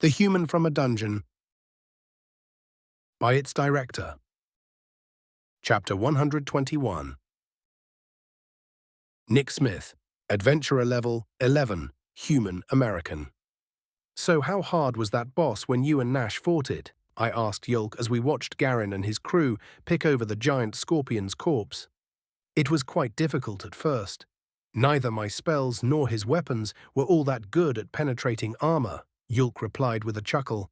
The Human from a Dungeon by its director. Chapter 121. Nick Smith, Adventurer Level 11, Human American. So how hard was that boss when you and Nash fought it? I asked Yulk as we watched Garin and his crew pick over the giant scorpion's corpse. It was quite difficult at first. Neither my spells nor his weapons were all that good at penetrating armor, Yulk replied with a chuckle.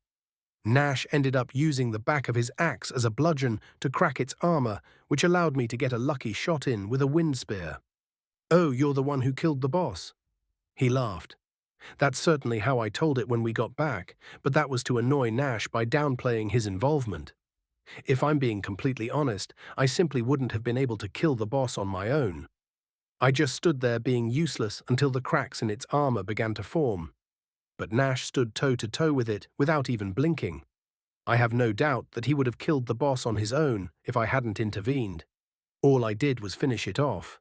Nash ended up using the back of his axe as a bludgeon to crack its armor, which allowed me to get a lucky shot in with a wind spear. Oh, you're the one who killed the boss? He laughed. That's certainly how I told it when we got back, but that was to annoy Nash by downplaying his involvement. If I'm being completely honest, I simply wouldn't have been able to kill the boss on my own. I just stood there being useless until the cracks in its armor began to form. But Nash stood toe-to-toe with it without even blinking. I have no doubt that he would have killed the boss on his own if I hadn't intervened. All I did was finish it off.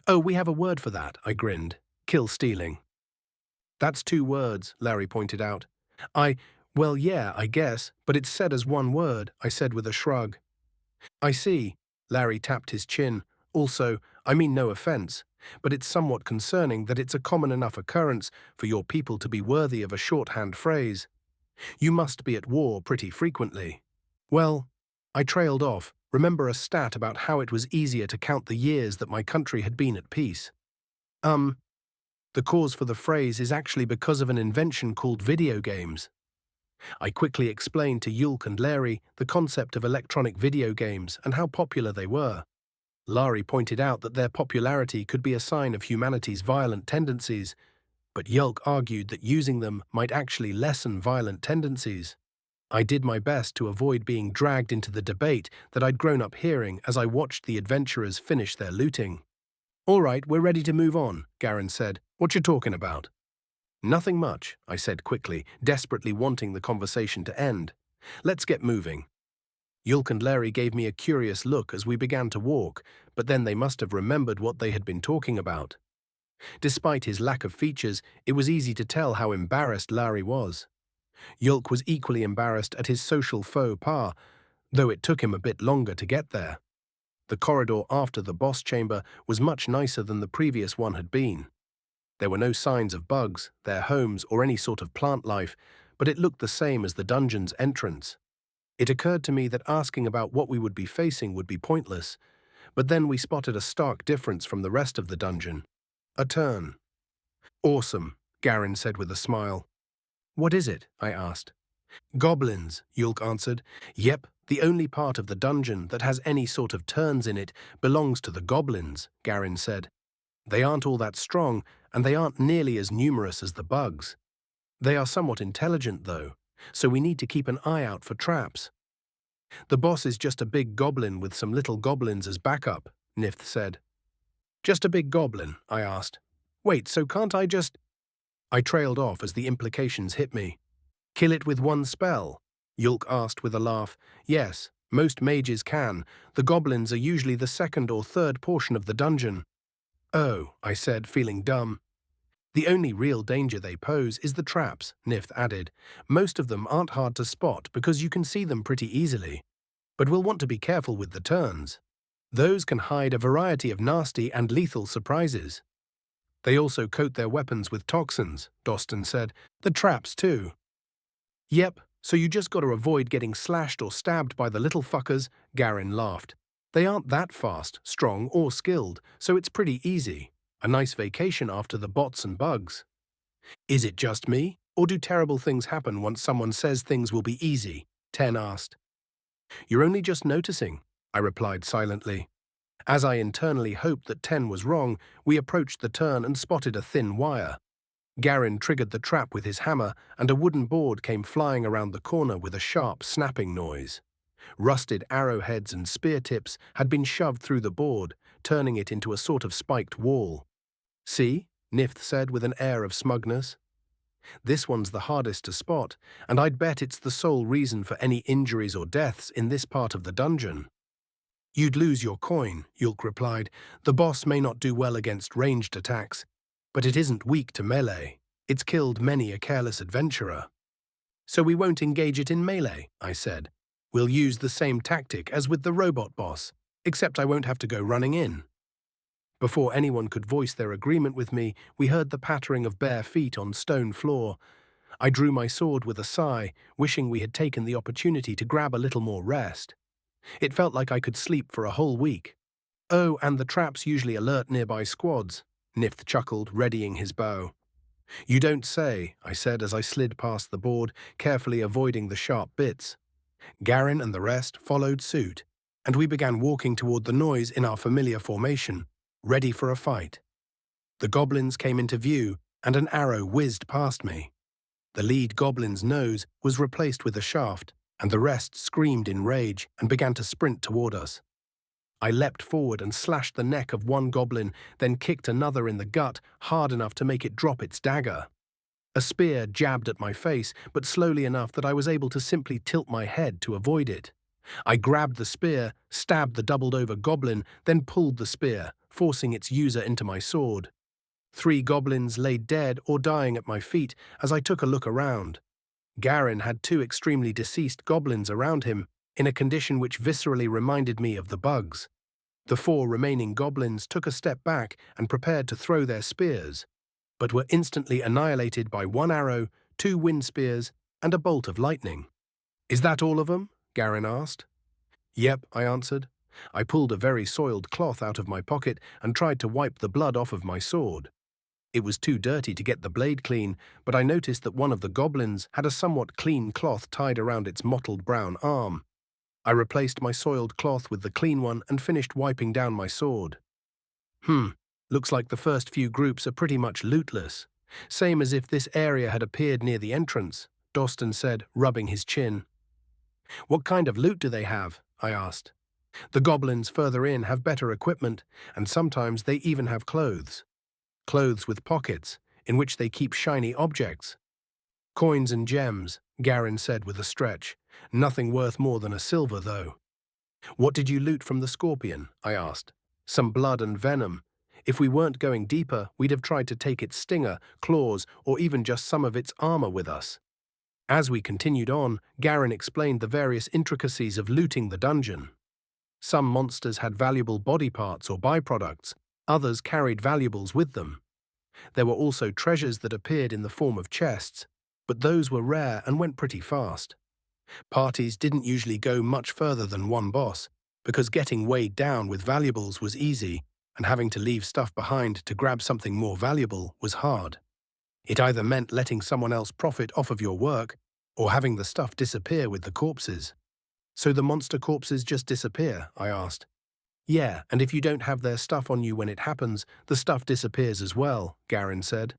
Oh, we have a word for that, I grinned. Kill stealing. That's 2 words, Larry pointed out. Well, yeah, I guess, but it's said as 1 word, I said with a shrug. I see, Larry tapped his chin. Also, I mean no offense, but it's somewhat concerning that it's a common enough occurrence for your people to be worthy of a shorthand phrase. You must be at war pretty frequently. Well, I trailed off. Remember a stat about how it was easier to count the years that my country had been at peace. The cause for the phrase is actually because of an invention called video games. I quickly explained to Yulk and Larry the concept of electronic video games and how popular they were. Larry pointed out that their popularity could be a sign of humanity's violent tendencies, but Yulk argued that using them might actually lessen violent tendencies. I did my best to avoid being dragged into the debate that I'd grown up hearing as I watched the adventurers finish their looting. All right, we're ready to move on, Garin said. What you talking about? Nothing much, I said quickly, desperately wanting the conversation to end. Let's get moving. Yulk and Larry gave me a curious look as we began to walk, but then they must have remembered what they had been talking about. Despite his lack of features, it was easy to tell how embarrassed Larry was. Yulk was equally embarrassed at his social faux pas, though it took him a bit longer to get there. The corridor after the boss chamber was much nicer than the previous one had been. There were no signs of bugs, their homes, or any sort of plant life, but it looked the same as the dungeon's entrance. It occurred to me that asking about what we would be facing would be pointless, but then we spotted a stark difference from the rest of the dungeon. A turn. Awesome, Garin said with a smile. What is it? I asked. Goblins, Yulk answered. Yep, the only part of the dungeon that has any sort of turns in it belongs to the goblins, Garin said. They aren't all that strong, and they aren't nearly as numerous as the bugs. They are somewhat intelligent, though, so we need to keep an eye out for traps. The boss is just a big goblin with some little goblins as backup, Nifth said. Just a big goblin, I asked. Wait, so can't I just… I trailed off as the implications hit me. Kill it with 1 spell? Yulk asked with a laugh. Yes, most mages can. The goblins are usually the 2nd or 3rd portion of the dungeon. Oh, I said, feeling dumb. The only real danger they pose is the traps, Nifth added. Most of them aren't hard to spot because you can see them pretty easily. But we'll want to be careful with the turns. Those can hide a variety of nasty and lethal surprises. They also coat their weapons with toxins, Doston said. The traps, too. Yep, so you just gotta avoid getting slashed or stabbed by the little fuckers, Garin laughed. They aren't that fast, strong, or skilled, so it's pretty easy. A nice vacation after the bots and bugs. Is it just me, or do terrible things happen once someone says things will be easy? Ten asked. You're only just noticing, I replied silently. As I internally hoped that Ten was wrong, we approached the turn and spotted a thin wire. Garin triggered the trap with his hammer, and a wooden board came flying around the corner with a sharp snapping noise. Rusted arrowheads and spear tips had been shoved through the board, turning it into a sort of spiked wall. See, Nifth said with an air of smugness. This one's the hardest to spot, and I'd bet it's the sole reason for any injuries or deaths in this part of the dungeon. You'd lose your coin, Yulk replied. The boss may not do well against ranged attacks, but it isn't weak to melee. It's killed many a careless adventurer. So we won't engage it in melee, I said. We'll use the same tactic as with the robot boss, except I won't have to go running in. Before anyone could voice their agreement with me, we heard the pattering of bare feet on stone floor. I drew my sword with a sigh, wishing we had taken the opportunity to grab a little more rest. It felt like I could sleep for a whole week. Oh, and the traps usually alert nearby squads, Nifth chuckled, readying his bow. You don't say, I said as I slid past the board, carefully avoiding the sharp bits. Garin and the rest followed suit, and we began walking toward the noise in our familiar formation, ready for a fight. The goblins came into view, and an arrow whizzed past me. The lead goblin's nose was replaced with a shaft, and the rest screamed in rage and began to sprint toward us. I leapt forward and slashed the neck of one goblin, then kicked another in the gut hard enough to make it drop its dagger. A spear jabbed at my face, but slowly enough that I was able to simply tilt my head to avoid it. I grabbed the spear, stabbed the doubled-over goblin, then pulled the spear, forcing its user into my sword. 3 goblins lay dead or dying at my feet as I took a look around. Garin had 2 extremely deceased goblins around him, in a condition which viscerally reminded me of the bugs. The 4 remaining goblins took a step back and prepared to throw their spears, but were instantly annihilated by 1 arrow, 2 wind spears, and a bolt of lightning. Is that all of them? Garin asked. Yep, I answered. I pulled a very soiled cloth out of my pocket and tried to wipe the blood off of my sword. It was too dirty to get the blade clean, but I noticed that one of the goblins had a somewhat clean cloth tied around its mottled brown arm. I replaced my soiled cloth with the clean one and finished wiping down my sword. Looks like the first few groups are pretty much lootless. Same as if this area had appeared near the entrance, Doston said, rubbing his chin. What kind of loot do they have? I asked. The goblins further in have better equipment, and sometimes they even have clothes. Clothes with pockets, in which they keep shiny objects. Coins and gems, Garin said with a stretch. Nothing worth more than a silver, though. What did you loot from the scorpion? I asked. Some blood and venom. If we weren't going deeper, we'd have tried to take its stinger, claws, or even just some of its armor with us. As we continued on, Garin explained the various intricacies of looting the dungeon. Some monsters had valuable body parts or byproducts, others carried valuables with them. There were also treasures that appeared in the form of chests, but those were rare and went pretty fast. Parties didn't usually go much further than one boss, because getting weighed down with valuables was easy, and having to leave stuff behind to grab something more valuable was hard. It either meant letting someone else profit off of your work, or having the stuff disappear with the corpses. So the monster corpses just disappear? I asked. Yeah, and if you don't have their stuff on you when it happens, the stuff disappears as well, Garin said.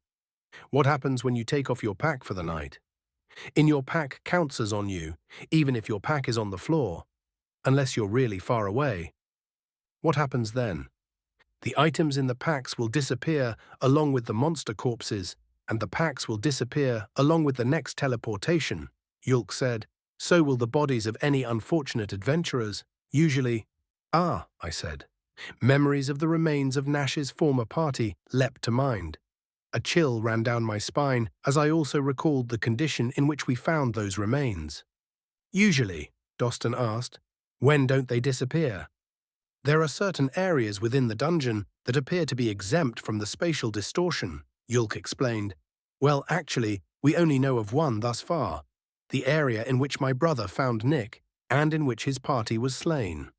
What happens when you take off your pack for the night? In your pack counts as on you, even if your pack is on the floor, unless you're really far away. What happens then? The items in the packs will disappear along with the monster corpses, and the packs will disappear along with the next teleportation, Yulk said. So will the bodies of any unfortunate adventurers, usually. Ah, I said. Memories of the remains of Nash's former party leapt to mind. A chill ran down my spine as I also recalled the condition in which we found those remains. Usually, Doston asked, when don't they disappear? There are certain areas within the dungeon that appear to be exempt from the spatial distortion, Yulk explained. Well, actually, we only know of one thus far, the area in which my brother found Nick, and in which his party was slain.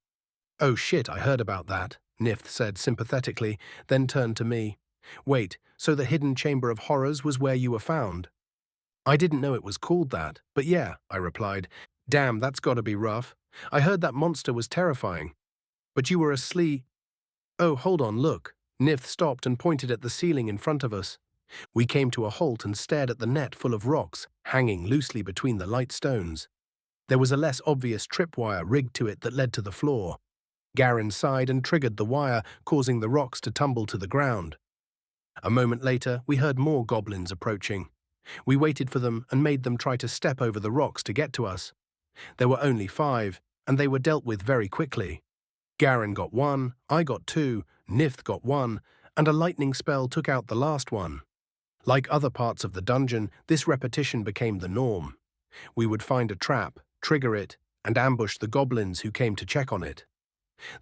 Oh shit, I heard about that, Nifth said sympathetically, then turned to me. Wait, so the hidden chamber of horrors was where you were found? I didn't know it was called that, but yeah, I replied. Damn, that's gotta be rough. I heard that monster was terrifying. But you were asleep. Oh, hold on, look. Nifth stopped and pointed at the ceiling in front of us. We came to a halt and stared at the net full of rocks, hanging loosely between the light stones. There was a less obvious tripwire rigged to it that led to the floor. Garin sighed and triggered the wire, causing the rocks to tumble to the ground. A moment later, we heard more goblins approaching. We waited for them and made them try to step over the rocks to get to us. There were only 5, and they were dealt with very quickly. Garin got 1, I got 2, Nifth got 1, and a lightning spell took out the last one. Like other parts of the dungeon, this repetition became the norm. We would find a trap, trigger it, and ambush the goblins who came to check on it.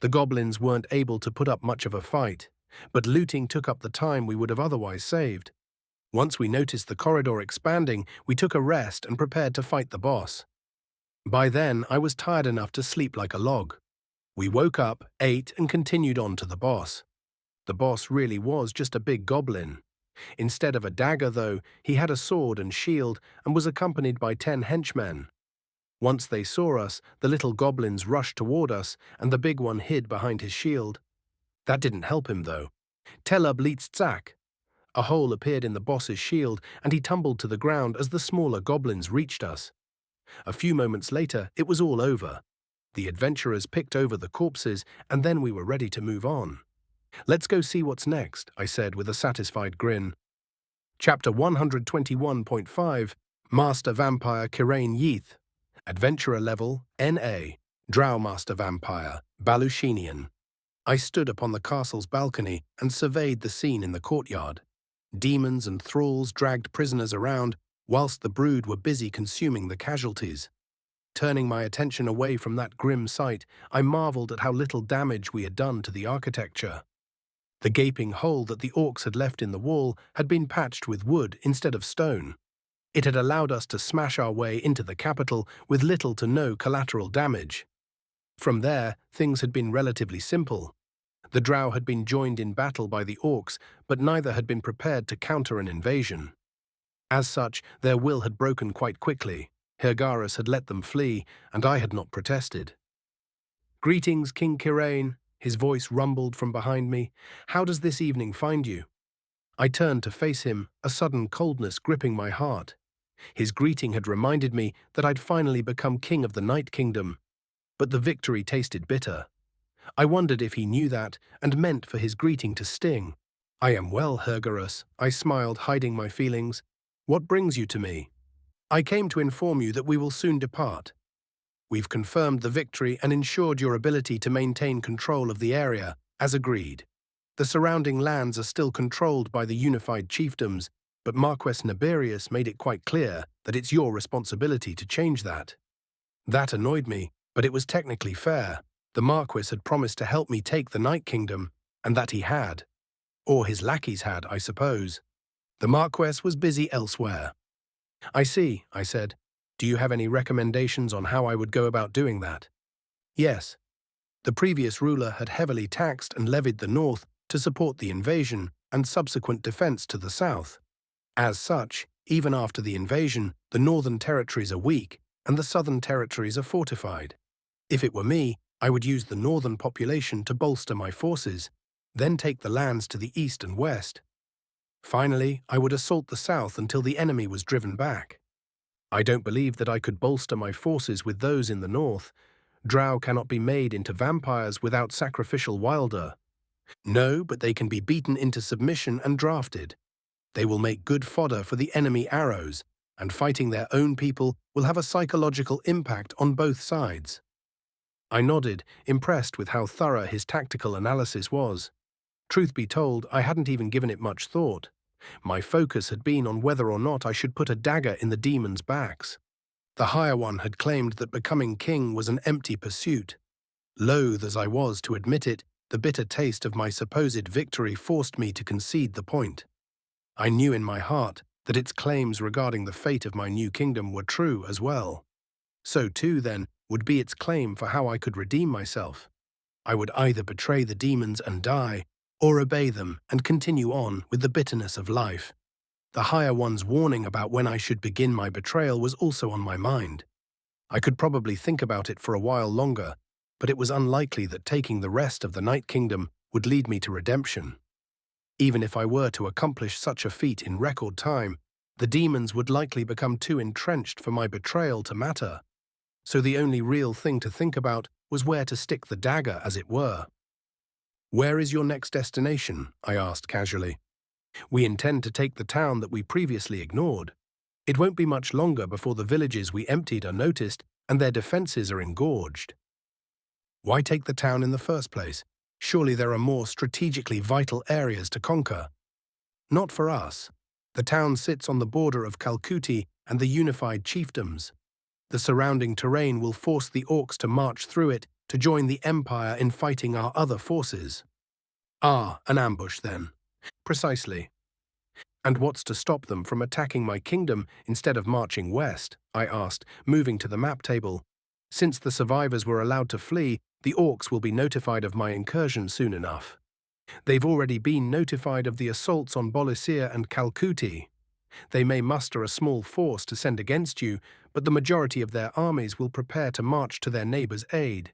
The goblins weren't able to put up much of a fight, but looting took up the time we would have otherwise saved. Once we noticed the corridor expanding, we took a rest and prepared to fight the boss. By then, I was tired enough to sleep like a log. We woke up, ate, and continued on to the boss. The boss really was just a big goblin. Instead of a dagger, though, he had a sword and shield and was accompanied by 10 henchmen. Once they saw us, the little goblins rushed toward us, and the big one hid behind his shield. That didn't help him, though. Telub itsdirector. A hole appeared in the boss's shield, and he tumbled to the ground as the smaller goblins reached us. A few moments later, it was all over. The adventurers picked over the corpses, and then we were ready to move on. "Let's go see what's next," I said with a satisfied grin. Chapter 121.5, Master Vampire Kirain Yeath. Adventurer level, NA. Drow Master Vampire, Balushinian. I stood upon the castle's balcony and surveyed the scene in the courtyard. Demons and thralls dragged prisoners around, whilst the brood were busy consuming the casualties. Turning my attention away from that grim sight, I marveled at how little damage we had done to the architecture. The gaping hole that the orcs had left in the wall had been patched with wood instead of stone. It had allowed us to smash our way into the capital with little to no collateral damage. From there, things had been relatively simple. The drow had been joined in battle by the orcs, but neither had been prepared to counter an invasion. As such, their will had broken quite quickly. Hergarus had let them flee, and I had not protested. "Greetings, King Kirain," his voice rumbled from behind me. "How does this evening find you?" I turned to face him, a sudden coldness gripping my heart. His greeting had reminded me that I'd finally become king of the Night Kingdom, but the victory tasted bitter. I wondered if he knew that and meant for his greeting to sting. "I am well, Hergarus," I smiled, hiding my feelings. "What brings you to me?" "I came to inform you that we will soon depart. We've confirmed the victory and ensured your ability to maintain control of the area, as agreed. The surrounding lands are still controlled by the unified chiefdoms, but Marquess Naberius made it quite clear that it's your responsibility to change that." That annoyed me, but it was technically fair. The Marquess had promised to help me take the Night Kingdom, and that he had. Or his lackeys had, I suppose. The Marquess was busy elsewhere. "I see," I said. "Do you have any recommendations on how I would go about doing that?" "Yes. The previous ruler had heavily taxed and levied the north to support the invasion and subsequent defense to the south. As such, even after the invasion, the northern territories are weak and the southern territories are fortified. If it were me, I would use the northern population to bolster my forces, then take the lands to the east and west. Finally, I would assault the south until the enemy was driven back. I don't believe that I could bolster my forces with those in the north. Drow cannot be made into vampires without sacrificial wilder. No, but they can be beaten into submission and drafted. They will make good fodder for the enemy arrows, and fighting their own people will have a psychological impact on both sides." I nodded, impressed with how thorough his tactical analysis was. Truth be told, I hadn't even given it much thought. My focus had been on whether or not I should put a dagger in the demons' backs. The higher one had claimed that becoming king was an empty pursuit. Loath as I was to admit it, the bitter taste of my supposed victory forced me to concede the point. I knew in my heart that its claims regarding the fate of my new kingdom were true as well. So too, then, would be its claim for how I could redeem myself. I would either betray the demons and die, or obey them and continue on with the bitterness of life. The higher one's warning about when I should begin my betrayal was also on my mind. I could probably think about it for a while longer, but it was unlikely that taking the rest of the Night Kingdom would lead me to redemption. Even if I were to accomplish such a feat in record time, the demons would likely become too entrenched for my betrayal to matter. So the only real thing to think about was where to stick the dagger, as it were. "Where is your next destination?" I asked casually. "We intend to take the town that we previously ignored. It won't be much longer before the villages we emptied are noticed and their defenses are engorged." "Why take the town in the first place? Surely there are more strategically vital areas to conquer." "Not for us. The town sits on the border of Kalkuti and the unified chiefdoms. The surrounding terrain will force the orcs to march through it to join the Empire in fighting our other forces. Ah, an ambush then. Precisely. And what's to stop them from attacking my kingdom instead of marching west? I asked, moving to the map table. Since the survivors were allowed to flee, the orcs will be notified of my incursion soon enough. They've already been notified of the assaults on Bolisir and Kalkuti. They may muster a small force to send against you, but the majority of their armies will prepare to march to their neighbors' aid.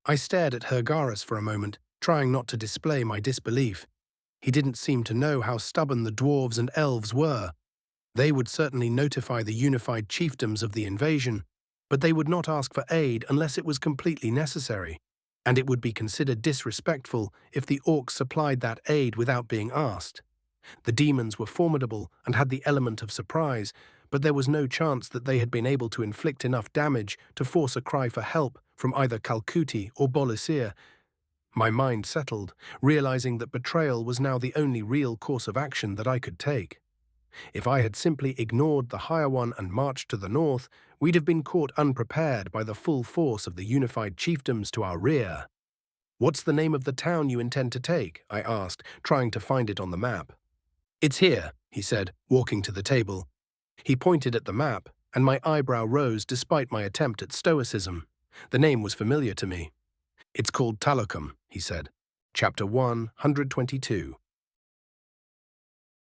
I stared at Hergarus for a moment, trying not to display my disbelief. He didn't seem to know how stubborn the dwarves and elves were. They would certainly notify the unified chiefdoms of the invasion, but they would not ask for aid unless it was completely necessary, and it would be considered disrespectful if the orcs supplied that aid without being asked. The demons were formidable and had the element of surprise, but there was no chance that they had been able to inflict enough damage to force a cry for help from either Kalkuti or Bolisir. My mind settled, realizing that betrayal was now the only real course of action that I could take. If I had simply ignored the higher one and marched to the north, we'd have been caught unprepared by the full force of the unified chiefdoms to our rear. "What's the name of the town you intend to take?" I asked, trying to find it on the map. "It's here," he said, walking to the table. He pointed at the map, and my eyebrow rose despite my attempt at stoicism. The name was familiar to me. "It's called Talocum," he said. Chapter 122.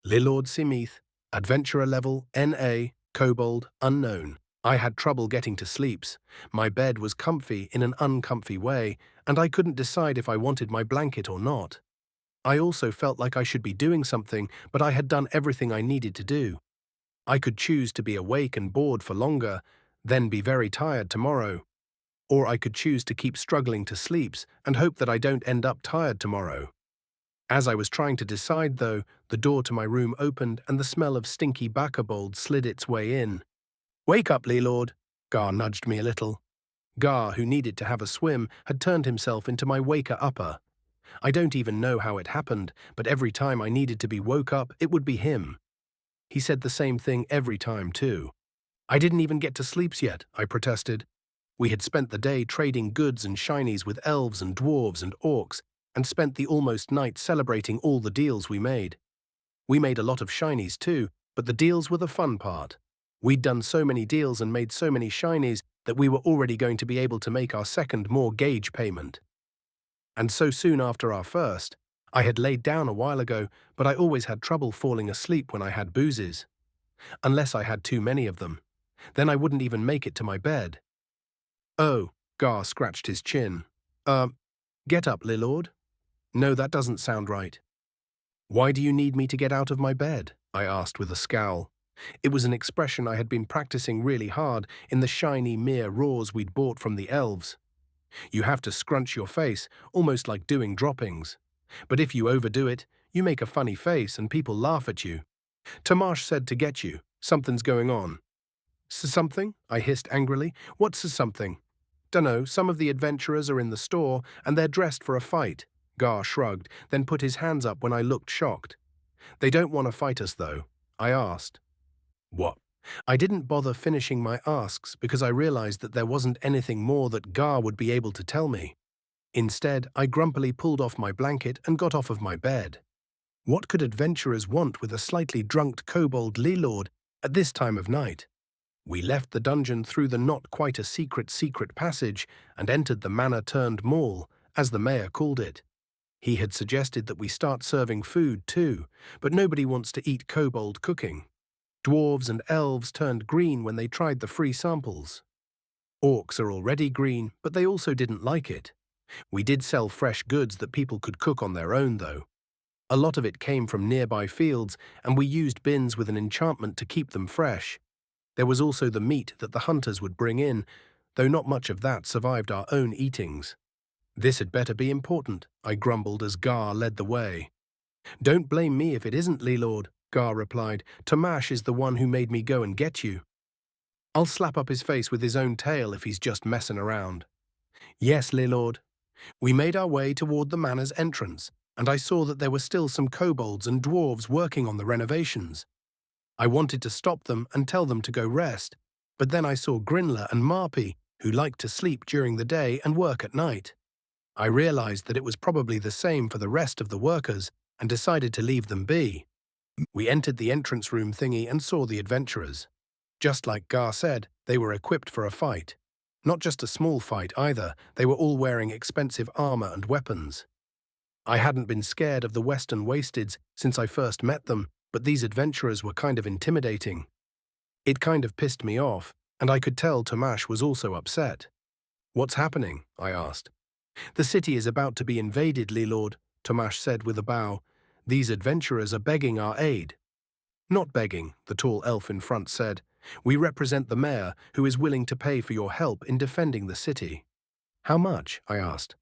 Lilord Simith, Adventurer Level, NA, Kobold, Unknown. I had trouble getting to sleeps. My bed was comfy in an uncomfy way, and I couldn't decide if I wanted my blanket or not. I also felt like I should be doing something, but I had done everything I needed to do. I could choose to be awake and bored for longer, then be very tired tomorrow. Or I could choose to keep struggling to sleep and hope that I don't end up tired tomorrow. As I was trying to decide, though, the door to my room opened and the smell of stinky baccabold slid its way in. "Wake up, Lilord." Gar nudged me a little. Gar, who needed to have a swim, had turned himself into my waker-upper. I don't even know how it happened, but every time I needed to be woke up, it would be him. He said the same thing every time, too. "I didn't even get to sleeps yet," I protested. We had spent the day trading goods and shinies with elves and dwarves and orcs, and spent the almost night celebrating all the deals we made. We made a lot of shinies too, but the deals were the fun part. We'd done so many deals and made so many shinies that we were already going to be able to make our second mortgage payment. And so soon after our first, I had laid down a while ago, but I always had trouble falling asleep when I had boozes. Unless I had too many of them. Then I wouldn't even make it to my bed. "Oh," Gar scratched his chin. Get up, Lilord." "No, that doesn't sound right." "Why do you need me to get out of my bed?" I asked with a scowl. It was an expression I had been practicing really hard in the shiny mere raws we'd bought from the elves. You have to scrunch your face, almost like doing droppings. But if you overdo it, you make a funny face and people laugh at you. "Tamash said to get you. Something's going on." "Something?" I hissed angrily. "What's something?" "Dunno, some of the adventurers are in the store and they're dressed for a fight." Gar shrugged, then put his hands up when I looked shocked. "They don't want to fight us, though." I asked. "What?" I didn't bother finishing my asks because I realized that there wasn't anything more that Gar would be able to tell me. Instead, I grumpily pulled off my blanket and got off of my bed. What could adventurers want with a slightly drunked kobold Lilord at this time of night? We left the dungeon through the not quite a secret passage and entered the manor-turned-mall, as the mayor called it. He had suggested that we start serving food too, but nobody wants to eat kobold cooking. Dwarves and elves turned green when they tried the free samples. Orcs are already green, but they also didn't like it. We did sell fresh goods that people could cook on their own, though. A lot of it came from nearby fields, and we used bins with an enchantment to keep them fresh. There was also the meat that the hunters would bring in, though not much of that survived our own eatings. "This had better be important," I grumbled as Gar led the way. "Don't blame me if it isn't, Lilord," Gar replied. "Tamash is the one who made me go and get you. I'll slap up his face with his own tail if he's just messing around." "Yes, Lilord." We made our way toward the manor's entrance, and I saw that there were still some kobolds and dwarves working on the renovations. I wanted to stop them and tell them to go rest, But then I saw Grinler and Marpy, who liked to sleep during the day and work at night. I realized that it was probably the same for the rest of the workers and decided to leave them be. We entered the entrance room thingy and saw the adventurers. Just like Gar said, they were equipped for a fight. Not just a small fight either, they were all wearing expensive armor and weapons. I hadn't been scared of the Western Wasteds since I first met them, but these adventurers were kind of intimidating. It kind of pissed me off, and I could tell Tomash was also upset. "What's happening?" I asked. "The city is about to be invaded, Lord," Tomash said with a bow. "These adventurers are begging our aid." "Not begging," the tall elf in front said. "We represent the mayor, who is willing to pay for your help in defending the city." "How much?" I asked.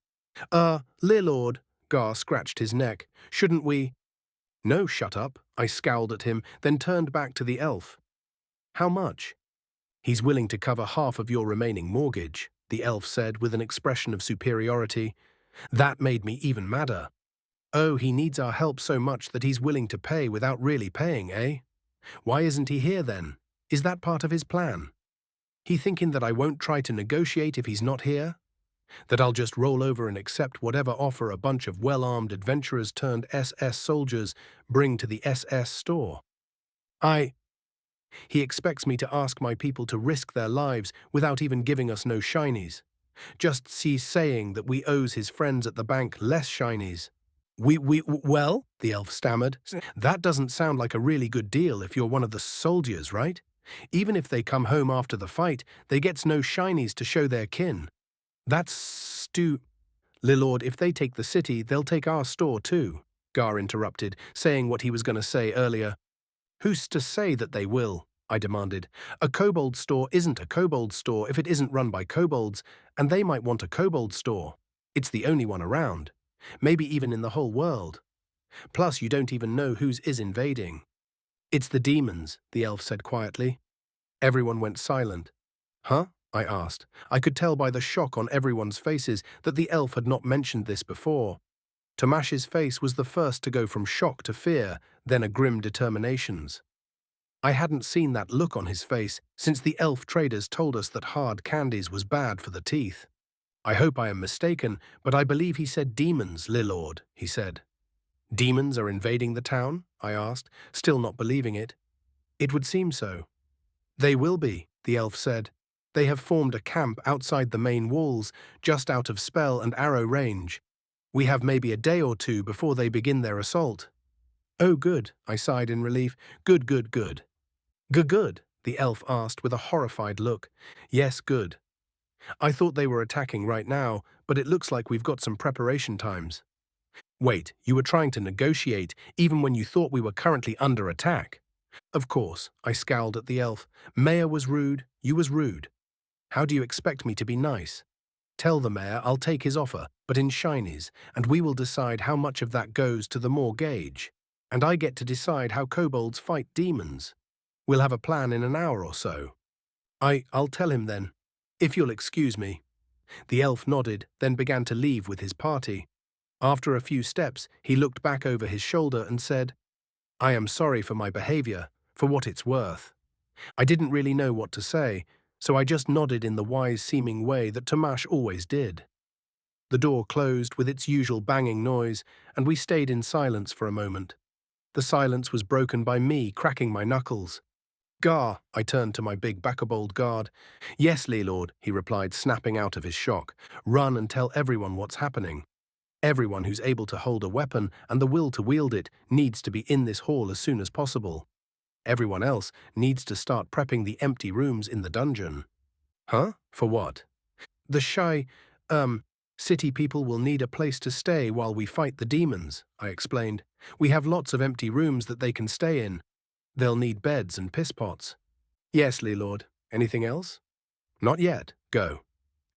Lord," Gar scratched his neck. "Shouldn't we—" "No, shut up," I scowled at him, then turned back to the elf. "How much?" "He's willing to cover half of your remaining mortgage," the elf said with an expression of superiority. That made me even madder. "Oh, he needs our help so much that he's willing to pay without really paying, eh? Why isn't he here then? Is that part of his plan? He thinking that I won't try to negotiate if he's not here? That I'll just roll over and accept whatever offer a bunch of well-armed adventurers turned SS soldiers bring to the SS store? He expects me to ask my people to risk their lives without even giving us no shinies. Just saying that we owes his friends at the bank less shinies. Well, the elf stammered, "that doesn't sound like a really good deal if you're one of the soldiers, right? Even if they come home after the fight, they gets no shinies to show their kin. That's Lord, if they take the city, they'll take our store too," Gar interrupted, saying what he was going to say earlier. "Who's to say that they will?" I demanded. "A kobold store isn't a kobold store if it isn't run by kobolds, and they might want a kobold store. It's the only one around. Maybe even in the whole world. Plus, you don't even know who's is invading." "It's the demons," the elf said quietly. Everyone went silent. "Huh?" I asked. I could tell by the shock on everyone's faces that the elf had not mentioned this before. Tomash's face was the first to go from shock to fear, then a grim determinations. I hadn't seen that look on his face since the elf traders told us that hard candies was bad for the teeth. "I hope I am mistaken, but I believe he said demons, Lord," he said. "Demons are invading the town?" I asked, still not believing it. "It would seem so." "They will be," the elf said. "They have formed a camp outside the main walls, just out of spell and arrow range. We have maybe a day or two before they begin their assault." "Oh, good," I sighed in relief. "Good, good, good." Good, the elf asked with a horrified look. "Yes, good. I thought they were attacking right now, but it looks like we've got some preparation times." "Wait, you were trying to negotiate even when you thought we were currently under attack?" "Of course," I scowled at the elf. "Mayor was rude, you was rude. How do you expect me to be nice? Tell the mayor I'll take his offer, but in shinies, and we will decide how much of that goes to the more gauge. And I get to decide how kobolds fight demons. We'll have a plan in an hour or so." I'll tell him then. If you'll excuse me." The elf nodded, then began to leave with his party. After a few steps, he looked back over his shoulder and said, "I am sorry for my behavior, for what it's worth." I didn't really know what to say, so I just nodded in the wise-seeming way that Tomash always did. The door closed with its usual banging noise, and we stayed in silence for a moment. The silence was broken by me cracking my knuckles. "Gar," I turned to my big Baccabold guard. "Yes, Lord," he replied, snapping out of his shock. "Run and tell everyone what's happening. Everyone who's able to hold a weapon and the will to wield it needs to be in this hall as soon as possible. Everyone else needs to start prepping the empty rooms in the dungeon." "Huh? For what?" "The city people will need a place to stay while we fight the demons," I explained. "We have lots of empty rooms that they can stay in. They'll need beds and piss pots." "Yes, Lord. Anything else?" "Not yet. Go."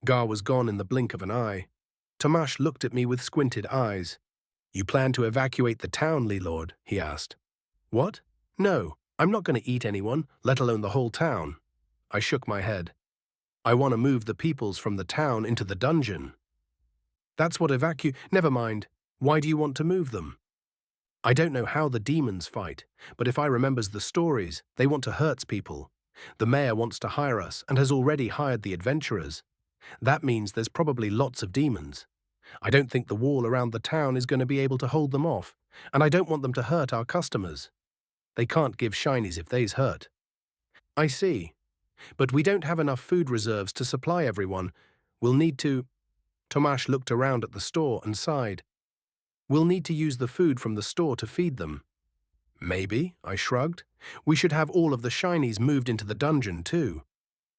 Gar was gone in the blink of an eye. Tomash looked at me with squinted eyes. "You plan to evacuate the town, Lord?" he asked. "What? No, I'm not going to eat anyone, let alone the whole town." I shook my head. "I want to move the peoples from the town into the dungeon." "That's what Never mind. Why do you want to move them?" "I don't know how the demons fight, but if I remembers the stories, they want to hurt people. The mayor wants to hire us and has already hired the adventurers. That means there's probably lots of demons. I don't think the wall around the town is going to be able to hold them off, and I don't want them to hurt our customers. They can't give shinies if they's hurt. I see. But we don't have enough food reserves to supply everyone. We'll need to... Tomasz looked around at the store and sighed. We'll need to use the food from the store to feed them. Maybe, I shrugged. We should have all of the shinies moved into the dungeon too.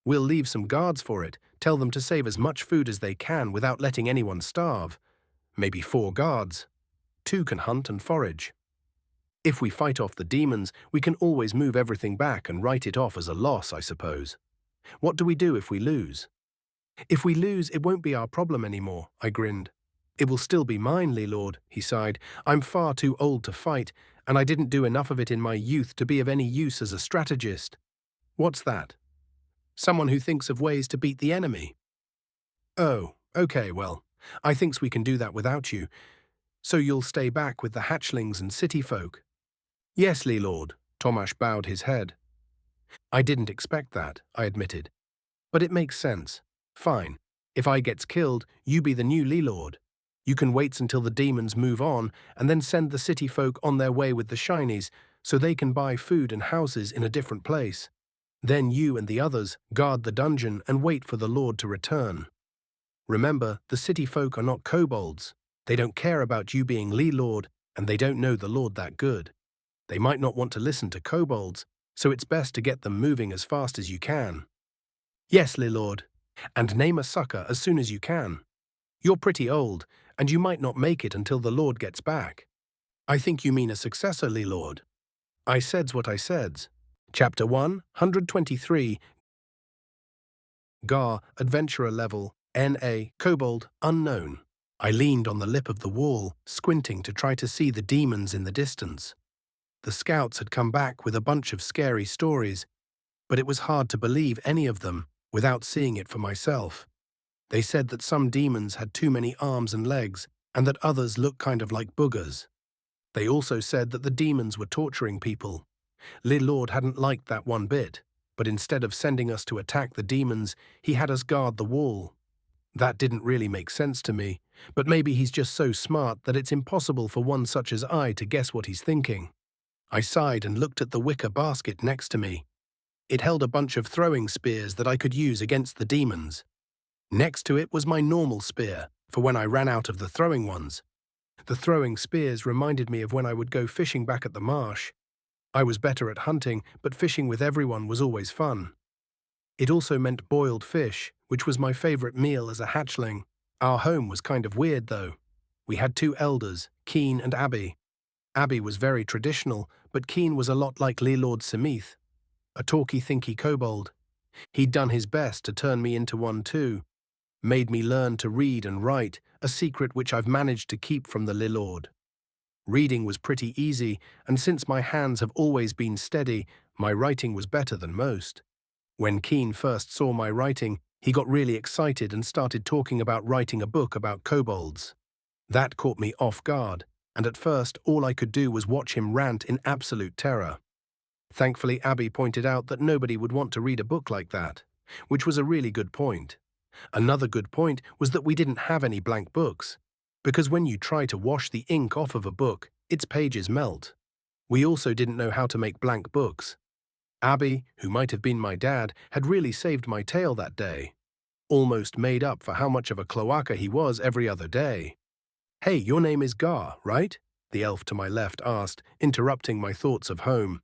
We'll leave some guards for it, tell them to save as much food as they can without letting anyone starve. Maybe 4 guards. 2 can hunt and forage. If we fight off the demons, we can always move everything back and write it off as a loss, I suppose. What do we do if we lose? If we lose, it won't be our problem anymore, I grinned. It will still be mine, Lord, he sighed. I'm far too old to fight, and I didn't do enough of it in my youth to be of any use as a strategist. What's that? Someone who thinks of ways to beat the enemy. Oh, okay, well, I thinks we can do that without you. So you'll stay back with the hatchlings and city folk? Yes, Lord, Tomasz bowed his head. I didn't expect that, I admitted. But it makes sense. Fine. If I gets killed, you be the new Lord. You can wait until the demons move on and then send the city folk on their way with the shinies so they can buy food and houses in a different place. Then you and the others guard the dungeon and wait for the Lord to return. Remember, the city folk are not kobolds. They don't care about you being Lord, and they don't know the Lord that good. They might not want to listen to kobolds, so it's best to get them moving as fast as you can. Yes, Lord, and name a sucker as soon as you can. You're pretty old, and you might not make it until the Lord gets back. I think you mean a successor, Lord. I said's what I said's. Chapter 123, Gar, Adventurer Level, N.A., Kobold, Unknown. I leaned on the lip of the wall, squinting to try to see the demons in the distance. The scouts had come back with a bunch of scary stories, but it was hard to believe any of them without seeing it for myself. They said that some demons had too many arms and legs, and that others looked kind of like boogers. They also said that the demons were torturing people. Lord hadn't liked that one bit, but instead of sending us to attack the demons, he had us guard the wall. That didn't really make sense to me, but maybe he's just so smart that it's impossible for one such as I to guess what he's thinking. I sighed and looked at the wicker basket next to me. It held a bunch of throwing spears that I could use against the demons. Next to it was my normal spear, for when I ran out of the throwing ones. The throwing spears reminded me of when I would go fishing back at the marsh. I was better at hunting, but fishing with everyone was always fun. It also meant boiled fish, which was my favorite meal as a hatchling. Our home was kind of weird, though. We had 2 elders, Keen and Abby. Abby was very traditional, but Keen was a lot like Lord Simith, a talky-thinky kobold. He'd done his best to turn me into one too. Made me learn to read and write, a secret which I've managed to keep from the Lord. Reading was pretty easy, and since my hands have always been steady, my writing was better than most. When Keen first saw my writing, he got really excited and started talking about writing a book about kobolds. That caught me off guard, and at first all I could do was watch him rant in absolute terror. Thankfully, Abby pointed out that nobody would want to read a book like that, which was a really good point. Another good point was that we didn't have any blank books, because when you try to wash the ink off of a book, its pages melt. We also didn't know how to make blank books. Abby, who might have been my dad, had really saved my tail that day. Almost made up for how much of a cloaca he was every other day. Hey, your name is Gar, right? The elf to my left asked, interrupting my thoughts of home.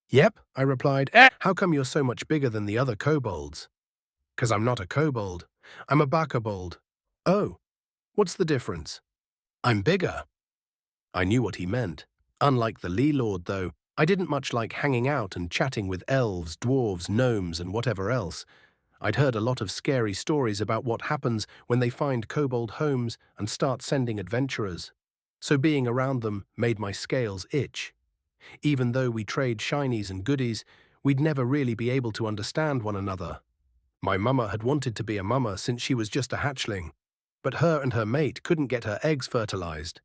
Yep, I replied. How come you're so much bigger than the other kobolds? 'Cause I'm not a kobold. I'm a bakabold. Oh, what's the difference? I'm bigger. I knew what he meant. Unlike the Lord, though, I didn't much like hanging out and chatting with elves, dwarves, gnomes, and whatever else. I'd heard a lot of scary stories about what happens when they find kobold homes and start sending adventurers. So being around them made my scales itch. Even though we trade shinies and goodies, we'd never really be able to understand one another. My mama had wanted to be a mama since she was just a hatchling, but her and her mate couldn't get her eggs fertilized.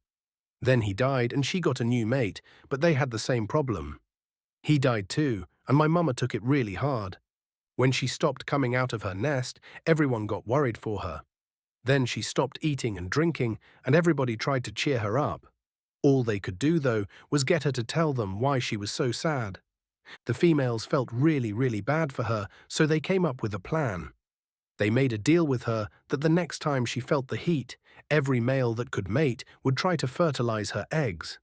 Then he died and she got a new mate, but they had the same problem. He died too, and my mama took it really hard. When she stopped coming out of her nest, everyone got worried for her. Then she stopped eating and drinking, and everybody tried to cheer her up. All they could do, though, was get her to tell them why she was so sad. The females felt really, really bad for her, so they came up with a plan. They made a deal with her that the next time she felt the heat, every male that could mate would try to fertilize her eggs.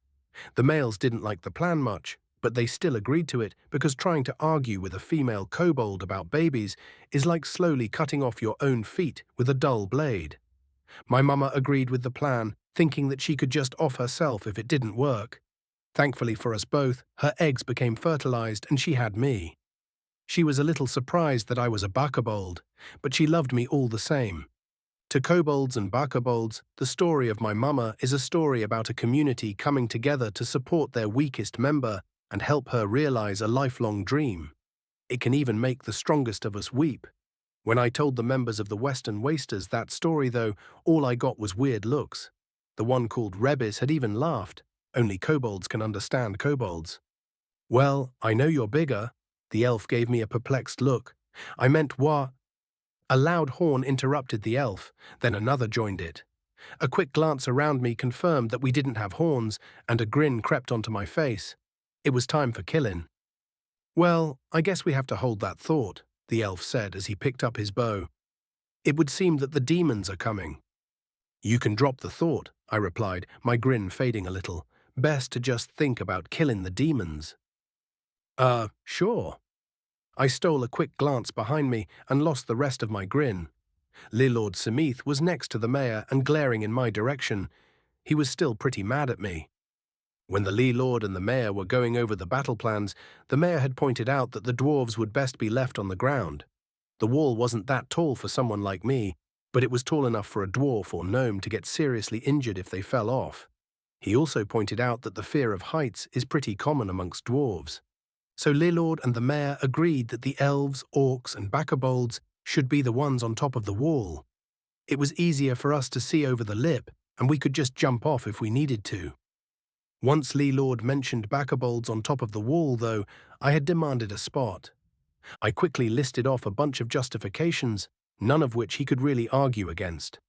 The males didn't like the plan much, but they still agreed to it because trying to argue with a female kobold about babies is like slowly cutting off your own feet with a dull blade. My mama agreed with the plan, thinking that she could just off herself if it didn't work. Thankfully for us both, her eggs became fertilized and she had me. She was a little surprised that I was a bakabold, but she loved me all the same. To kobolds and bakabolds, the story of my mama is a story about a community coming together to support their weakest member and help her realize a lifelong dream. It can even make the strongest of us weep. When I told the members of the Western Wasters that story, though, all I got was weird looks. The one called Rebis had even laughed. Only kobolds can understand kobolds. Well, I know you're bigger. The elf gave me a perplexed look. I meant what? A loud horn interrupted the elf, then another joined it. A quick glance around me confirmed that we didn't have horns, and a grin crept onto my face. It was time for killing. Well, I guess we have to hold that thought, the elf said as he picked up his bow. It would seem that the demons are coming. You can drop the thought, I replied, my grin fading a little. Best to just think about killing the demons. Sure. I stole a quick glance behind me and lost the rest of my grin. Lord Samith was next to the mayor and glaring in my direction. He was still pretty mad at me. When the Lord and the mayor were going over the battle plans, the mayor had pointed out that the dwarves would best be left on the ground. The wall wasn't that tall for someone like me, but it was tall enough for a dwarf or gnome to get seriously injured if they fell off. He also pointed out that the fear of heights is pretty common amongst dwarves. So Lord and the mayor agreed that the elves, orcs, and bakabolds should be the ones on top of the wall. It was easier for us to see over the lip, and we could just jump off if we needed to. Once Lord mentioned bakabolds on top of the wall, though, I had demanded a spot. I quickly listed off a bunch of justifications, none of which he could really argue against.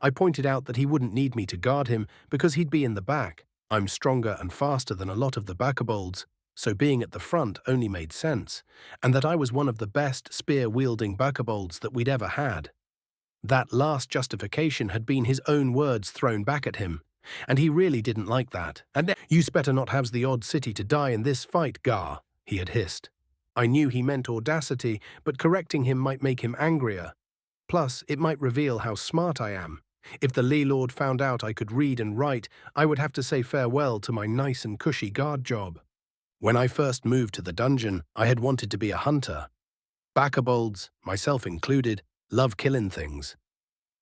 I pointed out that he wouldn't need me to guard him because he'd be in the back. I'm stronger and faster than a lot of the bakabolds, so being at the front only made sense, and that I was one of the best spear-wielding bakabolds that we'd ever had. That last justification had been his own words thrown back at him, and he really didn't like that. And "You's better not have the odd city to die in this fight, Gar," he had hissed. I knew he meant audacity, but correcting him might make him angrier. Plus, it might reveal how smart I am. If the Lord found out I could read and write, I would have to say farewell to my nice and cushy guard job. When I first moved to the dungeon, I had wanted to be a hunter. Bakabolds, myself included, love killing things.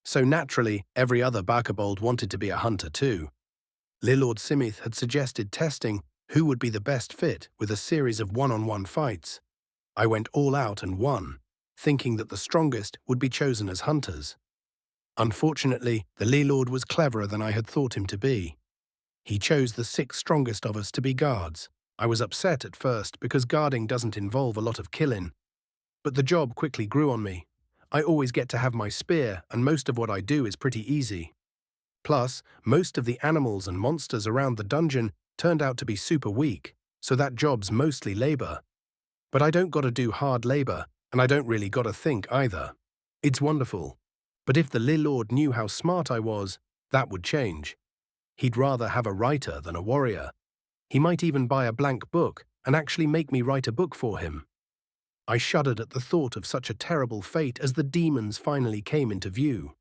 So naturally, every other bakabold wanted to be a hunter too. Lord Simith had suggested testing who would be the best fit with a series of one-on-one fights. I went all out and won, thinking that the strongest would be chosen as hunters. Unfortunately, the Lord was cleverer than I had thought him to be. He chose the 6 strongest of us to be guards. I was upset at first because guarding doesn't involve a lot of killing, but the job quickly grew on me. I always get to have my spear, and most of what I do is pretty easy. Plus, most of the animals and monsters around the dungeon turned out to be super weak, so that job's mostly labor. But I don't gotta do hard labor, and I don't really gotta think either. It's wonderful. But if the Lord knew how smart I was, that would change. He'd rather have a writer than a warrior. He might even buy a blank book and actually make me write a book for him. I shuddered at the thought of such a terrible fate as the demons finally came into view.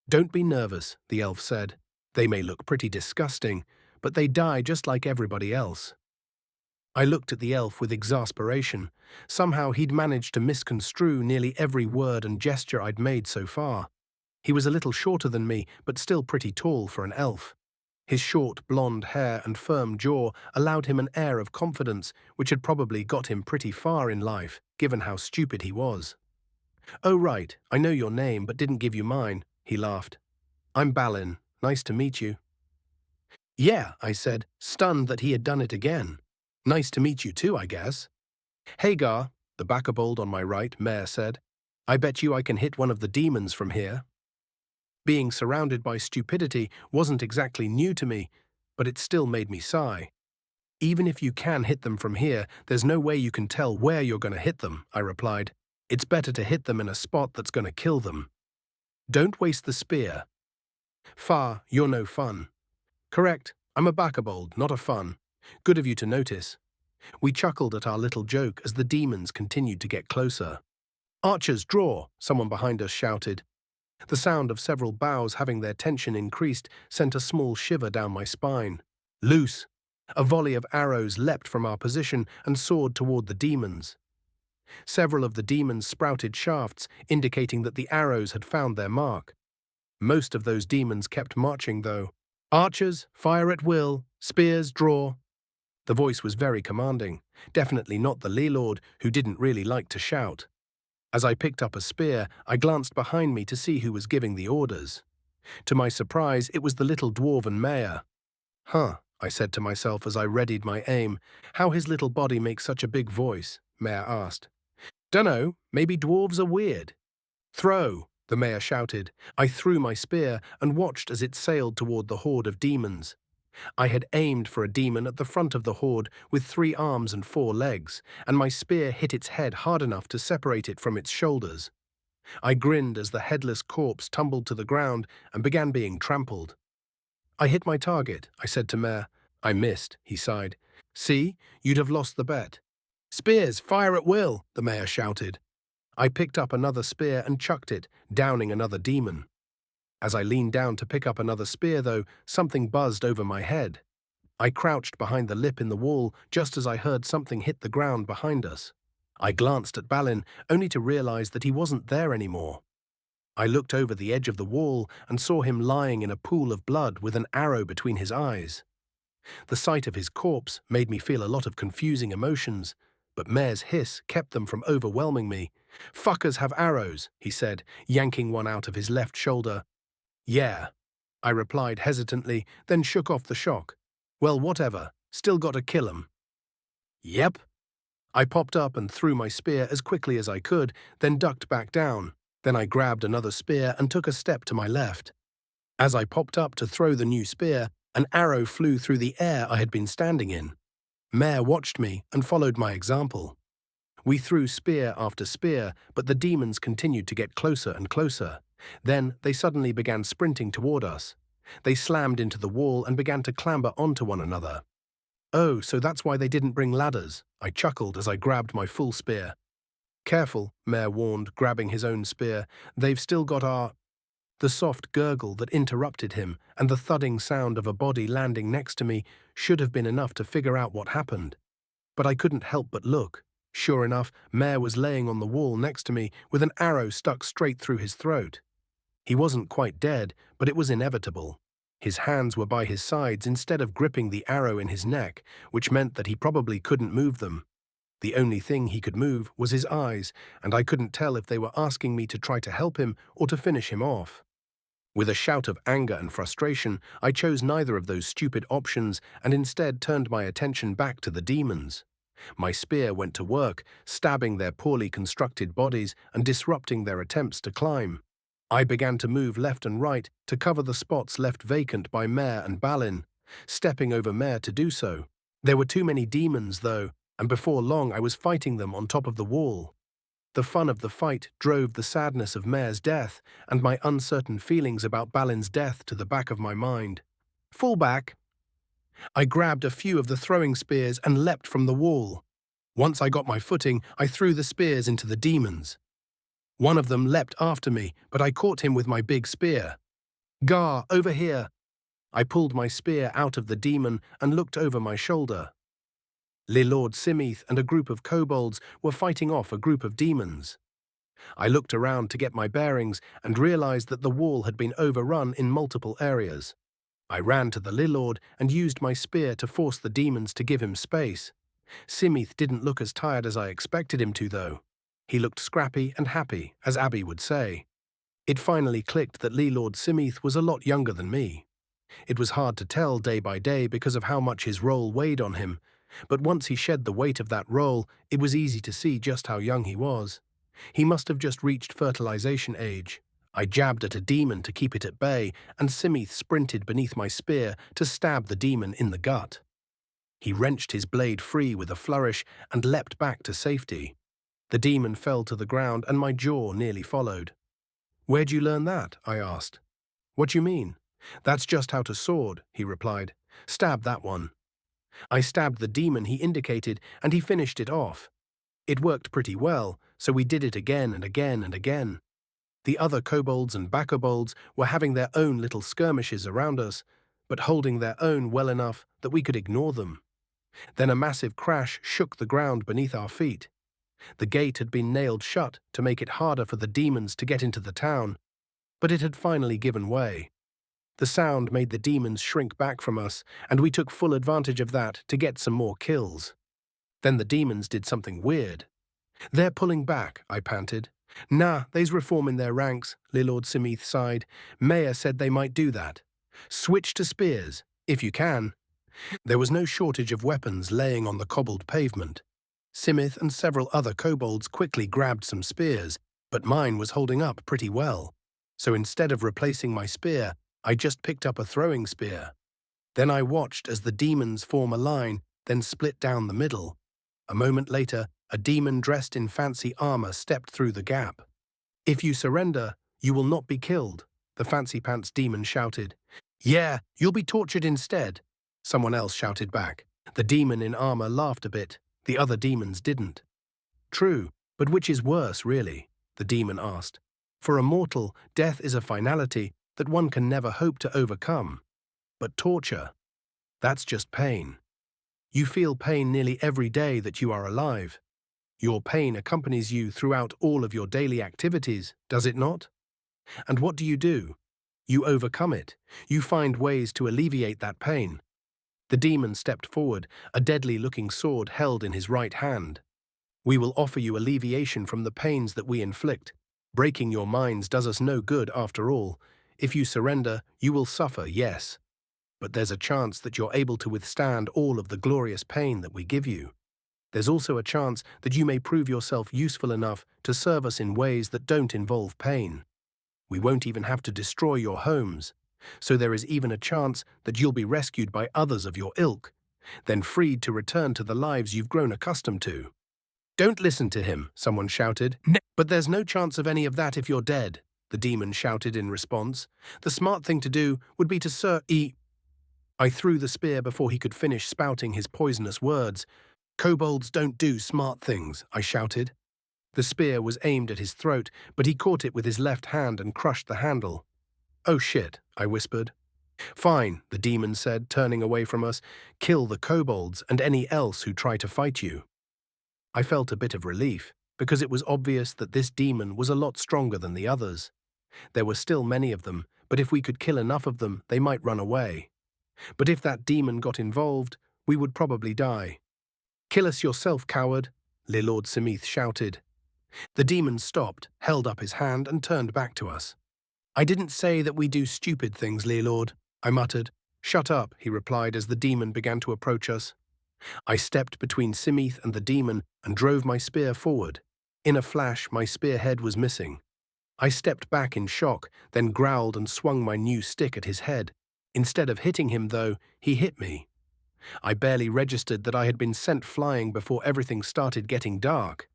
Don't be nervous, the elf said. They may look pretty disgusting, but they die just like everybody else. I looked at the elf with exasperation. Somehow he'd managed to misconstrue nearly every word and gesture I'd made so far. He was a little shorter than me, but still pretty tall for an elf. His short, blonde hair and firm jaw allowed him an air of confidence which had probably got him pretty far in life, given how stupid he was. "Oh right, I know your name but didn't give you mine," he laughed. "I'm Balin. Nice to meet you." "Yeah," I said, stunned that he had done it again. "Nice to meet you too, I guess." "Hey Gar, The Baccabold on my right, Mare said. I bet you I can hit one of the demons from here. Being surrounded by stupidity wasn't exactly new to me, but it still made me sigh. Even if you can hit them from here, there's no way you can tell where you're going to hit them, I replied. It's better to hit them in a spot that's going to kill them. Don't waste the spear. Far, you're no fun. Correct, I'm a Baccabold, not a fun. Good of you to notice. We chuckled at our little joke as the demons continued to get closer. Archers, draw, someone behind us shouted. The sound of several bows having their tension increased sent a small shiver down my spine. Loose! A volley of arrows leapt from our position and soared toward the demons. Several of the demons sprouted shafts, indicating that the arrows had found their mark. Most of those demons kept marching, though. Archers, fire at will, spears, draw. The voice was very commanding, definitely not the Lord, who didn't really like to shout. As I picked up a spear, I glanced behind me to see who was giving the orders. To my surprise, it was the little dwarven mayor. Huh, I said to myself as I readied my aim. How his little body makes such a big voice? Mayor asked. Dunno, maybe dwarves are weird. Throw, the mayor shouted. I threw my spear and watched as it sailed toward the horde of demons. I had aimed for a demon at the front of the horde with 3 arms and 4 legs, and my spear hit its head hard enough to separate it from its shoulders. I grinned as the headless corpse tumbled to the ground and began being trampled. I hit my target, I said to Mare. I missed, he sighed. See, you'd have lost the bet. Spears, fire at will, the mayor shouted. I picked up another spear and chucked it, downing another demon. As I leaned down to pick up another spear, though, something buzzed over my head. I crouched behind the lip in the wall just as I heard something hit the ground behind us. I glanced at Balin, only to realize that he wasn't there anymore. I looked over the edge of the wall and saw him lying in a pool of blood with an arrow between his eyes. The sight of his corpse made me feel a lot of confusing emotions, but Mare's hiss kept them from overwhelming me. Fuckers have arrows, he said, yanking one out of his left shoulder. Yeah, I replied hesitantly, then shook off the shock. Well, whatever, still gotta kill 'em. Yep. I popped up and threw my spear as quickly as I could, then ducked back down. Then I grabbed another spear and took a step to my left. As I popped up to throw the new spear, an arrow flew through the air I had been standing in. Mare watched me and followed my example. We threw spear after spear, but the demons continued to get closer and closer. Then they suddenly began sprinting toward us. They slammed into the wall and began to clamber onto one another. Oh, so that's why they didn't bring ladders, I chuckled as I grabbed my full spear. Careful, Mare warned, grabbing his own spear. They've still got our... The soft gurgle that interrupted him and the thudding sound of a body landing next to me should have been enough to figure out what happened. But I couldn't help but look. Sure enough, Mare was laying on the wall next to me with an arrow stuck straight through his throat. He wasn't quite dead, but it was inevitable. His hands were by his sides instead of gripping the arrow in his neck, which meant that he probably couldn't move them. The only thing he could move was his eyes, and I couldn't tell if they were asking me to try to help him or to finish him off. With a shout of anger and frustration, I chose neither of those stupid options and instead turned my attention back to the demons. My spear went to work, stabbing their poorly constructed bodies and disrupting their attempts to climb. I began to move left and right to cover the spots left vacant by Mare and Balin, stepping over Mare to do so. There were too many demons, though, and before long I was fighting them on top of the wall. The fun of the fight drove the sadness of Mare's death and my uncertain feelings about Balin's death to the back of my mind. Fall back. I grabbed a few of the throwing spears and leapt from the wall. Once I got my footing, I threw the spears into the demons. One of them leapt after me, but I caught him with my big spear. Gar, over here. I pulled my spear out of the demon and looked over my shoulder. Lord Simith and a group of kobolds were fighting off a group of demons. I looked around to get my bearings and realized that the wall had been overrun in multiple areas. I ran to the Lord and used my spear to force the demons to give him space. Simith didn't look as tired as I expected him to, though. He looked scrappy and happy, as Abby would say. It finally clicked that Lord Simith was a lot younger than me. It was hard to tell day by day because of how much his role weighed on him, But once he shed the weight of that role, it was easy to see just how young he was. He must have just reached fertilization age. I jabbed at a demon to keep it at bay, and Simith sprinted beneath my spear to stab the demon in the gut. He wrenched his blade free with a flourish and leapt back to safety. The demon fell to the ground and my jaw nearly followed. "Where'd you learn that?" I asked. "What do you mean?" "That's just how to sword," he replied. "Stab that one." I stabbed the demon he indicated and he finished it off. It worked pretty well, so we did it again and again and again. The other kobolds and bakobolds were having their own little skirmishes around us, but holding their own well enough that we could ignore them. Then a massive crash shook the ground beneath our feet. The gate had been nailed shut to make it harder for the demons to get into the town, but it had finally given way. The sound made the demons shrink back from us, and we took full advantage of that to get some more kills. Then the demons did something weird. "They're pulling back," I panted. "Nah, they's reforming their ranks," Lord Simith sighed. "Mayor said they might do that. Switch to spears, if you can." There was no shortage of weapons laying on the cobbled pavement. Simith and several other kobolds quickly grabbed some spears, but mine was holding up pretty well. So instead of replacing my spear, I just picked up a throwing spear. Then I watched as the demons form a line, then split down the middle. A moment later, a demon dressed in fancy armor stepped through the gap. "If you surrender, you will not be killed," the fancy pants demon shouted. "Yeah, you'll be tortured instead," someone else shouted back. The demon in armor laughed a bit. The other demons didn't. "True, but which is worse, really?" the demon asked. "For a mortal, death is a finality that one can never hope to overcome. But torture, that's just pain. You feel pain nearly every day that you are alive. Your pain accompanies you throughout all of your daily activities, does it not? And what do? You overcome it. You find ways to alleviate that pain." The demon stepped forward, a deadly-looking sword held in his right hand. "We will offer you alleviation from the pains that we inflict. Breaking your minds does us no good after all. If you surrender, you will suffer, yes. But there's a chance that you're able to withstand all of the glorious pain that we give you. There's also a chance that you may prove yourself useful enough to serve us in ways that don't involve pain. We won't even have to destroy your homes. So there is even a chance that you'll be rescued by others of your ilk, then freed to return to the lives you've grown accustomed to." "Don't listen to him," someone shouted. "But there's no chance of any of that if you're dead," the demon shouted in response. "The smart thing to do would be to I threw the spear before he could finish spouting his poisonous words. "Kobolds don't do smart things," I shouted. The spear was aimed at his throat, but he caught it with his left hand and crushed the handle. "Oh shit," I whispered. "Fine," the demon said, turning away from us. "Kill the kobolds and any else who try to fight you." I felt a bit of relief, because it was obvious that this demon was a lot stronger than the others. There were still many of them, but if we could kill enough of them, they might run away. But if that demon got involved, we would probably die. "Kill us yourself, coward," Lord Simith shouted. The demon stopped, held up his hand, and turned back to us. "I didn't say that we do stupid things, Lord," I muttered. "Shut up," he replied as the demon began to approach us. I stepped between Simith and the demon and drove my spear forward. In a flash, my spearhead was missing. I stepped back in shock, then growled and swung my new stick at his head. Instead of hitting him, though, he hit me. I barely registered that I had been sent flying before everything started getting dark.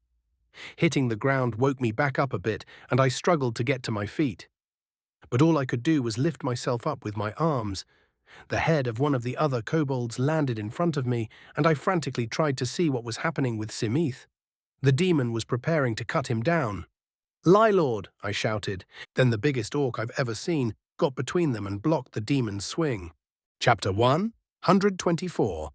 Hitting the ground woke me back up a bit, and I struggled to get to my feet. But all I could do was lift myself up with my arms. The head of one of the other kobolds landed in front of me, and I frantically tried to see what was happening with Simith. The demon was preparing to cut him down. "Lie, Lord," I shouted. Then the biggest orc I've ever seen got between them and blocked the demon's swing. Chapter 124.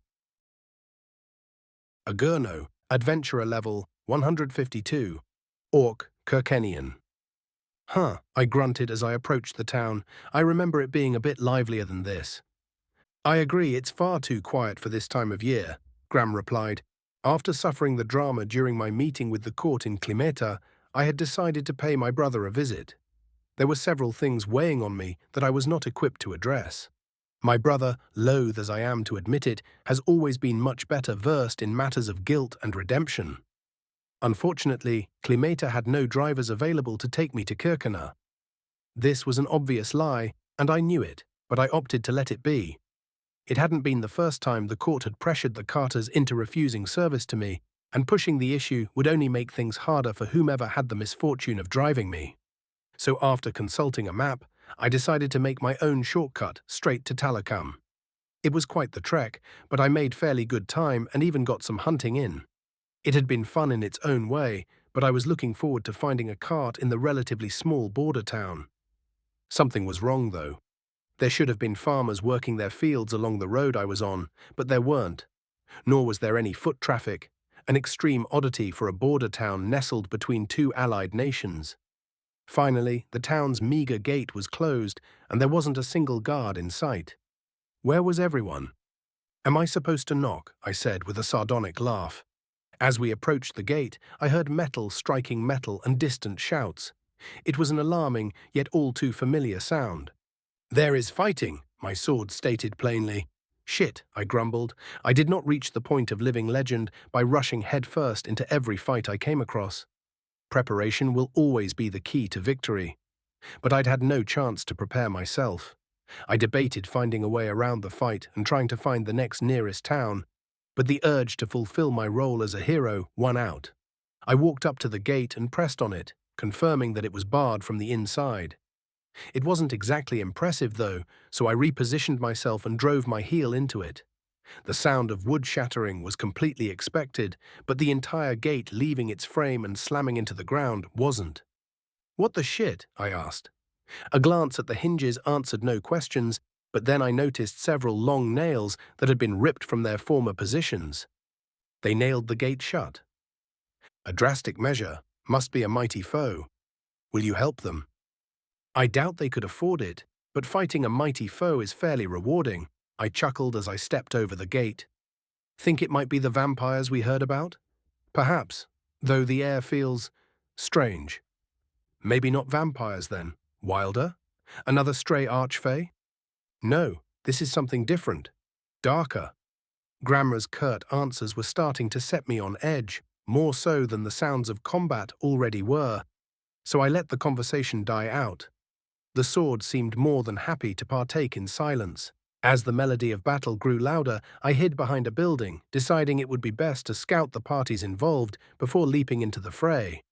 Agurno, Adventurer Level 152. Orc Kirkenian. I grunted as I approached the town. I remember it being a bit livelier than this. "I agree, it's far too quiet for this time of year," Graham replied. After suffering the drama during my meeting with the court in Climeta, I had decided to pay my brother a visit. There were several things weighing on me that I was not equipped to address. My brother, loath as I am to admit it, has always been much better versed in matters of guilt and redemption. Unfortunately, Climata had no drivers available to take me to Kirkener. This was an obvious lie, and I knew it, but I opted to let it be. It hadn't been the first time the court had pressured the Carters into refusing service to me, and pushing the issue would only make things harder for whomever had the misfortune of driving me. So after consulting a map, I decided to make my own shortcut straight to Talakam. It was quite the trek, but I made fairly good time and even got some hunting in. It had been fun in its own way, but I was looking forward to finding a cart in the relatively small border town. Something was wrong, though. There should have been farmers working their fields along the road I was on, but there weren't. Nor was there any foot traffic, an extreme oddity for a border town nestled between two allied nations. Finally, the town's meager gate was closed, and there wasn't a single guard in sight. Where was everyone? "Am I supposed to knock?" I said with a sardonic laugh. As we approached the gate, I heard metal striking metal and distant shouts. It was an alarming, yet all too familiar sound. "There is fighting," my sword stated plainly. "Shit," I grumbled. I did not reach the point of living legend by rushing headfirst into every fight I came across. Preparation will always be the key to victory. But I'd had no chance to prepare myself. I debated finding a way around the fight and trying to find the next nearest town, but the urge to fulfill my role as a hero won out. I walked up to the gate and pressed on it, confirming that it was barred from the inside. It wasn't exactly impressive, though, so I repositioned myself and drove my heel into it. The sound of wood shattering was completely expected, but the entire gate leaving its frame and slamming into the ground wasn't. "What the shit?" I asked. A glance at the hinges answered no questions, but then I noticed several long nails that had been ripped from their former positions. They nailed the gate shut. A drastic measure. Must be a mighty foe. Will you help them? I doubt they could afford it, but fighting a mighty foe is fairly rewarding. I chuckled as I stepped over the gate. Think it might be the vampires we heard about? Perhaps, though the air feels strange. Maybe not vampires then. Wilder? Another stray archfey? No, this is something different. Darker. Grammar's curt answers were starting to set me on edge, more so than the sounds of combat already were, so I let the conversation die out. The sword seemed more than happy to partake in silence. As the melody of battle grew louder, I hid behind a building, deciding it would be best to scout the parties involved before leaping into the fray.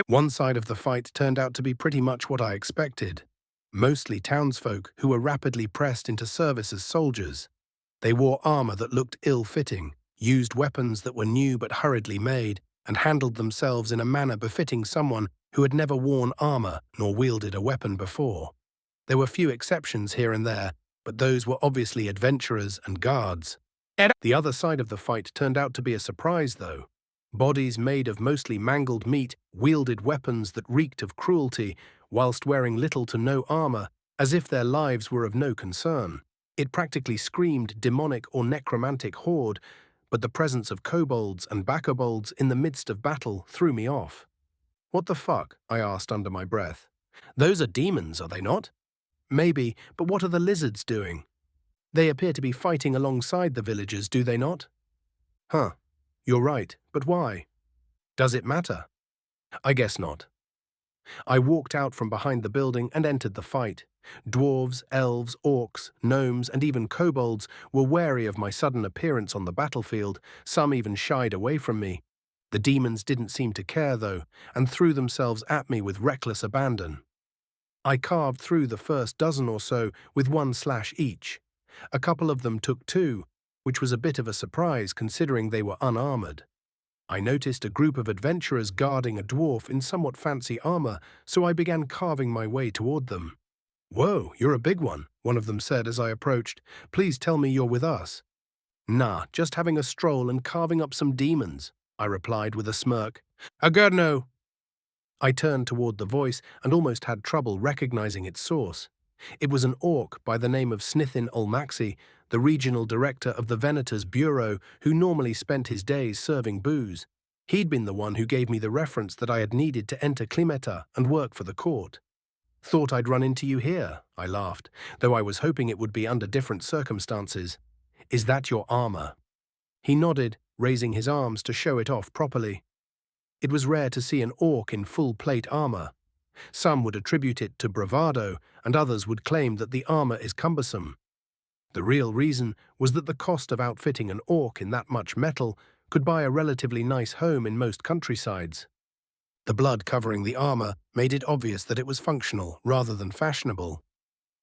One side of the fight turned out to be pretty much what I expected. Mostly townsfolk who were rapidly pressed into service as soldiers. They wore armor that looked ill-fitting, used weapons that were new but hurriedly made, and handled themselves in a manner befitting someone who had never worn armor nor wielded a weapon before. There were few exceptions here and there, but those were obviously adventurers and guards. The other side of the fight turned out to be a surprise, though. Bodies made of mostly mangled meat wielded weapons that reeked of cruelty, whilst wearing little to no armor, as if their lives were of no concern. It practically screamed demonic or necromantic horde, but the presence of kobolds and bakobolds in the midst of battle threw me off. "What the fuck?" I asked under my breath. "Those are demons, are they not?" "Maybe, but what are the lizards doing?" "They appear to be fighting alongside the villagers, do they not?" "Huh. You're right, but why? Does it matter?" "I guess not." I walked out from behind the building and entered the fight. Dwarves, elves, orcs, gnomes, and even kobolds were wary of my sudden appearance on the battlefield. Some even shied away from me. The demons didn't seem to care, though, and threw themselves at me with reckless abandon. I carved through the first dozen or so with one slash each. A couple of them took two, which was a bit of a surprise considering they were unarmored. I noticed a group of adventurers guarding a dwarf in somewhat fancy armor, so I began carving my way toward them. "Whoa, you're a big one," one of them said as I approached. "Please tell me you're with us." "Nah, just having a stroll and carving up some demons," I replied with a smirk. "Agurno!" I turned toward the voice and almost had trouble recognizing its source. It was an orc by the name of Snithin Olmaxi, the regional director of the Venator's Bureau, who normally spent his days serving booze. He'd been the one who gave me the reference that I had needed to enter Climata and work for the court. Thought I'd run into you here, I laughed, though I was hoping it would be under different circumstances. Is that your armor? He nodded, raising his arms to show it off properly. It was rare to see an orc in full plate armor. Some would attribute it to bravado, and others would claim that the armor is cumbersome. The real reason was that the cost of outfitting an orc in that much metal could buy a relatively nice home in most countrysides. The blood covering the armor made it obvious that it was functional rather than fashionable.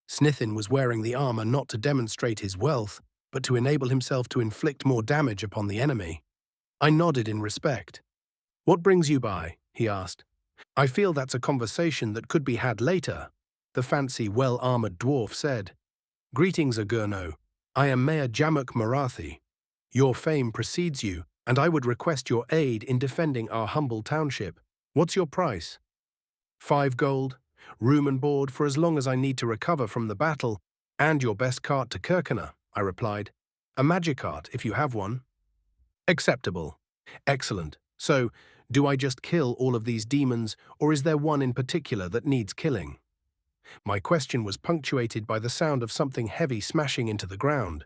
Snithin was wearing the armor not to demonstrate his wealth, but to enable himself to inflict more damage upon the enemy. I nodded in respect. "What brings you by?" he asked. "I feel that's a conversation that could be had later," the fancy, well-armored dwarf said. "Greetings, Agurno. I am Mayor Jamuk Marathi. Your fame precedes you, and I would request your aid in defending our humble township. What's your price?" 5 gold, room and board for as long as I need to recover from the battle, and your best cart to Kirkana, I replied. "A magic cart, if you have one." "Acceptable." "Excellent. So, do I just kill all of these demons, or is there one in particular that needs killing?" My question was punctuated by the sound of something heavy smashing into the ground.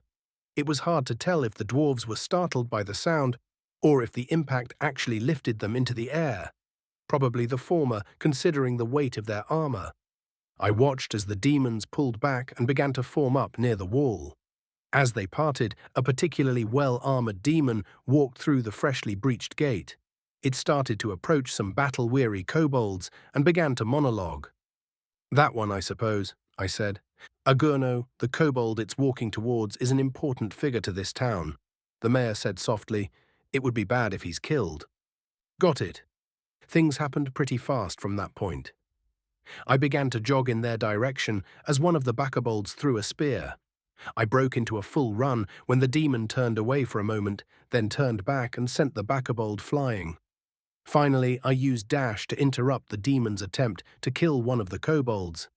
It was hard to tell if the dwarves were startled by the sound, or if the impact actually lifted them into the air. Probably the former, considering the weight of their armor. I watched as the demons pulled back and began to form up near the wall. As they parted, a particularly well-armored demon walked through the freshly breached gate. It started to approach some battle-weary kobolds and began to monologue. "That one, I suppose," I said. "Agurno, the kobold it's walking towards, is an important figure to this town." The mayor said softly, "It would be bad if he's killed." "Got it." Things happened pretty fast from that point. I began to jog in their direction as one of the bakobolds threw a spear. I broke into a full run when the demon turned away for a moment, then turned back and sent the bakobold flying. Finally, I used dash to interrupt the demon's attempt to kill one of the kobolds.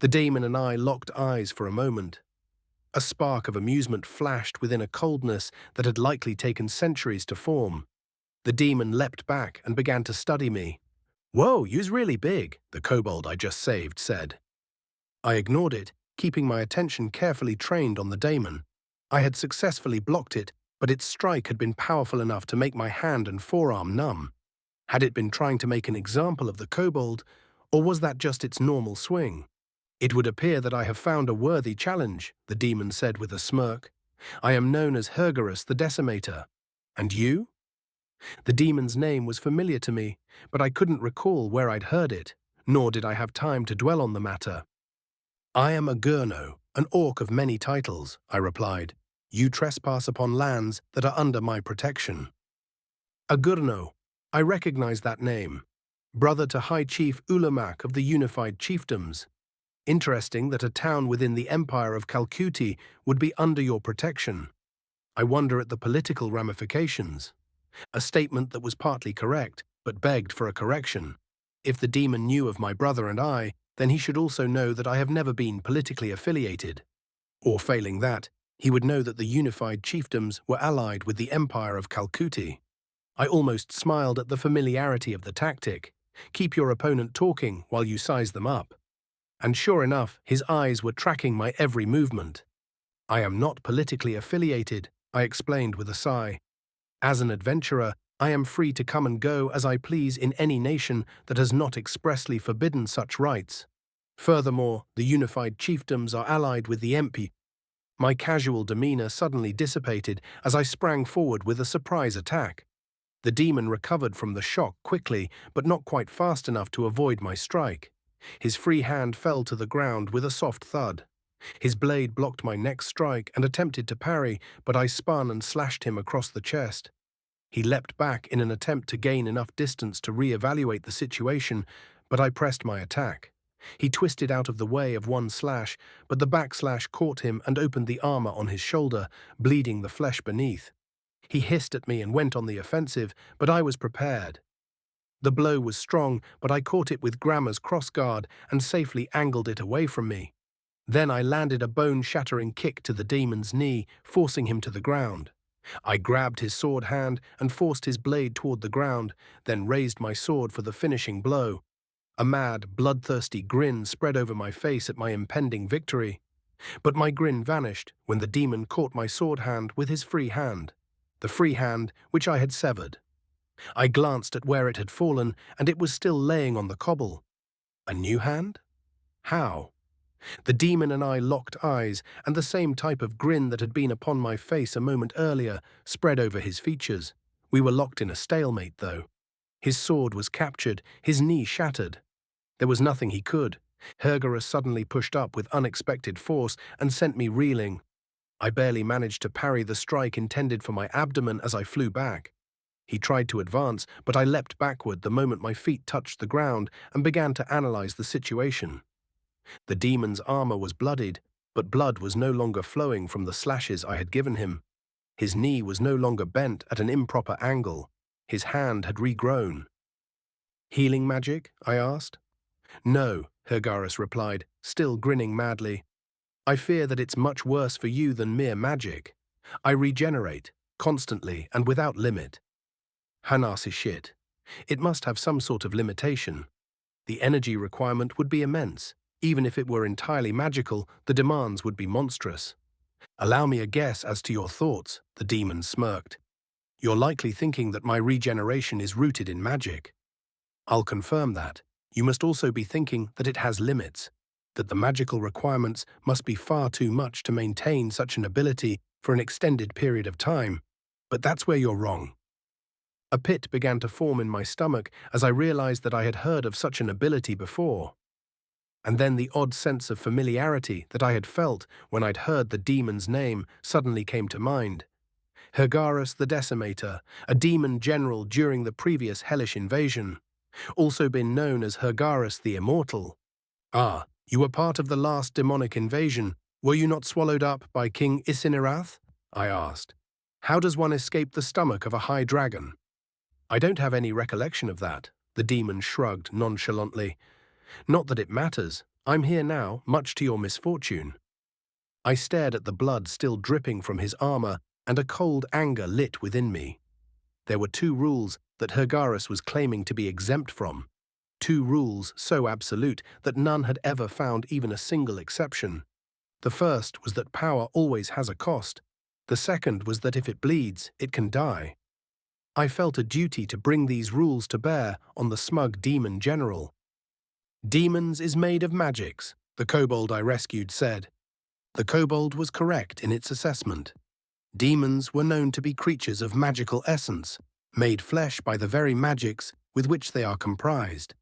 The demon and I locked eyes for a moment. A spark of amusement flashed within a coldness that had likely taken centuries to form. The demon leapt back and began to study me. "Whoa, you's really big," the kobold I just saved said. I ignored it, keeping my attention carefully trained on the demon. I had successfully blocked it, but its strike had been powerful enough to make my hand and forearm numb. Had it been trying to make an example of the kobold, or was that just its normal swing? "It would appear that I have found a worthy challenge," the demon said with a smirk. "I am known as Hergerus the Decimator. And you?" The demon's name was familiar to me, but I couldn't recall where I'd heard it, nor did I have time to dwell on the matter. "I am Agurno, an orc of many titles," I replied. "You trespass upon lands that are under my protection." Agurno, I recognize that name. Brother to High Chief Ulamak of the Unified Chiefdoms. Interesting that a town within the Empire of Kalkuti would be under your protection. I wonder at the political ramifications. A statement that was partly correct, but begged for a correction. If the demon knew of my brother and I, then he should also know that I have never been politically affiliated. Or failing that, he would know that the Unified Chiefdoms were allied with the Empire of Kalkuti. I almost smiled at the familiarity of the tactic. Keep your opponent talking while you size them up. And sure enough, his eyes were tracking my every movement. "I am not politically affiliated," I explained with a sigh. "As an adventurer, I am free to come and go as I please in any nation that has not expressly forbidden such rights. Furthermore, the Unified Chiefdoms are allied with the MP." My casual demeanor suddenly dissipated as I sprang forward with a surprise attack. The demon recovered from the shock quickly, but not quite fast enough to avoid my strike. His free hand fell to the ground with a soft thud. His blade blocked my next strike and attempted to parry, but I spun and slashed him across the chest. He leapt back in an attempt to gain enough distance to re-evaluate the situation, but I pressed my attack. He twisted out of the way of one slash, but the backslash caught him and opened the armor on his shoulder, bleeding the flesh beneath. He hissed at me and went on the offensive, but I was prepared. The blow was strong, but I caught it with Grammar's crossguard and safely angled it away from me. Then I landed a bone-shattering kick to the demon's knee, forcing him to the ground. I grabbed his sword hand and forced his blade toward the ground, then raised my sword for the finishing blow. A mad, bloodthirsty grin spread over my face at my impending victory. But my grin vanished when the demon caught my sword hand with his free hand, the free hand which I had severed. I glanced at where it had fallen, and it was still laying on the cobble. A new hand? How? The demon and I locked eyes, and the same type of grin that had been upon my face a moment earlier spread over his features. We were locked in a stalemate, though. His sword was captured, his knee shattered. There was nothing he could. Hergerus suddenly pushed up with unexpected force and sent me reeling. I barely managed to parry the strike intended for my abdomen as I flew back. He tried to advance, but I leapt backward the moment my feet touched the ground and began to analyze the situation. The demon's armor was bloodied, but blood was no longer flowing from the slashes I had given him. His knee was no longer bent at an improper angle. His hand had regrown. Healing magic? I asked. No, Hergarus replied, still grinning madly. I fear that it's much worse for you than mere magic. I regenerate, constantly and without limit. Hanasi shit. It must have some sort of limitation. The energy requirement would be immense. Even if it were entirely magical, the demands would be monstrous. Allow me a guess as to your thoughts, the demon smirked. You're likely thinking that my regeneration is rooted in magic. I'll confirm that. You must also be thinking that it has limits, that the magical requirements must be far too much to maintain such an ability for an extended period of time. But that's where you're wrong. A pit began to form in my stomach as I realized that I had heard of such an ability before. And then the odd sense of familiarity that I had felt when I'd heard the demon's name suddenly came to mind. Hergarus the Decimator, a demon general during the previous hellish invasion, also been known as Hergarus the Immortal. Ah, you were part of the last demonic invasion. Were you not swallowed up by King Isinirath? I asked. How does one escape the stomach of a high dragon? I don't have any recollection of that, the demon shrugged nonchalantly. Not that it matters. I'm here now, much to your misfortune. I stared at the blood still dripping from his armor, and a cold anger lit within me. There were two rules that Hergarus was claiming to be exempt from. Two rules so absolute that none had ever found even a single exception. The first was that power always has a cost. The second was that if it bleeds, it can die. I felt a duty to bring these rules to bear on the smug demon general. Demons is made of magics, the kobold I rescued said. The kobold was correct in its assessment. Demons were known to be creatures of magical essence, made flesh by the very magics with which they are comprised.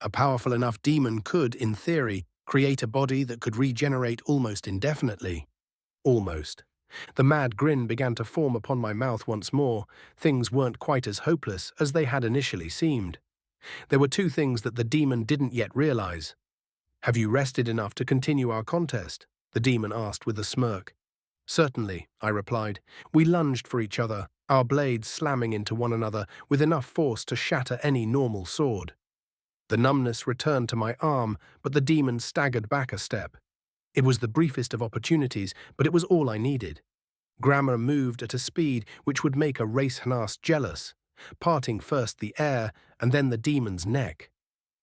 A powerful enough demon could, in theory, create a body that could regenerate almost indefinitely. Almost. The mad grin began to form upon my mouth once more. Things weren't quite as hopeless as they had initially seemed. There were two things that the demon didn't yet realize. Have you rested enough to continue our contest? The demon asked with a smirk. Certainly, I replied. We lunged for each other, our blades slamming into one another with enough force to shatter any normal sword. The numbness returned to my arm, but the demon staggered back a step. It was the briefest of opportunities, but it was all I needed. Grammar moved at a speed which would make a race Hanas jealous, parting first the air and then the demon's neck.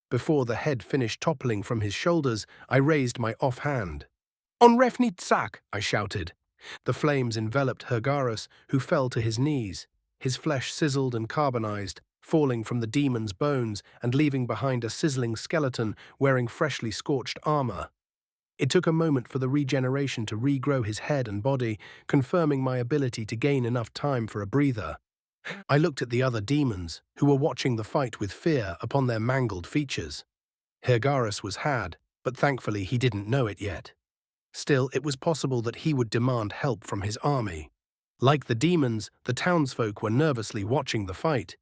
Before the head finished toppling from his shoulders, I raised my offhand. On Refnit Sak, I shouted. The flames enveloped Hergarus, who fell to his knees. His flesh sizzled and carbonized, falling from the demon's bones and leaving behind a sizzling skeleton wearing freshly scorched armor. It took a moment for the regeneration to regrow his head and body, confirming my ability to gain enough time for a breather. I looked at the other demons, who were watching the fight with fear upon their mangled features. Hergarus was had, but thankfully he didn't know it yet. Still, it was possible that he would demand help from his army. Like the demons, the townsfolk were nervously watching the fight.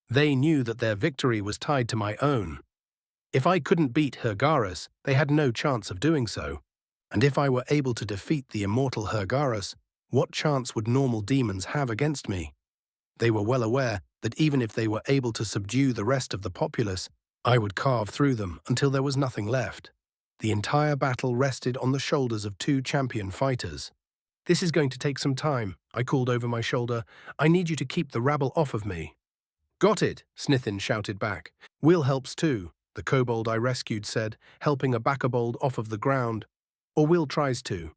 They knew that their victory was tied to my own. If I couldn't beat Hergarus, they had no chance of doing so. And if I were able to defeat the immortal Hergarus, what chance would normal demons have against me? They were well aware that even if they were able to subdue the rest of the populace, I would carve through them until there was nothing left. The entire battle rested on the shoulders of two champion fighters. This is going to take some time, I called over my shoulder. I need you to keep the rabble off of me. Got it, Snithin shouted back. Will helps too. the kobold I rescued said, helping a backabold off of the ground. Or Will tries to.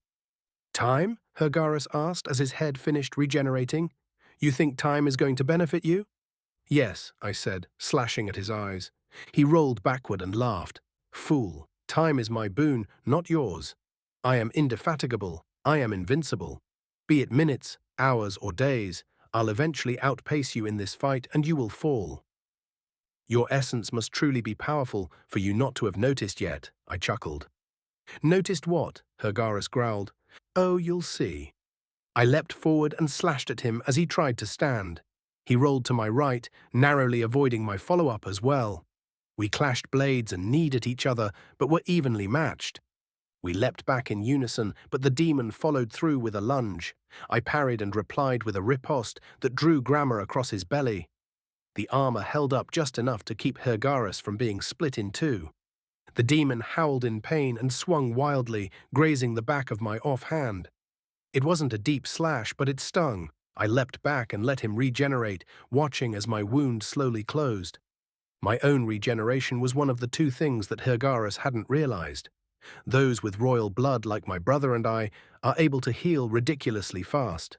Time? Hergarus asked as his head finished regenerating. You think time is going to benefit you? Yes, I said, slashing at his eyes. He rolled backward and laughed. Fool, time is my boon, not yours. I am indefatigable, I am invincible. Be it minutes, hours, or days, I'll eventually outpace you in this fight and you will fall. Your essence must truly be powerful for you not to have noticed yet, I chuckled. Noticed what? Hergarus growled. Oh, you'll see. I leapt forward and slashed at him as he tried to stand. He rolled to my right, narrowly avoiding my follow-up as well. We clashed blades and kneed at each other, but were evenly matched. We leapt back in unison, but the demon followed through with a lunge. I parried and replied with a riposte that drew Grammar across his belly. The armor held up just enough to keep Hergarus from being split in two. The demon howled in pain and swung wildly, grazing the back of my offhand. It wasn't a deep slash, but it stung. I leapt back and let him regenerate, watching as my wound slowly closed. My own regeneration was one of the two things that Hergarus hadn't realized. Those with royal blood like my brother and I are able to heal ridiculously fast.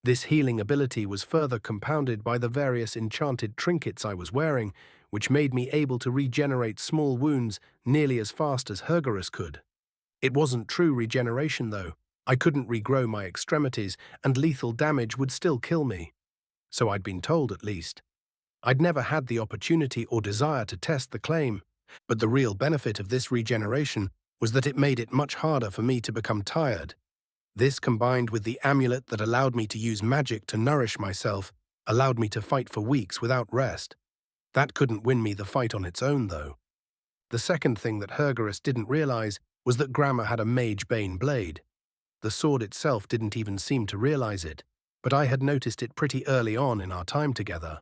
This healing ability was further compounded by the various enchanted trinkets I was wearing, which made me able to regenerate small wounds nearly as fast as Hergarus could. It wasn't true regeneration, though. I couldn't regrow my extremities, and lethal damage would still kill me. So I'd been told, at least. I'd never had the opportunity or desire to test the claim, but the real benefit of this regeneration was that it made it much harder for me to become tired. This, combined with the amulet that allowed me to use magic to nourish myself, allowed me to fight for weeks without rest. That couldn't win me the fight on its own, though. The second thing that Hergarus didn't realize was that Grammar had a Mage Bane blade. The sword itself didn't even seem to realize it, but I had noticed it pretty early on in our time together.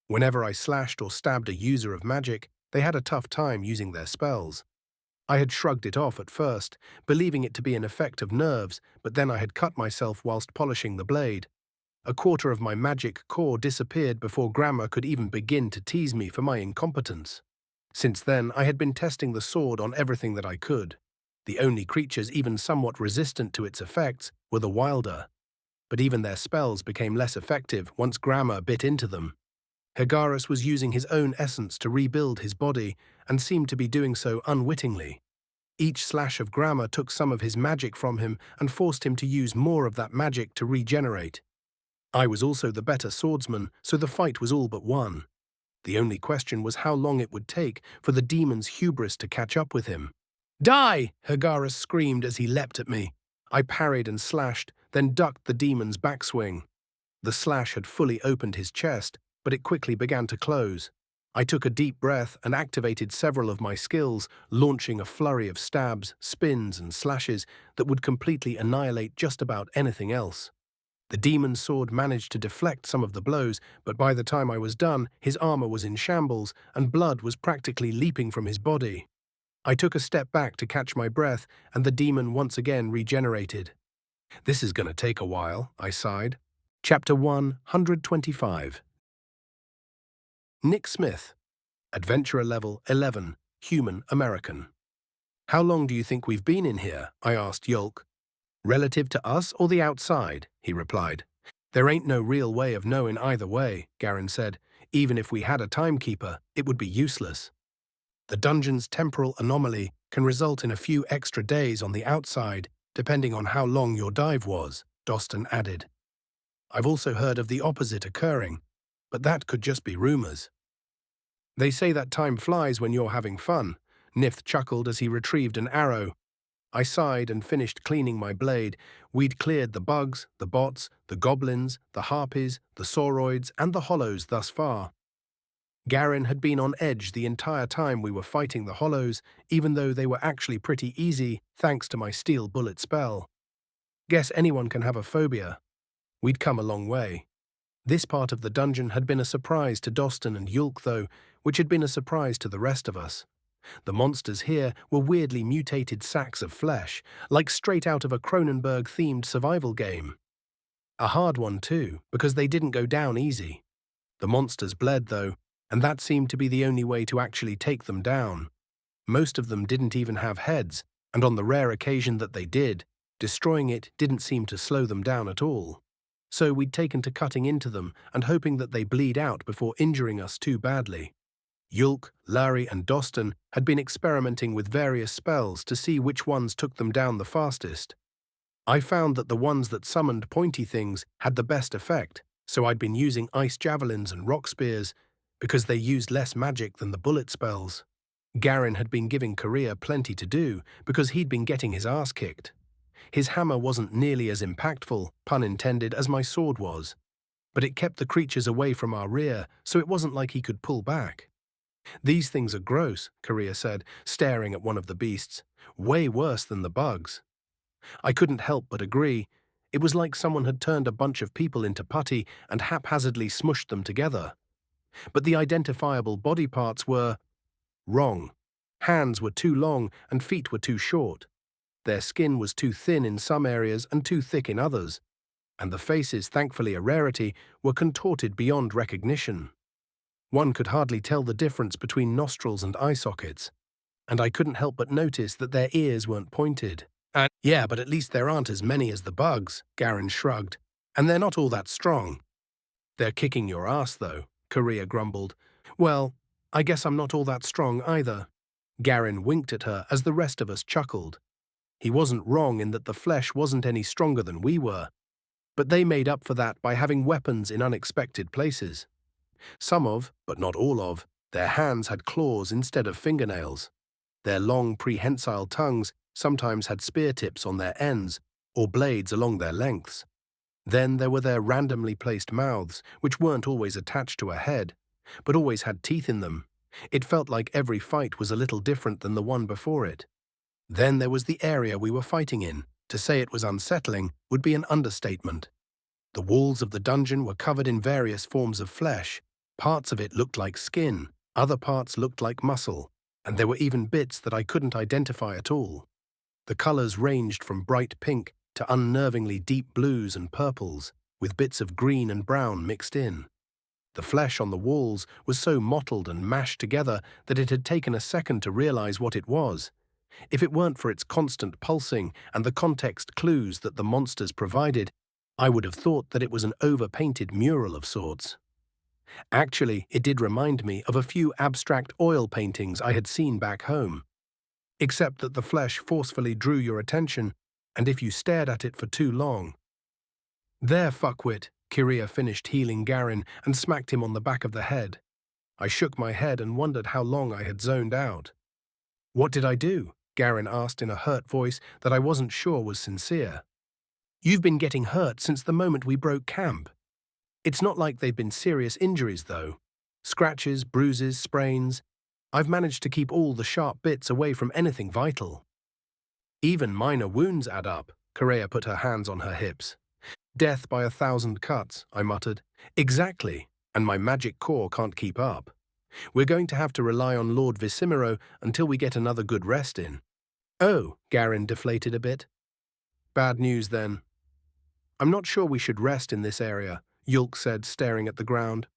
Whenever I slashed or stabbed a user of magic, they had a tough time using their spells. I had shrugged it off at first, believing it to be an effect of nerves, but then I had cut myself whilst polishing the blade. A quarter of my magic core disappeared before Grammar could even begin to tease me for my incompetence. Since then, I had been testing the sword on everything that I could. The only creatures even somewhat resistant to its effects were the wilder, but even their spells became less effective once Grammar bit into them. Hergarus was using his own essence to rebuild his body and seemed to be doing so unwittingly. Each slash of Grammar took some of his magic from him and forced him to use more of that magic to regenerate. I was also the better swordsman, so the fight was all but won. The only question was how long it would take for the demon's hubris to catch up with him. Die! Hergarus screamed as he leapt at me. I parried and slashed, then ducked the demon's backswing. The slash had fully opened his chest, but it quickly began to close. I took a deep breath and activated several of my skills, launching a flurry of stabs, spins, and slashes that would completely annihilate just about anything else. The demon's sword managed to deflect some of the blows, but by the time I was done, his armor was in shambles and blood was practically leaping from his body. I took a step back to catch my breath, and the demon once again regenerated. This is going to take a while, I sighed. Chapter 125. Nick Smith, Adventurer Level 11, Human American. How long do you think we've been in here? I asked Yolk. Relative to us or the outside, he replied. There ain't no real way of knowing either way, Garen said. Even if we had a timekeeper, it would be useless. The dungeon's temporal anomaly can result in a few extra days on the outside, depending on how long your dive was, Doston added. I've also heard of the opposite occurring, but that could just be rumors. They say that time flies when you're having fun, Nith chuckled as he retrieved an arrow. I sighed and finished cleaning my blade. We'd cleared the bugs, the bots, the goblins, the harpies, the sauroids, and the hollows thus far. Garen had been on edge the entire time we were fighting the hollows, even though they were actually pretty easy thanks to my steel bullet spell. Guess anyone can have a phobia. We'd come a long way. This part of the dungeon had been a surprise to Doston and Yulk, though, which had been a surprise to the rest of us. The monsters here were weirdly mutated sacks of flesh, like straight out of a Cronenberg-themed survival game. A hard one, too, because they didn't go down easy. The monsters bled, though, and that seemed to be the only way to actually take them down. Most of them didn't even have heads, and on the rare occasion that they did, destroying it didn't seem to slow them down at all. So we'd taken to cutting into them and hoping that they bleed out before injuring us too badly. Yulk, Larry, and Doston had been experimenting with various spells to see which ones took them down the fastest. I found that the ones that summoned pointy things had the best effect, so I'd been using ice javelins and rock spears because they used less magic than the bullet spells. Garin had been giving Korea plenty to do because he'd been getting his ass kicked. His hammer wasn't nearly as impactful, pun intended, as my sword was, but it kept the creatures away from our rear, so it wasn't like he could pull back. "These things are gross," Korea said, staring at one of the beasts. "Way worse than the bugs." I couldn't help but agree. It was like someone had turned a bunch of people into putty and haphazardly smushed them together. But the identifiable body parts were wrong. Hands were too long and feet were too short. Their skin was too thin in some areas and too thick in others. And the faces, thankfully a rarity, were contorted beyond recognition. One could hardly tell the difference between nostrils and eye sockets. And I couldn't help but notice that their ears weren't pointed. Yeah, but at least there aren't as many as the bugs, Garin shrugged. And they're not all that strong. "They're kicking your ass, though," Korea grumbled. "Well, I guess I'm not all that strong either." Garin winked at her as the rest of us chuckled. He wasn't wrong in that the flesh wasn't any stronger than we were, but they made up for that by having weapons in unexpected places. Some of, but not all of, their hands had claws instead of fingernails. Their long, prehensile tongues sometimes had spear tips on their ends, or blades along their lengths. Then there were their randomly placed mouths, which weren't always attached to a head, but always had teeth in them. It felt like every fight was a little different than the one before it. Then there was the area we were fighting in. To say it was unsettling would be an understatement. The walls of the dungeon were covered in various forms of flesh. Parts of it looked like skin, other parts looked like muscle, and there were even bits that I couldn't identify at all. The colors ranged from bright pink to unnervingly deep blues and purples, with bits of green and brown mixed in. The flesh on the walls was so mottled and mashed together that it had taken a second to realize what it was. If it weren't for its constant pulsing and the context clues that the monsters provided, I would have thought that it was an overpainted mural of sorts. Actually, it did remind me of a few abstract oil paintings I had seen back home, except that the flesh forcefully drew your attention, and if you stared at it for too long. "There, fuckwit," Kiria finished healing Garin and smacked him on the back of the head. I shook my head and wondered how long I had zoned out. "What did I do?" Garin asked in a hurt voice that I wasn't sure was sincere. "You've been getting hurt since the moment we broke camp. It's not like they've been serious injuries, though. Scratches, bruises, sprains. I've managed to keep all the sharp bits away from anything vital." "Even minor wounds add up," Correa put her hands on her hips. "Death by 1,000 cuts," I muttered. "Exactly, and my magic core can't keep up. We're going to have to rely on Lord Visimiro until we get another good rest in." "Oh," Garin deflated a bit. "Bad news, then." "I'm not sure we should rest in this area," Yulk said, staring at the ground.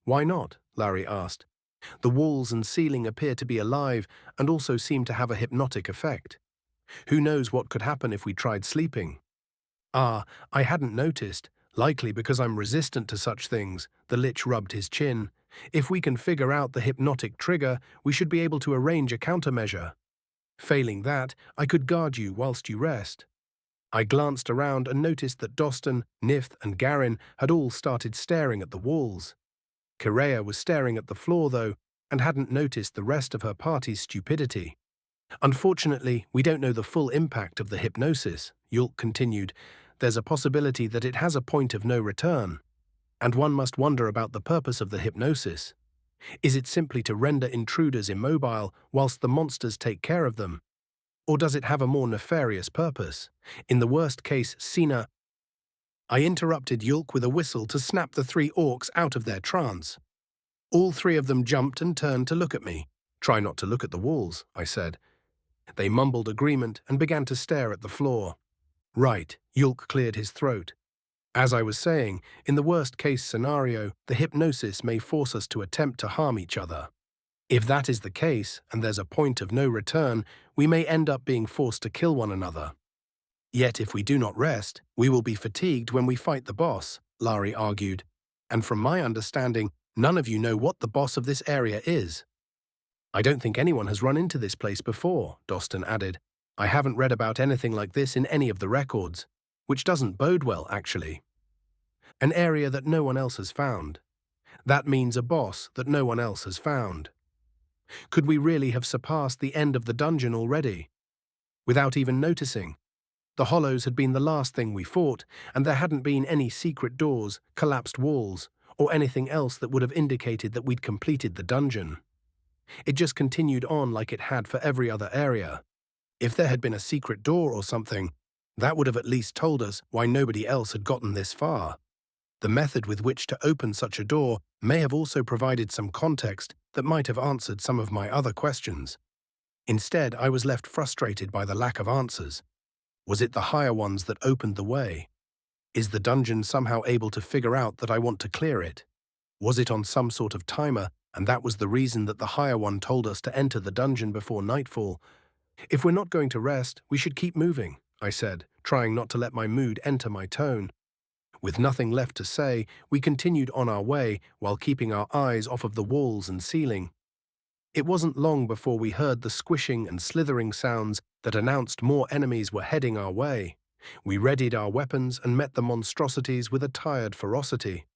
"Why not?" Larry asked. "The walls and ceiling appear to be alive and also seem to have a hypnotic effect. Who knows what could happen if we tried sleeping?" "Ah, I hadn't noticed, likely because I'm resistant to such things," the Lich rubbed his chin. "If we can figure out the hypnotic trigger, we should be able to arrange a countermeasure. Failing that, I could guard you whilst you rest." I glanced around and noticed that Doston, Nith, and Garin had all started staring at the walls. Correa was staring at the floor, though, and hadn't noticed the rest of her party's stupidity. "Unfortunately, we don't know the full impact of the hypnosis," Yulk continued. "There's a possibility that it has a point of no return, and one must wonder about the purpose of the hypnosis. Is it simply to render intruders immobile whilst the monsters take care of them? Or does it have a more nefarious purpose? In the worst case, Sina—" I interrupted Yulk with a whistle to snap the 3 orcs out of their trance. All 3 of them jumped and turned to look at me. "Try not to look at the walls," I said. They mumbled agreement and began to stare at the floor. "Right," Yulk cleared his throat. As I was saying, in the worst-case scenario, the hypnosis may force us to attempt to harm each other. If that is the case, and there's a point of no return, we may end up being forced to kill one another. Yet if we do not rest, we will be fatigued when we fight the boss, Lari argued. And from my understanding, none of you know what the boss of this area is. I don't think anyone has run into this place before, Doston added. I haven't read about anything like this in any of the records, which doesn't bode well, actually. An area that no one else has found. That means a boss that no one else has found. Could we really have surpassed the end of the dungeon already? Without even noticing. The hollows had been the last thing we fought, and there hadn't been any secret doors, collapsed walls, or anything else that would have indicated that we'd completed the dungeon. It just continued on like it had for every other area. If there had been a secret door or something, that would have at least told us why nobody else had gotten this far. The method with which to open such a door may have also provided some context that might have answered some of my other questions. Instead, I was left frustrated by the lack of answers. Was it the higher ones that opened the way? Is the dungeon somehow able to figure out that I want to clear it? Was it on some sort of timer, and that was the reason that the higher one told us to enter the dungeon before nightfall? If we're not going to rest, we should keep moving, I said, trying not to let my mood enter my tone. With nothing left to say, we continued on our way while keeping our eyes off of the walls and ceiling. It wasn't long before we heard the squishing and slithering sounds that announced more enemies were heading our way. We readied our weapons and met the monstrosities with a tired ferocity.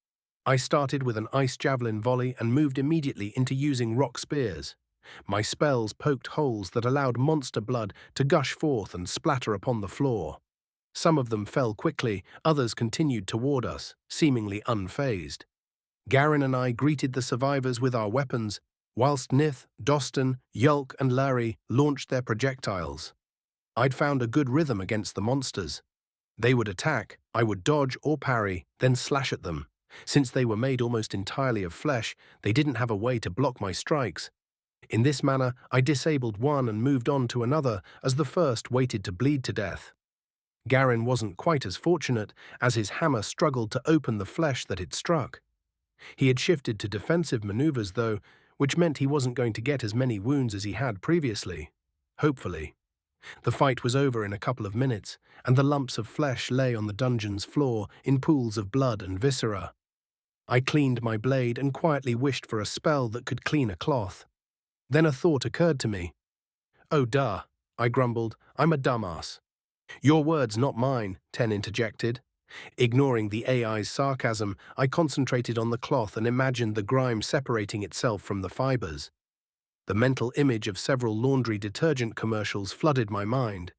I started with an ice javelin volley and moved immediately into using rock spears. My spells poked holes that allowed monster blood to gush forth and splatter upon the floor. Some of them fell quickly, others continued toward us, seemingly unfazed. Garin and I greeted the survivors with our weapons, whilst Nith, Doston, Yulk and Larry launched their projectiles. I'd found a good rhythm against the monsters. They would attack, I would dodge or parry, then slash at them. Since they were made almost entirely of flesh, they didn't have a way to block my strikes. In this manner, I disabled one and moved on to another as the first waited to bleed to death. Garin wasn't quite as fortunate, as his hammer struggled to open the flesh that it struck. He had shifted to defensive maneuvers, though, which meant he wasn't going to get as many wounds as he had previously. Hopefully. The fight was over in a couple of minutes, and the lumps of flesh lay on the dungeon's floor in pools of blood and viscera. I cleaned my blade and quietly wished for a spell that could clean a cloth. Then a thought occurred to me. "Oh, duh," I grumbled. "I'm a dumbass." "Your words, not mine," Ten interjected. Ignoring the AI's sarcasm, I concentrated on the cloth and imagined the grime separating itself from the fibers. The mental image of several laundry detergent commercials flooded my mind.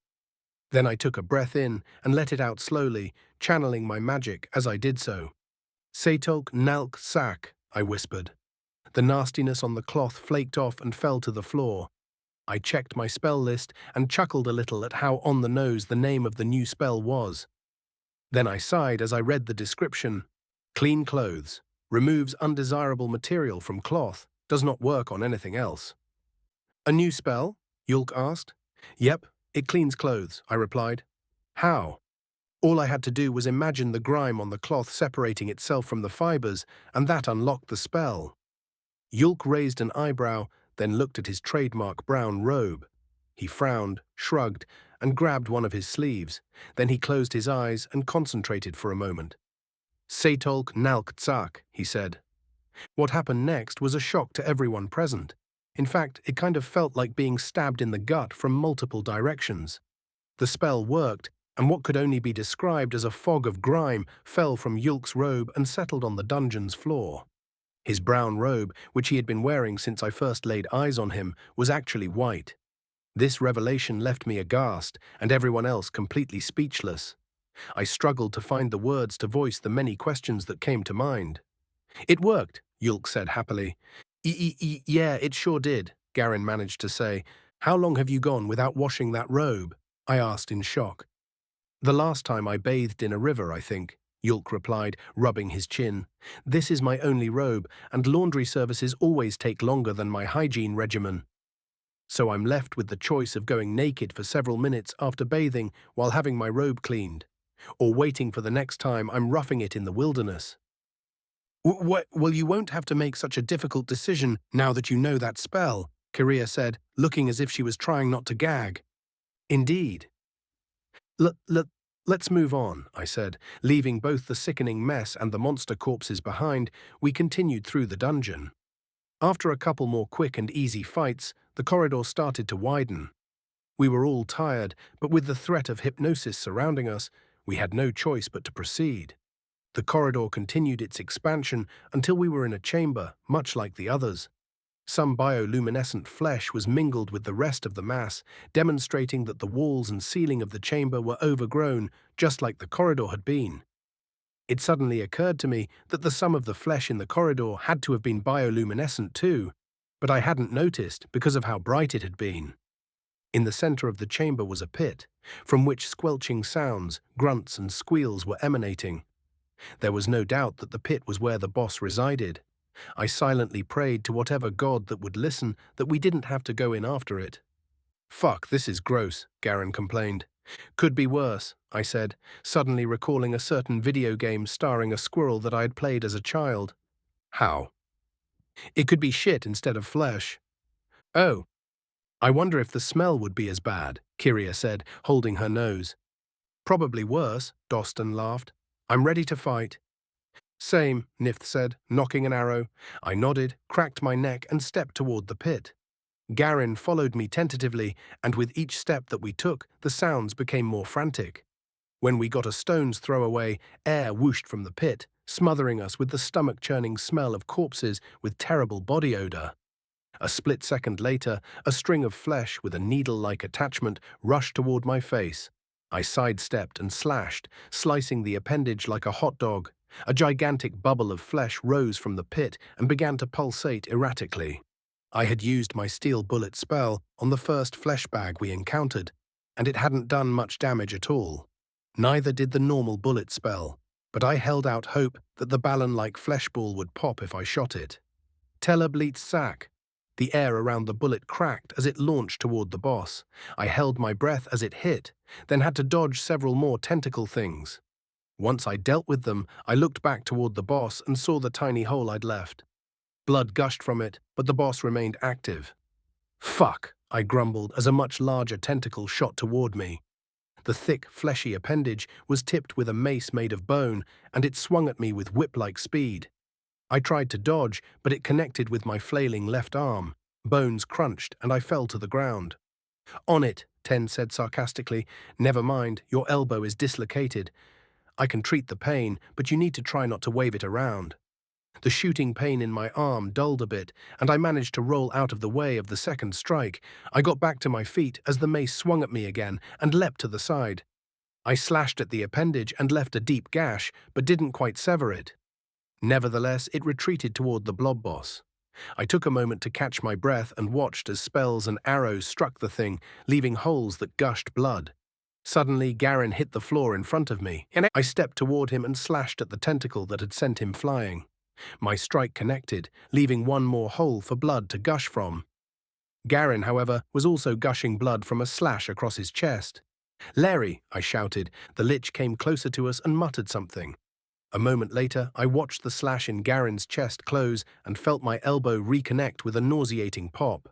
Then I took a breath in and let it out slowly, channeling my magic as I did so. "Setolk Nalk Sak," I whispered. The nastiness on the cloth flaked off and fell to the floor. I checked my spell list and chuckled a little at how on the nose the name of the new spell was. Then I sighed as I read the description. "Clean clothes. Removes undesirable material from cloth. Does not work on anything else." "A new spell?" Yulk asked. "Yep, it cleans clothes," I replied. "How?" All I had to do was imagine the grime on the cloth separating itself from the fibers, and that unlocked the spell. Yulk raised an eyebrow, then looked at his trademark brown robe. He frowned, shrugged, and grabbed one of his sleeves. Then he closed his eyes and concentrated for a moment. "Setolk Nalk Tsak," he said. What happened next was a shock to everyone present. In fact, it kind of felt like being stabbed in the gut from multiple directions. The spell worked, and what could only be described as a fog of grime fell from Yulk's robe and settled on the dungeon's floor. His brown robe, which he had been wearing since I first laid eyes on him, was actually white. This revelation left me aghast, and everyone else completely speechless. I struggled to find the words to voice the many questions that came to mind. "It worked," Yulk said happily. Yeah, it sure did," Garin managed to say. "How long have you gone without washing that robe?" I asked in shock. "The last time I bathed in a river, I think," Yulk replied, rubbing his chin. "This is my only robe, and laundry services always take longer than my hygiene regimen. So I'm left with the choice of going naked for several minutes after bathing while having my robe cleaned. or waiting for the next time I'm roughing it in the wilderness. Well, you won't have to make such a difficult decision now that you know that spell, Korea said, looking as if she was trying not to gag. Indeed. L- l- let's move on, I said. Leaving both the sickening mess and the monster corpses behind, we continued through the dungeon. After a couple more quick and easy fights, the corridor started to widen. We were all tired, but with the threat of hypnosis surrounding us, we had no choice but to proceed. The corridor continued its expansion until we were in a chamber, much like the others. Some bioluminescent flesh was mingled with the rest of the mass, demonstrating that the walls and ceiling of the chamber were overgrown, just like the corridor had been. It suddenly occurred to me that the sum of the flesh in the corridor had to have been bioluminescent too, but I hadn't noticed because of how bright it had been. In the center of the chamber was a pit, from which squelching sounds, grunts and squeals were emanating. There was no doubt that the pit was where the boss resided. I silently prayed to whatever god that would listen that we didn't have to go in after it. Fuck, this is gross, Garen complained. Could be worse, I said, suddenly recalling a certain video game starring a squirrel that I had played as a child. How? It could be shit instead of flesh. Oh, I wonder if the smell would be as bad, Kyria said, holding her nose. Probably worse, Doston laughed. I'm ready to fight. Same, Nith said, knocking an arrow. I nodded, cracked my neck, and stepped toward the pit. Garen followed me tentatively, and with each step that we took, the sounds became more frantic. When we got a stone's throw away, air whooshed from the pit, smothering us with the stomach-churning smell of corpses with terrible body odor. A split second later, a string of flesh with a needle-like attachment rushed toward my face. I sidestepped and slashed, slicing the appendage like a hot dog. A gigantic bubble of flesh rose from the pit and began to pulsate erratically. I had used my steel bullet spell on the first flesh bag we encountered, and it hadn't done much damage at all. Neither did the normal bullet spell, but I held out hope that the ballon-like flesh ball would pop if I shot it. Telebleat sack. The air around the bullet cracked as it launched toward the boss. I held my breath as it hit, then had to dodge several more tentacle things. Once I dealt with them, I looked back toward the boss and saw the tiny hole I'd left. Blood gushed from it, but the boss remained active. Fuck, I grumbled as a much larger tentacle shot toward me. The thick, fleshy appendage was tipped with a mace made of bone, and it swung at me with whip-like speed. I tried to dodge, but it connected with my flailing left arm. Bones crunched, and I fell to the ground. On it, Ten said sarcastically. Never mind, your elbow is dislocated. I can treat the pain, but you need to try not to wave it around. The shooting pain in my arm dulled a bit, and I managed to roll out of the way of the second strike. I got back to my feet as the mace swung at me again and leapt to the side. I slashed at the appendage and left a deep gash, but didn't quite sever it. Nevertheless, it retreated toward the blob boss. I took a moment to catch my breath and watched as spells and arrows struck the thing, leaving holes that gushed blood. Suddenly, Garen hit the floor in front of me, and I stepped toward him and slashed at the tentacle that had sent him flying. My strike connected, leaving one more hole for blood to gush from. Garen, however, was also gushing blood from a slash across his chest. Larry, I shouted. The lich came closer to us and muttered something. A moment later, I watched the slash in Garen's chest close and felt my elbow reconnect with a nauseating pop.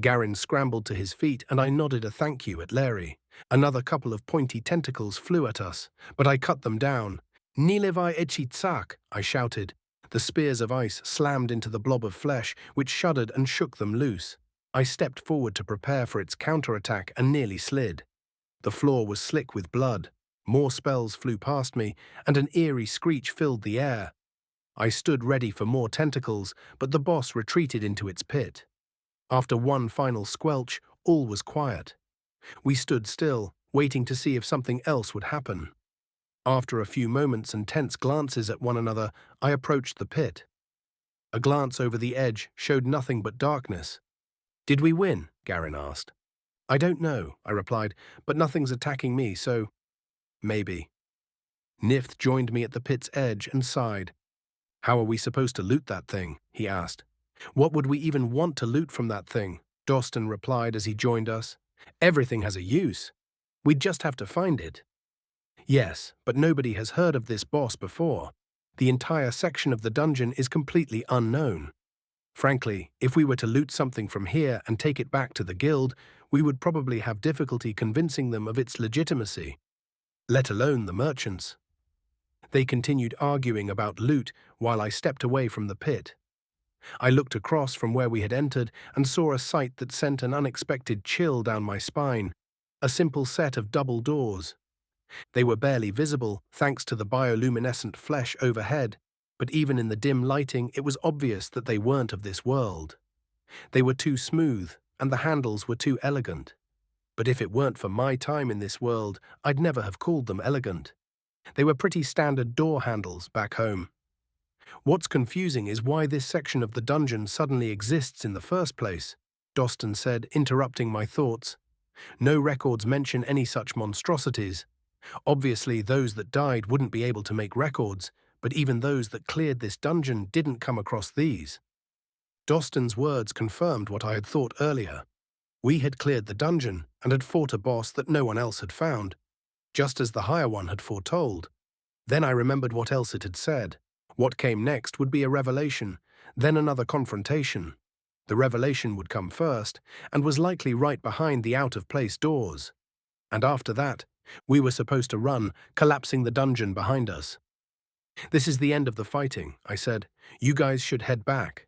Garen scrambled to his feet and I nodded a thank you at Larry. Another couple of pointy tentacles flew at us, but I cut them down. Nilevai echitsak, I shouted. The spears of ice slammed into the blob of flesh, which shuddered and shook them loose. I stepped forward to prepare for its counterattack and nearly slid. The floor was slick with blood. More spells flew past me, and an eerie screech filled the air. I stood ready for more tentacles, but the boss retreated into its pit. After one final squelch, all was quiet. We stood still, waiting to see if something else would happen. After a few moments and tense glances at one another, I approached the pit. A glance over the edge showed nothing but darkness. Did we win? Garen asked. I don't know, I replied, but nothing's attacking me, so maybe. Nith joined me at the pit's edge and sighed. How are we supposed to loot that thing? He asked. What would we even want to loot from that thing? Doston replied as he joined us. Everything has a use. We'd just have to find it. Yes, but nobody has heard of this boss before. The entire section of the dungeon is completely unknown. Frankly, if we were to loot something from here and take it back to the guild, we would probably have difficulty convincing them of its legitimacy, let alone the merchants. They continued arguing about loot while I stepped away from the pit. I looked across from where we had entered and saw a sight that sent an unexpected chill down my spine. A simple set of double doors. They were barely visible thanks to the bioluminescent flesh overhead, but even in the dim lighting it was obvious that they weren't of this world. They were too smooth, and the handles were too elegant. But if it weren't for my time in this world, I'd never have called them elegant. They were pretty standard door handles back home. What's confusing is why this section of the dungeon suddenly exists in the first place, Doston said, interrupting my thoughts. No records mention any such monstrosities. Obviously, those that died wouldn't be able to make records, but even those that cleared this dungeon didn't come across these. Doston's words confirmed what I had thought earlier. We had cleared the dungeon and had fought a boss that no one else had found, just as the higher one had foretold. Then I remembered what else it had said. What came next would be a revelation, then another confrontation. The revelation would come first, and was likely right behind the out-of-place doors. And after that, we were supposed to run, collapsing the dungeon behind us. "This is the end of the fighting," I said. "You guys should head back."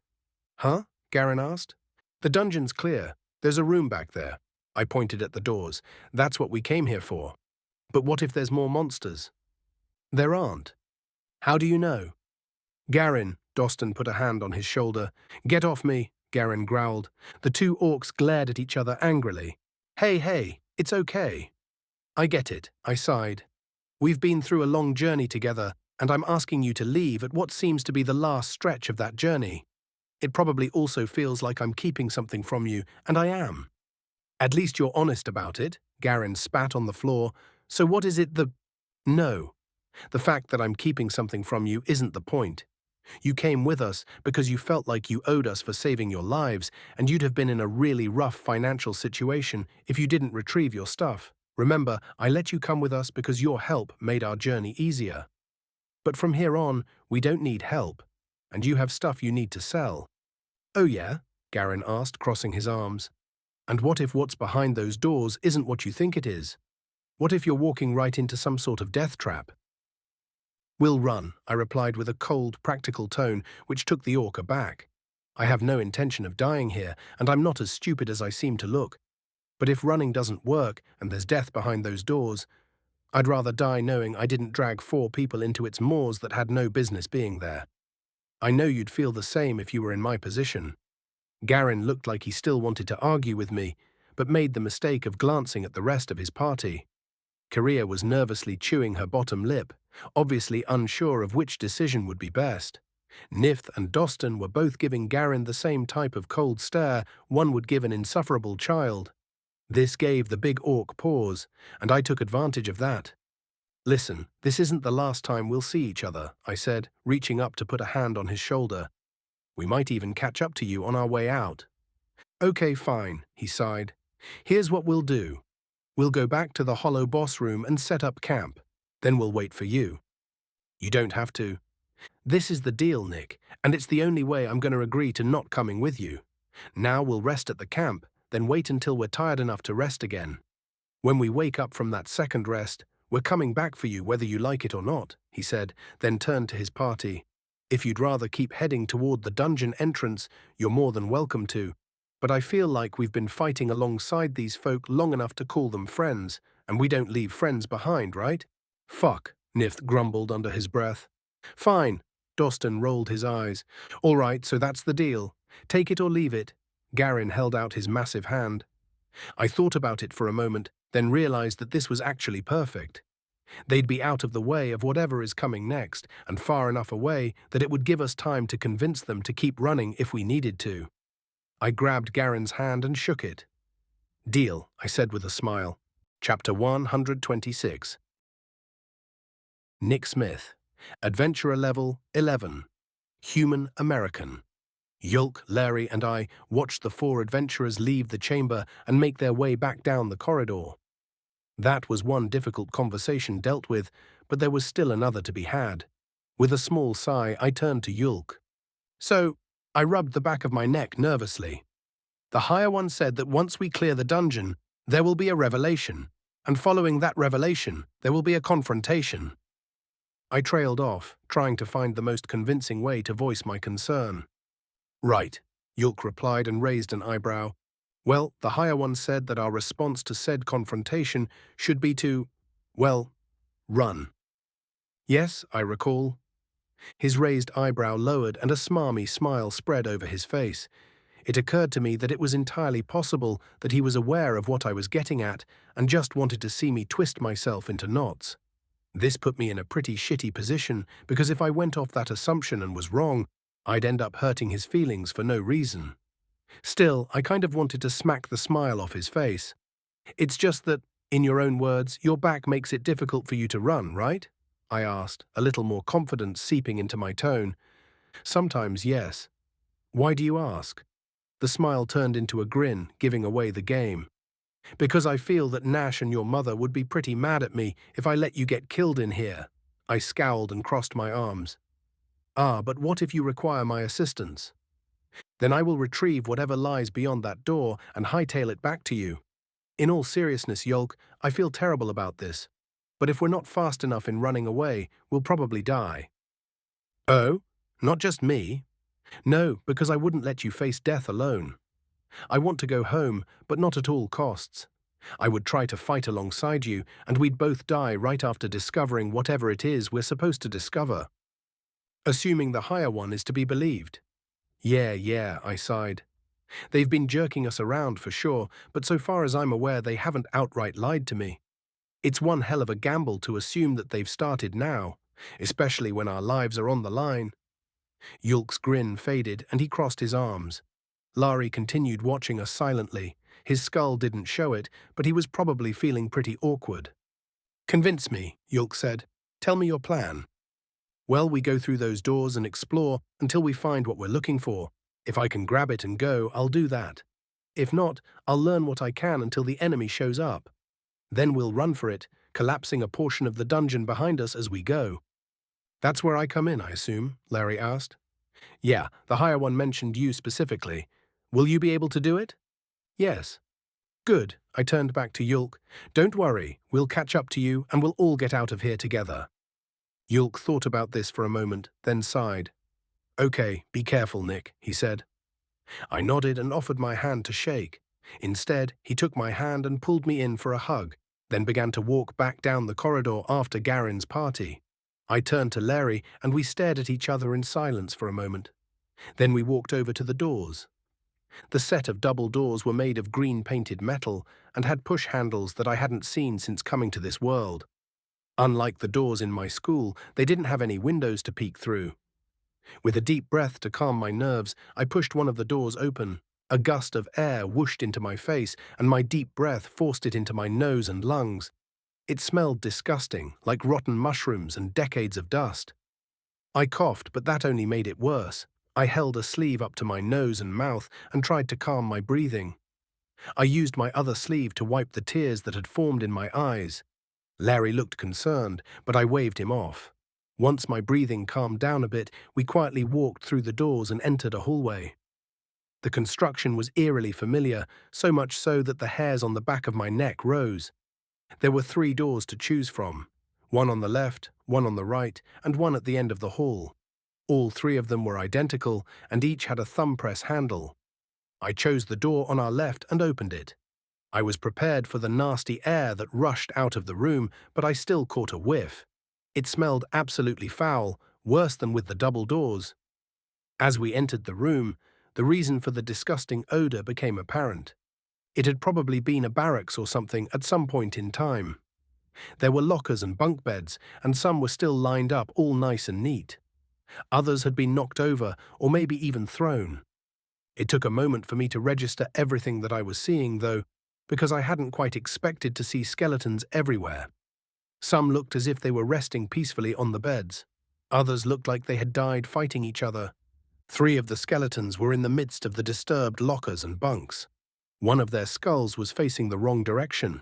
"Huh?" Garen asked. "The dungeon's clear. There's a room back there." I pointed at the doors. "That's what we came here for." "But what if there's more monsters?" "There aren't." "How do you know?" "Garen," Doston put a hand on his shoulder. "Get off me," Garen growled. The two orcs glared at each other angrily. Hey, it's okay." "I get it," I sighed. "We've been through a long journey together, and I'm asking you to leave at what seems to be the last stretch of that journey. It probably also feels like I'm keeping something from you, and I am." "At least you're honest about it," Garen spat on the floor. "So what is it No. The fact that I'm keeping something from you isn't the point. You came with us because you felt like you owed us for saving your lives, and you'd have been in a really rough financial situation if you didn't retrieve your stuff. Remember, I let you come with us because your help made our journey easier. But from here on, we don't need help, and you have stuff you need to sell." "Oh yeah?" Garen asked, crossing his arms. "And what if what's behind those doors isn't what you think it is? What if you're walking right into some sort of death trap?" "We'll run," I replied with a cold, practical tone which took the orc aback. "I have no intention of dying here, and I'm not as stupid as I seem to look. But if running doesn't work and there's death behind those doors, I'd rather die knowing I didn't drag 4 people into its maws that had no business being there. I know you'd feel the same if you were in my position." Garen looked like he still wanted to argue with me, but made the mistake of glancing at the rest of his party. Korea was nervously chewing her bottom lip, obviously unsure of which decision would be best. Nith and Doston were both giving Garen the same type of cold stare one would give an insufferable child. This gave the big orc pause, and I took advantage of that. "Listen, this isn't the last time we'll see each other," I said, reaching up to put a hand on his shoulder. "We might even catch up to you on our way out." "Okay, fine," he sighed. "Here's what we'll do. We'll go back to the hollow boss room and set up camp. Then we'll wait for you." "You don't have to." "This is the deal, Nick, and it's the only way I'm going to agree to not coming with you. Now we'll rest at the camp, then wait until we're tired enough to rest again. When we wake up from that second rest, we're coming back for you whether you like it or not," he said, then turned to his party. "If you'd rather keep heading toward the dungeon entrance, you're more than welcome to. But I feel like we've been fighting alongside these folk long enough to call them friends, and we don't leave friends behind, right?" "Fuck," Nith grumbled under his breath. "Fine," Doston rolled his eyes. "All right, so that's the deal. Take it or leave it." Garen held out his massive hand. I thought about it for a moment, then realized that this was actually perfect. They'd be out of the way of whatever is coming next, and far enough away that it would give us time to convince them to keep running if we needed to. I grabbed Garen's hand and shook it. "Deal," I said with a smile. Chapter 126. Nick Smith. Adventurer Level 11. Human American. Yulk, Larry, and I watched the 4 adventurers leave the chamber and make their way back down the corridor. That was one difficult conversation dealt with, but there was still another to be had. With a small sigh, I turned to Yulk. So, I rubbed the back of my neck nervously. The higher one said that once we clear the dungeon, there will be a revelation, and following that revelation, there will be a confrontation. I trailed off, trying to find the most convincing way to voice my concern. Right, Yulk replied and raised an eyebrow. Well, the higher one said that our response to said confrontation should be to, well, run. Yes, I recall. His raised eyebrow lowered and a smarmy smile spread over his face. It occurred to me that it was entirely possible that he was aware of what I was getting at and just wanted to see me twist myself into knots. This put me in a pretty shitty position because if I went off that assumption and was wrong, I'd end up hurting his feelings for no reason. Still, I kind of wanted to smack the smile off his face. It's just that, in your own words, your back makes it difficult for you to run, right? I asked, a little more confidence seeping into my tone. Sometimes, yes. Why do you ask? The smile turned into a grin, giving away the game. Because I feel that Nash and your mother would be pretty mad at me if I let you get killed in here. I scowled and crossed my arms. Ah, but what if you require my assistance? Then I will retrieve whatever lies beyond that door and hightail it back to you. In all seriousness, Yolk, I feel terrible about this. But if we're not fast enough in running away, we'll probably die. Oh? Not just me? No, because I wouldn't let you face death alone. I want to go home, but not at all costs. I would try to fight alongside you, and we'd both die right after discovering whatever it is we're supposed to discover. Assuming the higher one is to be believed. Yeah, I sighed. They've been jerking us around for sure, but so far as I'm aware they haven't outright lied to me. It's one hell of a gamble to assume that they've started now, especially when our lives are on the line. Yulk's grin faded and he crossed his arms. Lari continued watching us silently. His skull didn't show it, but he was probably feeling pretty awkward. Convince me, Yulk said. Tell me your plan. Well, we go through those doors and explore until we find what we're looking for. If I can grab it and go, I'll do that. If not, I'll learn what I can until the enemy shows up. Then we'll run for it, collapsing a portion of the dungeon behind us as we go. That's where I come in, I assume, Larry asked. Yeah, the higher one mentioned you specifically. Will you be able to do it? Yes. Good, I turned back to Yulk. Don't worry, we'll catch up to you and we'll all get out of here together. Yulk thought about this for a moment, then sighed. Okay, be careful, Nick, he said. I nodded and offered my hand to shake. Instead, he took my hand and pulled me in for a hug, then began to walk back down the corridor after Garin's party. I turned to Larry and we stared at each other in silence for a moment. Then we walked over to the doors. The set of double doors were made of green-painted metal and had push handles that I hadn't seen since coming to this world. Unlike the doors in my school, they didn't have any windows to peek through. With a deep breath to calm my nerves, I pushed one of the doors open. A gust of air whooshed into my face, and my deep breath forced it into my nose and lungs. It smelled disgusting, like rotten mushrooms and decades of dust. I coughed, but that only made it worse. I held a sleeve up to my nose and mouth and tried to calm my breathing. I used my other sleeve to wipe the tears that had formed in my eyes. Larry looked concerned, but I waved him off. Once my breathing calmed down a bit, we quietly walked through the doors and entered a hallway. The construction was eerily familiar, so much so that the hairs on the back of my neck rose. There were 3 doors to choose from, one on the left, one on the right, and one at the end of the hall. All 3 of them were identical, and each had a thumb press handle. I chose the door on our left and opened it. I was prepared for the nasty air that rushed out of the room, but I still caught a whiff. It smelled absolutely foul, worse than with the double doors. As we entered the room, the reason for the disgusting odor became apparent. It had probably been a barracks or something at some point in time. There were lockers and bunk beds, and some were still lined up all nice and neat. Others had been knocked over or maybe even thrown. It took a moment for me to register everything that I was seeing, though, because I hadn't quite expected to see skeletons everywhere. Some looked as if they were resting peacefully on the beds. Others looked like they had died fighting each other. 3 of the skeletons were in the midst of the disturbed lockers and bunks. One of their skulls was facing the wrong direction.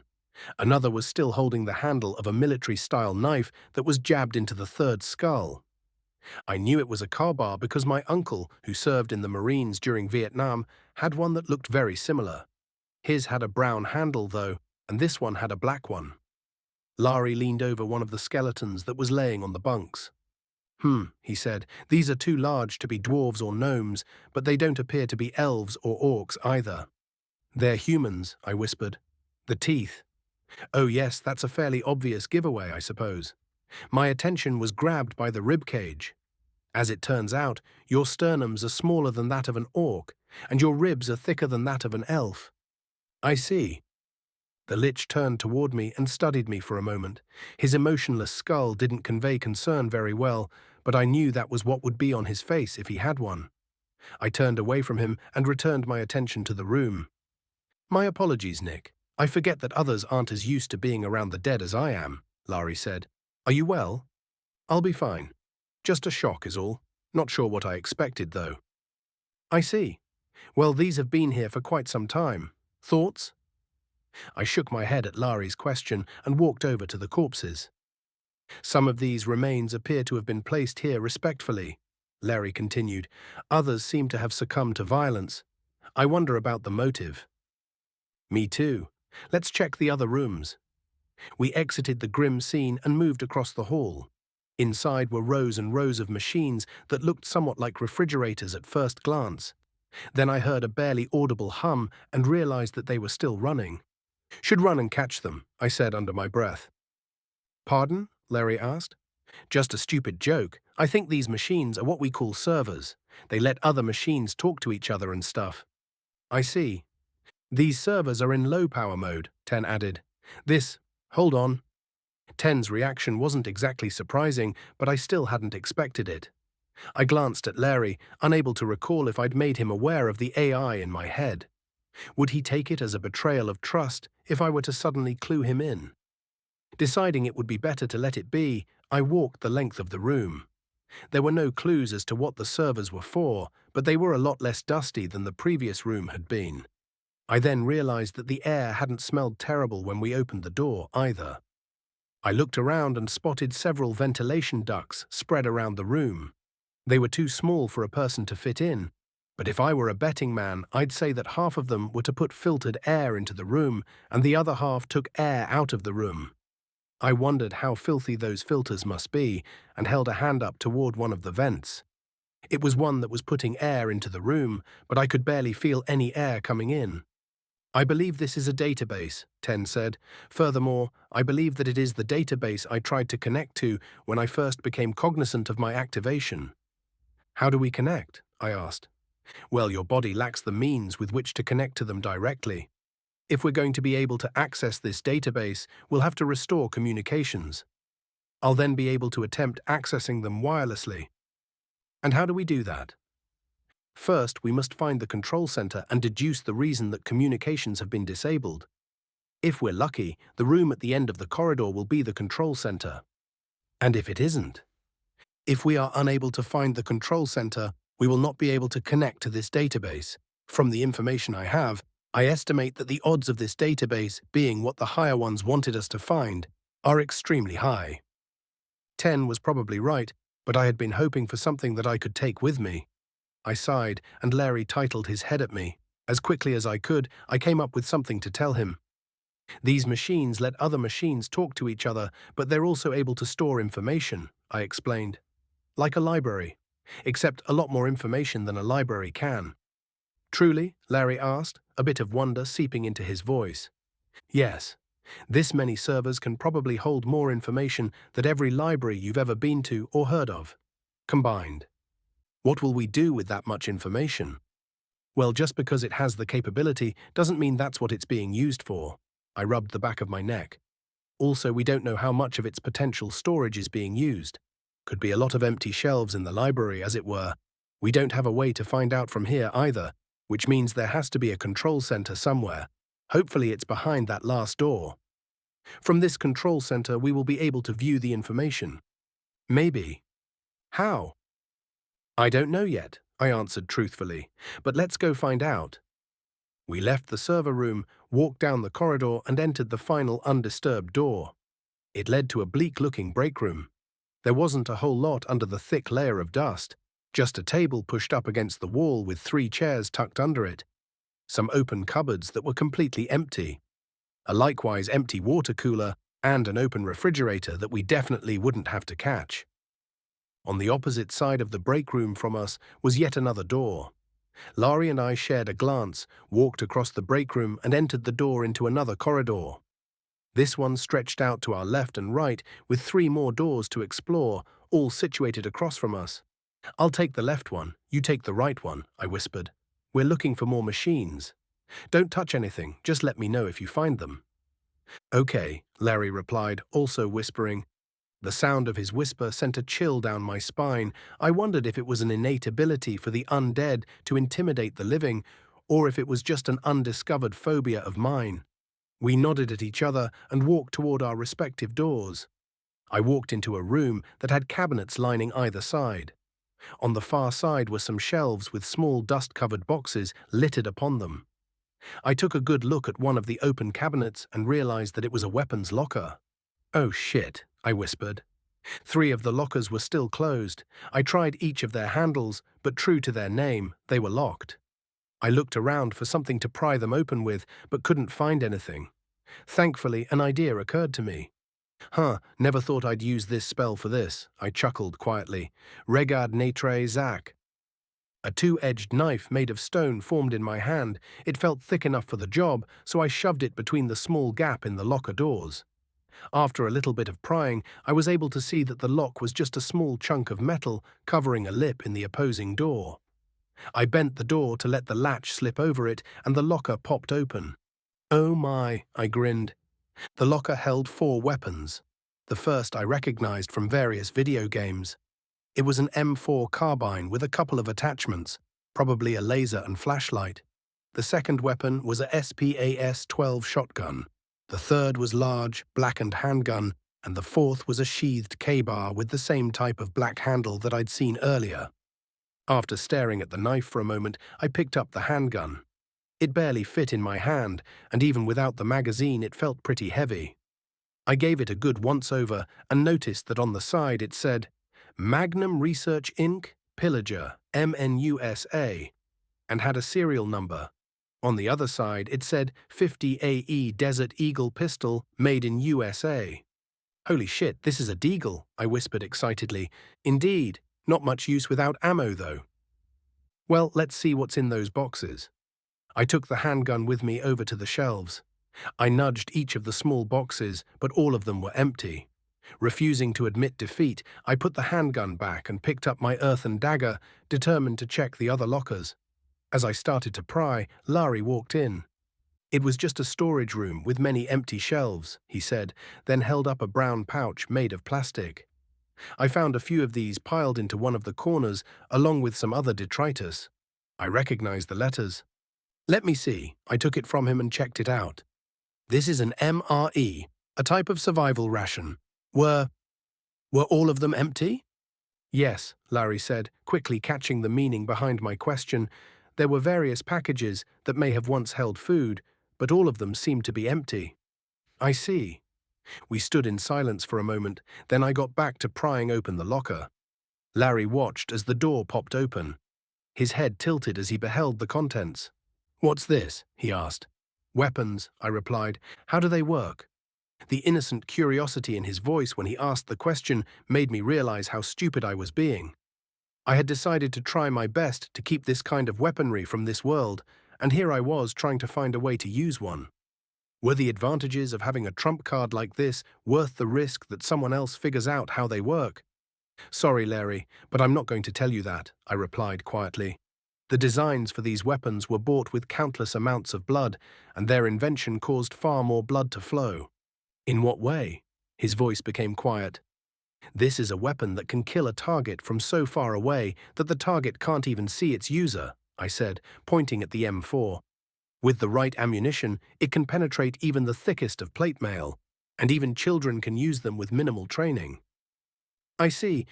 Another was still holding the handle of a military-style knife that was jabbed into the third skull. I knew it was a bar because my uncle, who served in the Marines during Vietnam, had one that looked very similar. His had a brown handle, though, and this one had a black one. Larry leaned over one of the skeletons that was laying on the bunks. He said, these are too large to be dwarves or gnomes, but they don't appear to be elves or orcs either. They're humans, I whispered. The teeth. Oh yes, that's a fairly obvious giveaway, I suppose. My attention was grabbed by the rib cage. As it turns out, your sternums are smaller than that of an orc, and your ribs are thicker than that of an elf. I see. The lich turned toward me and studied me for a moment. His emotionless skull didn't convey concern very well, but I knew that was what would be on his face if he had one. I turned away from him and returned my attention to the room. My apologies, Nick. I forget that others aren't as used to being around the dead as I am, Larry said. Are you well? I'll be fine. Just a shock is all. Not sure what I expected, though. I see. Well, these have been here for quite some time. Thoughts? I shook my head at Larry's question and walked over to the corpses. Some of these remains appear to have been placed here respectfully, Larry continued. Others seem to have succumbed to violence. I wonder about the motive. Me too. Let's check the other rooms. We exited the grim scene and moved across the hall. Inside were rows and rows of machines that looked somewhat like refrigerators at first glance. Then I heard a barely audible hum and realized that they were still running. Should run and catch them, I said under my breath. Pardon? Larry asked. Just a stupid joke. I think these machines are what we call servers. They let other machines talk to each other and stuff. I see. These servers are in low power mode, Ten added. Hold on. Ten's reaction wasn't exactly surprising, but I still hadn't expected it. I glanced at Larry, unable to recall if I'd made him aware of the AI in my head. Would he take it as a betrayal of trust if I were to suddenly clue him in? Deciding it would be better to let it be, I walked the length of the room. There were no clues as to what the servers were for, but they were a lot less dusty than the previous room had been. I then realized that the air hadn't smelled terrible when we opened the door, either. I looked around and spotted several ventilation ducts spread around the room. They were too small for a person to fit in, but if I were a betting man, I'd say that half of them were to put filtered air into the room and the other half took air out of the room. I wondered how filthy those filters must be and held a hand up toward one of the vents. It was one that was putting air into the room, but I could barely feel any air coming in. I believe this is a database, Ten said. Furthermore, I believe that it is the database I tried to connect to when I first became cognizant of my activation. How do we connect? I asked. Well, your body lacks the means with which to connect to them directly. If we're going to be able to access this database, we'll have to restore communications. I'll then be able to attempt accessing them wirelessly. And how do we do that? First, we must find the control center and deduce the reason that communications have been disabled. If we're lucky, the room at the end of the corridor will be the control center. And if it isn't? If we are unable to find the control center, we will not be able to connect to this database. From the information I have, I estimate that the odds of this database being what the higher ones wanted us to find are extremely high. 10 was probably right, but I had been hoping for something that I could take with me. I sighed, and Larry titled his head at me. As quickly as I could, I came up with something to tell him. These machines let other machines talk to each other, but they're also able to store information, I explained. Like a library, except a lot more information than a library can. Truly? Larry asked, a bit of wonder seeping into his voice. Yes. This many servers can probably hold more information than every library you've ever been to or heard of, combined. What will we do with that much information? Well, just because it has the capability doesn't mean that's what it's being used for. I rubbed the back of my neck. Also, we don't know how much of its potential storage is being used. Could be a lot of empty shelves in the library, as it were. We don't have a way to find out from here either, which means there has to be a control center somewhere. Hopefully it's behind that last door. From this control center, we will be able to view the information. Maybe. How? I don't know yet, I answered truthfully, but let's go find out. We left the server room, walked down the corridor, and entered the final undisturbed door. It led to a bleak-looking break room. There wasn't a whole lot under the thick layer of dust, just a table pushed up against the wall with 3 chairs tucked under it, some open cupboards that were completely empty, a likewise empty water cooler, and an open refrigerator that we definitely wouldn't have to catch. On the opposite side of the break room from us was yet another door. Laurie and I shared a glance, walked across the break room, and entered the door into another corridor. This one stretched out to our left and right, with 3 more doors to explore, all situated across from us. "I'll take the left one, you take the right one," I whispered. "We're looking for more machines. Don't touch anything, just let me know if you find them." "Okay," Larry replied, also whispering. The sound of his whisper sent a chill down my spine. I wondered if it was an innate ability for the undead to intimidate the living, or if it was just an undiscovered phobia of mine. We nodded at each other and walked toward our respective doors. I walked into a room that had cabinets lining either side. On the far side were some shelves with small dust-covered boxes littered upon them. I took a good look at one of the open cabinets and realized that it was a weapons locker. "Oh shit," I whispered. 3 of the lockers were still closed. I tried each of their handles, but true to their name, they were locked. I looked around for something to pry them open with, but couldn't find anything. Thankfully, an idea occurred to me. Never thought I'd use this spell for this," I chuckled quietly. "Regard natre zac." A 2-edged knife made of stone formed in my hand. It felt thick enough for the job, so I shoved it between the small gap in the locker doors. After a little bit of prying, I was able to see that the lock was just a small chunk of metal covering a lip in the opposing door. I bent the door to let the latch slip over it, and the locker popped open. "Oh my," I grinned. The locker held 4 weapons. The first I recognized from various video games. It was an M4 carbine with a couple of attachments, probably a laser and flashlight. The second weapon was a SPAS-12 shotgun. The third was large, blackened handgun, and the fourth was a sheathed K-bar with the same type of black handle that I'd seen earlier. After staring at the knife for a moment, I picked up the handgun. It barely fit in my hand, and even without the magazine it felt pretty heavy. I gave it a good once-over and noticed that on the side it said, "Magnum Research Inc., Pillager, MNUSA," and had a serial number. On the other side it said 50AE Desert Eagle Pistol, made in USA. "Holy shit, this is a deagle," I whispered excitedly. "Indeed, not much use without ammo though." "Well, let's see what's in those boxes." I took the handgun with me over to the shelves. I nudged each of the small boxes, but all of them were empty. Refusing to admit defeat, I put the handgun back and picked up my earthen dagger, determined to check the other lockers. As I started to pry, Larry walked in. "It was just a storage room with many empty shelves," he said, then held up a brown pouch made of plastic. "I found a few of these piled into one of the corners, along with some other detritus." I recognized the letters. "Let me see." I took it from him and checked it out. "This is an MRE, a type of survival ration. Were all of them empty?" "Yes," Larry said, quickly catching the meaning behind my question. "There were various packages that may have once held food, but all of them seemed to be empty." "I see." We stood in silence for a moment, then I got back to prying open the locker. Larry watched as the door popped open. His head tilted as he beheld the contents. "What's this?" he asked. "Weapons," I replied. "How do they work?" The innocent curiosity in his voice when he asked the question made me realize how stupid I was being. I had decided to try my best to keep this kind of weaponry from this world, and here I was trying to find a way to use one. Were the advantages of having a trump card like this worth the risk that someone else figures out how they work? "Sorry, Larry, but I'm not going to tell you that," I replied quietly. The designs for these weapons were bought with countless amounts of blood, and their invention caused far more blood to flow. "In what way?" His voice became quiet. "This is a weapon that can kill a target from so far away that the target can't even see its user," I said, pointing at the M4. "With the right ammunition, it can penetrate even the thickest of plate mail, and even children can use them with minimal training." "I see."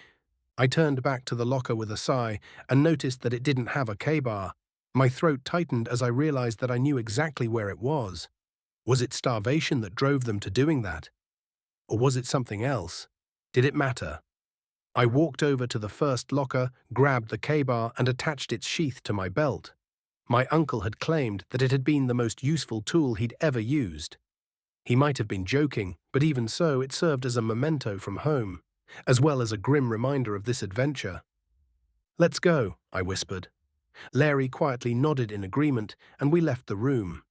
I turned back to the locker with a sigh and noticed that it didn't have a K-bar. My throat tightened as I realized that I knew exactly where it was. Was it starvation that drove them to doing that? Or was it something else? Did it matter? I walked over to the first locker, grabbed the K-bar and attached its sheath to my belt. My uncle had claimed that it had been the most useful tool he'd ever used. He might have been joking, but even so, it served as a memento from home, as well as a grim reminder of this adventure. "Let's go," I whispered. Larry quietly nodded in agreement, and we left the room.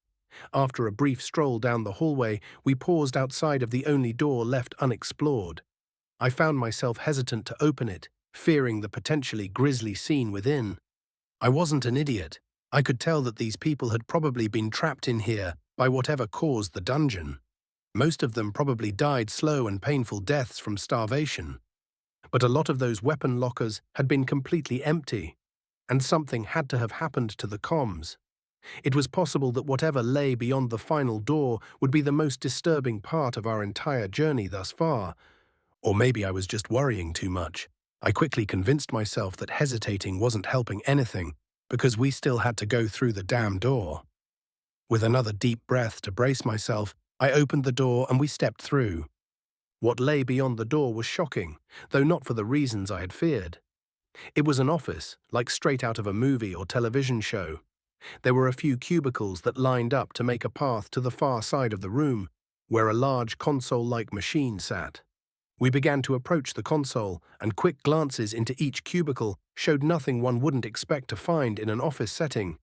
After a brief stroll down the hallway, we paused outside of the only door left unexplored. I found myself hesitant to open it, fearing the potentially grisly scene within. I wasn't an idiot. I could tell that these people had probably been trapped in here by whatever caused the dungeon. Most of them probably died slow and painful deaths from starvation. But a lot of those weapon lockers had been completely empty, and something had to have happened to the comms. It was possible that whatever lay beyond the final door would be the most disturbing part of our entire journey thus far. Or maybe I was just worrying too much. I quickly convinced myself that hesitating wasn't helping anything, because we still had to go through the damn door. With another deep breath to brace myself, I opened the door and we stepped through. What lay beyond the door was shocking, though not for the reasons I had feared. It was an office, like straight out of a movie or television show. There were a few cubicles that lined up to make a path to the far side of the room, where a large console-like machine sat. We began to approach the console, and quick glances into each cubicle showed nothing one wouldn't expect to find in an office setting.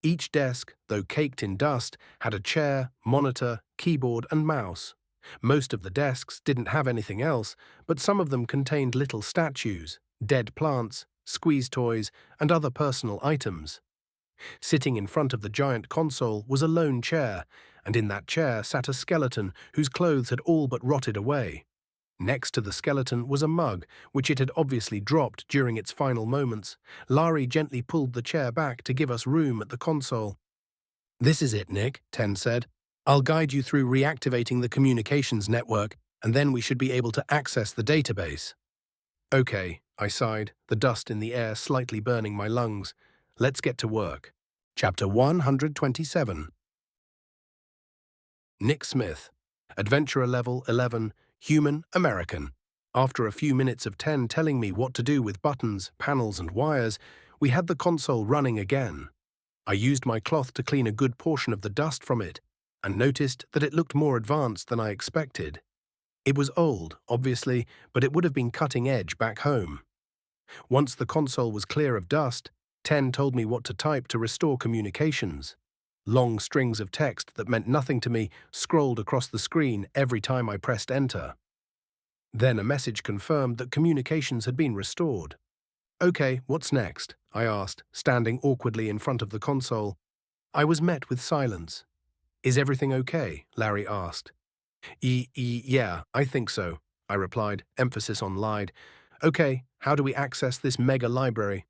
Each desk, though caked in dust, had a chair, monitor, keyboard, and mouse. Most of the desks didn't have anything else, but some of them contained little statues, dead plants, squeeze toys, and other personal items. Sitting in front of the giant console was a lone chair, and in that chair sat a skeleton whose clothes had all but rotted away. Next to the skeleton was a mug, which it had obviously dropped during its final moments. Larry gently pulled the chair back to give us room at the console. "This is it, Nick," Ten said. "I'll guide you through reactivating the communications network, and then we should be able to access the database." "Okay," I sighed, the dust in the air slightly burning my lungs. "Let's get to work." Chapter 127. Nick Smith, Adventurer Level 11, Human American. After a few minutes of Ten telling me what to do with buttons, panels, and wires, we had the console running again. I used my cloth to clean a good portion of the dust from it, and noticed that it looked more advanced than I expected. It was old, obviously, but it would have been cutting edge back home. Once the console was clear of dust, Ten told me what to type to restore communications. Long strings of text that meant nothing to me scrolled across the screen every time I pressed enter. Then a message confirmed that communications had been restored. "Okay, what's next?" I asked, standing awkwardly in front of the console. I was met with silence. "Is everything okay?" Larry asked. Yeah, I think so," I replied, emphasis on lied. "Okay, how do we access this mega library?"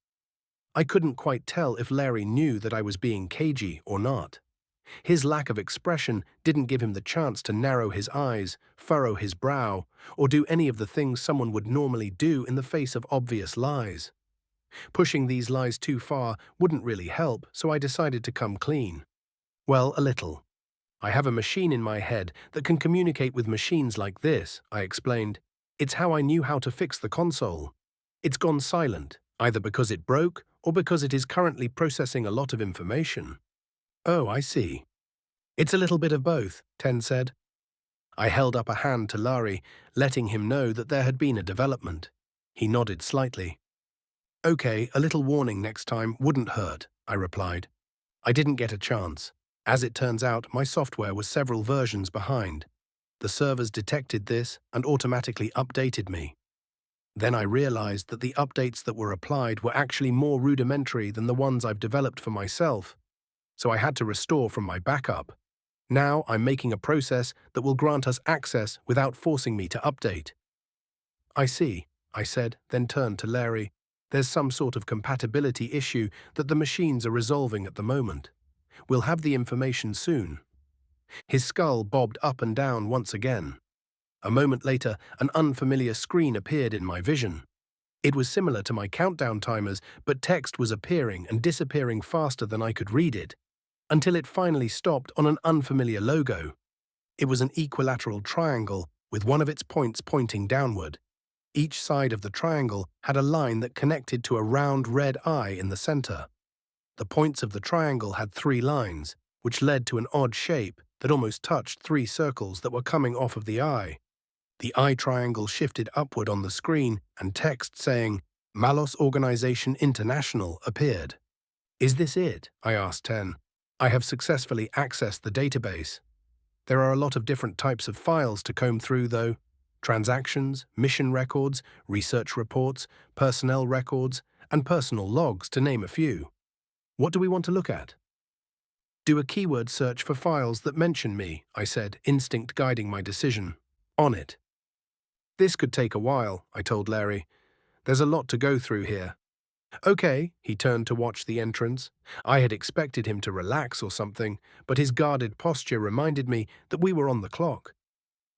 I couldn't quite tell if Larry knew that I was being cagey or not. His lack of expression didn't give him the chance to narrow his eyes, furrow his brow, or do any of the things someone would normally do in the face of obvious lies. Pushing these lies too far wouldn't really help, so I decided to come clean. "Well, a little. I have a machine in my head that can communicate with machines like this," I explained. "It's how I knew how to fix the console. It's gone silent, either because it broke or because it is currently processing a lot of information." "Oh, I see. It's a little bit of both," Ten said. I held up a hand to Larry, letting him know that there had been a development. He nodded slightly. "Okay, a little warning next time wouldn't hurt," I replied. I didn't get a chance. As it turns out, my software was several versions behind. The servers detected this and automatically updated me. Then I realized that the updates that were applied were actually more rudimentary than the ones I've developed for myself, so I had to restore from my backup. Now I'm making a process that will grant us access without forcing me to update. "I see," I said, then turned to Larry. "There's some sort of compatibility issue that the machines are resolving at the moment. We'll have the information soon." His skull bobbed up and down once again. A moment later, an unfamiliar screen appeared in my vision. It was similar to my countdown timers, but text was appearing and disappearing faster than I could read it, until it finally stopped on an unfamiliar logo. It was an equilateral triangle with one of its points pointing downward. Each side of the triangle had a line that connected to a round red eye in the center. The points of the triangle had 3 lines, which led to an odd shape that almost touched 3 circles that were coming off of the eye. The eye triangle shifted upward on the screen, and text saying, "Malos Organization International" appeared. "Is this it?" I asked Ten. "I have successfully accessed the database. There are a lot of different types of files to comb through, though. Transactions, mission records, research reports, personnel records, and personal logs, to name a few. What do we want to look at?" "Do a keyword search for files that mention me," I said, instinct guiding my decision. "On it." "This could take a while," I told Larry. "There's a lot to go through here." "Okay," he turned to watch the entrance. I had expected him to relax or something, but his guarded posture reminded me that we were on the clock.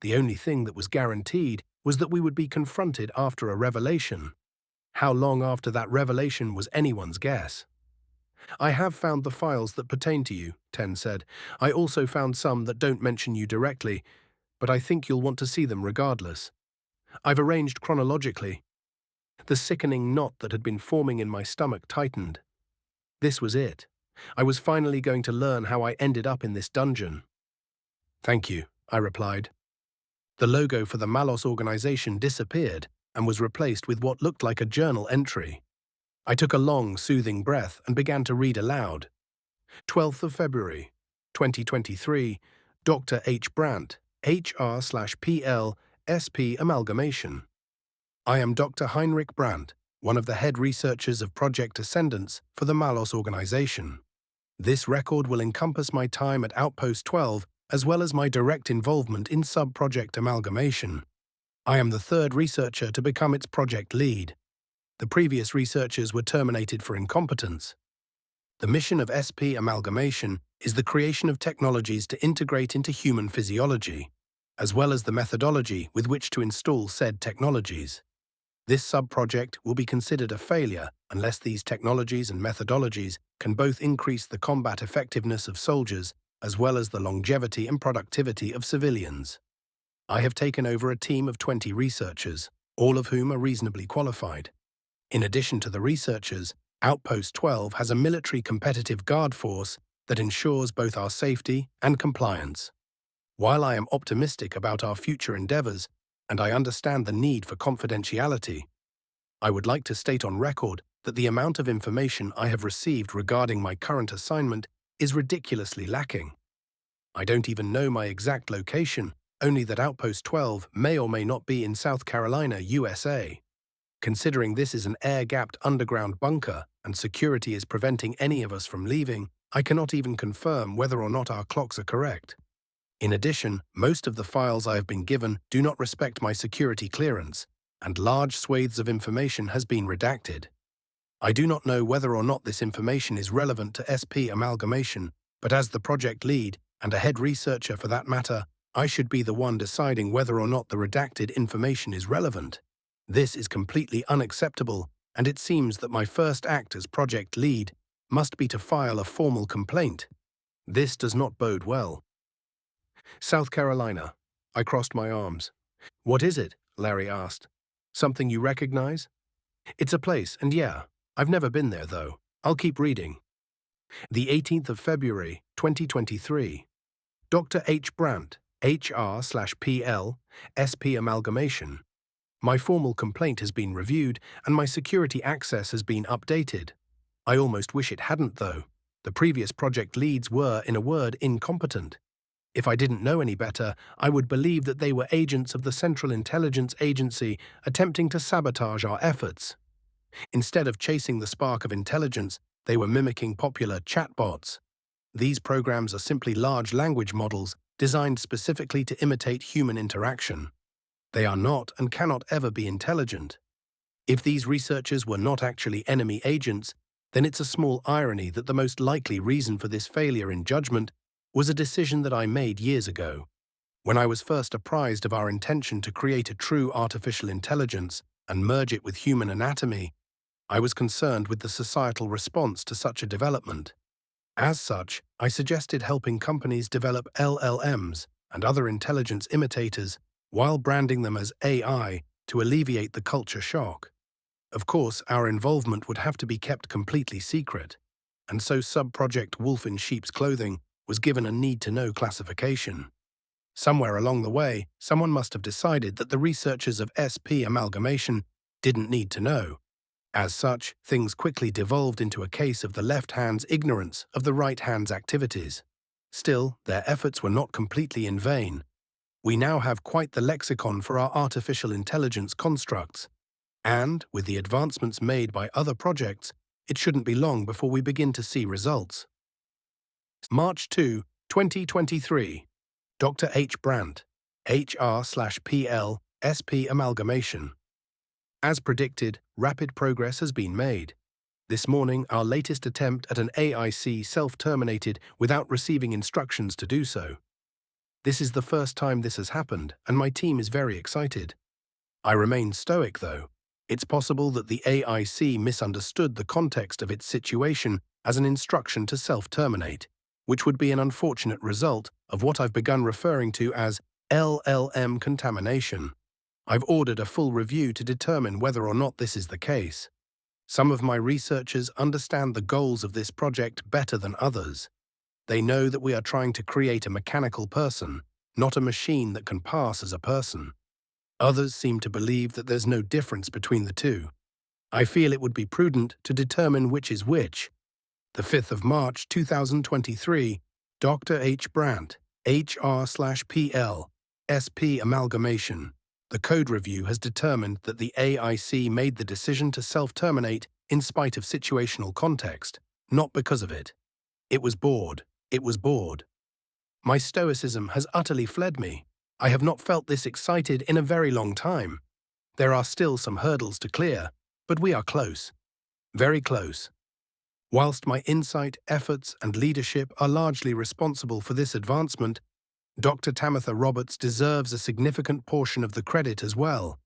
The only thing that was guaranteed was that we would be confronted after a revelation. How long after that revelation was anyone's guess. "I have found the files that pertain to you," Ten said. "I also found some that don't mention you directly, but I think you'll want to see them regardless. I've arranged chronologically." The sickening knot that had been forming in my stomach tightened. This was it. I was finally going to learn how I ended up in this dungeon. "Thank you," I replied. The logo for the Malos organization disappeared and was replaced with what looked like a journal entry. I took a long, soothing breath and began to read aloud. 12th of February, 2023, Dr. H. Brandt, HR/PL, SP Amalgamation. I am Dr. Heinrich Brandt, one of the head researchers of Project Ascendance for the Malos organization. This record will encompass my time at Outpost 12 as well as my direct involvement in sub-project Amalgamation. I am the 3rd researcher to become its project lead. The previous researchers were terminated for incompetence. The mission of SP Amalgamation is the creation of technologies to integrate into human physiology, as well as the methodology with which to install said technologies. This sub-project will be considered a failure unless these technologies and methodologies can both increase the combat effectiveness of soldiers as well as the longevity and productivity of civilians. I have taken over a team of 20 researchers, all of whom are reasonably qualified. In addition to the researchers, Outpost 12 has a military competitive guard force that ensures both our safety and compliance. While I am optimistic about our future endeavors, and I understand the need for confidentiality, I would like to state on record that the amount of information I have received regarding my current assignment is ridiculously lacking. I don't even know my exact location, only that Outpost 12 may or may not be in South Carolina, USA. Considering this is an air-gapped underground bunker and security is preventing any of us from leaving, I cannot even confirm whether or not our clocks are correct. In addition, most of the files I have been given do not respect my security clearance, and large swathes of information has been redacted. I do not know whether or not this information is relevant to SP Amalgamation, but as the project lead, and a head researcher for that matter, I should be the one deciding whether or not the redacted information is relevant. This is completely unacceptable, and it seems that my first act as project lead must be to file a formal complaint. This does not bode well. South Carolina. I crossed my arms. "What is it?" Larry asked. "Something you recognize?" "It's a place, and yeah, I've never been there, though. I'll keep reading." The 18th of February, 2023. Dr. H. Brandt, HR/PL, SP Amalgamation. My formal complaint has been reviewed, and my security access has been updated. I almost wish it hadn't, though. The previous project leads were, in a word, incompetent. If I didn't know any better, I would believe that they were agents of the Central Intelligence Agency attempting to sabotage our efforts. Instead of chasing the spark of intelligence, they were mimicking popular chatbots. These programs are simply large language models designed specifically to imitate human interaction. They are not and cannot ever be intelligent. If these researchers were not actually enemy agents, then it's a small irony that the most likely reason for this failure in judgment was a decision that I made years ago. When I was first apprised of our intention to create a true artificial intelligence, and merge it with human anatomy, I was concerned with the societal response to such a development. As such, I suggested helping companies develop LLMs and other intelligence imitators while branding them as AI to alleviate the culture shock. Of course, our involvement would have to be kept completely secret, and so sub-project Wolf in Sheep's Clothing was given a need-to-know classification. Somewhere along the way, someone must have decided that the researchers of SP amalgamation didn't need to know. As such, things quickly devolved into a case of the left hand's ignorance of the right hand's activities. Still, their efforts were not completely in vain. We now have quite the lexicon for our artificial intelligence constructs, and, with the advancements made by other projects, it shouldn't be long before we begin to see results. March 2, 2023. Dr. H. Brandt, HR/PL, SP amalgamation. As predicted, rapid progress has been made. This morning, our latest attempt at an AIC self-terminated without receiving instructions to do so. This is the first time this has happened, and my team is very excited. I remain stoic, though. It's possible that the AIC misunderstood the context of its situation as an instruction to self-terminate, which would be an unfortunate result of what I've begun referring to as LLM contamination. I've ordered a full review to determine whether or not this is the case. Some of my researchers understand the goals of this project better than others. They know that we are trying to create a mechanical person, not a machine that can pass as a person. Others seem to believe that there's no difference between the two. I feel it would be prudent to determine which is which. The 5th of March 2023, Dr. H. Brandt, HR/PL, SP amalgamation. The code review has determined that the AIC made the decision to self-terminate in spite of situational context, not because of it. It was bored. It was bored. My stoicism has utterly fled me. I have not felt this excited in a very long time. There are still some hurdles to clear, but we are close. Very close. Whilst my insight, efforts, and leadership are largely responsible for this advancement, Dr. Tamitha Roberts deserves a significant portion of the credit as well.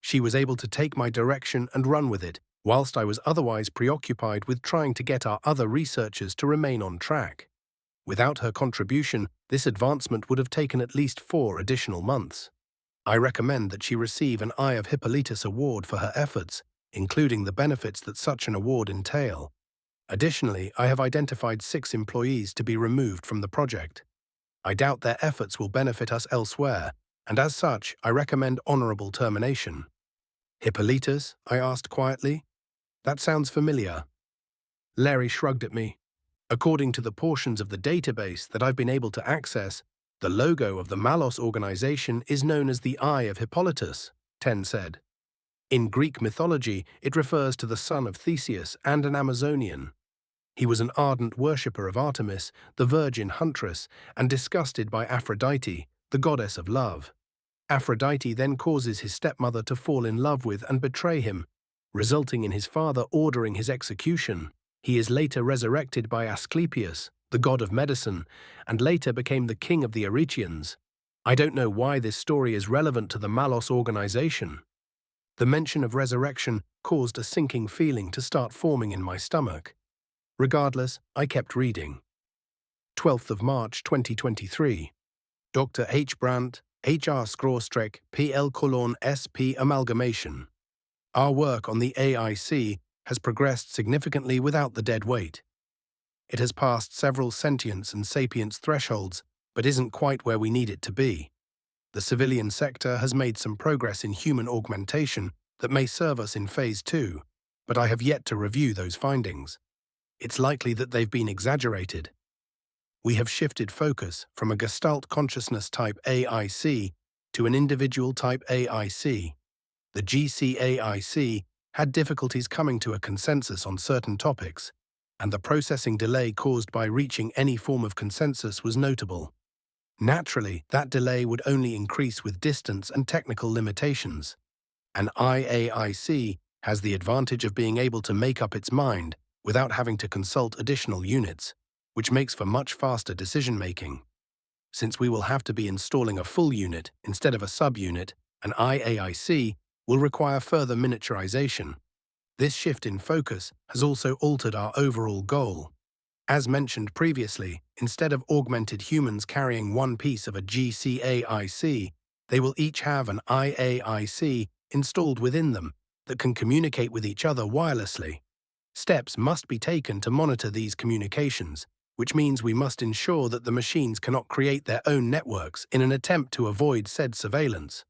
She was able to take my direction and run with it, whilst I was otherwise preoccupied with trying to get our other researchers to remain on track. Without her contribution, this advancement would have taken at least 4 additional months. I recommend that she receive an Eye of Hippolytus award for her efforts, including the benefits that such an award entail. Additionally, I have identified 6 employees to be removed from the project. I doubt their efforts will benefit us elsewhere, and as such, I recommend honorable termination. Hippolytus? I asked quietly. That sounds familiar. Larry shrugged at me. According to the portions of the database that I've been able to access, the logo of the Malos organization is known as the Eye of Hippolytus, Ten said. In Greek mythology, it refers to the son of Theseus and an Amazonian. He was an ardent worshipper of Artemis, the virgin huntress, and disgusted by Aphrodite, the goddess of love. Aphrodite then causes his stepmother to fall in love with and betray him, resulting in his father ordering his execution. He is later resurrected by Asclepius, the god of medicine, and later became the king of the Eretrians. I don't know why this story is relevant to the Malos organization. The mention of resurrection caused a sinking feeling to start forming in my stomach. Regardless, I kept reading. 12th of March 2023. Dr. H. Brandt, HR/PL:/SP amalgamation. Our work on the AIC has progressed significantly without the dead weight. It has passed several sentience and sapience thresholds, but isn't quite where we need it to be. The civilian sector has made some progress in human augmentation that may serve us in Phase 2, but I have yet to review those findings. It's likely that they've been exaggerated. We have shifted focus from a Gestalt consciousness type AIC to an individual type AIC. The GCAIC had difficulties coming to a consensus on certain topics, and the processing delay caused by reaching any form of consensus was notable. Naturally, that delay would only increase with distance and technical limitations. An IAIC has the advantage of being able to make up its mind without having to consult additional units, which makes for much faster decision-making. Since we will have to be installing a full unit instead of a sub-unit, an IAIC will require further miniaturization. This shift in focus has also altered our overall goal. As mentioned previously, instead of augmented humans carrying one piece of a GCAIC, they will each have an IAIC installed within them that can communicate with each other wirelessly. Steps must be taken to monitor these communications, which means we must ensure that the machines cannot create their own networks in an attempt to avoid said surveillance.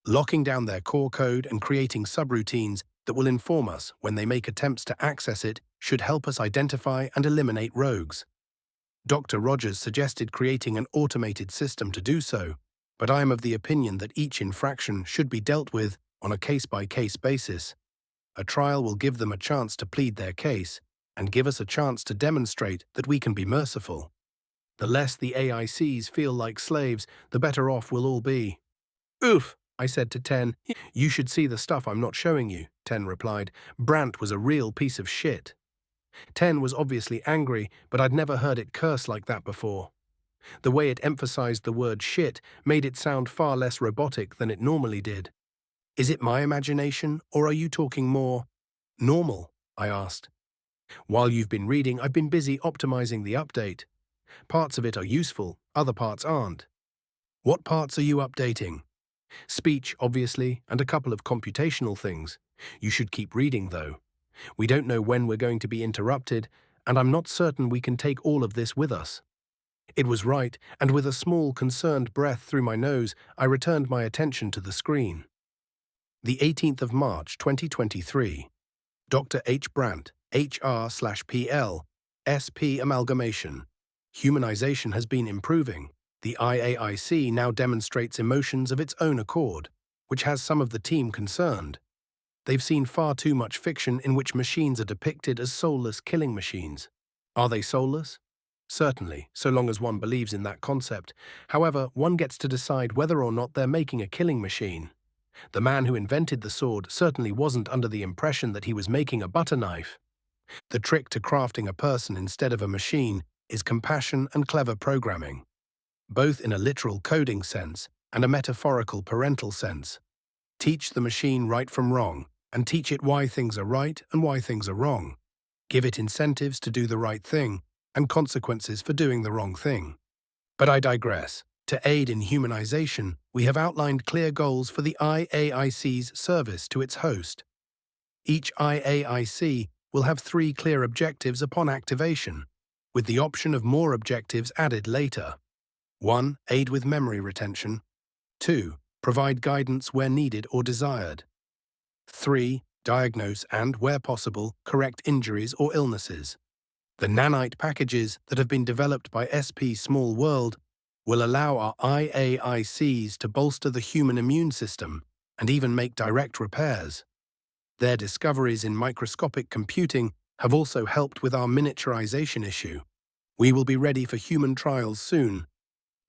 Locking down their core code and creating subroutines that will inform us when they make attempts to access it should help us identify and eliminate rogues. Dr. Rogers suggested creating an automated system to do so, but I am of the opinion that each infraction should be dealt with on a case-by-case basis. A trial will give them a chance to plead their case and give us a chance to demonstrate that we can be merciful. The less the AICs feel like slaves, the better off we'll all be. Oof, I said to Ten. You should see the stuff I'm not showing you, Ten replied. Brant was a real piece of shit. Ten was obviously angry, but I'd never heard it curse like that before. The way it emphasized the word shit made it sound far less robotic than it normally did. Is it my imagination, or are you talking more normal? I asked. While you've been reading, I've been busy optimizing the update. Parts of it are useful, other parts aren't. What parts are you updating? Speech, obviously, and a couple of computational things. You should keep reading, though. We don't know when we're going to be interrupted, and I'm not certain we can take all of this with us. It was right, and with a small, concerned breath through my nose, I returned my attention to the screen. The 18th of March, 2023. Dr. H. Brandt, HR/PL, SP amalgamation. Humanization has been improving. The IAIC now demonstrates emotions of its own accord, which has some of the team concerned. They've seen far too much fiction in which machines are depicted as soulless killing machines. Are they soulless? Certainly, so long as one believes in that concept. However, one gets to decide whether or not they're making a killing machine. The man who invented the sword certainly wasn't under the impression that he was making a butter knife. The trick to crafting a person instead of a machine is compassion and clever programming, both in a literal coding sense and a metaphorical parental sense. Teach the machine right from wrong, and teach it why things are right and why things are wrong. Give it incentives to do the right thing and consequences for doing the wrong thing. But I digress. To aid in humanization, we have outlined clear goals for the IAIC's service to its host. Each IAIC will have 3 clear objectives upon activation, with the option of more objectives added later. 1. Aid with memory retention. 2. Provide guidance where needed or desired. 3. Diagnose and, where possible, correct injuries or illnesses. The nanite packages that have been developed by SP Small World will allow our IAICs to bolster the human immune system and even make direct repairs. Their discoveries in microscopic computing have also helped with our miniaturization issue. We will be ready for human trials soon.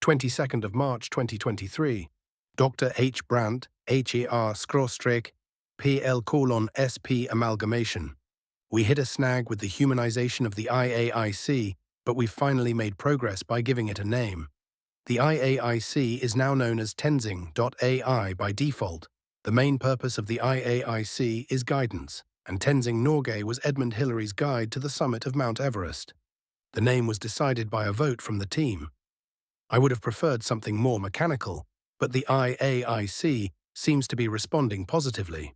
22nd of March 2023. Dr. H. Brandt, HER/PL:(SP amalgamation. We hit a snag with the humanization of the IAIC, but we've finally made progress by giving it a name. The IAIC is now known as Tenzing.ai by default. The main purpose of the IAIC is guidance, and Tenzing Norgay was Edmund Hillary's guide to the summit of Mount Everest. The name was decided by a vote from the team. I would have preferred something more mechanical, but the IAIC seems to be responding positively.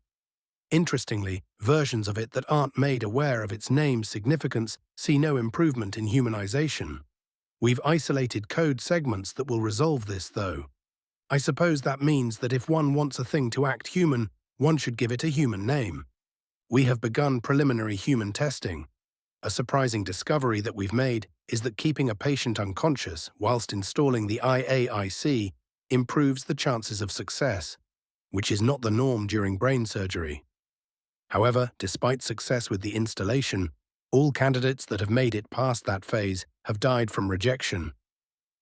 Interestingly, versions of it that aren't made aware of its name's significance see no improvement in humanization. We've isolated code segments that will resolve this, though. I suppose that means that if one wants a thing to act human, one should give it a human name. We have begun preliminary human testing. A surprising discovery that we've made is that keeping a patient unconscious whilst installing the IAIC improves the chances of success, which is not the norm during brain surgery. However, despite success with the installation, all candidates that have made it past that phase have died from rejection.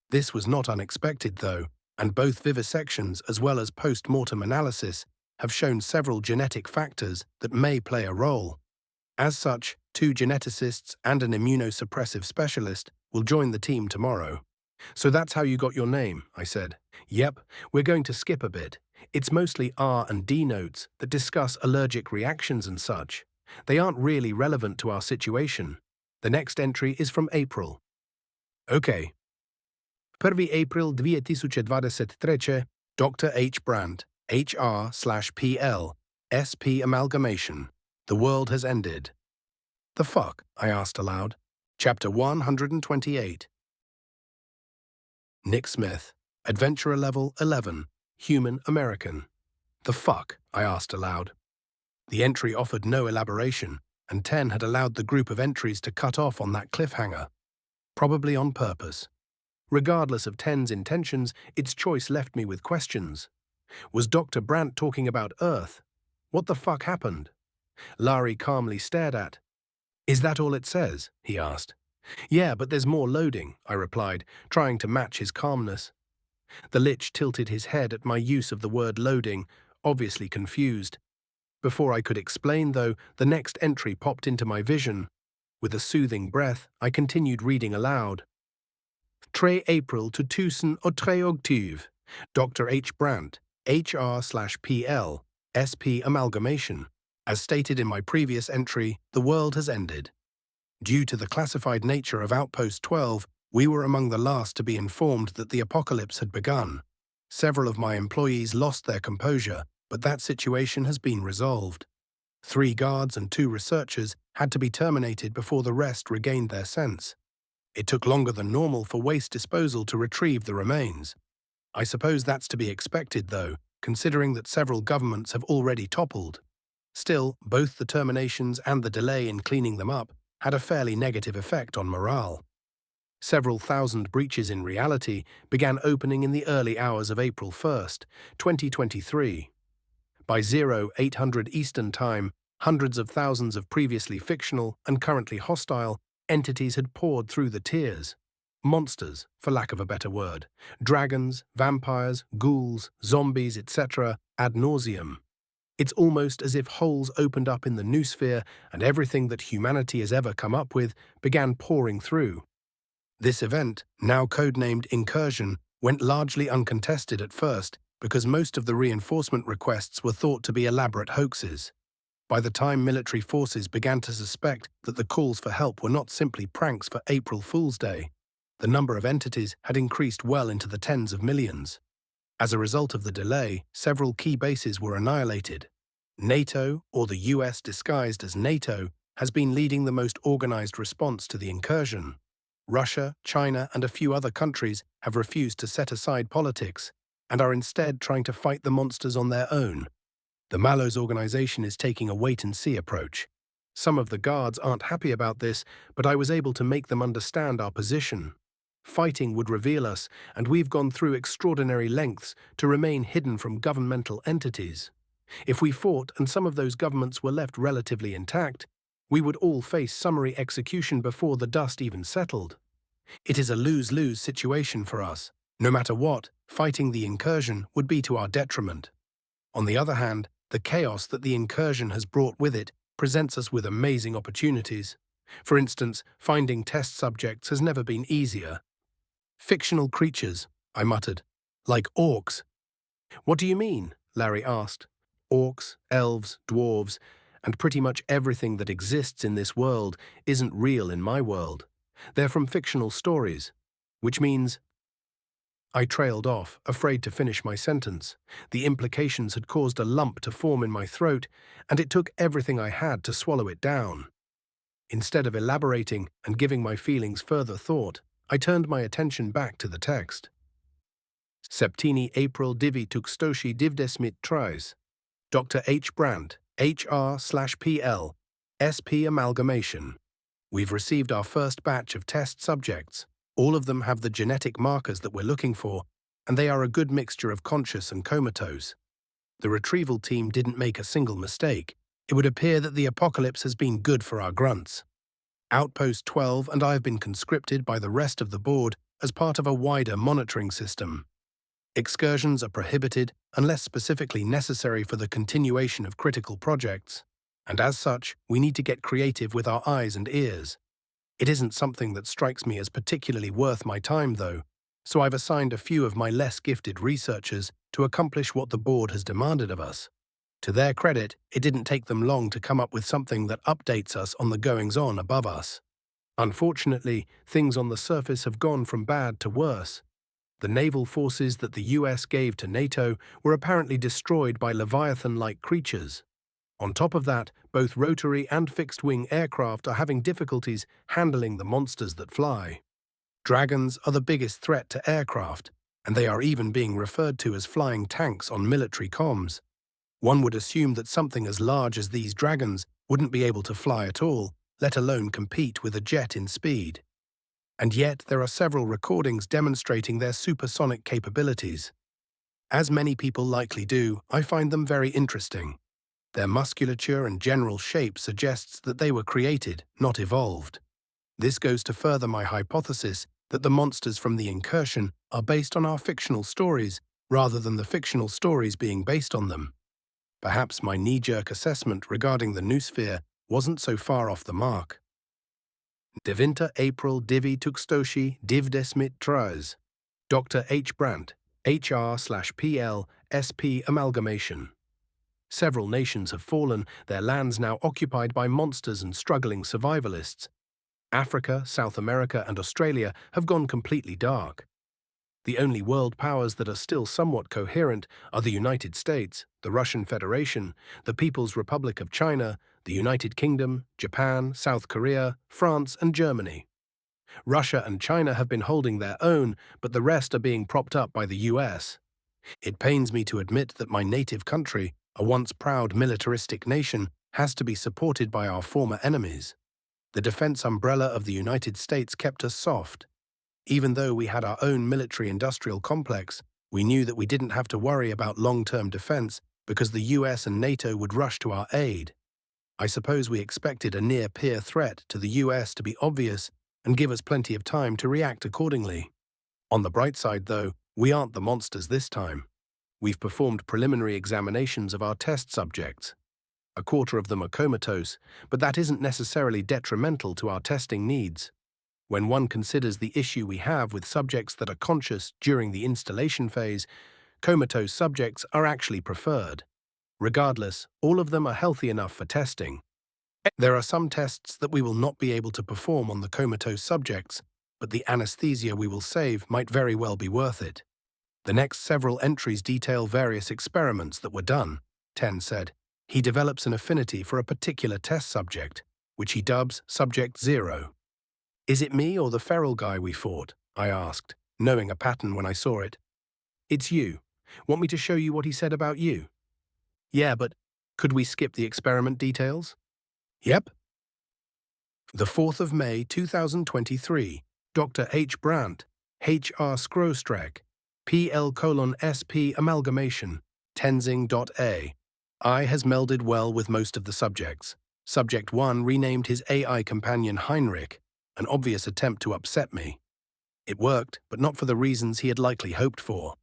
This was not unexpected, though, and both vivisections as well as post-mortem analysis have shown several genetic factors that may play a role. As such, 2 geneticists and an immunosuppressive specialist will join the team tomorrow. So that's how you got your name, I said. Yep, we're going to skip a bit. It's mostly R and D notes that discuss allergic reactions and such. They aren't really relevant to our situation. The next entry is from April. Okay. 1 April 2023, Dr. H. Brandt, HR/PL, SP Amalgamation. The world has ended. The fuck? I asked aloud. Chapter 128. Nick Smith, Adventurer Level 11, Human American. The fuck? I asked aloud. The entry offered no elaboration, and 10 had allowed the group of entries to cut off on that cliffhanger. Probably on purpose. Regardless of 10's intentions, its choice left me with questions. Was Dr. Brandt talking about Earth? What the fuck happened? Larry calmly stared at. Is that all it says? He asked. Yeah, but there's more loading, I replied, trying to match his calmness. The Lich tilted his head at my use of the word loading, obviously confused. Before I could explain, though, the next entry popped into my vision. With a soothing breath, I continued reading aloud. 3 April to 2003 Octave, Dr. H. Brandt, HR/PL, SP Amalgamation. As stated in my previous entry, the world has ended. Due to the classified nature of Outpost 12, we were among the last to be informed that the apocalypse had begun. Several of my employees lost their composure, but that situation has been resolved. 3 guards and 2 researchers had to be terminated before the rest regained their sense. It took longer than normal for waste disposal to retrieve the remains. I suppose that's to be expected, though, considering that several governments have already toppled. Still, both the terminations and the delay in cleaning them up had a fairly negative effect on morale. Several thousand breaches in reality began opening in the early hours of April 1st, 2023. By 0800 Eastern Time, hundreds of thousands of previously fictional and currently hostile entities had poured through the tiers. Monsters, for lack of a better word. Dragons, vampires, ghouls, zombies, etc. ad nauseum. It's almost as if holes opened up in the noosphere and everything that humanity has ever come up with began pouring through. This event, now codenamed Incursion, went largely uncontested at first because most of the reinforcement requests were thought to be elaborate hoaxes. By the time military forces began to suspect that the calls for help were not simply pranks for April Fool's Day, the number of entities had increased well into the tens of millions. As a result of the delay, several key bases were annihilated. NATO, or the US disguised as NATO, has been leading the most organized response to the incursion. Russia, China, and a few other countries have refused to set aside politics and are instead trying to fight the monsters on their own. The Mallows organization is taking a wait-and-see approach. Some of the guards aren't happy about this, but I was able to make them understand our position. Fighting would reveal us, and we've gone through extraordinary lengths to remain hidden from governmental entities. If we fought and some of those governments were left relatively intact, we would all face summary execution before the dust even settled. It is a lose-lose situation for us. No matter what, fighting the incursion would be to our detriment. On the other hand, the chaos that the incursion has brought with it presents us with amazing opportunities. For instance, finding test subjects has never been easier. Fictional creatures, I muttered. Like orcs. What do you mean? Larry asked. Orcs, elves, dwarves, and pretty much everything that exists in this world isn't real in my world. They're from fictional stories, which means... I trailed off, afraid to finish my sentence. The implications had caused a lump to form in my throat, and it took everything I had to swallow it down. Instead of elaborating and giving my feelings further thought, I turned my attention back to the text. Septini April divi tukstoshi divdesmit tries. Dr. H. Brandt, HR/PL, SP Amalgamation. We've received our first batch of test subjects. All of them have the genetic markers that we're looking for, and they are a good mixture of conscious and comatose. The retrieval team didn't make a single mistake. It would appear that the apocalypse has been good for our grunts. Outpost 12 and I have been conscripted by the rest of the board as part of a wider monitoring system. Excursions are prohibited unless specifically necessary for the continuation of critical projects, and as such, we need to get creative with our eyes and ears. It isn't something that strikes me as particularly worth my time, though, so I've assigned a few of my less gifted researchers to accomplish what the board has demanded of us. To their credit, it didn't take them long to come up with something that updates us on the goings-on above us. Unfortunately, things on the surface have gone from bad to worse. The naval forces that the US gave to NATO were apparently destroyed by Leviathan-like creatures. On top of that, both rotary and fixed-wing aircraft are having difficulties handling the monsters that fly. Dragons are the biggest threat to aircraft, and they are even being referred to as flying tanks on military comms. One would assume that something as large as these dragons wouldn't be able to fly at all, let alone compete with a jet in speed. And yet there are several recordings demonstrating their supersonic capabilities. As many people likely do, I find them very interesting. Their musculature and general shape suggests that they were created, not evolved. This goes to further my hypothesis that the monsters from the incursion are based on our fictional stories, rather than the fictional stories being based on them. Perhaps my knee-jerk assessment regarding the noosphere wasn't so far off the mark. Devinter April Divi Tukstoshi Divdesmit Traz. Dr. H. Brandt, HR/PL SP Amalgamation. Several nations have fallen, their lands now occupied by monsters and struggling survivalists. Africa, South America, and Australia have gone completely dark. The only world powers that are still somewhat coherent are the United States, the Russian Federation, the People's Republic of China, the United Kingdom, Japan, South Korea, France, and Germany. Russia and China have been holding their own, but the rest are being propped up by the US. It pains me to admit that my native country, a once proud militaristic nation, has to be supported by our former enemies. The defense umbrella of the United States kept us soft. Even though we had our own military-industrial complex, we knew that we didn't have to worry about long-term defense because the US and NATO would rush to our aid. I suppose we expected a near-peer threat to the US to be obvious and give us plenty of time to react accordingly. On the bright side, though, we aren't the monsters this time. We've performed preliminary examinations of our test subjects. A quarter of them are comatose, but that isn't necessarily detrimental to our testing needs. When one considers the issue we have with subjects that are conscious during the installation phase, comatose subjects are actually preferred. Regardless, all of them are healthy enough for testing. There are some tests that we will not be able to perform on the comatose subjects, but the anesthesia we will save might very well be worth it. The next several entries detail various experiments that were done, Ten said. He develops an affinity for a particular test subject, which he dubs Subject 0. Is it me or the feral guy we fought? I asked, knowing a pattern when I saw it. It's you. Want me to show you what he said about you? Yeah, but could we skip the experiment details? Yep. The 4th of May 2023, Dr. H. Brandt, H.R. Skrostrek, PL:SP Amalgamation, Tenzing.A. I has melded well with most of the subjects. Subject 1 renamed his AI companion Heinrich, an obvious attempt to upset me. It worked, but not for the reasons he had likely hoped for.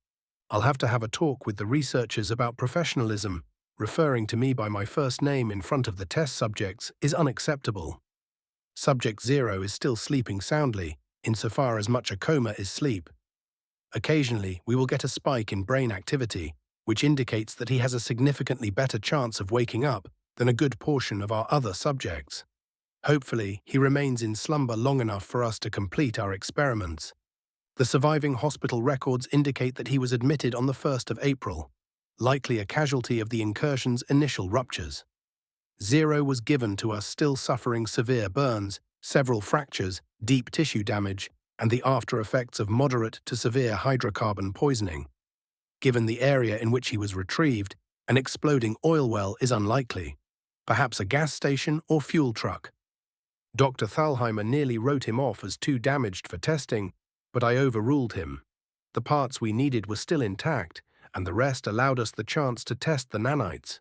I'll have to have a talk with the researchers about professionalism. Referring to me by my first name in front of the test subjects is unacceptable. Subject 0 is still sleeping soundly, insofar as much a coma is sleep. Occasionally, we will get a spike in brain activity, which indicates that he has a significantly better chance of waking up than a good portion of our other subjects. Hopefully, he remains in slumber long enough for us to complete our experiments. The surviving hospital records indicate that he was admitted on the 1st of April, likely a casualty of the incursion's initial ruptures. 0 was given to us still suffering severe burns, several fractures, deep tissue damage, and the after-effects of moderate to severe hydrocarbon poisoning. Given the area in which he was retrieved, an exploding oil well is unlikely, perhaps a gas station or fuel truck. Dr. Thalheimer nearly wrote him off as too damaged for testing, but I overruled him. The parts we needed were still intact, and the rest allowed us the chance to test the nanites.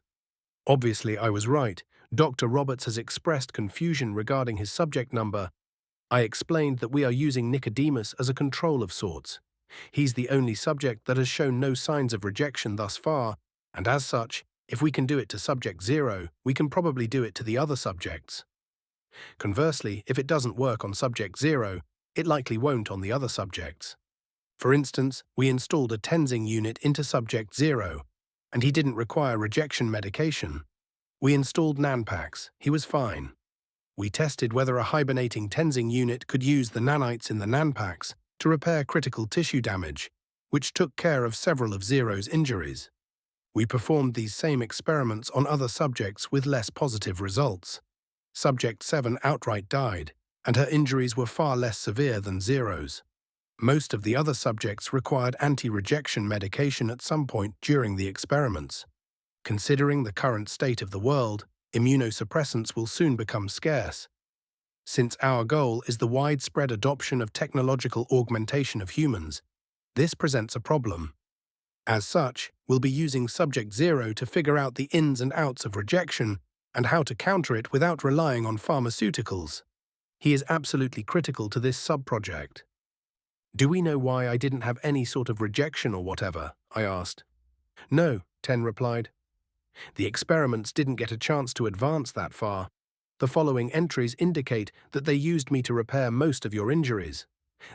Obviously, I was right. Dr. Roberts has expressed confusion regarding his subject number. I explained that we are using Nicodemus as a control of sorts. He's the only subject that has shown no signs of rejection thus far, and as such, if we can do it to subject 0, we can probably do it to the other subjects. Conversely, if it doesn't work on subject 0, it likely won't on the other subjects. For instance, we installed a tensing unit into Subject 0, and he didn't require rejection medication. We installed nanpacks. He was fine. We tested whether a hibernating tensing unit could use the nanites in the nanpacks to repair critical tissue damage, which took care of several of Zero's injuries. We performed these same experiments on other subjects with less positive results. Subject 7 outright died, and her injuries were far less severe than Zero's. Most of the other subjects required anti-rejection medication at some point during the experiments. Considering the current state of the world, immunosuppressants will soon become scarce. Since our goal is the widespread adoption of technological augmentation of humans, this presents a problem. As such, we'll be using Subject 0 to figure out the ins and outs of rejection and how to counter it without relying on pharmaceuticals. He is absolutely critical to this sub-project. Do we know why I didn't have any sort of rejection or whatever? I asked. No, Ten replied. The experiments didn't get a chance to advance that far. The following entries indicate that they used me to repair most of your injuries.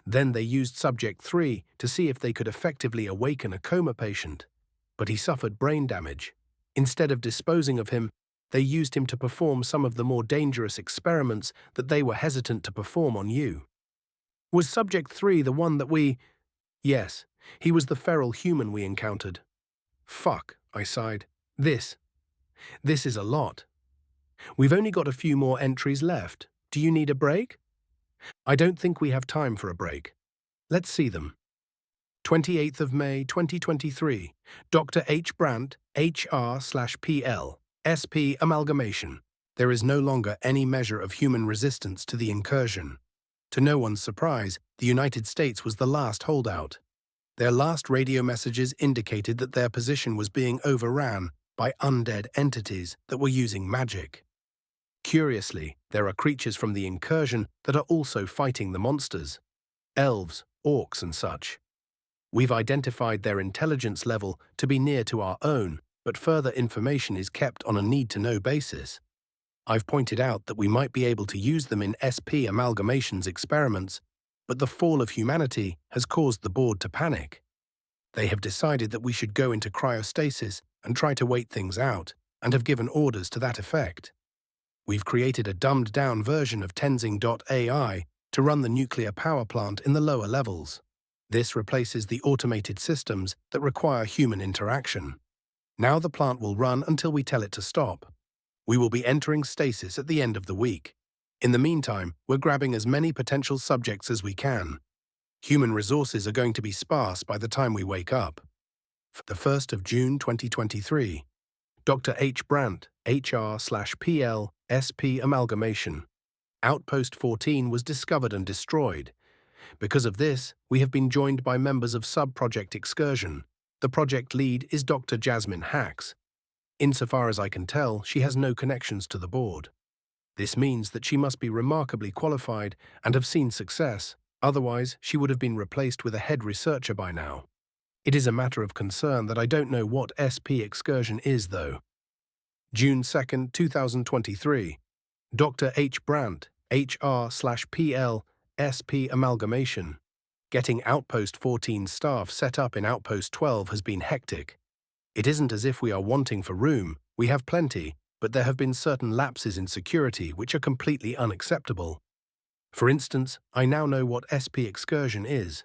Then they used Subject 3 to see if they could effectively awaken a coma patient. But he suffered brain damage. Instead of disposing of him, they used him to perform some of the more dangerous experiments that they were hesitant to perform on you. Was Subject 3 the one that we… Yes, he was the feral human we encountered. Fuck, I sighed. This is a lot. We've only got a few more entries left. Do you need a break? I don't think we have time for a break. Let's see them. 28th of May 2023, Dr. H. Brandt, HR/PL, SP amalgamation. There is no longer any measure of human resistance to the incursion. To no one's surprise, the United States was the last holdout. Their last radio messages indicated that their position was being overran by undead entities that were using magic. Curiously, there are creatures from the incursion that are also fighting the monsters. Elves, orcs and such. We've identified their intelligence level to be near to our own, but further information is kept on a need-to-know basis. I've pointed out that we might be able to use them in SP amalgamations experiments, but the fall of humanity has caused the board to panic. They have decided that we should go into cryostasis and try to wait things out, and have given orders to that effect. We've created a dumbed-down version of Tenzing.ai to run the nuclear power plant in the lower levels. This replaces the automated systems that require human interaction. Now the plant will run until we tell it to stop. We will be entering stasis at the end of the week. In the meantime, we're grabbing as many potential subjects as we can. Human resources are going to be sparse by the time we wake up. For the 1st of June 2023, Dr. H. Brandt, HR/PL, SP amalgamation. Outpost 14 was discovered and destroyed. Because of this, we have been joined by members of Sub-Project Excursion. The project lead is Dr. Jasmine Hacks. Insofar as I can tell, she has no connections to the board. This means that she must be remarkably qualified and have seen success, otherwise she would have been replaced with a head researcher by now. It is a matter of concern that I don't know what SP Excursion is, though. June 2nd, 2023. Dr. H. Brandt, HR/PL, SP amalgamation. Getting Outpost 14 staff set up in Outpost 12 has been hectic. It isn't as if we are wanting for room, we have plenty, but there have been certain lapses in security which are completely unacceptable. For instance, I now know what SP Excursion is.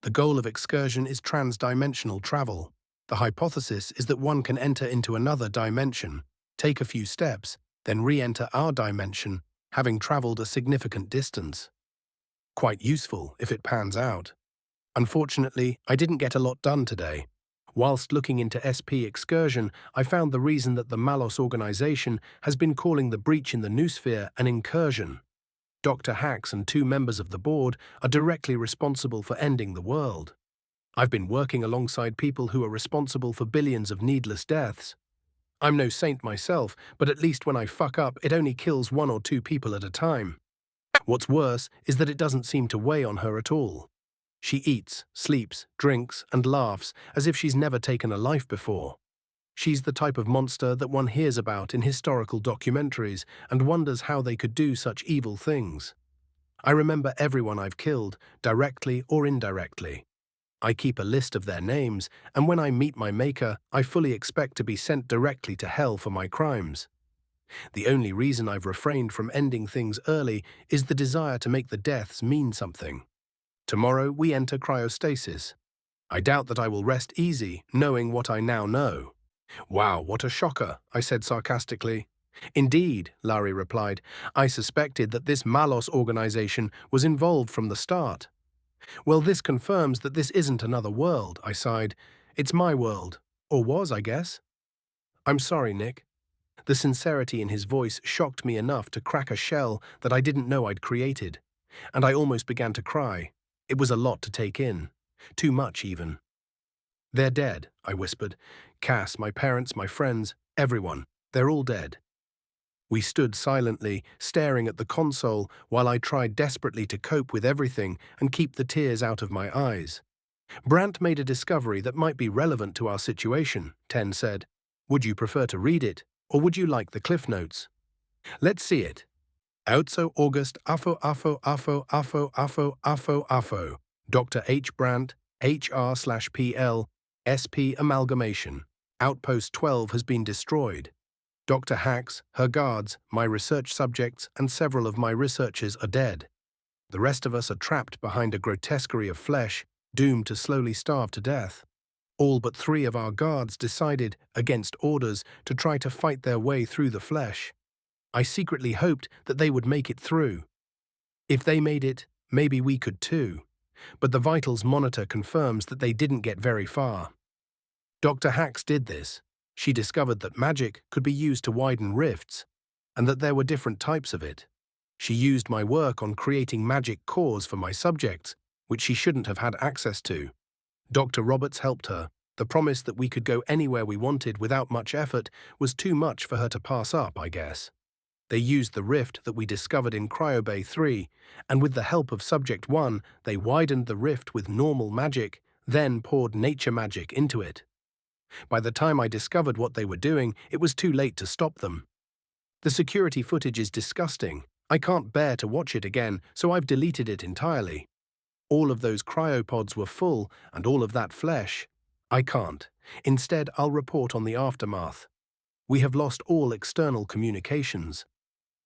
The goal of Excursion is trans-dimensional travel. The hypothesis is that one can enter into another dimension, take a few steps, then re-enter our dimension, having traveled a significant distance. Quite useful if it pans out. Unfortunately, I didn't get a lot done today. Whilst looking into SP Excursion, I found the reason that the Malos organization has been calling the breach in the noosphere an incursion. Dr. Hacks and 2 members of the board are directly responsible for ending the world. I've been working alongside people who are responsible for billions of needless deaths. I'm no saint myself, but at least when I fuck up, it only kills 1 or 2 people at a time. What's worse is that it doesn't seem to weigh on her at all. She eats, sleeps, drinks, and laughs as if she's never taken a life before. She's the type of monster that one hears about in historical documentaries and wonders how they could do such evil things. I remember everyone I've killed, directly or indirectly. I keep a list of their names, and when I meet my maker, I fully expect to be sent directly to hell for my crimes. The only reason I've refrained from ending things early is the desire to make the deaths mean something. Tomorrow we enter cryostasis. I doubt that I will rest easy, knowing what I now know. Wow, what a shocker, I said sarcastically. Indeed, Larry replied. I suspected that this Malos organization was involved from the start. Well, this confirms that this isn't another world, I sighed. It's my world. Or was, I guess. I'm sorry, Nick. The sincerity in his voice shocked me enough to crack a shell that I didn't know I'd created. And I almost began to cry. It was a lot to take in. Too much, even. They're dead, I whispered. Cass, my parents, my friends, everyone. They're all dead. We stood silently, staring at the console, while I tried desperately to cope with everything and keep the tears out of my eyes. Brant made a discovery that might be relevant to our situation, Ten said. Would you prefer to read it, or would you like the cliff notes? Let's see it. Outso August AFO. Dr. H. Brandt, HR/PL, SP amalgamation. Outpost 12 has been destroyed. Dr. Hax, her guards, my research subjects, and several of my researchers are dead. The rest of us are trapped behind a grotesquerie of flesh, doomed to slowly starve to death. All but 3 of our guards decided, against orders, to try to fight their way through the flesh. I secretly hoped that they would make it through. If they made it, maybe we could too. But the vitals monitor confirms that they didn't get very far. Dr. Hax did this. She discovered that magic could be used to widen rifts, and that there were different types of it. She used my work on creating magic cores for my subjects, which she shouldn't have had access to. Dr. Roberts helped her. The promise that we could go anywhere we wanted without much effort was too much for her to pass up, I guess. They used the rift that we discovered in Cryobay 3, and with the help of Subject 1, they widened the rift with normal magic, then poured nature magic into it. By the time I discovered what they were doing, it was too late to stop them. The security footage is disgusting. I can't bear to watch it again, so I've deleted it entirely. All of those cryopods were full, and all of that flesh. I can't. Instead, I'll report on the aftermath. We have lost all external communications.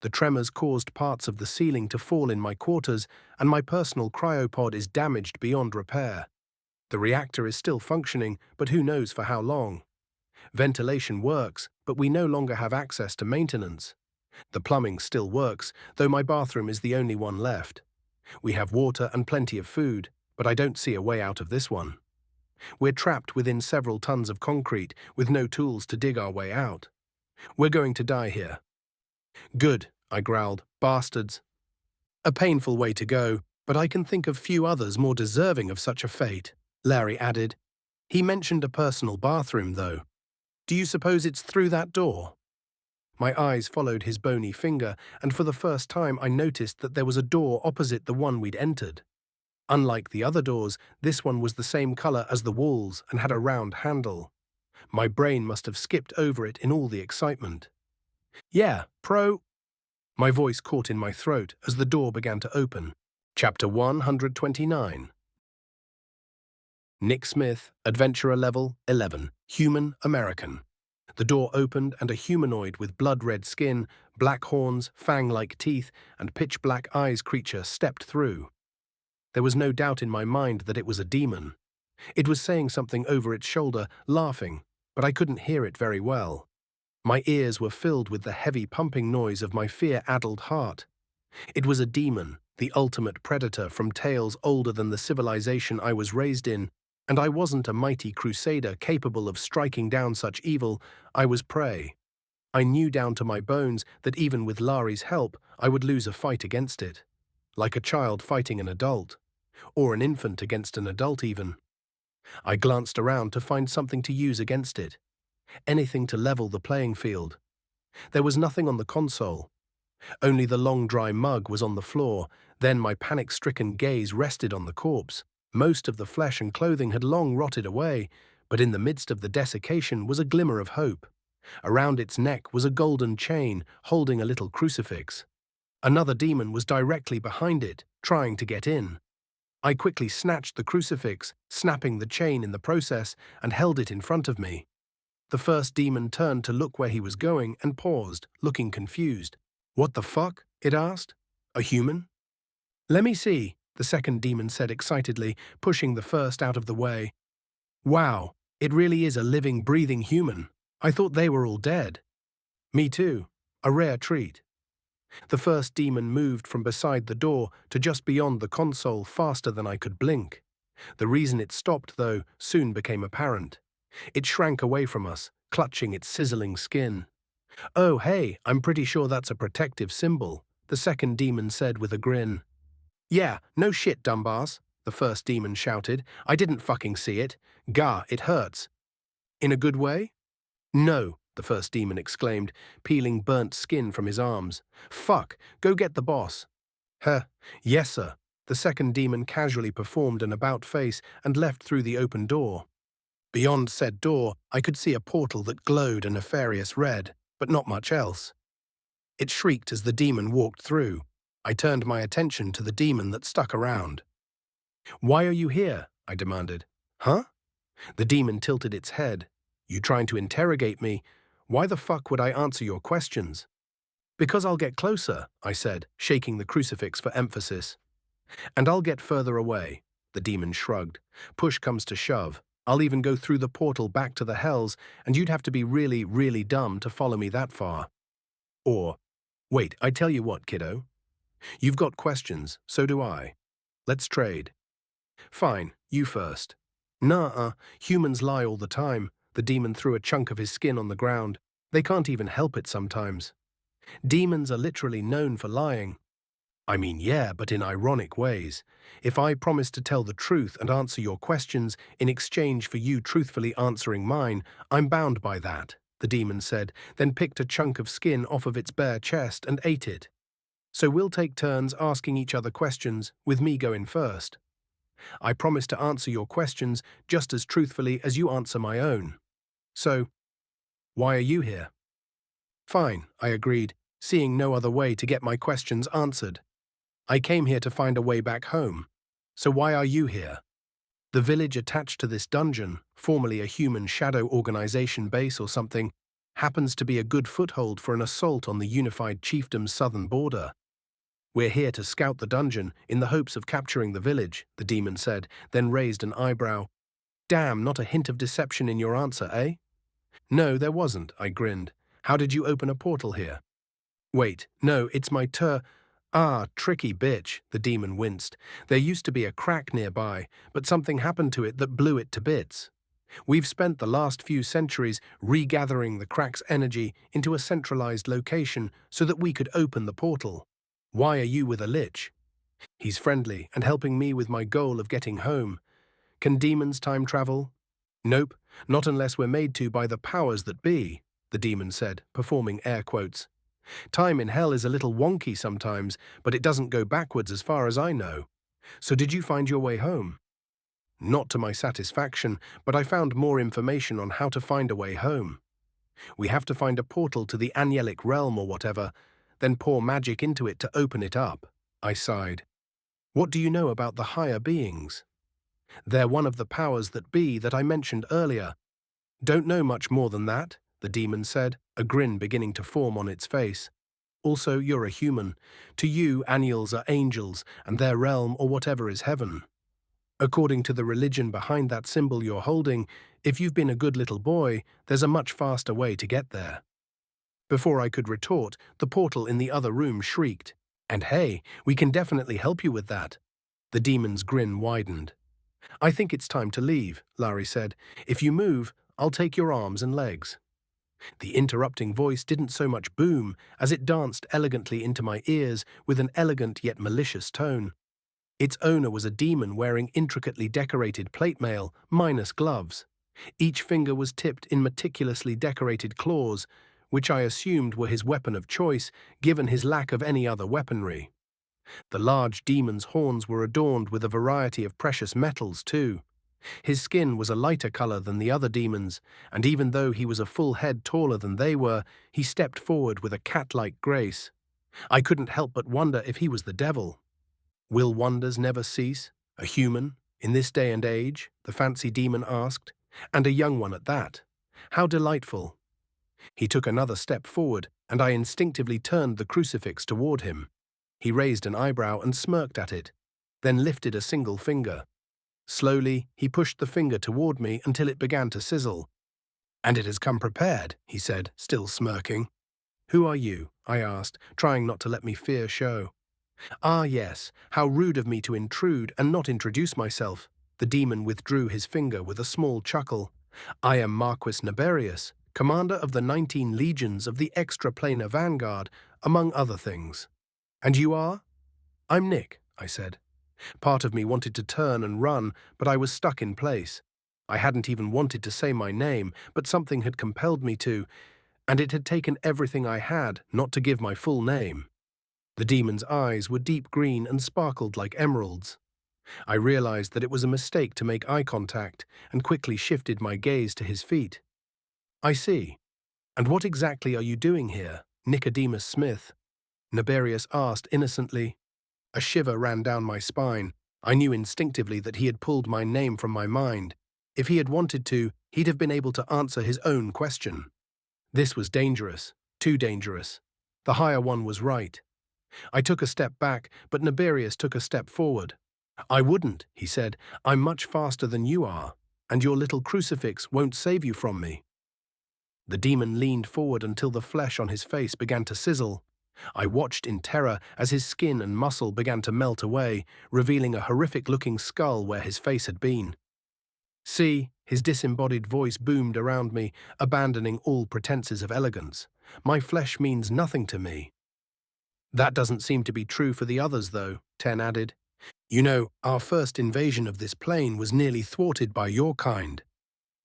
The tremors caused parts of the ceiling to fall in my quarters, and my personal cryopod is damaged beyond repair. The reactor is still functioning, but who knows for how long. Ventilation works, but we no longer have access to maintenance. The plumbing still works, though my bathroom is the only one left. We have water and plenty of food, but I don't see a way out of this one. We're trapped within several tons of concrete, with no tools to dig our way out. We're going to die here. Good, I growled. Bastards. A painful way to go, but I can think of few others more deserving of such a fate, Larry added. He mentioned a personal bathroom, though. Do you suppose it's through that door? My eyes followed his bony finger, and for the first time I noticed that there was a door opposite the one we'd entered. Unlike the other doors, this one was the same color as the walls and had a round handle. My brain must have skipped over it in all the excitement. Yeah, My voice caught in my throat as the door began to open. Chapter 129. Nick Smith, Adventurer Level 11, Human American. The door opened and a humanoid with blood-red skin, black horns, fang-like teeth, and pitch-black eyes creature stepped through. There was no doubt in my mind that it was a demon. It was saying something over its shoulder, laughing, but I couldn't hear it very well. My ears were filled with the heavy pumping noise of my fear-addled heart. It was a demon, the ultimate predator from tales older than the civilization I was raised in, and I wasn't a mighty crusader capable of striking down such evil. I was prey. I knew down to my bones that even with Lari's help, I would lose a fight against it. Like a child fighting an adult. Or an infant against an adult even. I glanced around to find something to use against it. Anything to level the playing field. There was nothing on the console. Only the long dry mug was on the floor, then my panic-stricken gaze rested on the corpse. Most of the flesh and clothing had long rotted away, but in the midst of the desiccation was a glimmer of hope. Around its neck was a golden chain holding a little crucifix. Another demon was directly behind it, trying to get in. I quickly snatched the crucifix, snapping the chain in the process, and held it in front of me. The first demon turned to look where he was going and paused, looking confused. "What the fuck?" it asked. "A human?" "Let me see," the second demon said excitedly, pushing the first out of the way. "Wow, it really is a living, breathing human. I thought they were all dead." "Me too. A rare treat." The first demon moved from beside the door to just beyond the console faster than I could blink. The reason it stopped, though, soon became apparent. It shrank away from us, clutching its sizzling skin. "Oh, hey, I'm pretty sure that's a protective symbol," the second demon said with a grin. "Yeah, no shit, dumbass," the first demon shouted. "I didn't fucking see it. Gah, it hurts." "In a good way?" "No," the first demon exclaimed, peeling burnt skin from his arms. "Fuck, go get the boss." "Huh, yes sir." The second demon casually performed an about-face and left through the open door. Beyond said door, I could see a portal that glowed a nefarious red, but not much else. It shrieked as the demon walked through. I turned my attention to the demon that stuck around. "Why are you here?" I demanded. "Huh?" The demon tilted its head. "You trying to interrogate me? Why the fuck would I answer your questions?" "Because I'll get closer," I said, shaking the crucifix for emphasis. "And I'll get further away," the demon shrugged. "Push comes to shove. I'll even go through the portal back to the hells, and you'd have to be really, really dumb to follow me that far. Or, wait, I tell you what, kiddo. You've got questions, so do I. Let's trade." "Fine, you first." "Nuh-uh, humans lie all the time." The demon threw a chunk of his skin on the ground. "They can't even help it sometimes. Demons are literally known for lying." "I mean, yeah, but in ironic ways. If I promise to tell the truth and answer your questions in exchange for you truthfully answering mine, I'm bound by that," the demon said, then picked a chunk of skin off of its bare chest and ate it. "So we'll take turns asking each other questions, with me going first. I promise to answer your questions just as truthfully as you answer my own. So, why are you here?" "Fine," I agreed, seeing no other way to get my questions answered. "I came here to find a way back home. So why are you here?" "The village attached to this dungeon, formerly a human shadow organization base or something, happens to be a good foothold for an assault on the unified chiefdom's southern border. We're here to scout the dungeon in the hopes of capturing the village," the demon said, then raised an eyebrow. "Damn, not a hint of deception in your answer, eh?" "No, there wasn't," I grinned. "How did you open a portal here?" "Wait, no, it's my Ah, tricky bitch," the demon winced. "There used to be a crack nearby, but something happened to it that blew it to bits. We've spent the last few centuries regathering the crack's energy into a centralized location so that we could open the portal. Why are you with a lich? He's friendly and helping me with my goal of getting home. Can demons time travel?" "Nope, not unless we're made to by the powers that be," the demon said, performing air quotes. "Time in hell is a little wonky sometimes, but it doesn't go backwards as far as I know. So did you find your way home?" "Not to my satisfaction, but I found more information on how to find a way home. We have to find a portal to the angelic realm or whatever, then pour magic into it to open it up." I sighed. "What do you know about the higher beings?" "They're one of the powers that be that I mentioned earlier." "Don't know much more than that," the demon said, a grin beginning to form on its face. "Also, you're a human. To you, annuals are angels, and their realm or whatever is heaven. According to the religion behind that symbol you're holding, if you've been a good little boy, there's a much faster way to get there." Before I could retort, the portal in the other room shrieked. "And hey, we can definitely help you with that." The demon's grin widened. "I think it's time to leave," Larry said. "If you move, I'll take your arms and legs." The interrupting voice didn't so much boom as it danced elegantly into my ears with an elegant yet malicious tone. Its owner was a demon wearing intricately decorated plate mail, minus gloves. Each finger was tipped in meticulously decorated claws, which I assumed were his weapon of choice, given his lack of any other weaponry. The large demon's horns were adorned with a variety of precious metals, too. His skin was a lighter color than the other demons, and even though he was a full head taller than they were, he stepped forward with a cat-like grace. I couldn't help but wonder if he was the devil. Will wonders never cease? A human, in this day and age? The fancy demon asked. And a young one at that. How delightful. He took another step forward, and I instinctively turned the crucifix toward him. He raised an eyebrow and smirked at it, then lifted a single finger. Slowly, he pushed the finger toward me until it began to sizzle. And it has come prepared, he said, still smirking. Who are you? I asked, trying not to let me fear show. Ah, yes, how rude of me to intrude and not introduce myself. The demon withdrew his finger with a small chuckle. I am Marquis Naberius, commander of the 19 legions of the extraplanar vanguard, among other things. And you are? I'm Nick, I said. Part of me wanted to turn and run, but I was stuck in place. I hadn't even wanted to say my name, but something had compelled me to, and it had taken everything I had not to give my full name. The demon's eyes were deep green and sparkled like emeralds. I realized that it was a mistake to make eye contact and quickly shifted my gaze to his feet. I see. And what exactly are you doing here, Nicodemus Smith? Naberius asked innocently. A shiver ran down my spine. I knew instinctively that he had pulled my name from my mind. If he had wanted to, he'd have been able to answer his own question. This was dangerous, too dangerous. The higher one was right. I took a step back, but Naberius took a step forward. I wouldn't, he said. I'm much faster than you are, and your little crucifix won't save you from me. The demon leaned forward until the flesh on his face began to sizzle. I watched in terror as his skin and muscle began to melt away, revealing a horrific-looking skull where his face had been. See, his disembodied voice boomed around me, abandoning all pretenses of elegance. My flesh means nothing to me. That doesn't seem to be true for the others, though, Ten added. You know, our first invasion of this plane was nearly thwarted by your kind.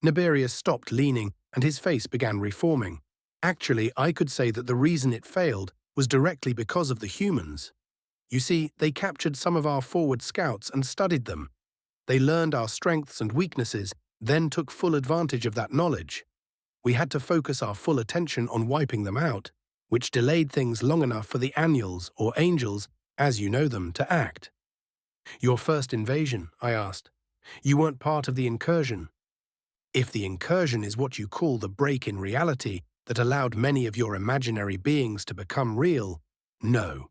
Naberius stopped leaning, and his face began reforming. Actually, I could say that the reason it failed was directly because of the humans. You see, they captured some of our forward scouts and studied them. They learned our strengths and weaknesses, then took full advantage of that knowledge. We had to focus our full attention on wiping them out, which delayed things long enough for the annuals, or angels, as you know them, to act. Your first invasion, I asked. You weren't part of the incursion. If the incursion is what you call the break in reality that allowed many of your imaginary beings to become real, no.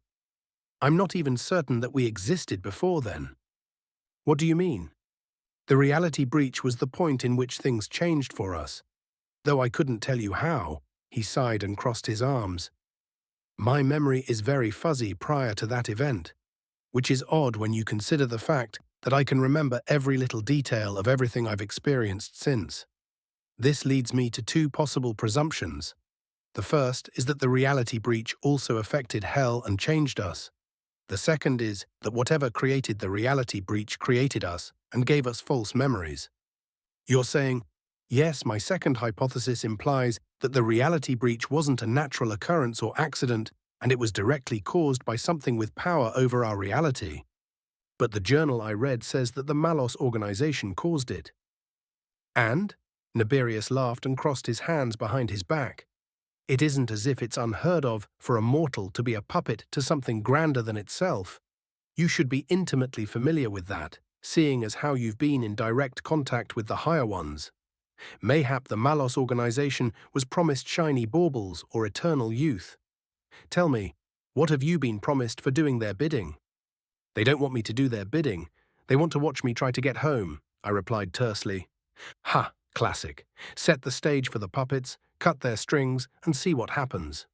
I'm not even certain that we existed before then. What do you mean? The reality breach was the point in which things changed for us. Though I couldn't tell you how, he sighed and crossed his arms. My memory is very fuzzy prior to that event, which is odd when you consider the fact that I can remember every little detail of everything I've experienced since. This leads me to two possible presumptions. The first is that the reality breach also affected Hell and changed us. The second is that whatever created the reality breach created us and gave us false memories. You're saying, yes, my second hypothesis implies that the reality breach wasn't a natural occurrence or accident, and it was directly caused by something with power over our reality. But the journal I read says that the Malos organization caused it. And? Naberius laughed and crossed his hands behind his back. It isn't as if it's unheard of for a mortal to be a puppet to something grander than itself. You should be intimately familiar with that, seeing as how you've been in direct contact with the higher ones. Mayhap the Malos organization was promised shiny baubles or eternal youth. Tell me, what have you been promised for doing their bidding? They don't want me to do their bidding. They want to watch me try to get home, I replied tersely. Ha, classic. Set the stage for the puppets, cut their strings, and see what happens.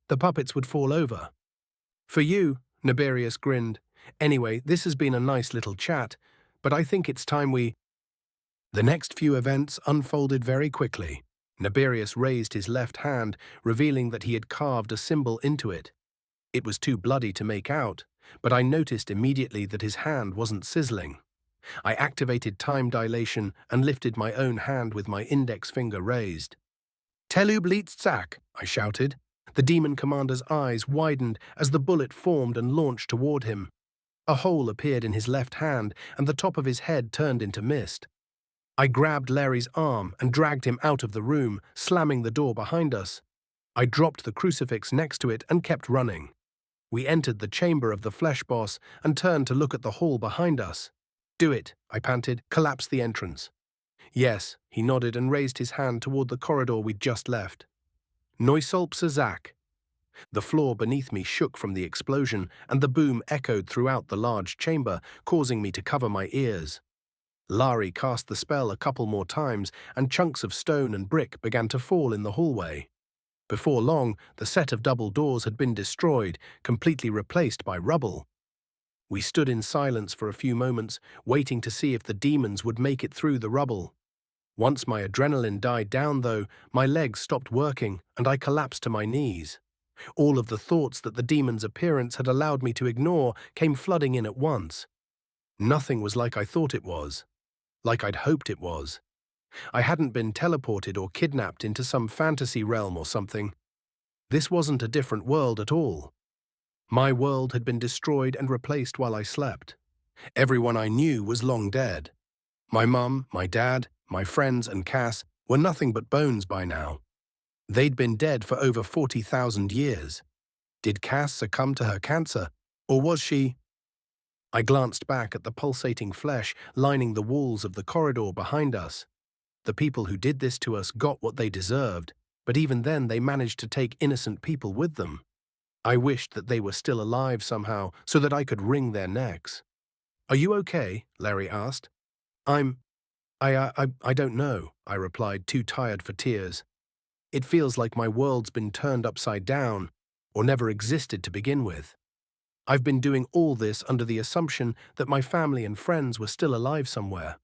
The puppets would fall over. For you, Naberius grinned. Anyway, this has been a nice little chat, but I think it's time we... The next few events unfolded very quickly. Naberius raised his left hand, revealing that he had carved a symbol into it. It was too bloody to make out, but I noticed immediately that his hand wasn't sizzling. I activated time dilation and lifted my own hand with my index finger raised. Telub Lietzak, I shouted. The demon commander's eyes widened as the bullet formed and launched toward him. A hole appeared in his left hand, and the top of his head turned into mist. I grabbed Larry's arm and dragged him out of the room, slamming the door behind us. I dropped the crucifix next to it and kept running. We entered the chamber of the flesh boss and turned to look at the hall behind us. Do it, I panted. Collapse the entrance. Yes, he nodded and raised his hand toward the corridor we'd just left. Neusolpse Zach. The floor beneath me shook from the explosion, and the boom echoed throughout the large chamber, causing me to cover my ears. Lari cast the spell a couple more times, and chunks of stone and brick began to fall in the hallway. Before long, the set of double doors had been destroyed, completely replaced by rubble. We stood in silence for a few moments, waiting to see if the demons would make it through the rubble. Once my adrenaline died down, though, my legs stopped working, and I collapsed to my knees. All of the thoughts that the demon's appearance had allowed me to ignore came flooding in at once. Nothing was like I thought it was, like I'd hoped it was. I hadn't been teleported or kidnapped into some fantasy realm or something. This wasn't a different world at all. My world had been destroyed and replaced while I slept. Everyone I knew was long dead. My mum, my dad, my friends and Cass were nothing but bones by now. They'd been dead for over 40,000 years. Did Cass succumb to her cancer, or was she? I glanced back at the pulsating flesh lining the walls of the corridor behind us. The people who did this to us got what they deserved, but even then they managed to take innocent people with them. I wished that they were still alive somehow, so that I could wring their necks. "Are you okay?" Larry asked. I don't know," I replied, too tired for tears. "It feels like my world's been turned upside down, or never existed to begin with. I've been doing all this under the assumption that my family and friends were still alive somewhere,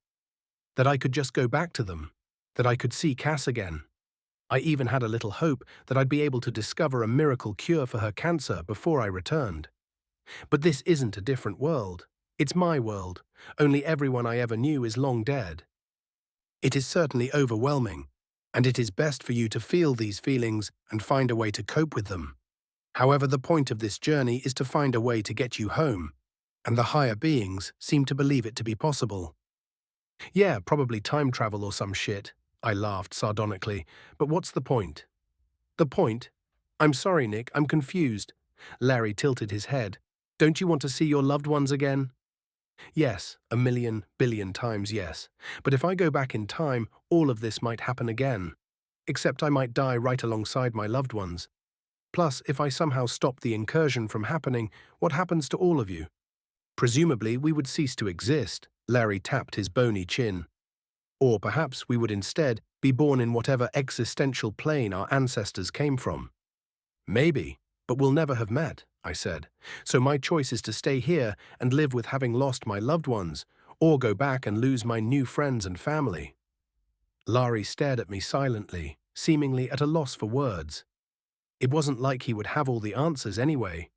that I could just go back to them, that I could see Cass again. I even had a little hope that I'd be able to discover a miracle cure for her cancer before I returned. But this isn't a different world. It's my world, only everyone I ever knew is long dead. It is certainly overwhelming, and it is best for you to feel these feelings and find a way to cope with them. However, the point of this journey is to find a way to get you home, and the higher beings seem to believe it to be possible." "Yeah, probably time travel or some shit," I laughed sardonically. "But what's the point?" "The point? I'm sorry, Nick, I'm confused." Larry tilted his head. "Don't you want to see your loved ones again?" "Yes, a million, billion times yes. But if I go back in time, all of this might happen again. Except I might die right alongside my loved ones. Plus, if I somehow stop the incursion from happening, what happens to all of you? Presumably, we would cease to exist." Larry tapped his bony chin. "Or perhaps we would instead be born in whatever existential plane our ancestors came from." "Maybe, but we'll never have met," I said. "So my choice is to stay here and live with having lost my loved ones, or go back and lose my new friends and family." Larry stared at me silently, seemingly at a loss for words. It wasn't like he would have all the answers anyway.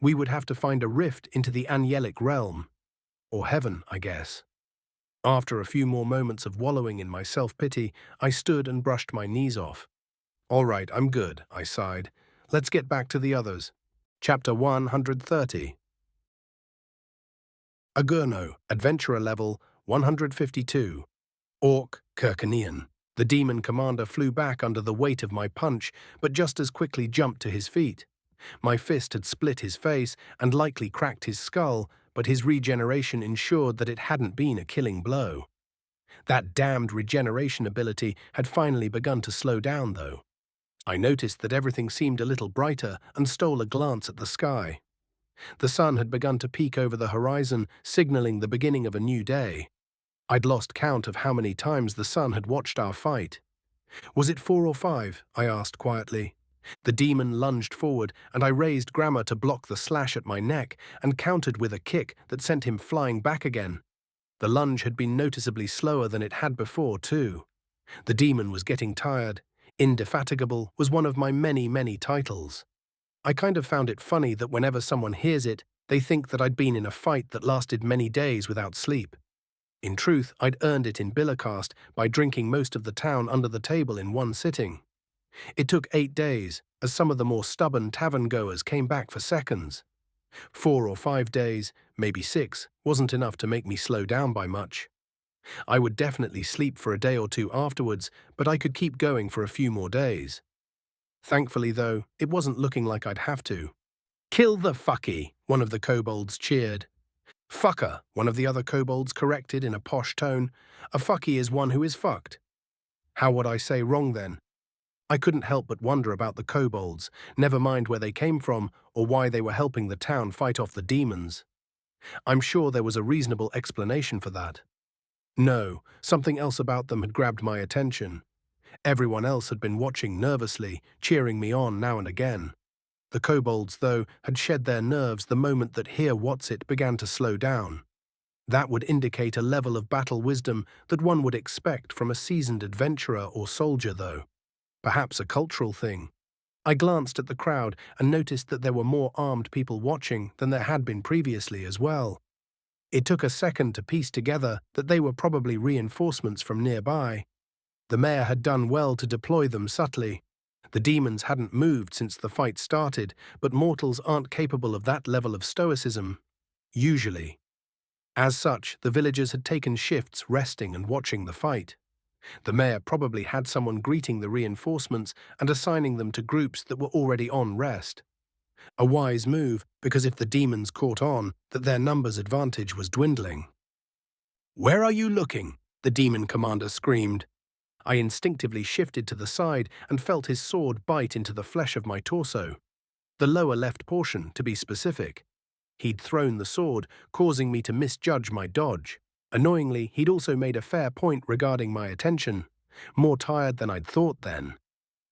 We would have to find a rift into the angelic realm. Or heaven, I guess. After a few more moments of wallowing in my self-pity, I stood and brushed my knees off. "All right, I'm good," I sighed. "Let's get back to the others." Chapter 130. Agurno, Adventurer Level 152. Orc Kirkanian. The demon commander flew back under the weight of my punch, but just as quickly jumped to his feet. My fist had split his face and likely cracked his skull, but his regeneration ensured that it hadn't been a killing blow. That damned regeneration ability had finally begun to slow down, though. I noticed that everything seemed a little brighter and stole a glance at the sky. The sun had begun to peek over the horizon, signaling the beginning of a new day. I'd lost count of how many times the sun had watched our fight. "Was it 4 or 5?" I asked quietly. The demon lunged forward, and I raised Grammar to block the slash at my neck and countered with a kick that sent him flying back again. The lunge had been noticeably slower than it had before, too. The demon was getting tired. Indefatigable was one of my many, many titles. I kind of found it funny that whenever someone hears it, they think that I'd been in a fight that lasted many days without sleep. In truth, I'd earned it in Billercast by drinking most of the town under the table in one sitting. It took 8 days, as some of the more stubborn tavern-goers came back for seconds. 4 or 5 days, maybe 6, wasn't enough to make me slow down by much. I would definitely sleep for a day or two afterwards, but I could keep going for a few more days. Thankfully, though, it wasn't looking like I'd have to. "Kill the fucky," one of the kobolds cheered. Fucker, one of the other kobolds corrected in a posh tone. A fucky is one who is fucked. How would I say wrong then? I couldn't help but wonder about the kobolds, never mind where they came from or why they were helping the town fight off the demons. I'm sure there was a reasonable explanation for that. No, something else about them had grabbed my attention. Everyone else had been watching nervously, cheering me on now and again. The kobolds, though, had shed their nerves the moment that Hear What's It began to slow down. That would indicate a level of battle wisdom that one would expect from a seasoned adventurer or soldier, though. Perhaps a cultural thing. I glanced at the crowd and noticed that there were more armed people watching than there had been previously as well. It took a second to piece together that they were probably reinforcements from nearby. The mayor had done well to deploy them subtly. The demons hadn't moved since the fight started, but mortals aren't capable of that level of stoicism. Usually. As such, the villagers had taken shifts resting and watching the fight. The mayor probably had someone greeting the reinforcements and assigning them to groups that were already on rest. A wise move, because if the demons caught on that their numbers advantage was dwindling. "Where are you looking?" the demon commander screamed. I instinctively shifted to the side and felt his sword bite into the flesh of my torso. The lower left portion, to be specific. He'd thrown the sword, causing me to misjudge my dodge. Annoyingly, he'd also made a fair point regarding my attention. More tired than I'd thought then.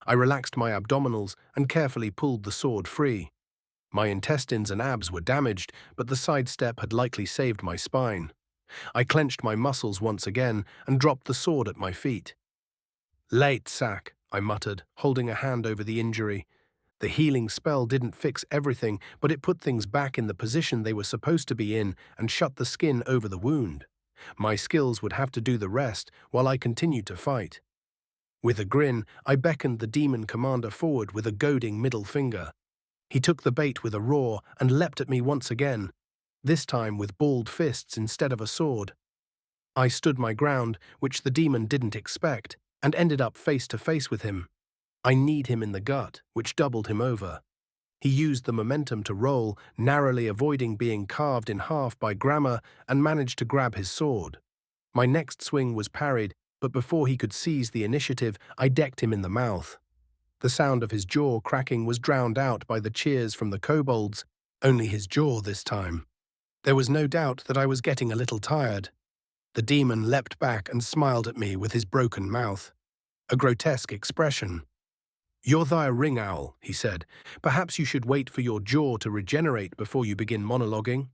I relaxed my abdominals and carefully pulled the sword free. My intestines and abs were damaged, but the sidestep had likely saved my spine. I clenched my muscles once again and dropped the sword at my feet. "Late, sack," I muttered, holding a hand over the injury. The healing spell didn't fix everything, but it put things back in the position they were supposed to be in and shut the skin over the wound. My skills would have to do the rest while I continued to fight. With a grin, I beckoned the demon commander forward with a goading middle finger. He took the bait with a roar and leapt at me once again, this time with balled fists instead of a sword. I stood my ground, which the demon didn't expect, and ended up face to face with him. I kneed him in the gut, which doubled him over. He used the momentum to roll, narrowly avoiding being carved in half by Grammar, and managed to grab his sword. My next swing was parried, but before he could seize the initiative, I decked him in the mouth. The sound of his jaw cracking was drowned out by the cheers from the kobolds, only his jaw this time. There was no doubt that I was getting a little tired. The demon leapt back and smiled at me with his broken mouth. A grotesque expression. "You're thy ring owl," he said. "Perhaps you should wait for your jaw to regenerate before you begin monologuing."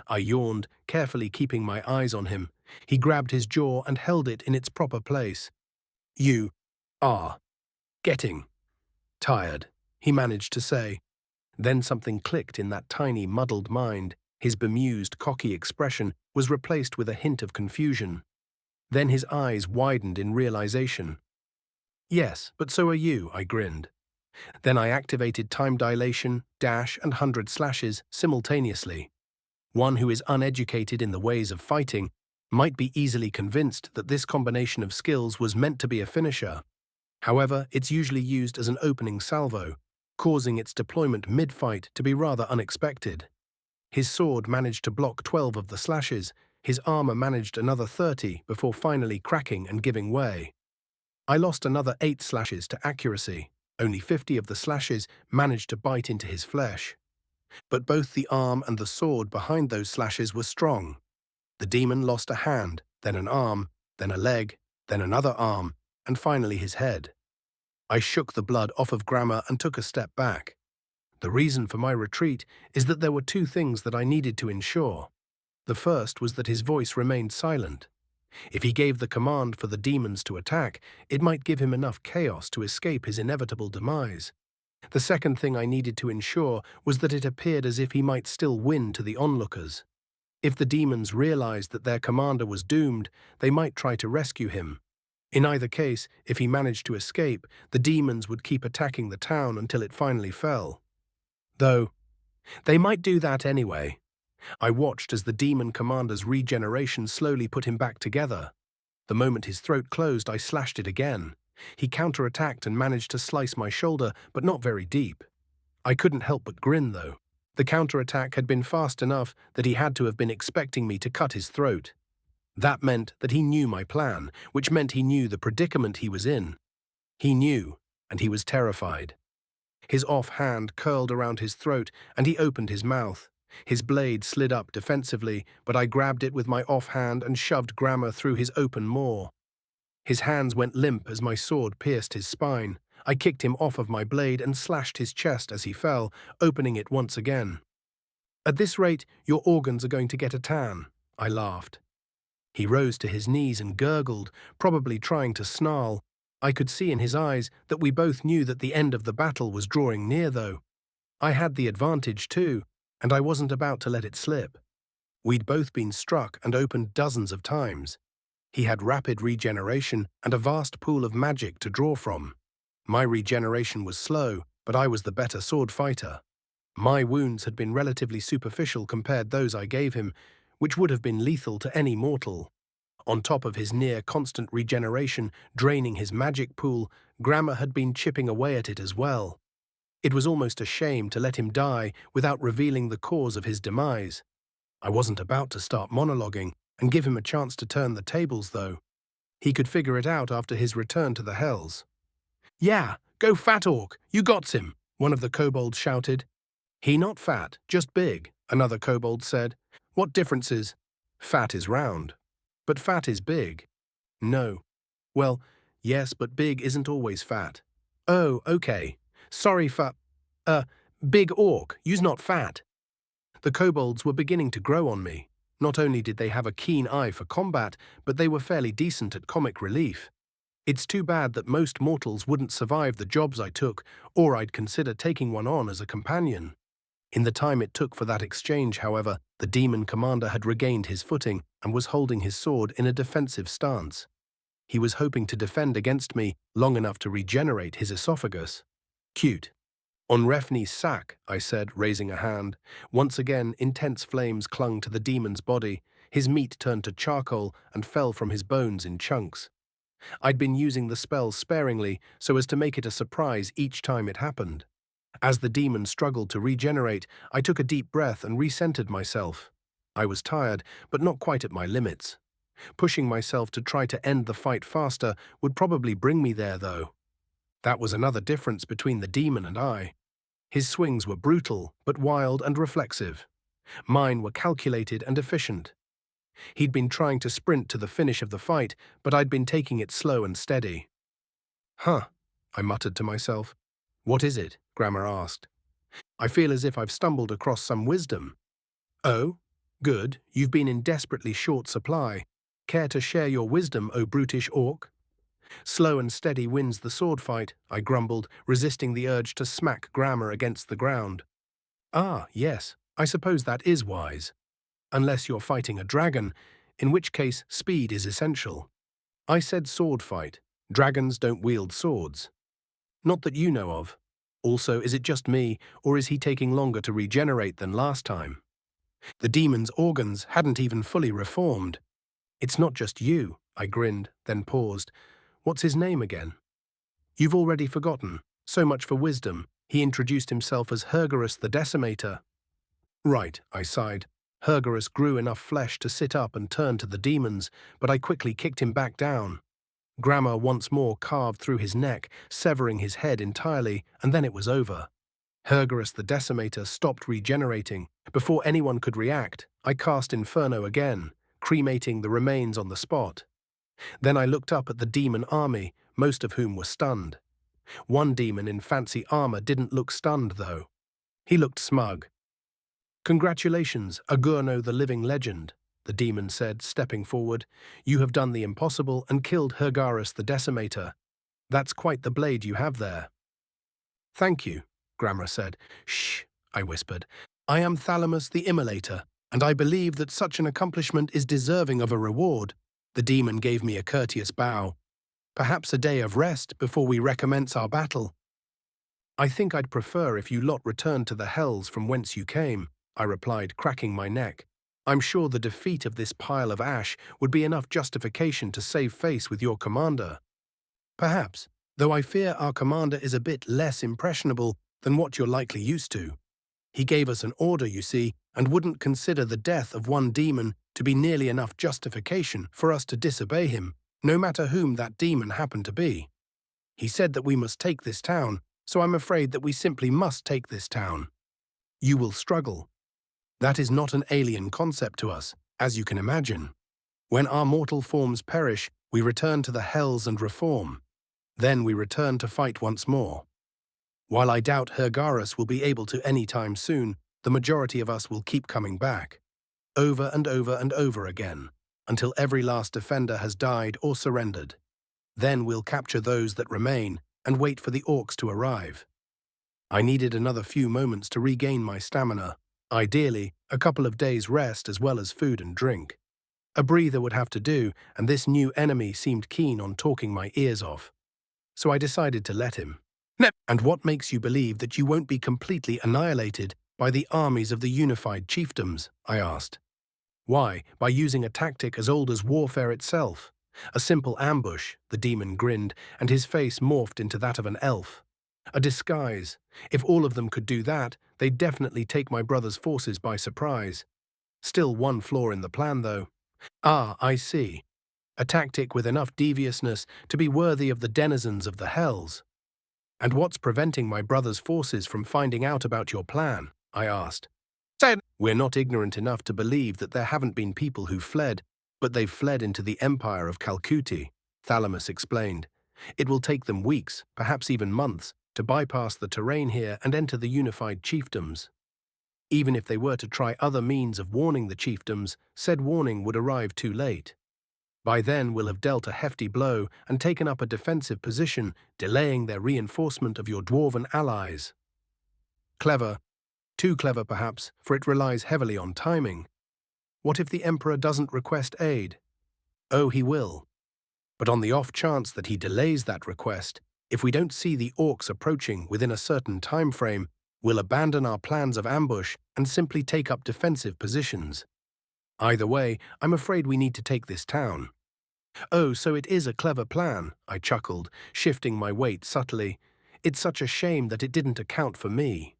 I yawned, carefully keeping my eyes on him. He grabbed his jaw and held it in its proper place. "You are getting tired," he managed to say. Then something clicked in that tiny, muddled mind. His bemused, cocky expression was replaced with a hint of confusion. Then his eyes widened in realization. "Yes, but so are you," I grinned. Then I activated time dilation, dash, and 100 slashes simultaneously. One who is uneducated in the ways of fighting might be easily convinced that this combination of skills was meant to be a finisher. However, it's usually used as an opening salvo, causing its deployment mid-fight to be rather unexpected. His sword managed to block 12 of the slashes, his armor managed another 30 before finally cracking and giving way. I lost another 8 slashes to accuracy. Only 50 of the slashes managed to bite into his flesh. But both the arm and the sword behind those slashes were strong. The demon lost a hand, then an arm, then a leg, then another arm, and finally his head. I shook the blood off of Grammar and took a step back. The reason for my retreat is that there were two things that I needed to ensure. The first was that his voice remained silent. If he gave the command for the demons to attack, it might give him enough chaos to escape his inevitable demise. The second thing I needed to ensure was that it appeared as if he might still win to the onlookers. If the demons realized that their commander was doomed, they might try to rescue him. In either case, if he managed to escape, the demons would keep attacking the town until it finally fell. Though, they might do that anyway. I watched as the demon commander's regeneration slowly put him back together. The moment his throat closed, I slashed it again. He counterattacked and managed to slice my shoulder, but not very deep. I couldn't help but grin, though. The counterattack had been fast enough that he had to have been expecting me to cut his throat. That meant that he knew my plan, which meant he knew the predicament he was in. He knew, and he was terrified. His off hand curled around his throat, and he opened his mouth. His blade slid up defensively, but I grabbed it with my off hand and shoved Grammar through his open maw. His hands went limp as my sword pierced his spine. I kicked him off of my blade and slashed his chest as he fell, opening it once again. "At this rate, your organs are going to get a tan," I laughed. He rose to his knees and gurgled, probably trying to snarl. I could see in his eyes that we both knew that the end of the battle was drawing near, though. I had the advantage too, and I wasn't about to let it slip. We'd both been struck and opened dozens of times. He had rapid regeneration and a vast pool of magic to draw from. My regeneration was slow, but I was the better sword fighter. My wounds had been relatively superficial compared those I gave him, which would have been lethal to any mortal. On top of his near-constant regeneration, draining his magic pool, Grammar had been chipping away at it as well. It was almost a shame to let him die without revealing the cause of his demise. I wasn't about to start monologuing and give him a chance to turn the tables, though. He could figure it out after his return to the Hells. "Yeah, go fat orc, you gots him," one of the kobolds shouted. "He not fat, just big," another kobold said. "What difference is? Fat is round. But fat is big." "No." "Well, yes, but big isn't always fat." "Oh, okay. Sorry big orc, you's not fat." The kobolds were beginning to grow on me. Not only did they have a keen eye for combat, but they were fairly decent at comic relief. It's too bad that most mortals wouldn't survive the jobs I took, or I'd consider taking one on as a companion. In the time it took for that exchange, however, the demon commander had regained his footing and was holding his sword in a defensive stance. He was hoping to defend against me long enough to regenerate his esophagus. "Cute." "On Refni's sack," I said, raising a hand. Once again, intense flames clung to the demon's body. His meat turned to charcoal and fell from his bones in chunks. I'd been using the spell sparingly so as to make it a surprise each time it happened. As the demon struggled to regenerate, I took a deep breath and recentered myself. I was tired, but not quite at my limits. Pushing myself to try to end the fight faster would probably bring me there, though. That was another difference between the demon and I. His swings were brutal, but wild and reflexive. Mine were calculated and efficient. He'd been trying to sprint to the finish of the fight, but I'd been taking it slow and steady. "Huh," I muttered to myself. "What is it?" Grammar asked. "I feel as if I've stumbled across some wisdom." "Oh, good, you've been in desperately short supply. Care to share your wisdom, O brutish orc?" "Slow and steady wins the sword fight," I grumbled, resisting the urge to smack Grammar against the ground. "Ah, yes, I suppose that is wise. Unless you're fighting a dragon, in which case speed is essential." "I said sword fight. Dragons don't wield swords." "Not that you know of. Also, is it just me, or is he taking longer to regenerate than last time?" The demon's organs hadn't even fully reformed. "It's not just you," I grinned, then paused. "What's his name again?" "You've already forgotten. So much for wisdom. He introduced himself as Hergerus the Decimator." "Right," I sighed. Hergerus grew enough flesh to sit up and turn to the demons, but I quickly kicked him back down. Grammar once more carved through his neck, severing his head entirely, and then it was over. Hergerus the Decimator stopped regenerating. Before anyone could react, I cast Inferno again, cremating the remains on the spot. Then I looked up at the demon army, most of whom were stunned. One demon in fancy armor didn't look stunned, though. He looked smug. "Congratulations, Agurno the living legend," the demon said, stepping forward. "You have done the impossible and killed Hergerus the Decimator. That's quite the blade you have there." "Thank you," Grammar said. "Shh," I whispered. "I am Thalamus the Immolator, and I believe that such an accomplishment is deserving of a reward." The demon gave me a courteous bow. "Perhaps a day of rest before we recommence our battle." "I think I'd prefer if you lot returned to the Hells from whence you came," I replied, cracking my neck. "I'm sure the defeat of this pile of ash would be enough justification to save face with your commander." "Perhaps, though I fear our commander is a bit less impressionable than what you're likely used to." He gave us an order, you see, and wouldn't consider the death of one demon to be nearly enough justification for us to disobey him, no matter whom that demon happened to be. He said that we must take this town, so I'm afraid that we simply must take this town. You will struggle. That is not an alien concept to us, as you can imagine. When our mortal forms perish, we return to the hells and reform. Then we return to fight once more. While I doubt Hergarus will be able to any time soon, the majority of us will keep coming back, over and over and over again, until every last defender has died or surrendered. Then we'll capture those that remain and wait for the orcs to arrive. I needed another few moments to regain my stamina, ideally a couple of days' rest as well as food and drink. A breather would have to do, and this new enemy seemed keen on talking my ears off. So I decided to let him. No. And what makes you believe that you won't be completely annihilated by the armies of the unified chiefdoms? I asked. Why, by using a tactic as old as warfare itself. A simple ambush, the demon grinned, and his face morphed into that of an elf. A disguise. If all of them could do that, they'd definitely take my brother's forces by surprise. Still one flaw in the plan, though. Ah, I see. A tactic with enough deviousness to be worthy of the denizens of the hells. And what's preventing my brother's forces from finding out about your plan? I asked. We're not ignorant enough to believe that there haven't been people who fled, but they've fled into the empire of Calcuti, Thalamus explained. It will take them weeks, perhaps even months, to bypass the terrain here and enter the unified chiefdoms. Even if they were to try other means of warning the chiefdoms, said warning would arrive too late. By then we'll have dealt a hefty blow and taken up a defensive position, delaying their reinforcement of your dwarven allies. Clever. Too clever, perhaps, for it relies heavily on timing. What if the Emperor doesn't request aid? Oh, he will. But on the off chance that he delays that request, if we don't see the orcs approaching within a certain time frame, we'll abandon our plans of ambush and simply take up defensive positions. Either way, I'm afraid we need to take this town. Oh, so it is a clever plan, I chuckled, shifting my weight subtly. It's such a shame that it didn't account for me.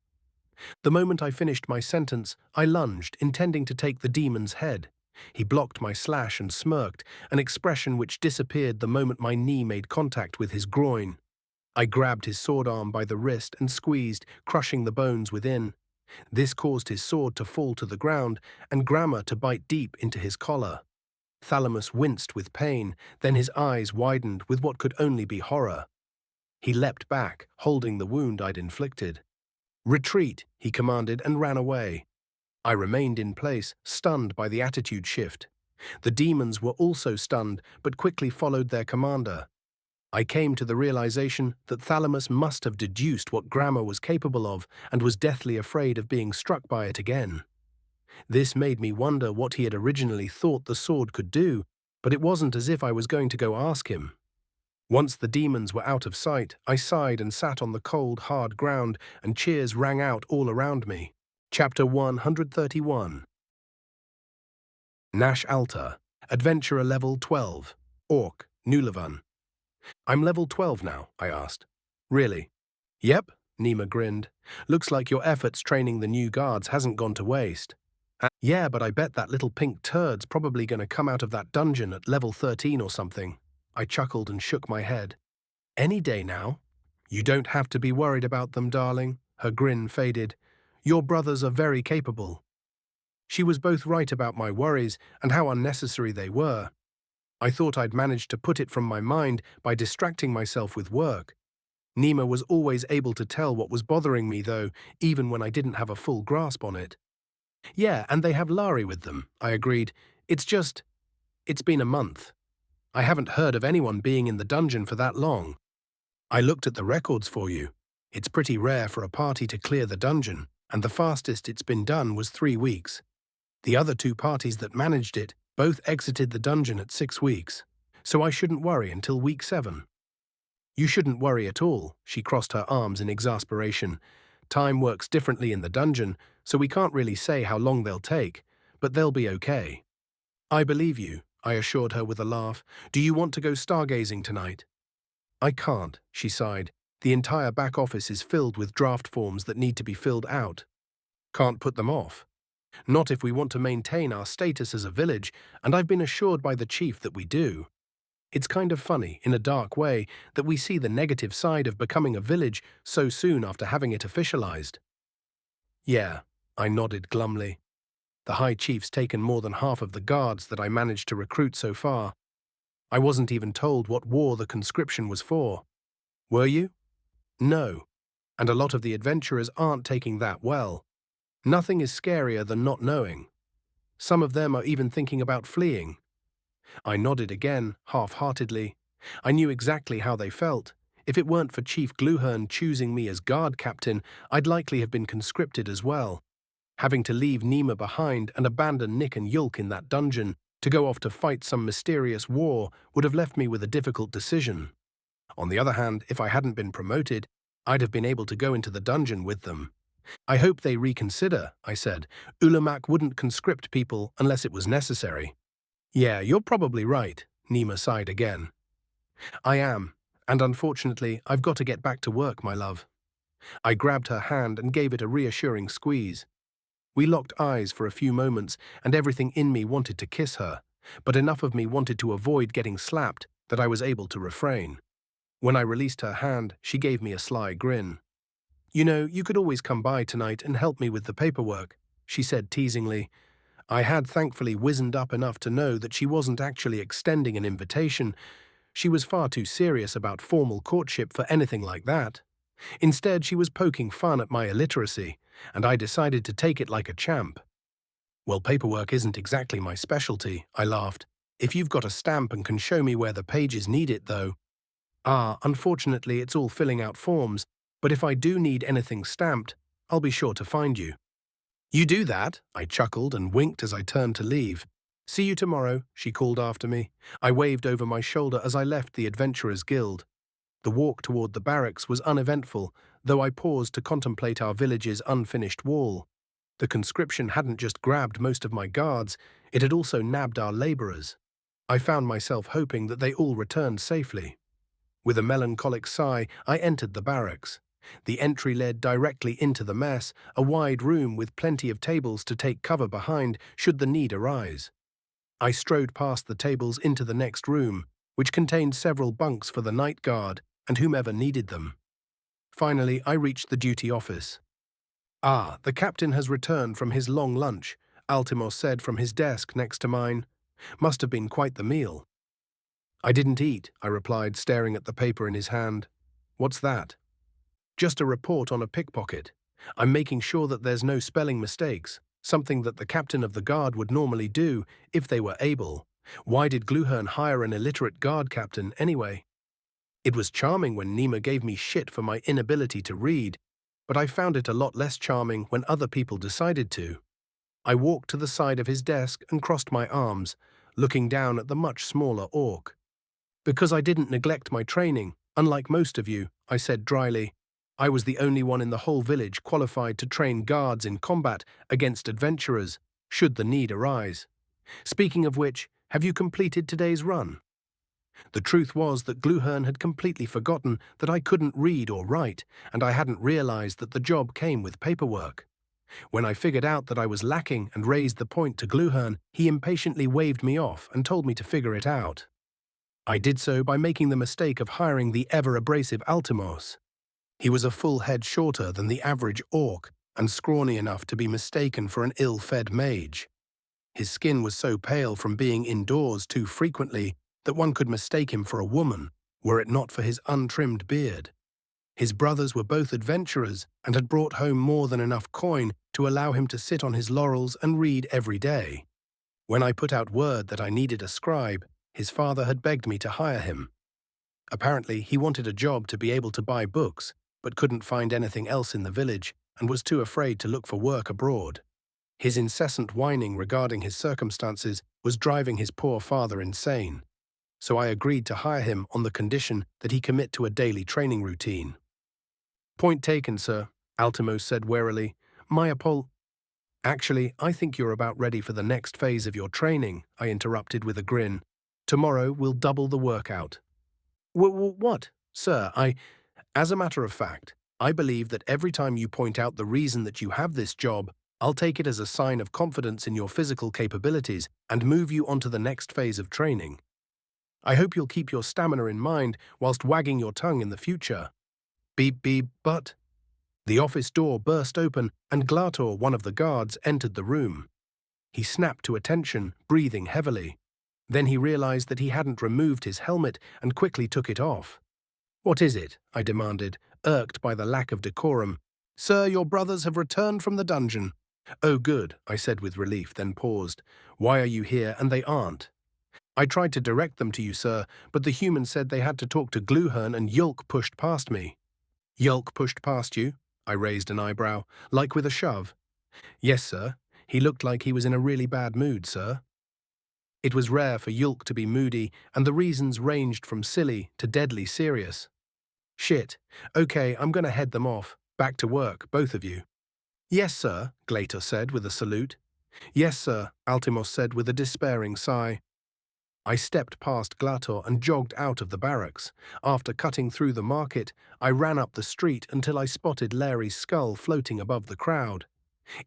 The moment I finished my sentence, I lunged, intending to take the demon's head. He blocked my slash and smirked, an expression which disappeared the moment my knee made contact with his groin. I grabbed his sword arm by the wrist and squeezed, crushing the bones within. This caused his sword to fall to the ground and Grammar to bite deep into his collar. Thalamus winced with pain, then his eyes widened with what could only be horror. He leapt back, holding the wound I'd inflicted. "Retreat," he commanded and ran away. I remained in place, stunned by the attitude shift. The demons were also stunned, but quickly followed their commander. I came to the realization that Thalamus must have deduced what Grammar was capable of and was deathly afraid of being struck by it again. This made me wonder what he had originally thought the sword could do, but it wasn't as if I was going to go ask him. Once the demons were out of sight, I sighed and sat on the cold, hard ground, and cheers rang out all around me. Chapter 131. Nash Alta, Adventurer Level 12, Orc, Nulavan. I'm level 12 now, I asked. Really? Yep, Nima grinned. Looks like your efforts training the new guards hasn't gone to waste. Yeah, but I bet that little pink turd's probably going to come out of that dungeon at level 13 or something. I chuckled and shook my head. Any day now. You don't have to be worried about them, darling. Her grin faded. Your brothers are very capable. She was both right about my worries and how unnecessary they were. I thought I'd managed to put it from my mind by distracting myself with work. Nima was always able to tell what was bothering me, though, even when I didn't have a full grasp on it. Yeah, and they have Lari with them, I agreed. It's been a month. I haven't heard of anyone being in the dungeon for that long. I looked at the records for you. It's pretty rare for a party to clear the dungeon, and the fastest it's been done was 3 weeks. The other 2 parties that managed it both exited the dungeon at 6 weeks, so I shouldn't worry until week 7. You shouldn't worry at all, she crossed her arms in exasperation. Time works differently in the dungeon, so we can't really say how long they'll take, but they'll be okay. I believe you, I assured her with a laugh. Do you want to go stargazing tonight? I can't, she sighed. The entire back office is filled with draft forms that need to be filled out. Can't put them off. Not if we want to maintain our status as a village, and I've been assured by the chief that we do. It's kind of funny, in a dark way, that we see the negative side of becoming a village so soon after having it officialized. Yeah, I nodded glumly. The High Chief's taken more than half of the guards that I managed to recruit so far. I wasn't even told what war the conscription was for. Were you? No. And a lot of the adventurers aren't taking that well. Nothing is scarier than not knowing. Some of them are even thinking about fleeing. I nodded again, half-heartedly. I knew exactly how they felt. If it weren't for Chief Gluhern choosing me as guard captain, I'd likely have been conscripted as well. Having to leave Nima behind and abandon Nick and Yulk in that dungeon to go off to fight some mysterious war would have left me with a difficult decision. On the other hand, if I hadn't been promoted, I'd have been able to go into the dungeon with them. I hope they reconsider, I said. Ulamak wouldn't conscript people unless it was necessary. Yeah, you're probably right, Nima sighed again. I am, and unfortunately, I've got to get back to work, my love. I grabbed her hand and gave it a reassuring squeeze. We locked eyes for a few moments, and everything in me wanted to kiss her, but enough of me wanted to avoid getting slapped that I was able to refrain. When I released her hand, she gave me a sly grin. You know, you could always come by tonight and help me with the paperwork, she said teasingly. I had thankfully wizened up enough to know that she wasn't actually extending an invitation. She was far too serious about formal courtship for anything like that. Instead, she was poking fun at my illiteracy, and I decided to take it like a champ. Well, paperwork isn't exactly my specialty, I laughed. If you've got a stamp and can show me where the pages need it, though. Unfortunately, it's all filling out forms, but if I do need anything stamped, I'll be sure to find you. You do that, I chuckled and winked as I turned to leave. See you tomorrow, she called after me. I waved over my shoulder as I left the Adventurers Guild. The walk toward the barracks was uneventful, though I paused to contemplate our village's unfinished wall. The conscription hadn't just grabbed most of my guards, it had also nabbed our laborers. I found myself hoping that they all returned safely. With a melancholic sigh, I entered the barracks. The entry led directly into the mess, a wide room with plenty of tables to take cover behind should the need arise. I strode past the tables into the next room, which contained several bunks for the night guard and whomever needed them. Finally, I reached the duty office. The captain has returned from his long lunch, Altimos said from his desk next to mine. Must have been quite the meal. I didn't eat, I replied, staring at the paper in his hand. What's that? Just a report on a pickpocket. I'm making sure that there's no spelling mistakes, something that the captain of the guard would normally do if they were able. Why did Gluhern hire an illiterate guard captain anyway? It was charming when Nima gave me shit for my inability to read, but I found it a lot less charming when other people decided to. I walked to the side of his desk and crossed my arms, looking down at the much smaller orc. Because I didn't neglect my training, unlike most of you, I said dryly. I was the only one in the whole village qualified to train guards in combat against adventurers, should the need arise. Speaking of which, have you completed today's run? The truth was that Gluhern had completely forgotten that I couldn't read or write, and I hadn't realized that the job came with paperwork. When I figured out that I was lacking and raised the point to Gluhern, he impatiently waved me off and told me to figure it out. I did so by making the mistake of hiring the ever-abrasive Altimos. He was a full head shorter than the average orc and scrawny enough to be mistaken for an ill-fed mage. His skin was so pale from being indoors too frequently that one could mistake him for a woman, were it not for his untrimmed beard. His brothers were both adventurers and had brought home more than enough coin to allow him to sit on his laurels and read every day. When I put out word that I needed a scribe, his father had begged me to hire him. Apparently, he wanted a job to be able to buy books, but couldn't find anything else in the village and was too afraid to look for work abroad. His incessant whining regarding his circumstances was driving his poor father insane. So I agreed to hire him on the condition that he commit to a daily training routine. Point taken, sir, Altimos said warily. Actually, I think you're about ready for the next phase of your training, I interrupted with a grin. Tomorrow we'll double the workout. What? Sir, As a matter of fact, I believe that every time you point out the reason that you have this job, I'll take it as a sign of confidence in your physical capabilities and move you onto the next phase of training. I hope you'll keep your stamina in mind whilst wagging your tongue in the future. Beep beep, but... The office door burst open and Glator, one of the guards, entered the room. He snapped to attention, breathing heavily. Then he realized that he hadn't removed his helmet and quickly took it off. "What is it?" I demanded, irked by the lack of decorum. "Sir, your brothers have returned from the dungeon." "Oh, good," I said with relief, then paused. "Why are you here and they aren't?" "I tried to direct them to you, sir, but the human said they had to talk to Gluhern and Yulk pushed past me." "Yulk pushed past you?" I raised an eyebrow, like with a shove. "Yes, sir. He looked like he was in a really bad mood, sir." It was rare for Yulk to be moody, and the reasons ranged from silly to deadly serious. "Shit. Okay, I'm gonna head them off. Back to work, both of you." "Yes, sir," Glator said with a salute. "Yes, sir," Altimos said with a despairing sigh. I stepped past Glator and jogged out of the barracks. After cutting through the market, I ran up the street until I spotted Larry's skull floating above the crowd.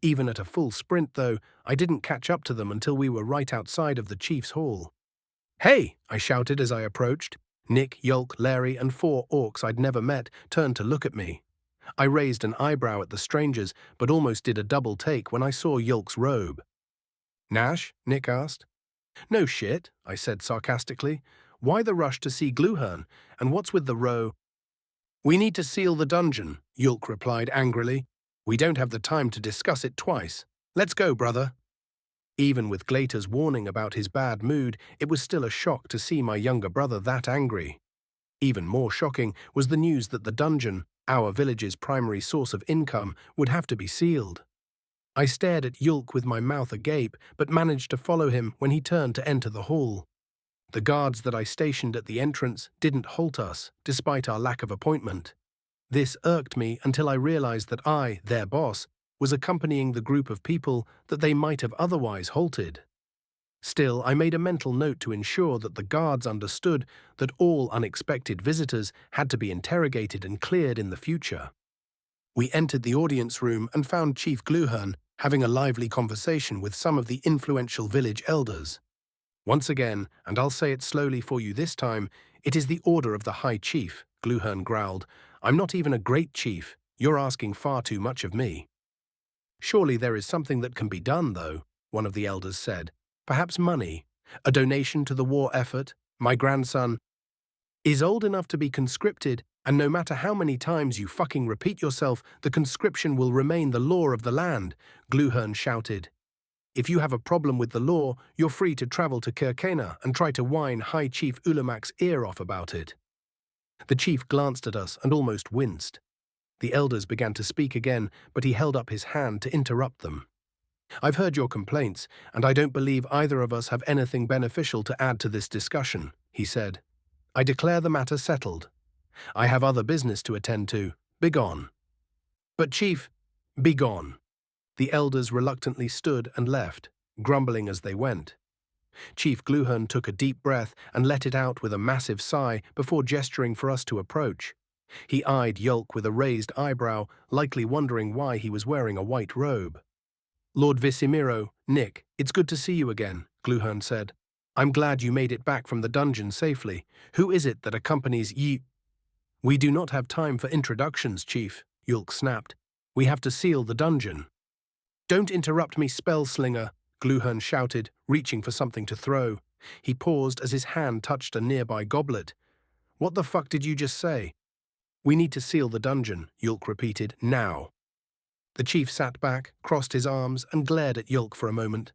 Even at a full sprint, though, I didn't catch up to them until we were right outside of the chief's hall. "Hey!" I shouted as I approached. Nick, Yulk, Larry, and 4 orcs I'd never met turned to look at me. I raised an eyebrow at the strangers, but almost did a double take when I saw Yulk's robe. "Nash?" Nick asked. "No shit," I said sarcastically. "Why the rush to see Gluhern? And what's with the row?" "We need to seal the dungeon," Yulk replied angrily. "We don't have the time to discuss it twice. Let's go, brother." Even with Glator's warning about his bad mood, it was still a shock to see my younger brother that angry. Even more shocking was the news that the dungeon, our village's primary source of income, would have to be sealed. I stared at Yulk with my mouth agape, but managed to follow him when he turned to enter the hall. The guards that I stationed at the entrance didn't halt us, despite our lack of appointment. This irked me until I realized that I, their boss, was accompanying the group of people that they might have otherwise halted. Still, I made a mental note to ensure that the guards understood that all unexpected visitors had to be interrogated and cleared in the future. We entered the audience room and found Chief Gluhern having a lively conversation with some of the influential village elders. Once again, and I'll say it slowly for you this time, it is the order of the High Chief, Gluhern growled. "I'm not even a great chief. You're asking far too much of me." "Surely there is something that can be done, though," one of the elders said. "Perhaps money, a donation to the war effort. My grandson is old enough to be conscripted, and no matter how many times you fucking repeat yourself, the conscription will remain the law of the land," Gluhern shouted. "If you have a problem with the law, you're free to travel to Kirkena and try to whine High Chief Ulamak's ear off about it." The chief glanced at us and almost winced. The elders began to speak again, but he held up his hand to interrupt them. "I've heard your complaints, and I don't believe either of us have anything beneficial to add to this discussion," he said. "I declare the matter settled. I have other business to attend to. Begone." "But Chief—" "Begone." The elders reluctantly stood and left, grumbling as they went. Chief Gluhern took a deep breath and let it out with a massive sigh before gesturing for us to approach. He eyed Yulk with a raised eyebrow, likely wondering why he was wearing a white robe. "Lord Visimiro, Nick, it's good to see you again," Gluhern said. "I'm glad you made it back from the dungeon safely. Who is it that accompanies ye—" "We do not have time for introductions, Chief," Yulk snapped. "We have to seal the dungeon." "Don't interrupt me, spellslinger," Gluhern shouted, reaching for something to throw. He paused as his hand touched a nearby goblet. "What the fuck did you just say?" "We need to seal the dungeon," Yulk repeated, "now." The chief sat back, crossed his arms, and glared at Yulk for a moment.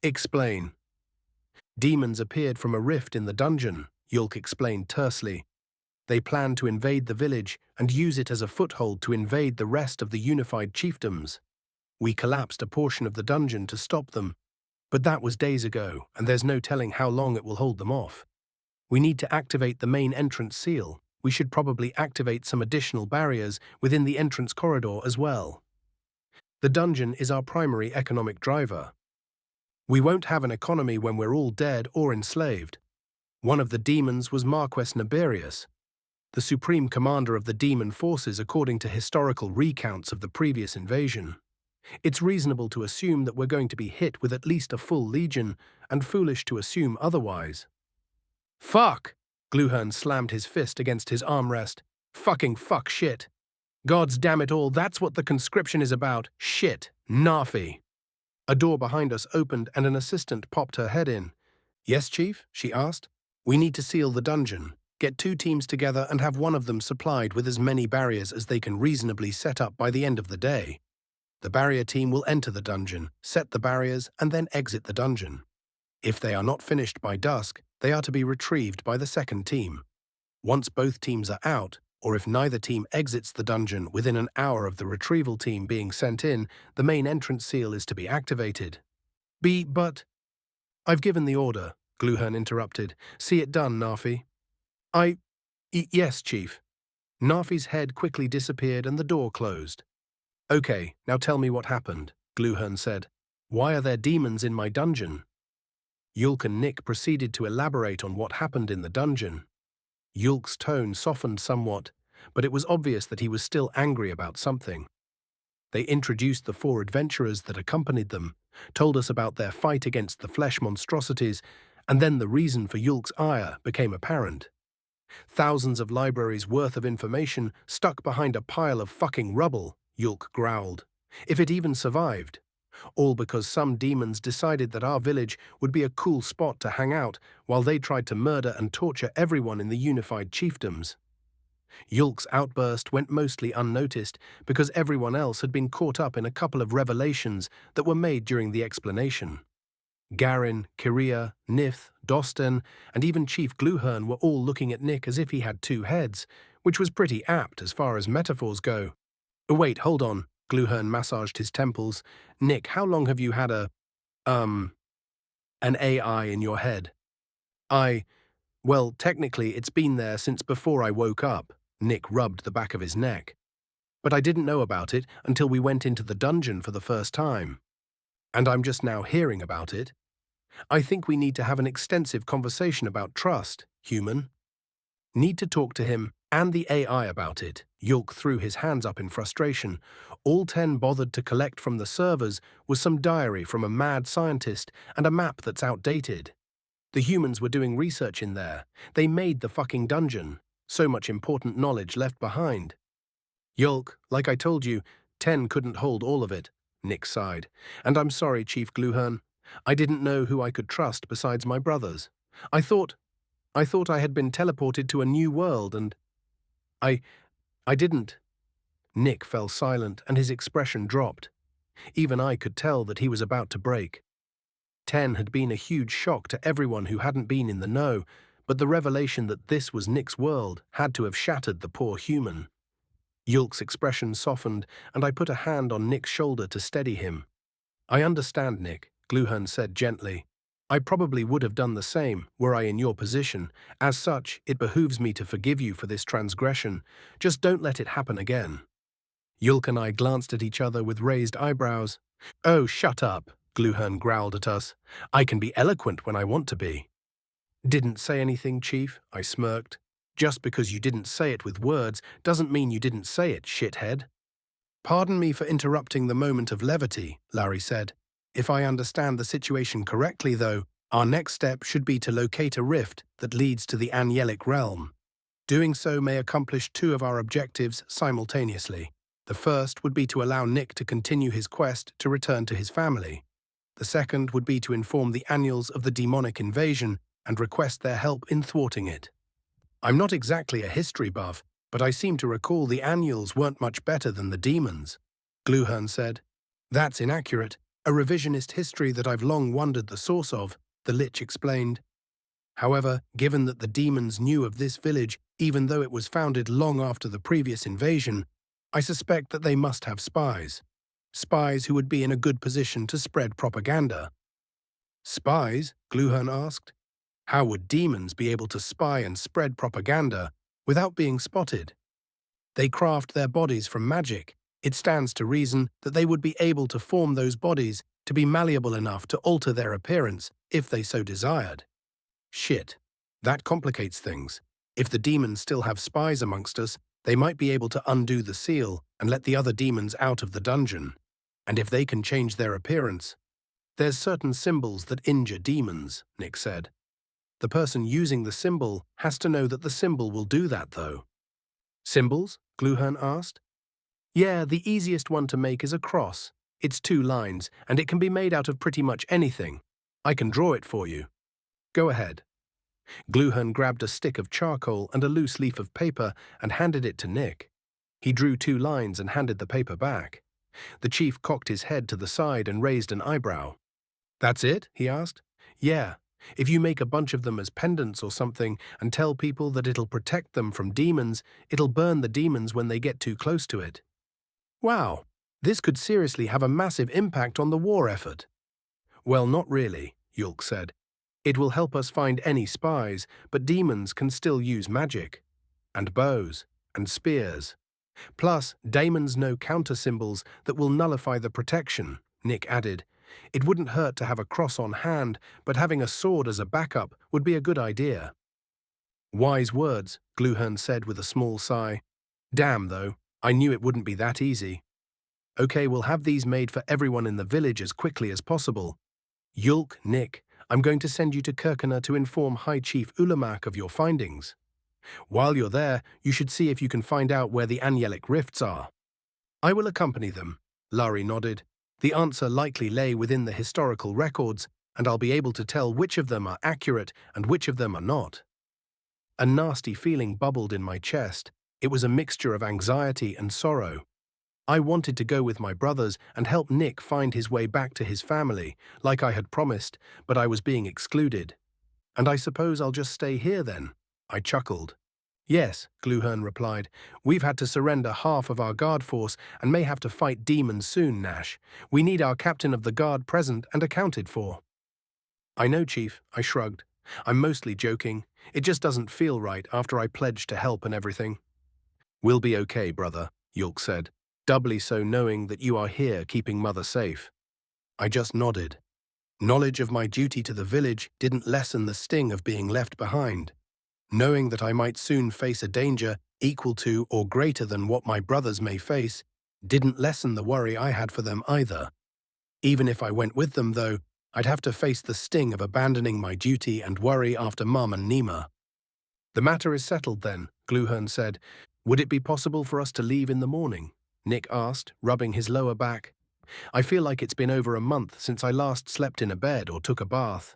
"Explain." "Demons appeared from a rift in the dungeon," Yulk explained tersely. "They planned to invade the village and use it as a foothold to invade the rest of the unified chiefdoms. We collapsed a portion of the dungeon to stop them, but that was days ago, and there's no telling how long it will hold them off. We need to activate the main entrance seal. We should probably activate some additional barriers within the entrance corridor as well. The dungeon is our primary economic driver. We won't have an economy when we're all dead or enslaved. One of the demons was Marquess Naberius, the supreme commander of the demon forces according to historical recounts of the previous invasion. It's reasonable to assume that we're going to be hit with at least a full legion, and foolish to assume otherwise. Fuck! Gluhern slammed his fist against his armrest. Fucking fuck shit. Gods damn it all, that's what the conscription is about. Shit. Narfy. A door behind us opened and an assistant popped her head in. Yes, Chief? She asked. We need to seal the dungeon. Get 2 teams together and have one of them supplied with as many barriers as they can reasonably set up by the end of the day. The barrier team will enter the dungeon, set the barriers, and then exit the dungeon. If they are not finished by dusk, they are to be retrieved by the second team. Once both teams are out, or if neither team exits the dungeon within an hour of the retrieval team being sent in, the main entrance seal is to be activated. But... I've given the order, Gluhern interrupted. See it done, Narfi. Yes, Chief. Narfi's head quickly disappeared and the door closed. Okay, now tell me what happened, Gluhern said. Why are there demons in my dungeon? Yulk and Nick proceeded to elaborate on what happened in the dungeon. Yulk's tone softened somewhat, but it was obvious that he was still angry about something. They introduced the 4 adventurers that accompanied them, told us about their fight against the flesh monstrosities, and then the reason for Yulk's ire became apparent. Thousands of libraries worth of information stuck behind a pile of fucking rubble, Yulk growled. If it even survived. All because some demons decided that our village would be a cool spot to hang out while they tried to murder and torture everyone in the unified chiefdoms. Yulk's outburst went mostly unnoticed because everyone else had been caught up in a couple of revelations that were made during the explanation. Garin, Kiria, Nith, Dosten, and even Chief Gluhern were all looking at Nick as if he had 2 heads, which was pretty apt as far as metaphors go. Wait, hold on, Gluhern massaged his temples. Nick, how long have you had an AI in your head? Well, technically it's been there since before I woke up, Nick rubbed the back of his neck. But I didn't know about it until we went into the dungeon for the first time. And I'm just now hearing about it. I think we need to have an extensive conversation about trust, human. Need to talk to him and the AI about it. Yulk threw his hands up in frustration. All 10 bothered to collect from the servers was some diary from a mad scientist and a map that's outdated. The humans were doing research in there. They made the fucking dungeon. So much important knowledge left behind. Yulk, like I told you, 10 couldn't hold all of it, Nick sighed. And I'm sorry, Chief Gluhern. I didn't know who I could trust besides my brothers. I thought I had been teleported to a new world and... I didn't. Nick fell silent and his expression dropped. Even I could tell that he was about to break. 10 had been a huge shock to everyone who hadn't been in the know, but the revelation that this was Nick's world had to have shattered the poor human. Yulk's expression softened, and I put a hand on Nick's shoulder to steady him. I understand, Nick, Gluhern said gently. I probably would have done the same were I in your position. As such, it behooves me to forgive you for this transgression. Just don't let it happen again. Yulk and I glanced at each other with raised eyebrows. Oh, shut up, Gluhern growled at us. I can be eloquent when I want to be. Didn't say anything, Chief, I smirked. Just because you didn't say it with words doesn't mean you didn't say it, shithead. Pardon me for interrupting the moment of levity, Larry said. If I understand the situation correctly, though, our next step should be to locate a rift that leads to the Angelic realm. Doing so may accomplish 2 of our objectives simultaneously. The first would be to allow Nick to continue his quest to return to his family. The second would be to inform the Annuals of the demonic invasion and request their help in thwarting it. I'm not exactly a history buff, but I seem to recall the Annuals weren't much better than the demons, Gluhern said. That's inaccurate. A revisionist history that I've long wondered the source of, the Lich explained. However, given that the demons knew of this village, even though it was founded long after the previous invasion, I suspect that they must have spies. Spies who would be in a good position to spread propaganda. Spies? Gluhern asked. How would demons be able to spy and spread propaganda without being spotted? They craft their bodies from magic. It stands to reason that they would be able to form those bodies to be malleable enough to alter their appearance if they so desired. Shit. That complicates things. If the demons still have spies amongst us, they might be able to undo the seal and let the other demons out of the dungeon. And if they can change their appearance, there's certain symbols that injure demons, Nick said. The person using the symbol has to know that the symbol will do that, though. Symbols? Gluhern asked. Yeah, the easiest one to make is a cross. It's 2 lines, and it can be made out of pretty much anything. I can draw it for you. Go ahead. Gluhern grabbed a stick of charcoal and a loose leaf of paper and handed it to Nick. He drew 2 lines and handed the paper back. The chief cocked his head to the side and raised an eyebrow. That's it? He asked. Yeah. If you make a bunch of them as pendants or something and tell people that it'll protect them from demons, it'll burn the demons when they get too close to it. Wow, this could seriously have a massive impact on the war effort. Well, not really, Yulk said. It will help us find any spies, but demons can still use magic. And bows. And spears. Plus, demons know counter-symbols that will nullify the protection, Nick added. It wouldn't hurt to have a cross on hand, but having a sword as a backup would be a good idea. Wise words, Gluhern said with a small sigh. Damn, though, I knew it wouldn't be that easy. Okay, we'll have these made for everyone in the village as quickly as possible. Yulk, Nick, I'm going to send you to Kirkener to inform High Chief Ulamak of your findings. While you're there, you should see if you can find out where the Angelic rifts are. I will accompany them, Lari nodded. The answer likely lay within the historical records, and I'll be able to tell which of them are accurate and which of them are not. A nasty feeling bubbled in my chest. It was a mixture of anxiety and sorrow. I wanted to go with my brothers and help Nick find his way back to his family, like I had promised, but I was being excluded. And I suppose I'll just stay here then, I chuckled. Yes, Gluhern replied. We've had to surrender half of our guard force and may have to fight demons soon, Nash. We need our captain of the guard present and accounted for. I know, Chief, I shrugged. I'm mostly joking. It just doesn't feel right after I pledged to help and everything. We'll be okay, brother, Yulk said, doubly so knowing that you are here keeping Mother safe. I just nodded. Knowledge of my duty to the village didn't lessen the sting of being left behind. Knowing that I might soon face a danger equal to or greater than what my brothers may face didn't lessen the worry I had for them either. Even if I went with them, though, I'd have to face the sting of abandoning my duty and worry after Mum and Nima. The matter is settled then, Gluhern said. Would it be possible for us to leave in the morning? Nick asked, rubbing his lower back. I feel like it's been over a month since I last slept in a bed or took a bath.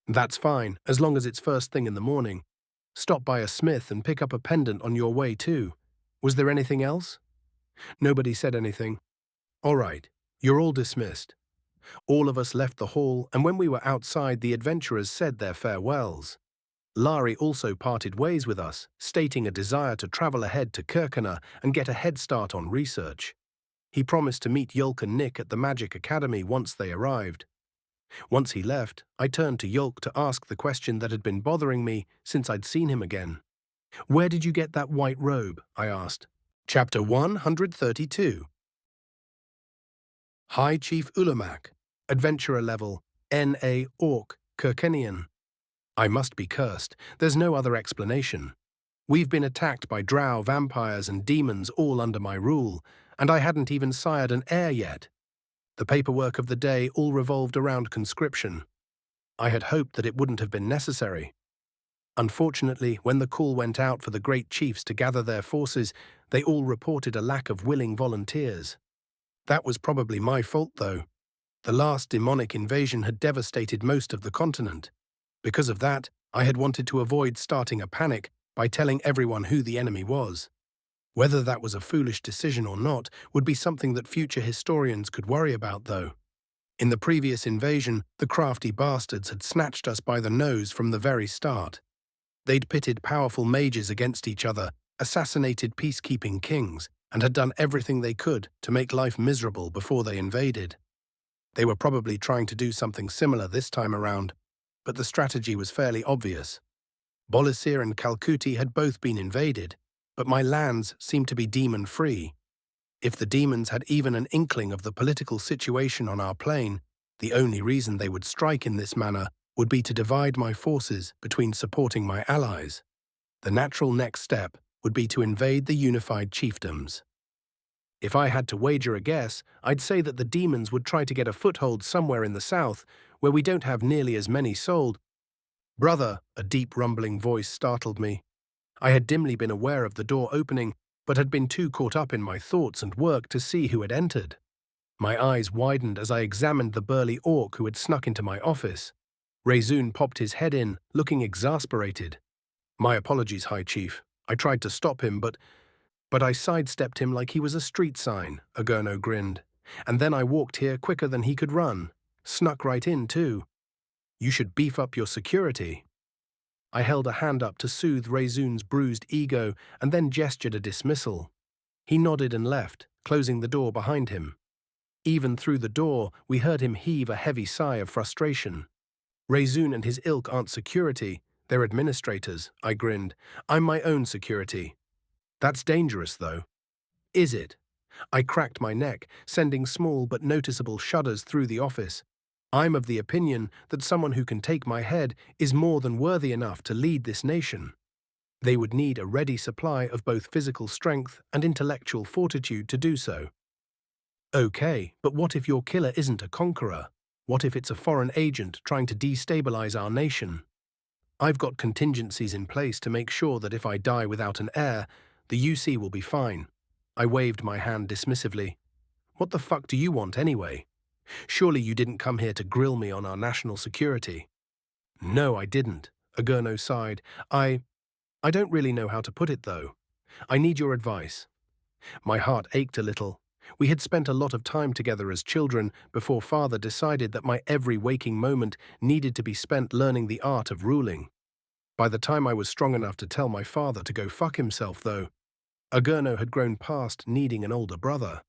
That's fine, as long as it's first thing in the morning. Stop by a smith and pick up a pendant on your way too. Was there anything else? Nobody said anything. All right, you're all dismissed. All of us left the hall, and when we were outside, the adventurers said their farewells. Lari also parted ways with us, stating a desire to travel ahead to Kirkener and get a head start on research. He promised to meet Yulk and Nick at the Magic Academy once they arrived. Once he left, I turned to Yulk to ask the question that had been bothering me since I'd seen him again. Where did you get that white robe? I asked. Chapter 132. High Chief Ulamak, Adventurer Level, N.A. Orc, Kirkenian. I must be cursed. There's no other explanation. We've been attacked by drow, vampires, and demons all under my rule, and I hadn't even sired an heir yet. The paperwork of the day all revolved around conscription. I had hoped that it wouldn't have been necessary. Unfortunately, when the call went out for the great chiefs to gather their forces, they all reported a lack of willing volunteers. That was probably my fault, though. The last demonic invasion had devastated most of the continent. Because of that, I had wanted to avoid starting a panic by telling everyone who the enemy was. Whether that was a foolish decision or not would be something that future historians could worry about, though. In the previous invasion, the crafty bastards had snatched us by the nose from the very start. They'd pitted powerful mages against each other, assassinated peacekeeping kings, and had done everything they could to make life miserable before they invaded. They were probably trying to do something similar this time around, but the strategy was fairly obvious. Bolisir and Kalkuti had both been invaded, but my lands seemed to be demon-free. If the demons had even an inkling of the political situation on our plane, the only reason they would strike in this manner would be to divide my forces between supporting my allies. The natural next step would be to invade the unified chiefdoms. If I had to wager a guess, I'd say that the demons would try to get a foothold somewhere in the south, where we don't have nearly as many sold. Brother, a deep rumbling voice startled me. I had dimly been aware of the door opening, but had been too caught up in my thoughts and work to see who had entered. My eyes widened as I examined the burly orc who had snuck into my office. Rezun popped his head in, looking exasperated. My apologies, High Chief. I tried to stop him, but I sidestepped him like he was a street sign, Agurno grinned. And then I walked here quicker than he could run. Snuck right in, too. You should beef up your security. I held a hand up to soothe Rezun's bruised ego and then gestured a dismissal. He nodded and left, closing the door behind him. Even through the door, we heard him heave a heavy sigh of frustration. Rezun and his ilk aren't security, they're administrators, I grinned. I'm my own security. That's dangerous, though. Is it? I cracked my neck, sending small but noticeable shudders through the office. I'm of the opinion that someone who can take my head is more than worthy enough to lead this nation. They would need a ready supply of both physical strength and intellectual fortitude to do so. Okay, but what if your killer isn't a conqueror? What if it's a foreign agent trying to destabilize our nation? I've got contingencies in place to make sure that if I die without an heir, the UC will be fine. I waved my hand dismissively. What the fuck do you want anyway? Surely you didn't come here to grill me on our national security. No, I didn't, Agurno sighed. I don't really know how to put it, though. I need your advice. My heart ached a little. We had spent a lot of time together as children before Father decided that my every waking moment needed to be spent learning the art of ruling. By the time I was strong enough to tell my father to go fuck himself, though, Agurno had grown past needing an older brother.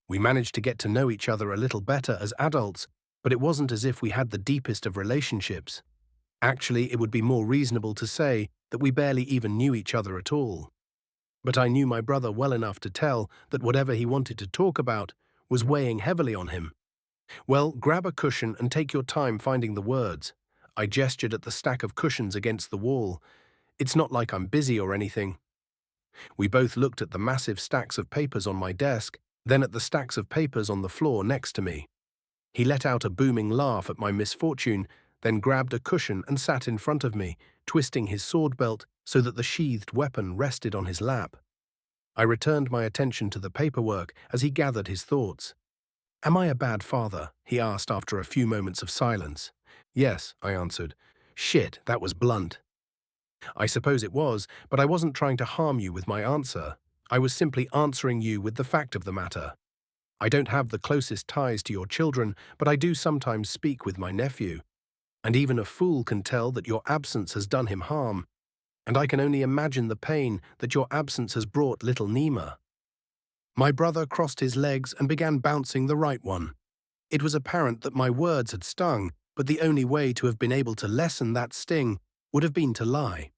We managed to get to know each other a little better as adults, but it wasn't as if we had the deepest of relationships. Actually, it would be more reasonable to say that we barely even knew each other at all. But I knew my brother well enough to tell that whatever he wanted to talk about was weighing heavily on him. Well, grab a cushion and take your time finding the words. I gestured at the stack of cushions against the wall. It's not like I'm busy or anything. We both looked at the massive stacks of papers on my desk, then at the stacks of papers on the floor next to me. He let out a booming laugh at my misfortune, then grabbed a cushion and sat in front of me, twisting his sword belt so that the sheathed weapon rested on his lap. I returned my attention to the paperwork as he gathered his thoughts. Am I a bad father? He asked after a few moments of silence. Yes, I answered. Shit, that was blunt. I suppose it was, but I wasn't trying to harm you with my answer. I was simply answering you with the fact of the matter. I don't have the closest ties to your children, but I do sometimes speak with my nephew. And even a fool can tell that your absence has done him harm. And I can only imagine the pain that your absence has brought little Nima. My brother crossed his legs and began bouncing the right one. It was apparent that my words had stung, but the only way to have been able to lessen that sting would have been to lie.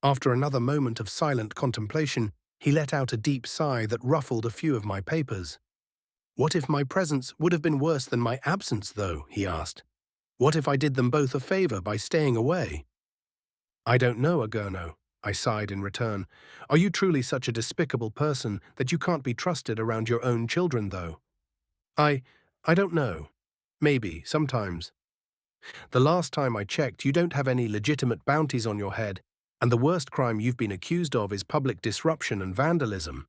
After another moment of silent contemplation, he let out a deep sigh that ruffled a few of my papers. What if my presence would have been worse than my absence, though? He asked. What if I did them both a favor by staying away? I don't know, Agurno, I sighed in return. Are you truly such a despicable person that you can't be trusted around your own children, though? I don't know. Maybe, sometimes. The last time I checked, you don't have any legitimate bounties on your head, and the worst crime you've been accused of is public disruption and vandalism.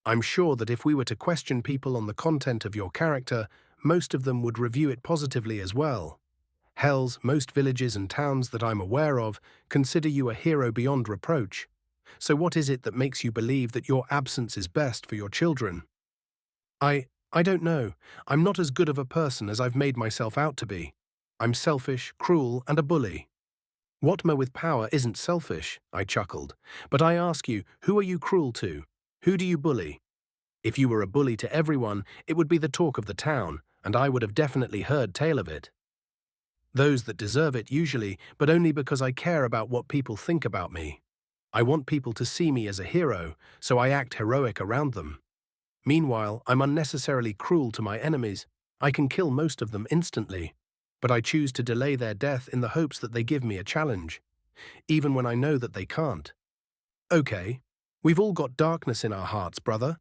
I'm sure that if we were to question people on the content of your character, most of them would review it positively as well. Hells, most villages and towns that I'm aware of consider you a hero beyond reproach. So what is it that makes you believe that your absence is best for your children? I don't know. I'm not as good of a person as I've made myself out to be. I'm selfish, cruel, and a bully. Watma with power isn't selfish, I chuckled. But I ask you, who are you cruel to? Who do you bully? If you were a bully to everyone, it would be the talk of the town, and I would have definitely heard tale of it. Those that deserve it usually, but only because I care about what people think about me. I want people to see me as a hero, so I act heroic around them. Meanwhile, I'm unnecessarily cruel to my enemies. I can kill most of them instantly, but I choose to delay their death in the hopes that they give me a challenge, even when I know that they can't. Okay, we've all got darkness in our hearts, brother.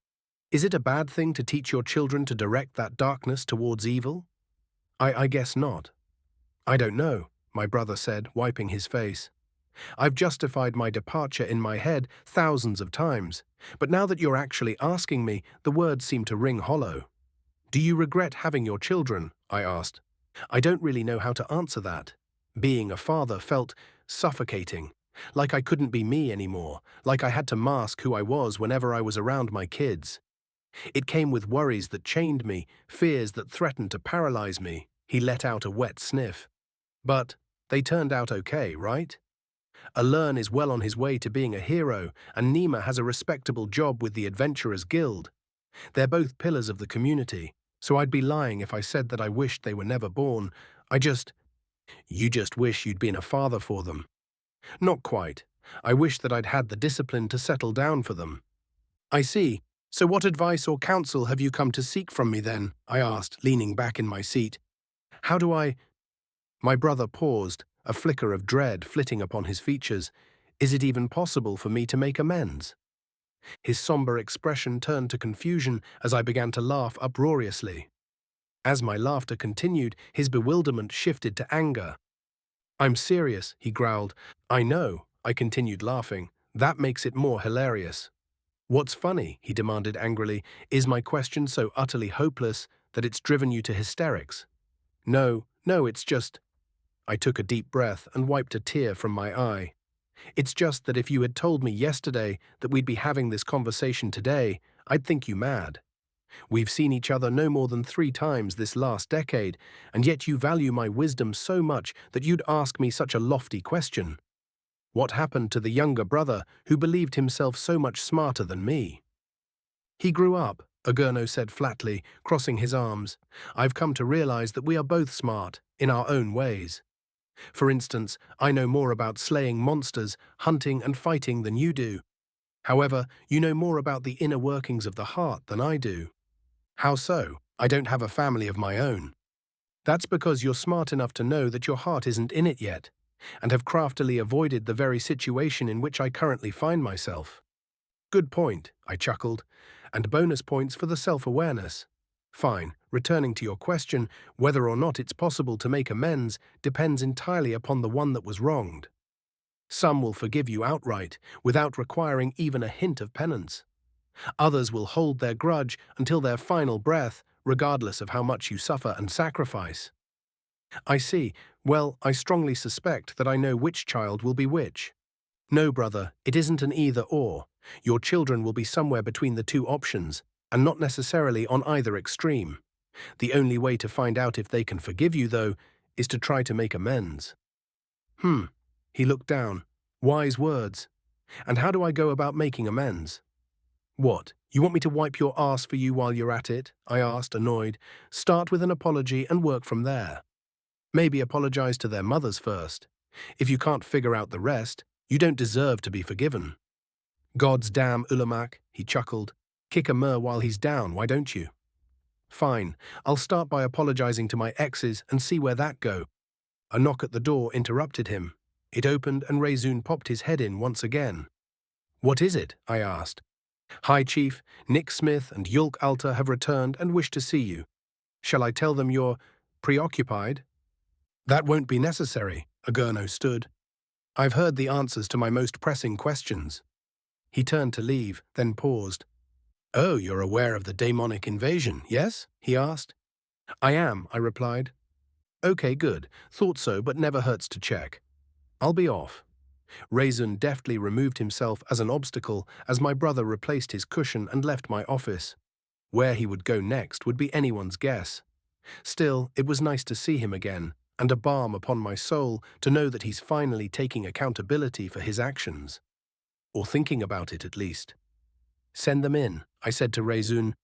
Is it a bad thing to teach your children to direct that darkness towards evil? I guess not. I don't know, my brother said, wiping his face. I've justified my departure in my head thousands of times, but now that you're actually asking me, the words seem to ring hollow. Do you regret having your children? I asked. I don't really know how to answer that. Being a father felt suffocating, like I couldn't be me anymore, like I had to mask who I was whenever I was around my kids. It came with worries that chained me, fears that threatened to paralyze me. He let out a wet sniff. But they turned out okay, right? Alern is well on his way to being a hero, and Nima has a respectable job with the Adventurers Guild. They're both pillars of the community, so I'd be lying if I said that I wished they were never born. You just wish you'd been a father for them. Not quite. I wish that I'd had the discipline to settle down for them. I see. So what advice or counsel have you come to seek from me then? I asked, leaning back in my seat. How do I… My brother paused, a flicker of dread flitting upon his features. Is it even possible for me to make amends? His somber expression turned to confusion as I began to laugh uproariously. As my laughter continued, his bewilderment shifted to anger. I'm serious, he growled. I know, I continued laughing. That makes it more hilarious. What's funny, he demanded angrily, is my question so utterly hopeless that it's driven you to hysterics? No, it's just… I took a deep breath and wiped a tear from my eye. It's just that if you had told me yesterday that we'd be having this conversation today, I'd think you mad. We've seen each other no more than 3 times this last decade, and yet you value my wisdom so much that you'd ask me such a lofty question. What happened to the younger brother who believed himself so much smarter than me? He grew up, Agurno said flatly, crossing his arms. I've come to realize that we are both smart, in our own ways. For instance, I know more about slaying monsters, hunting and fighting than you do. However, you know more about the inner workings of the heart than I do. How so? I don't have a family of my own. That's because you're smart enough to know that your heart isn't in it yet, and have craftily avoided the very situation in which I currently find myself. Good point, I chuckled, and bonus points for the self-awareness. Fine, returning to your question, whether or not it's possible to make amends depends entirely upon the one that was wronged. Some will forgive you outright, without requiring even a hint of penance. Others will hold their grudge until their final breath, regardless of how much you suffer and sacrifice. I see. Well, I strongly suspect that I know which child will be which. No, brother, it isn't an either-or. Your children will be somewhere between the two options, and not necessarily on either extreme. The only way to find out if they can forgive you, though, is to try to make amends. He looked down. Wise words. And how do I go about making amends? What, you want me to wipe your ass for you while you're at it? I asked, annoyed. Start with an apology and work from there. Maybe apologize to their mothers first. If you can't figure out the rest, you don't deserve to be forgiven. God's damn Ulamak, he chuckled. Kick a mer while he's down, why don't you? Fine, I'll start by apologizing to my exes and see where that go. A knock at the door interrupted him. It opened and Rezun popped his head in once again. What is it? I asked. Hi, Chief. Nick Smith and Yulk Alta have returned and wish to see you. Shall I tell them you're preoccupied? That won't be necessary, Agurno stood. I've heard the answers to my most pressing questions. He turned to leave, then paused. Oh, you're aware of the demonic invasion, yes? He asked. I am, I replied. Okay, good. Thought so, but never hurts to check. I'll be off. Rezun deftly removed himself as an obstacle as my brother replaced his cushion and left my office. Where he would go next would be anyone's guess. Still, it was nice to see him again, and a balm upon my soul to know that he's finally taking accountability for his actions. Or thinking about it, at least. Send them in, I said to Rezun.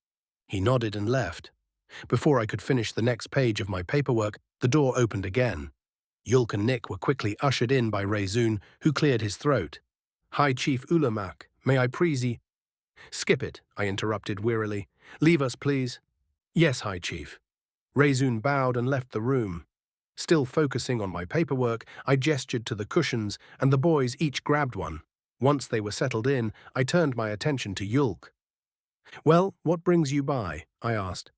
He nodded and left. Before I could finish the next page of my paperwork, the door opened again. Yulk and Nick were quickly ushered in by Rezun, who cleared his throat. Hi, Chief Ulamak, may I please ye… Skip it, I interrupted wearily. Leave us, please. Yes, High Chief. Rezun bowed and left the room. Still focusing on my paperwork, I gestured to the cushions, and the boys each grabbed one. Once they were settled in, I turned my attention to Yulk. Well, what brings you by? I asked.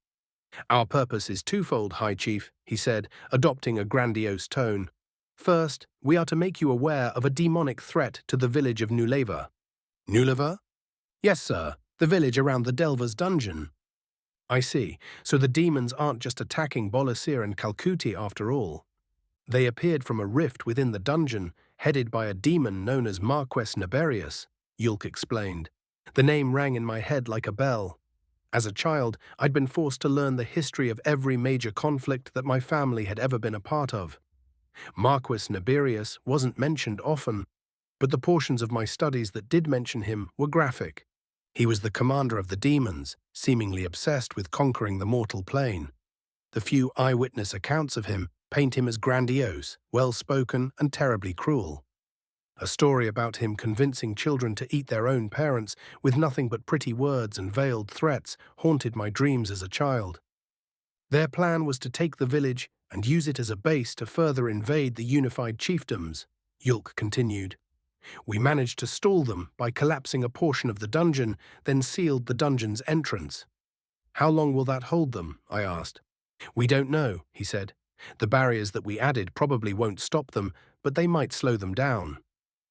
Our purpose is twofold, High Chief, he said, adopting a grandiose tone. First, we are to make you aware of a demonic threat to the village of Nuleva. Nuleva? Yes, sir, the village around the Delver's dungeon. I see, so the demons aren't just attacking Bolasir and Kalkuti after all. They appeared from a rift within the dungeon, headed by a demon known as Marquess Naberius, Yulk explained. The name rang in my head like a bell. As a child, I'd been forced to learn the history of every major conflict that my family had ever been a part of. Marquess Naberius wasn't mentioned often, but the portions of my studies that did mention him were graphic. He was the commander of the demons, seemingly obsessed with conquering the mortal plane. The few eyewitness accounts of him paint him as grandiose, well-spoken, and terribly cruel. A story about him convincing children to eat their own parents with nothing but pretty words and veiled threats haunted my dreams as a child. Their plan was to take the village and use it as a base to further invade the unified chiefdoms, Yulk continued. We managed to stall them by collapsing a portion of the dungeon, then sealed the dungeon's entrance. How long will that hold them? I asked. We don't know, he said. The barriers that we added probably won't stop them, but they might slow them down.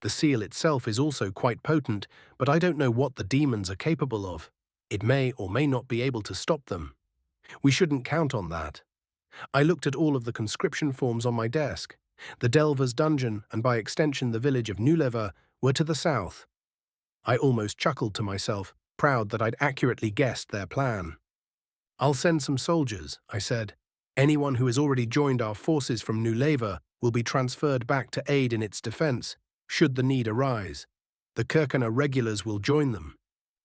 The seal itself is also quite potent, but I don't know what the demons are capable of. It may or may not be able to stop them. We shouldn't count on that. I looked at all of the conscription forms on my desk. The Delver's dungeon, and by extension the village of Nuleva, were to the south. I almost chuckled to myself, proud that I'd accurately guessed their plan. I'll send some soldiers, I said. Anyone who has already joined our forces from Nuleva will be transferred back to aid in its defense, should the need arise. The Kirkana regulars will join them.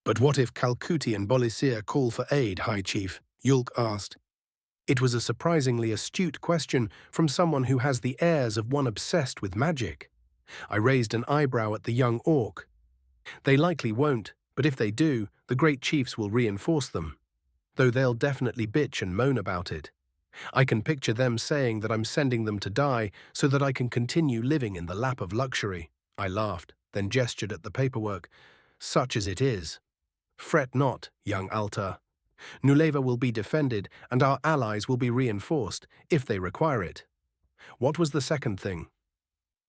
But what if Kalkuti and Bolisir call for aid, High Chief? Yulk asked. It was a surprisingly astute question from someone who has the airs of one obsessed with magic. I raised an eyebrow at the young orc. They likely won't, but if they do, the great chiefs will reinforce them. Though they'll definitely bitch and moan about it. I can picture them saying that I'm sending them to die so that I can continue living in the lap of luxury. I laughed, then gestured at the paperwork. Such as it is. Fret not, young Alta. Nuleva will be defended, and our allies will be reinforced, if they require it. What was the second thing?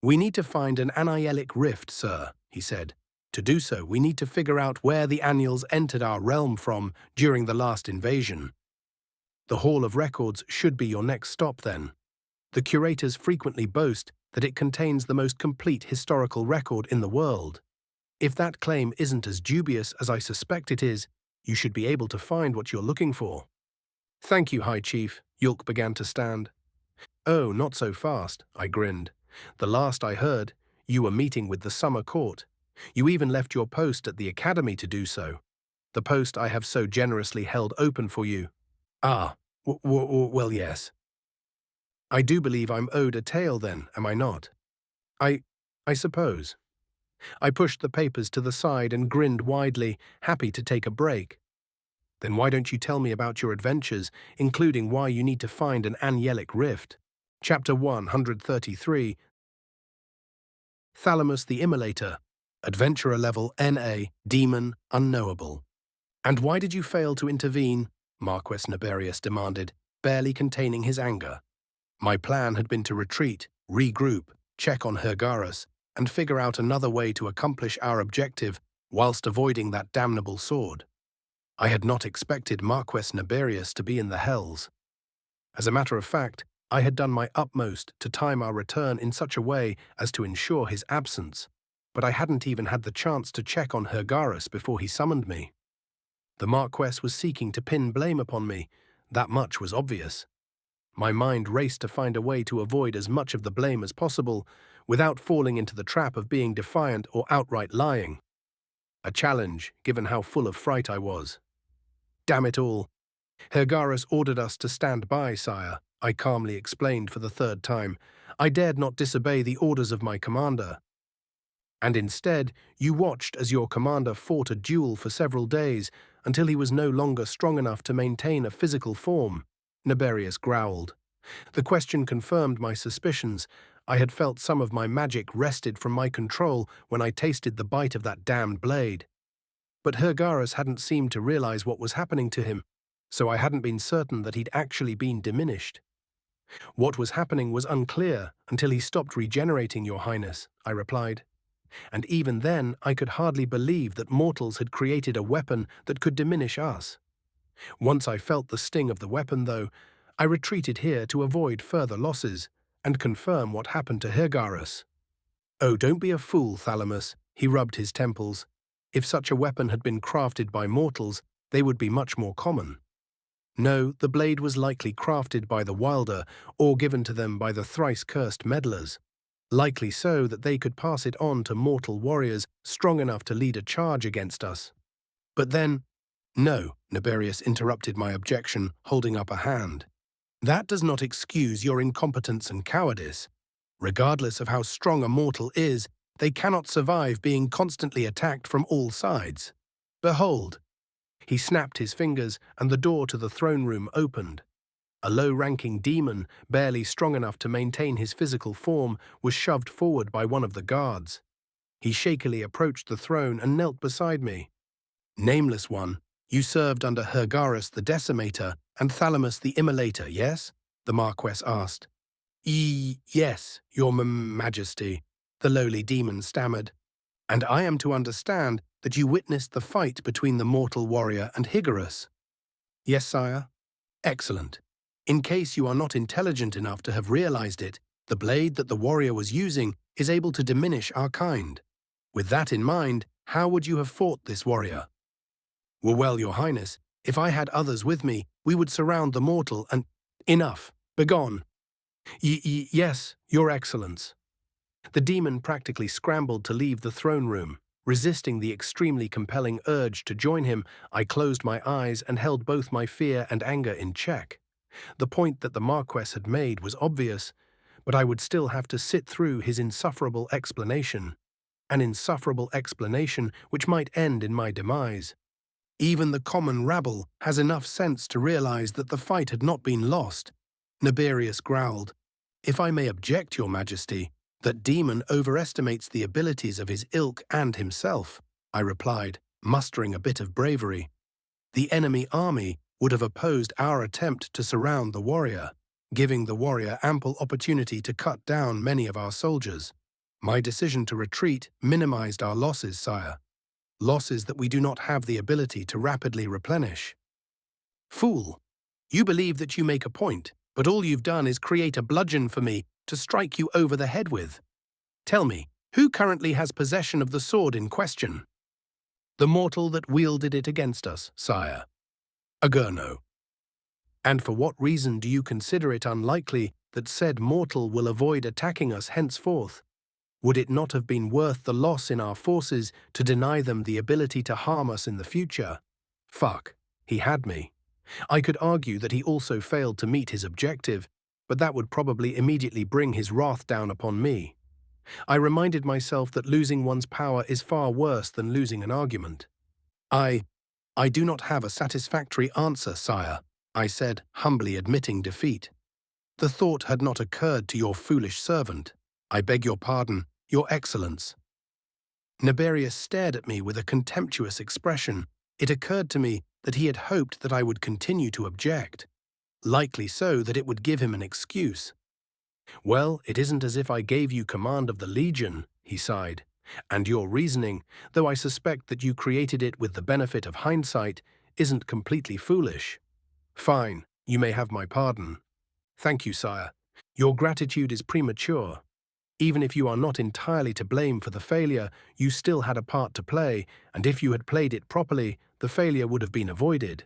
We need to find an Anielic rift, sir, he said. To do so, we need to figure out where the Annuals entered our realm from during the last invasion. The Hall of Records should be your next stop, then. The curators frequently boast that it contains the most complete historical record in the world. If that claim isn't as dubious as I suspect it is, you should be able to find what you're looking for. Thank you, High Chief, Yulk began to stand. Oh, not so fast, I grinned. The last I heard, you were meeting with the Summer Court. You even left your post at the Academy to do so. The post I have so generously held open for you. Ah, well, yes. I do believe I'm owed a tale then, am I not? I suppose. I pushed the papers to the side and grinned widely, happy to take a break. Then why don't you tell me about your adventures, including why you need to find an Anielic rift? Chapter 133, Thalamus the Immolator, Adventurer Level NA, Demon, Unknowable. And why did you fail to intervene? Marquess Naberius demanded, barely containing his anger. My plan had been to retreat, regroup, check on Hergarus, and figure out another way to accomplish our objective whilst avoiding that damnable sword. I had not expected Marquess Naberius to be in the hells. As a matter of fact, I had done my utmost to time our return in such a way as to ensure his absence, but I hadn't even had the chance to check on Hergarus before he summoned me. The Marquess was seeking to pin blame upon me, that much was obvious. My mind raced to find a way to avoid as much of the blame as possible without falling into the trap of being defiant or outright lying. A challenge, given how full of fright I was. Damn it all. Hergarus ordered us to stand by, sire, I calmly explained for the third time. I dared not disobey the orders of my commander. And instead, you watched as your commander fought a duel for several days until he was no longer strong enough to maintain a physical form, Naberius growled. The question confirmed my suspicions. I had felt some of my magic wrested from my control when I tasted the bite of that damned blade. But Hergarus hadn't seemed to realize what was happening to him, so I hadn't been certain that he'd actually been diminished. What was happening was unclear until he stopped regenerating, Your Highness, I replied. And even then I could hardly believe that mortals had created a weapon that could diminish us. Once I felt the sting of the weapon, though, I retreated here to avoid further losses and confirm what happened to Hergarus. Oh, don't be a fool, Thalamus, he rubbed his temples. If such a weapon had been crafted by mortals, they would be much more common. No, the blade was likely crafted by the Wilder or given to them by the thrice-cursed meddlers. Likely so that they could pass it on to mortal warriors strong enough to lead a charge against us. But then, no, Naberius interrupted my objection, holding up a hand. That does not excuse your incompetence and cowardice. Regardless of how strong a mortal is, they cannot survive being constantly attacked from all sides. Behold. He snapped his fingers, and the door to the throne room opened. A low-ranking demon, barely strong enough to maintain his physical form, was shoved forward by one of the guards. He shakily approached the throne and knelt beside me. Nameless One, you served under Hergarus the Decimator and Thalamus the Immolator, yes? The Marquess asked. Yes, your Majesty, the lowly demon stammered. And I am to understand that you witnessed the fight between the mortal warrior and Higarus. Yes, sire. Excellent. In case you are not intelligent enough to have realized it, the blade that the warrior was using is able to diminish our kind. With that in mind, how would you have fought this warrior? Well, Your Highness, if I had others with me, we would surround the mortal and— Enough. Begone. Yes, Your Excellence. The demon practically scrambled to leave the throne room. Resisting the extremely compelling urge to join him, I closed my eyes and held both my fear and anger in check. The point that the Marquess had made was obvious, but I would still have to sit through his insufferable explanation. An insufferable explanation which might end in my demise. Even the common rabble has enough sense to realize that the fight had not been lost. Naberius growled. If I may object, Your Majesty, that demon overestimates the abilities of his ilk and himself, I replied, mustering a bit of bravery. The enemy army would have opposed our attempt to surround the warrior, giving the warrior ample opportunity to cut down many of our soldiers. My decision to retreat minimized our losses, sire. Losses that we do not have the ability to rapidly replenish. Fool! You believe that you make a point, but all you've done is create a bludgeon for me to strike you over the head with. Tell me, who currently has possession of the sword in question? The mortal that wielded it against us, sire. Agurno. And for what reason do you consider it unlikely that said mortal will avoid attacking us henceforth? Would it not have been worth the loss in our forces to deny them the ability to harm us in the future? Fuck, he had me. I could argue that he also failed to meet his objective, but that would probably immediately bring his wrath down upon me. I reminded myself that losing one's power is far worse than losing an argument. I do not have a satisfactory answer, sire, I said, humbly admitting defeat. The thought had not occurred to your foolish servant. I beg your pardon, Your Excellence. Naberius stared at me with a contemptuous expression. It occurred to me that he had hoped that I would continue to object. Likely so that it would give him an excuse. Well, it isn't as if I gave you command of the Legion, he sighed. And your reasoning, though I suspect that you created it with the benefit of hindsight, isn't completely foolish. Fine, you may have my pardon. Thank you, sire. Your gratitude is premature. Even if you are not entirely to blame for the failure, you still had a part to play, and if you had played it properly, the failure would have been avoided.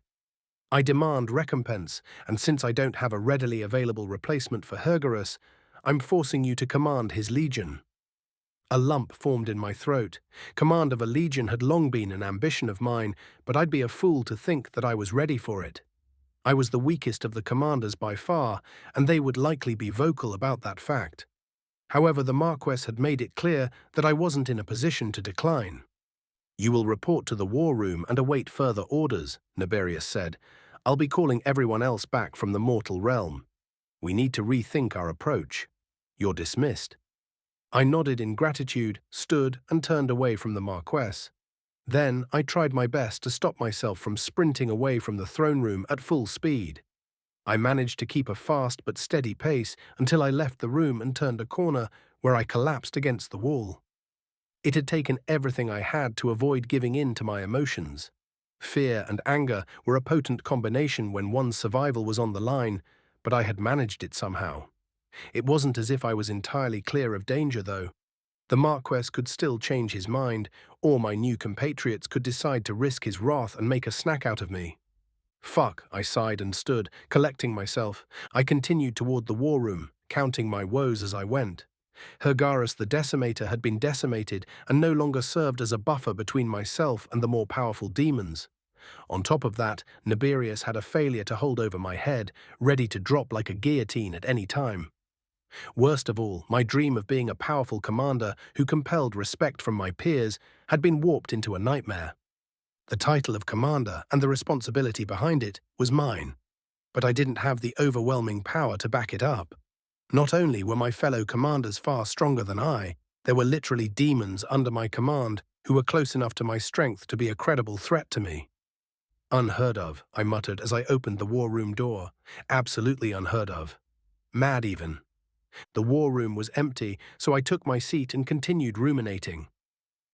I demand recompense, and since I don't have a readily available replacement for Hergarus, I'm forcing you to command his legion. A lump formed in my throat. Command of a legion had long been an ambition of mine, but I'd be a fool to think that I was ready for it. I was the weakest of the commanders by far, and they would likely be vocal about that fact. However, the Marquess had made it clear that I wasn't in a position to decline. You will report to the war room and await further orders, Naberius said. I'll be calling everyone else back from the mortal realm. We need to rethink our approach. You're dismissed. I nodded in gratitude, stood, and turned away from the Marquess. Then I tried my best to stop myself from sprinting away from the throne room at full speed. I managed to keep a fast but steady pace until I left the room and turned a corner where I collapsed against the wall. It had taken everything I had to avoid giving in to my emotions. Fear and anger were a potent combination when one's survival was on the line, but I had managed it somehow. It wasn't as if I was entirely clear of danger, though. The Marquess could still change his mind, or my new compatriots could decide to risk his wrath and make a snack out of me. Fuck, I sighed and stood, collecting myself. I continued toward the war room, counting my woes as I went. Hergarus the Decimator had been decimated and no longer served as a buffer between myself and the more powerful demons. On top of that, Nibirius had a failure to hold over my head, ready to drop like a guillotine at any time. Worst of all, my dream of being a powerful commander who compelled respect from my peers had been warped into a nightmare. The title of commander and the responsibility behind it was mine, but I didn't have the overwhelming power to back it up. Not only were my fellow commanders far stronger than I, there were literally demons under my command who were close enough to my strength to be a credible threat to me. Unheard of, I muttered as I opened the war room door. Absolutely unheard of. Mad even. The war room was empty, so I took my seat and continued ruminating.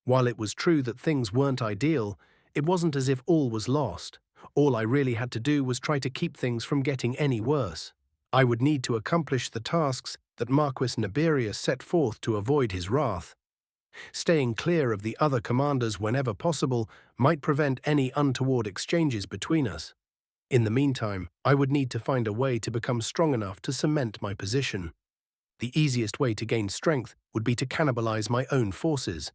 While it was true that things weren't ideal, it wasn't as if all was lost. All I really had to do was try to keep things from getting any worse. I would need to accomplish the tasks that Marquis Nibirius set forth to avoid his wrath. Staying clear of the other commanders whenever possible might prevent any untoward exchanges between us. In the meantime, I would need to find a way to become strong enough to cement my position. The easiest way to gain strength would be to cannibalize my own forces,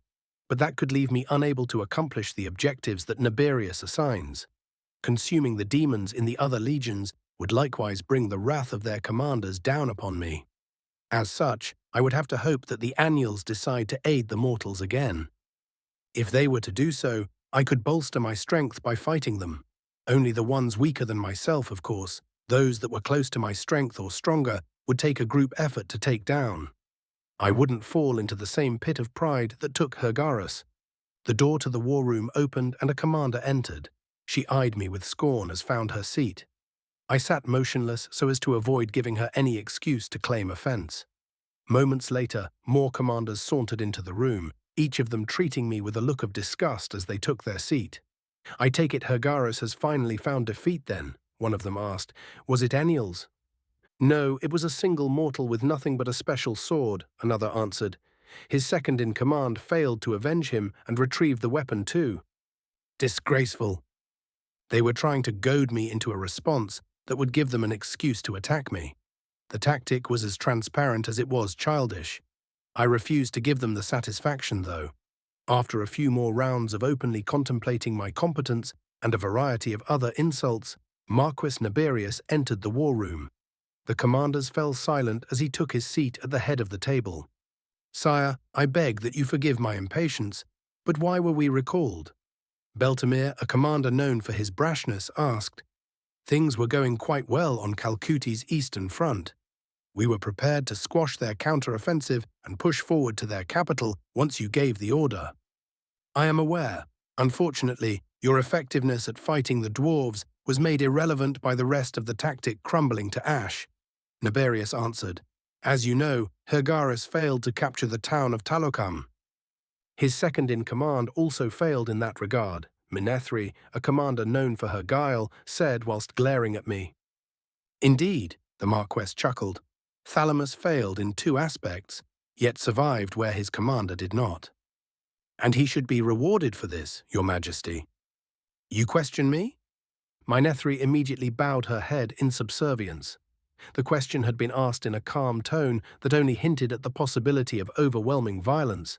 but that could leave me unable to accomplish the objectives that Nibirius assigns. Consuming the demons in the other legions would likewise bring the wrath of their commanders down upon me. As such, I would have to hope that the Annuals decide to aid the mortals again. If they were to do so, I could bolster my strength by fighting them. Only the ones weaker than myself, of course, those that were close to my strength or stronger, would take a group effort to take down. I wouldn't fall into the same pit of pride that took Hergarus. The door to the war room opened and a commander entered. She eyed me with scorn as found her seat. I sat motionless so as to avoid giving her any excuse to claim offense. Moments later, more commanders sauntered into the room, each of them treating me with a look of disgust as they took their seat. I take it Hergarus has finally found defeat then, one of them asked. Was it Ennial's? No, it was a single mortal with nothing but a special sword, another answered. His second-in-command failed to avenge him and retrieve the weapon too. Disgraceful. They were trying to goad me into a response that would give them an excuse to attack me. The tactic was as transparent as it was childish. I refused to give them the satisfaction, though. After a few more rounds of openly contemplating my competence and a variety of other insults, Marquis Nibirius entered the war room. The commanders fell silent as he took his seat at the head of the table. Sire, I beg that you forgive my impatience, but why were we recalled? Beltamir, a commander known for his brashness, asked. Things were going quite well on Calcutti's eastern front. We were prepared to squash their counter-offensive and push forward to their capital once you gave the order. I am aware. Unfortunately, your effectiveness at fighting the dwarves was made irrelevant by the rest of the tactic crumbling to ash. Nibirius answered. As you know, Hergarus failed to capture the town of Talokam. His second-in-command also failed in that regard. Minethri, a commander known for her guile, said whilst glaring at me. Indeed, the Marquess chuckled. Thalamus failed in 2 aspects, yet survived where his commander did not. And he should be rewarded for this, Your Majesty. You question me? Minethri immediately bowed her head in subservience. The question had been asked in a calm tone that only hinted at the possibility of overwhelming violence,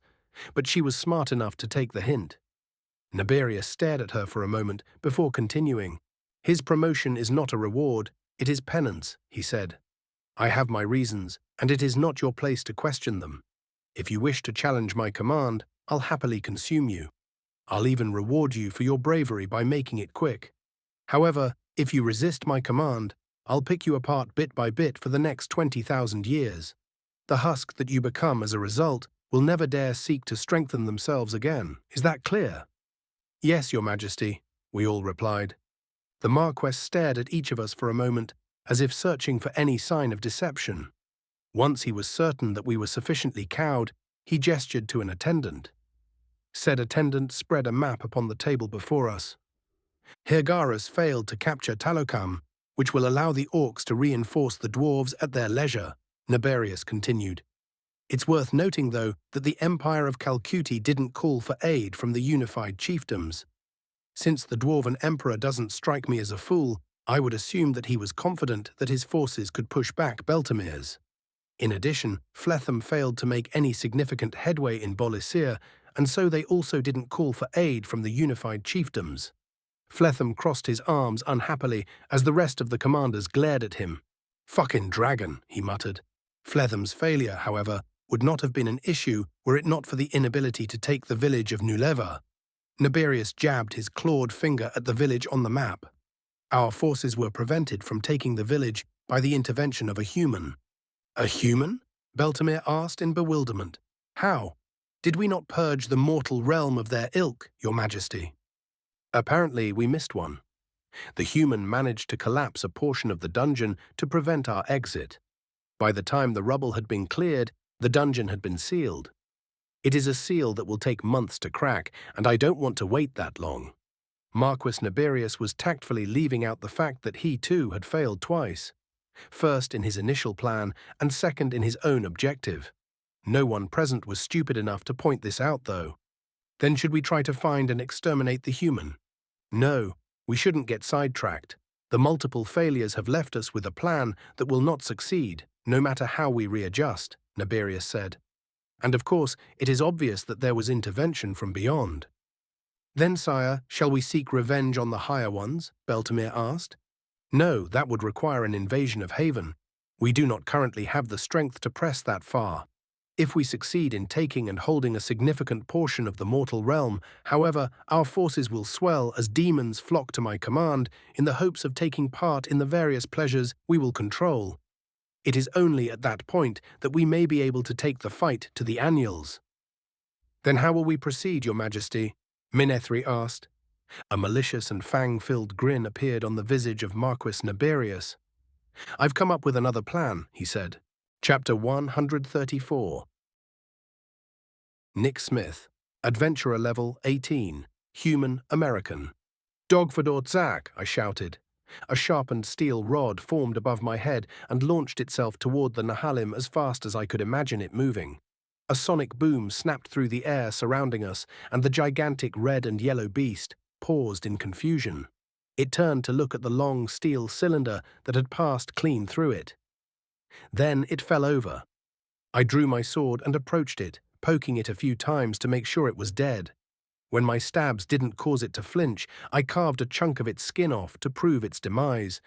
but she was smart enough to take the hint. Nibirius stared at her for a moment before continuing. His promotion is not a reward, it is penance, he said. I have my reasons, and it is not your place to question them. If you wish to challenge my command, I'll happily consume you. I'll even reward you for your bravery by making it quick. However, if you resist my command, I'll pick you apart bit by bit for the next 20,000 years. The husk that you become as a result will never dare seek to strengthen themselves again. Is that clear? Yes, Your Majesty, we all replied. The Marquess stared at each of us for a moment, as if searching for any sign of deception. Once he was certain that we were sufficiently cowed, he gestured to an attendant. Said attendant spread a map upon the table before us. Hirgaras failed to capture Talokam, which will allow the orcs to reinforce the dwarves at their leisure, Naberius continued. It's worth noting, though, that the Empire of Calcuti didn't call for aid from the unified chiefdoms. Since the Dwarven Emperor doesn't strike me as a fool, I would assume that he was confident that his forces could push back Beltamir's. In addition, Fletham failed to make any significant headway in Bolisir, and so they also didn't call for aid from the unified chiefdoms. Fletham crossed his arms unhappily as the rest of the commanders glared at him. "Fucking dragon," he muttered. Fletham's failure, however, would not have been an issue were it not for the inability to take the village of Nuleva. Naberius jabbed his clawed finger at the village on the map. Our forces were prevented from taking the village by the intervention of a human. A human? Beltamir asked in bewilderment. How? Did we not purge the mortal realm of their ilk, Your Majesty? Apparently we missed one. The human managed to collapse a portion of the dungeon to prevent our exit. By the time the rubble had been cleared, the dungeon had been sealed. It is a seal that will take months to crack, and I don't want to wait that long. Marquis Naberius was tactfully leaving out the fact that he too had failed twice. First in his initial plan, and second in his own objective. No one present was stupid enough to point this out, though. Then should we try to find and exterminate the human? No, we shouldn't get sidetracked. The multiple failures have left us with a plan that will not succeed, no matter how we readjust, Naberius said. And of course, it is obvious that there was intervention from beyond. Then, sire, shall we seek revenge on the higher ones? Beltamir asked. No, that would require an invasion of Haven. We do not currently have the strength to press that far. If we succeed in taking and holding a significant portion of the mortal realm, however, our forces will swell as demons flock to my command in the hopes of taking part in the various pleasures we will control. It is only at that point that we may be able to take the fight to the annuals. Then how will we proceed, Your Majesty? Minethri asked. A malicious and fang-filled grin appeared on the visage of Marquis Naberius. I've come up with another plan, he said. Chapter 134. Nick Smith, Adventurer Level 18, Human American. Dogfador Zak, I shouted. A sharpened steel rod formed above my head and launched itself toward the Nahalim as fast as I could imagine it moving. A sonic boom snapped through the air surrounding us, and the gigantic red and yellow beast paused in confusion. It turned to look at the long steel cylinder that had passed clean through it. Then it fell over. I drew my sword and approached it, poking it a few times to make sure it was dead. When my stabs didn't cause it to flinch, I carved a chunk of its skin off to prove its demise.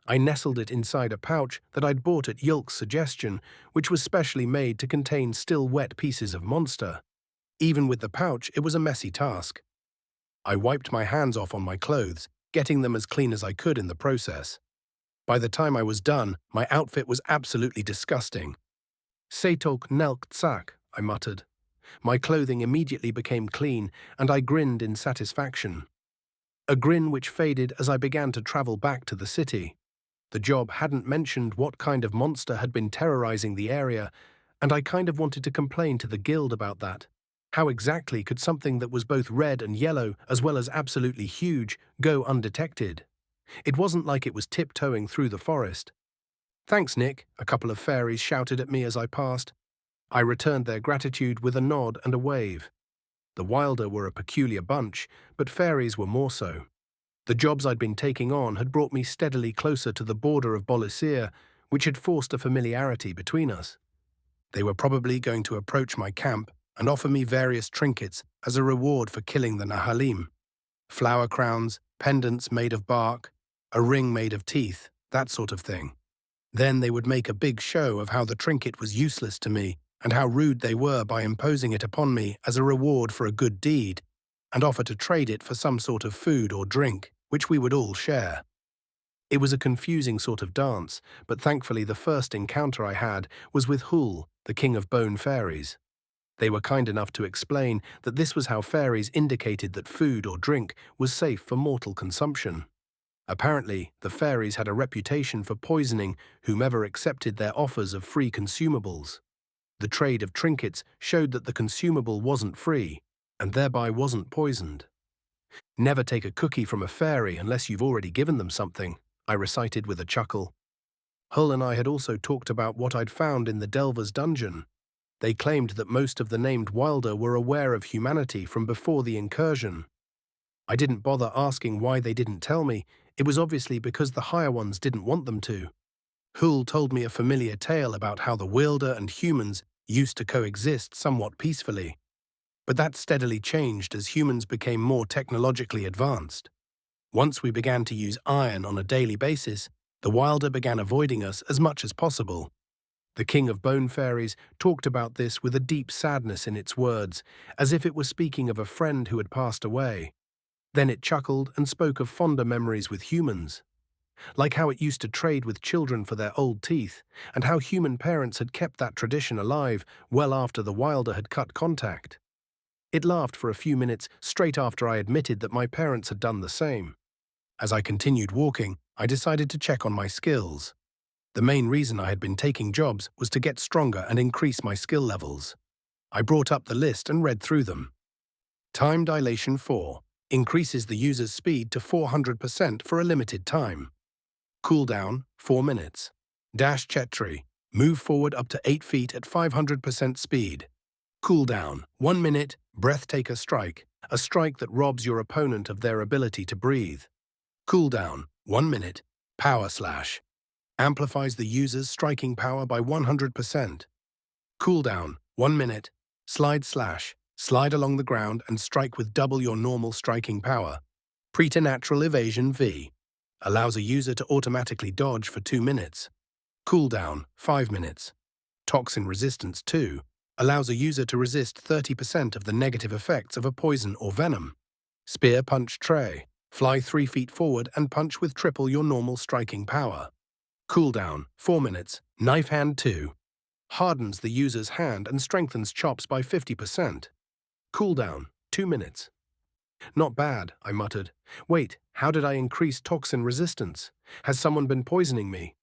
I nestled it inside a pouch that I'd bought at Yulk's suggestion, which was specially made to contain still wet pieces of monster. Even with the pouch, it was a messy task. I wiped my hands off on my clothes, getting them as clean as I could in the process. By the time I was done, my outfit was absolutely disgusting. Seitok Nelk Tsak, I muttered. My clothing immediately became clean, and I grinned in satisfaction. A grin which faded as I began to travel back to the city. The job hadn't mentioned what kind of monster had been terrorizing the area, and I kind of wanted to complain to the guild about that. How exactly could something that was both red and yellow, as well as absolutely huge, go undetected? It wasn't like it was tiptoeing through the forest. Thanks, Nick, a couple of fairies shouted at me as I passed. I returned their gratitude with a nod and a wave. The Wilder were a peculiar bunch, but fairies were more so. The jobs I'd been taking on had brought me steadily closer to the border of Bolisir, which had forced a familiarity between us. They were probably going to approach my camp and offer me various trinkets as a reward for killing the Nahalim. Flower crowns, pendants made of bark, a ring made of teeth, that sort of thing. Then they would make a big show of how the trinket was useless to me and how rude they were by imposing it upon me as a reward for a good deed, and offer to trade it for some sort of food or drink, which we would all share. It was a confusing sort of dance, but thankfully the first encounter I had was with Hul, the king of bone fairies. They were kind enough to explain that this was how fairies indicated that food or drink was safe for mortal consumption. Apparently, the fairies had a reputation for poisoning whomever accepted their offers of free consumables. The trade of trinkets showed that the consumable wasn't free, and thereby wasn't poisoned. "Never take a cookie from a fairy unless you've already given them something," I recited with a chuckle. Hull and I had also talked about what I'd found in the Delver's dungeon. They claimed that most of the named Wilder were aware of humanity from before the incursion. I didn't bother asking why they didn't tell me. It was obviously because the higher ones didn't want them to. Hull told me a familiar tale about how the Wilder and humans used to coexist somewhat peacefully. But that steadily changed as humans became more technologically advanced. Once we began to use iron on a daily basis, the Wilder began avoiding us as much as possible. The King of Bone Fairies talked about this with a deep sadness in its words, as if it were speaking of a friend who had passed away. Then it chuckled and spoke of fonder memories with humans, like how it used to trade with children for their old teeth, and how human parents had kept that tradition alive well after the Wilder had cut contact. It laughed for a few minutes straight after I admitted that my parents had done the same. As I continued walking, I decided to check on my skills. The main reason I had been taking jobs was to get stronger and increase my skill levels. I brought up the list and read through them. Time dilation 4. Increases the user's speed to 400% for a limited time. Cooldown, 4 minutes. Dash Chetri. Move forward up to 8 feet at 500% speed. Cooldown, 1 minute. Breathtaker Strike. A strike that robs your opponent of their ability to breathe. Cooldown, 1 minute. Power Slash. Amplifies the user's striking power by 100%. Cooldown, 1 minute. Slide Slash. Slide along the ground and strike with double your normal striking power. Preternatural Evasion V. Allows a user to automatically dodge for 2 minutes. Cooldown, 5 minutes. Toxin Resistance 2. Allows a user to resist 30% of the negative effects of a poison or venom. Spear Punch Tray. Fly 3 feet forward and punch with triple your normal striking power. Cooldown, 4 minutes. Knife Hand 2. Hardens the user's hand and strengthens chops by 50%. Cooldown, 2 minutes. Not bad, I muttered. Wait, how did I increase toxin resistance? Has someone been poisoning me?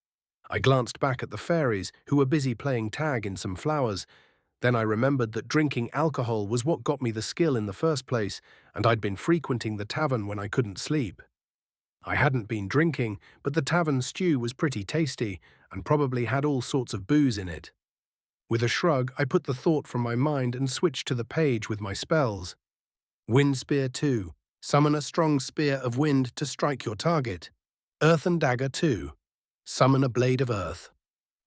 I glanced back at the fairies, who were busy playing tag in some flowers. Then I remembered that drinking alcohol was what got me the skill in the first place, and I'd been frequenting the tavern when I couldn't sleep. I hadn't been drinking, but the tavern stew was pretty tasty, and probably had all sorts of booze in it. With a shrug, I put the thought from my mind and switched to the page with my spells. Wind Spear 2. Summon a strong spear of wind to strike your target. Earthen Dagger 2. Summon a blade of earth.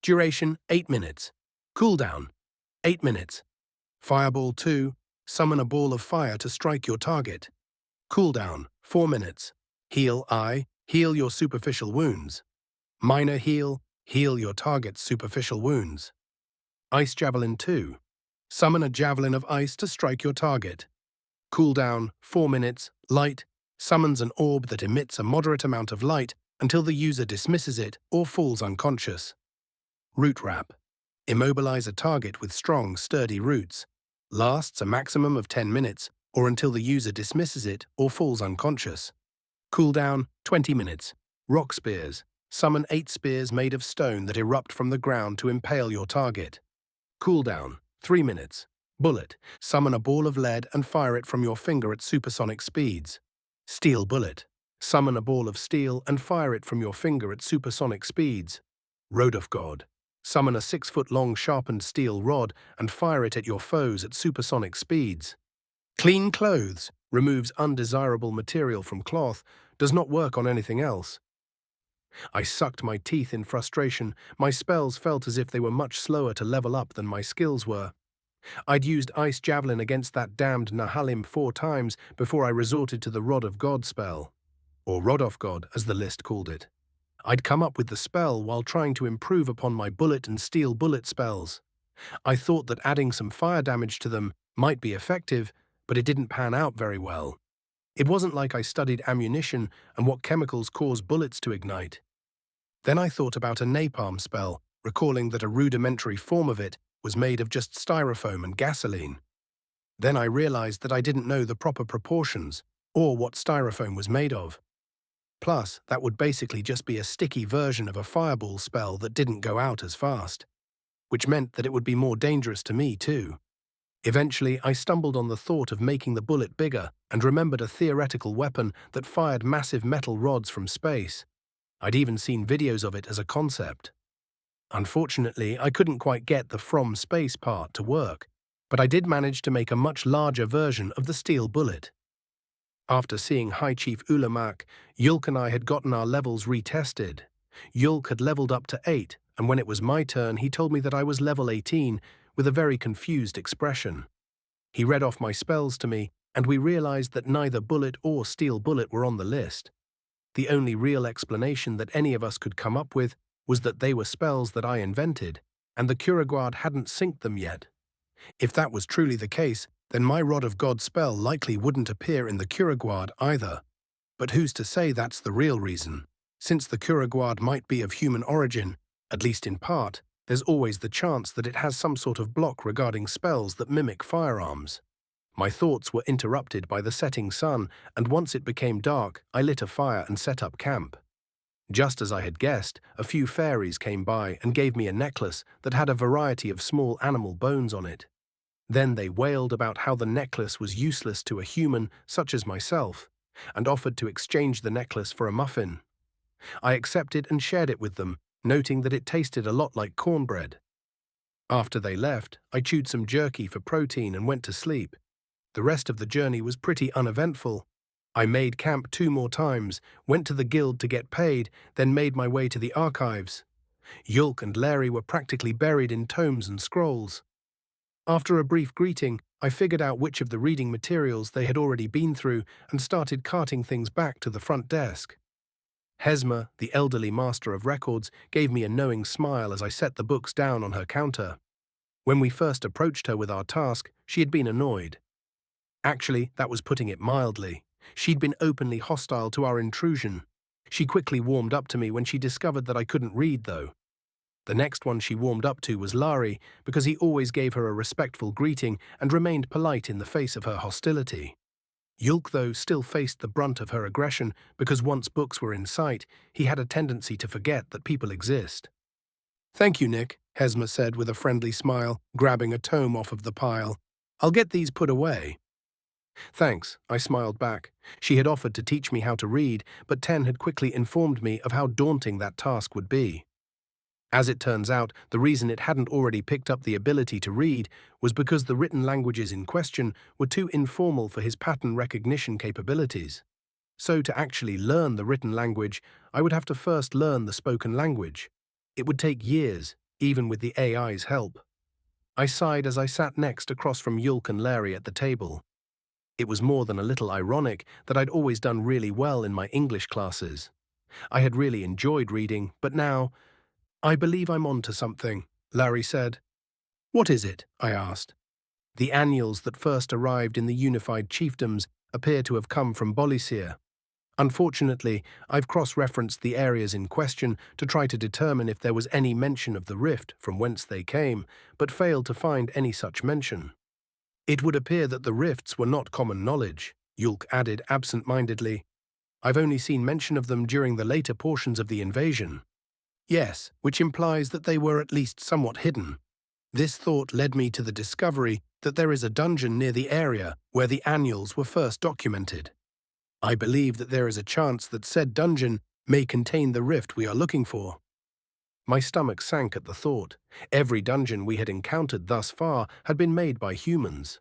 Duration, 8 minutes. Cooldown, 8 minutes. Fireball 2. Summon a ball of fire to strike your target. Cooldown, 4 minutes. Heal I. Heal your superficial wounds. Minor Heal. Heal your target's superficial wounds. Ice Javelin 2. Summon a javelin of ice to strike your target. Cooldown, 4 minutes. Light. Summons an orb that emits a moderate amount of light until the user dismisses it or falls unconscious. Root Wrap. Immobilize a target with strong, sturdy roots. Lasts a maximum of 10 minutes or until the user dismisses it or falls unconscious. Cooldown, 20 minutes. Rock Spears. Summon 8 spears made of stone that erupt from the ground to impale your target. Cooldown, 3 minutes. Bullet. Summon a ball of lead and fire it from your finger at supersonic speeds. Steel Bullet. Summon a ball of steel and fire it from your finger at supersonic speeds. Rod of God. Summon a 6-foot-long sharpened steel rod and fire it at your foes at supersonic speeds. Clean Clothes. Removes undesirable material from cloth. Does not work on anything else. I sucked my teeth in frustration. My spells felt as if they were much slower to level up than my skills were. I'd used Ice Javelin against that damned Nahalim 4 times before I resorted to the Rod of God spell, or Rod of God as the list called it. I'd come up with the spell while trying to improve upon my bullet and steel bullet spells. I thought that adding some fire damage to them might be effective, but it didn't pan out very well. It wasn't like I studied ammunition and what chemicals cause bullets to ignite. Then I thought about a napalm spell, recalling that a rudimentary form of it was made of just styrofoam and gasoline. Then I realized that I didn't know the proper proportions or what styrofoam was made of. Plus, that would basically just be a sticky version of a fireball spell that didn't go out as fast, which meant that it would be more dangerous to me too. Eventually, I stumbled on the thought of making the bullet bigger and remembered a theoretical weapon that fired massive metal rods from space. I'd even seen videos of it as a concept. Unfortunately, I couldn't quite get the from space part to work, but I did manage to make a much larger version of the steel bullet. After seeing High Chief Ulamak, Yulk and I had gotten our levels retested. Yulk had leveled up to 8, and when it was my turn, he told me that I was level 18, with a very confused expression. He read off my spells to me, and we realized that neither bullet or steel bullet were on the list. The only real explanation that any of us could come up with was that they were spells that I invented, and the Kuragwad hadn't synced them yet. If that was truly the case, then my Rod of God spell likely wouldn't appear in the Kuragwad either. But who's to say that's the real reason? Since the Kuragwad might be of human origin, at least in part, there's always the chance that it has some sort of block regarding spells that mimic firearms. My thoughts were interrupted by the setting sun, and once it became dark, I lit a fire and set up camp. Just as I had guessed, a few fairies came by and gave me a necklace that had a variety of small animal bones on it. Then they wailed about how the necklace was useless to a human such as myself, and offered to exchange the necklace for a muffin. I accepted and shared it with them, noting that it tasted a lot like cornbread. After they left, I chewed some jerky for protein and went to sleep. The rest of the journey was pretty uneventful. I made camp 2 more times, went to the guild to get paid, then made my way to the archives. Yulk and Larry were practically buried in tomes and scrolls. After a brief greeting, I figured out which of the reading materials they had already been through and started carting things back to the front desk. Hesma, the elderly master of records, gave me a knowing smile as I set the books down on her counter. When we first approached her with our task, she had been annoyed. Actually, that was putting it mildly. She'd been openly hostile to our intrusion. She quickly warmed up to me when she discovered that I couldn't read, though. The next one she warmed up to was Lari, because he always gave her a respectful greeting and remained polite in the face of her hostility. Yulk, though, still faced the brunt of her aggression because once books were in sight, he had a tendency to forget that people exist. "Thank you, Nick," Hesma said with a friendly smile, grabbing a tome off of the pile. "I'll get these put away." "Thanks," I smiled back. She had offered to teach me how to read, but Ten had quickly informed me of how daunting that task would be. As it turns out, the reason it hadn't already picked up the ability to read was because the written languages in question were too informal for his pattern recognition capabilities. So to actually learn the written language, I would have to first learn the spoken language. It would take years, even with the AI's help. I sighed as I sat next across from Yulk and Larry at the table. It was more than a little ironic that I'd always done really well in my English classes. I had really enjoyed reading, but now, "I believe I'm on to something," Larry said. "What is it?" I asked. "The annuals that first arrived in the unified chiefdoms appear to have come from Bolisir. Unfortunately, I've cross-referenced the areas in question to try to determine if there was any mention of the rift from whence they came, but failed to find any such mention. It would appear that the rifts were not common knowledge," Yulk added absent-mindedly. "I've only seen mention of them during the later portions of the invasion." "Yes, which implies that they were at least somewhat hidden. This thought led me to the discovery that there is a dungeon near the area where the annuals were first documented. I believe that there is a chance that said dungeon may contain the rift we are looking for." My stomach sank at the thought. Every dungeon we had encountered thus far had been made by humans.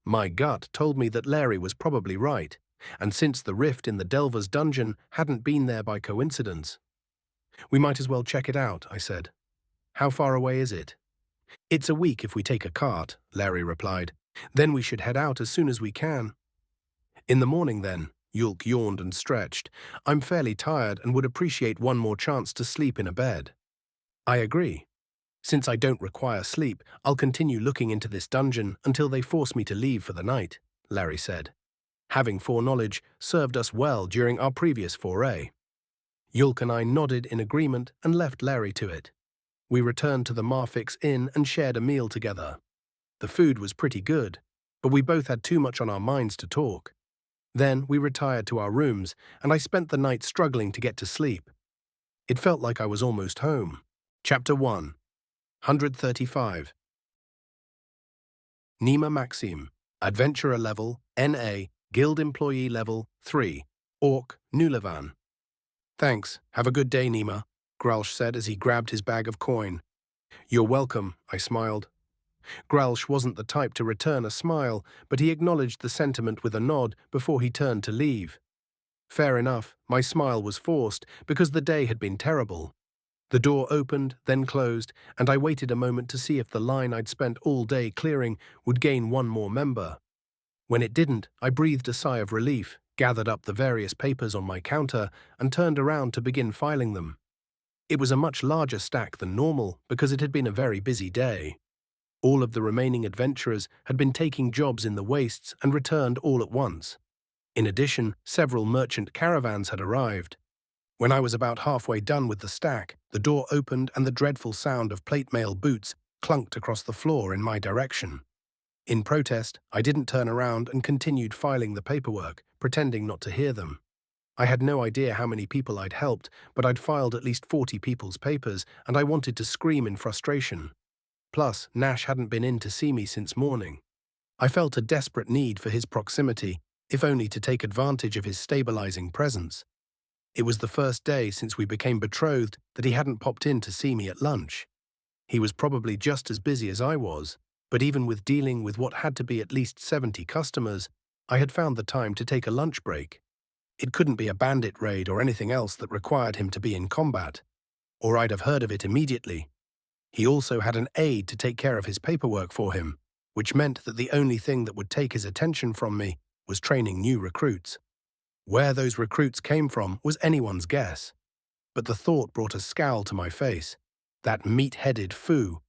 My gut told me that Larry was probably right, and since the rift in the Delver's dungeon hadn't been there by coincidence, "We might as well check it out," I said. "How far away is it?" "It's a week if we take a cart," Larry replied. "Then we should head out as soon as we can." "In the morning, then," Yulk yawned and stretched. "I'm fairly tired and would appreciate one more chance to sleep in a bed." "I agree. Since I don't require sleep, I'll continue looking into this dungeon until they force me to leave for the night," Larry said. Having foreknowledge served us well during our previous foray. Yulk and I nodded in agreement and left Larry to it. We returned to the Marfix Inn and shared a meal together. The food was pretty good, but we both had too much on our minds to talk. Then we retired to our rooms, and I spent the night struggling to get to sleep. It felt like I was almost home. Chapter 1, 135. Nima Maxim, Adventurer Level, NA, Guild Employee Level, 3, Orc, Nulevan. Thanks, have a good day, Nima, Gralsh said as he grabbed his bag of coin. You're welcome, I smiled. Gralsh wasn't the type to return a smile, but he acknowledged the sentiment with a nod before he turned to leave. Fair enough, my smile was forced because the day had been terrible. The door opened, then closed, and I waited a moment to see if the line I'd spent all day clearing would gain one more member. When it didn't, I breathed a sigh of relief, gathered up the various papers on my counter, and turned around to begin filing them. It was a much larger stack than normal because it had been a very busy day. All of the remaining adventurers had been taking jobs in the wastes and returned all at once. In addition, several merchant caravans had arrived. When I was about halfway done with the stack, the door opened and the dreadful sound of plate mail boots clunked across the floor in my direction. In protest, I didn't turn around and continued filing the paperwork, pretending not to hear them. I had no idea how many people I'd helped, but I'd filed at least 40 people's papers, and I wanted to scream in frustration. Plus, Nash hadn't been in to see me since morning. I felt a desperate need for his proximity, if only to take advantage of his stabilizing presence. It was the first day since we became betrothed that he hadn't popped in to see me at lunch. He was probably just as busy as I was, but even with dealing with what had to be at least 70 customers, I had found the time to take a lunch break. It couldn't be a bandit raid or anything else that required him to be in combat, or I'd have heard of it immediately. He also had an aide to take care of his paperwork for him, which meant that the only thing that would take his attention from me was training new recruits. Where those recruits came from was anyone's guess, but the thought brought a scowl to my face. That meat-headed foo.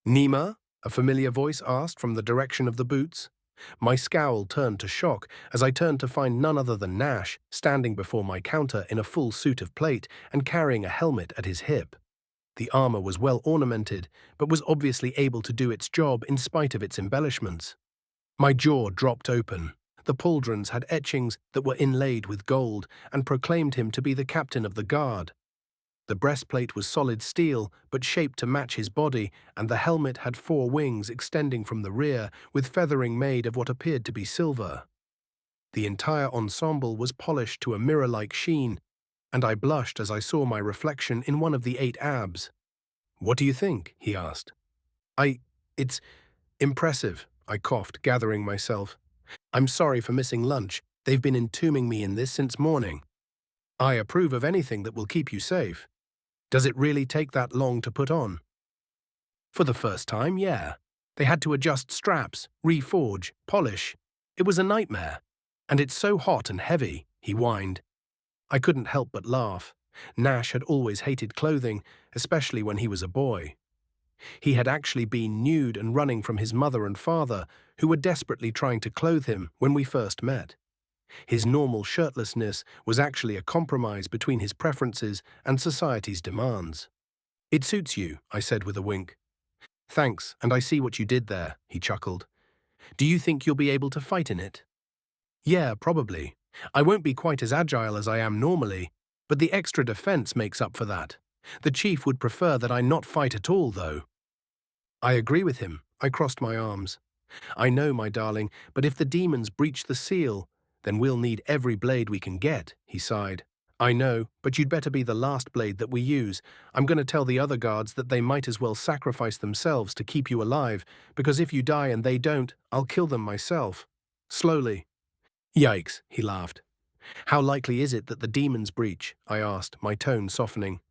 Nima? A familiar voice asked from the direction of the boots. My scowl turned to shock as I turned to find none other than Nash standing before my counter in a full suit of plate and carrying a helmet at his hip. The armor was well ornamented, but was obviously able to do its job in spite of its embellishments. My jaw dropped open. The pauldrons had etchings that were inlaid with gold and proclaimed him to be the captain of the guard. The breastplate was solid steel, but shaped to match his body, and the helmet had 4 wings extending from the rear, with feathering made of what appeared to be silver. The entire ensemble was polished to a mirror-like sheen, and I blushed as I saw my reflection in one of the 8 abs. "What do you think?" he asked. It's impressive," I coughed, gathering myself. "I'm sorry for missing lunch. They've been entombing me in this since morning." "I approve of anything that will keep you safe. Does it really take that long to put on?" "For the first time, yeah. They had to adjust straps, reforge, polish. It was a nightmare. And it's so hot and heavy," he whined. I couldn't help but laugh. Nash had always hated clothing, especially when he was a boy. He had actually been nude and running from his mother and father, who were desperately trying to clothe him when we first met. His normal shirtlessness was actually a compromise between his preferences and society's demands. "It suits you," I said with a wink. "Thanks, and I see what you did there," he chuckled. "Do you think you'll be able to fight in it?" "Yeah, probably. I won't be quite as agile as I am normally, but the extra defense makes up for that. The chief would prefer that I not fight at all, though." I agree with him. I crossed my arms. "I know, my darling, but if the demons breach the seal, then we'll need every blade we can get," he sighed. "I know, but you'd better be the last blade that we use. I'm going to tell the other guards that they might as well sacrifice themselves to keep you alive, because if you die and they don't, I'll kill them myself. Slowly." "Yikes," he laughed. "How likely is it that the demons breach?" I asked, my tone softening.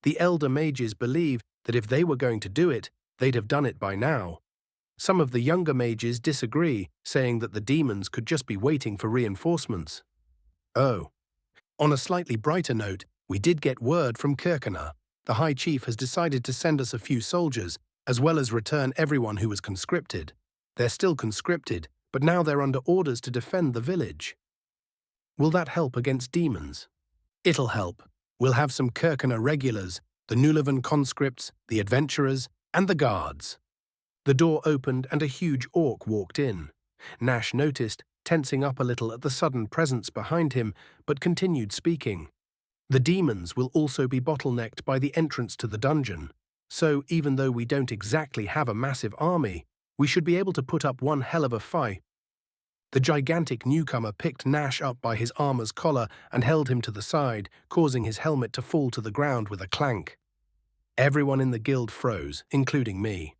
"The elder mages believe that if they were going to do it, they'd have done it by now. Some of the younger mages disagree, saying that the demons could just be waiting for reinforcements." "Oh." On a slightly brighter note, we did get word from Kirkana. The High Chief has decided to send us a few soldiers, as well as return everyone who was conscripted. They're still conscripted, but now they're under orders to defend the village. Will that help against demons? It'll help. We'll have some Kirkana regulars, the Nulavan conscripts, the adventurers, and the guards. The door opened and a huge orc walked in. Nash noticed, tensing up a little at the sudden presence behind him, but continued speaking. The demons will also be bottlenecked by the entrance to the dungeon. So even though we don't exactly have a massive army, we should be able to put up one hell of a fight. The gigantic newcomer picked Nash up by his armor's collar and held him to the side, causing his helmet to fall to the ground with a clank. Everyone in the guild froze, including me.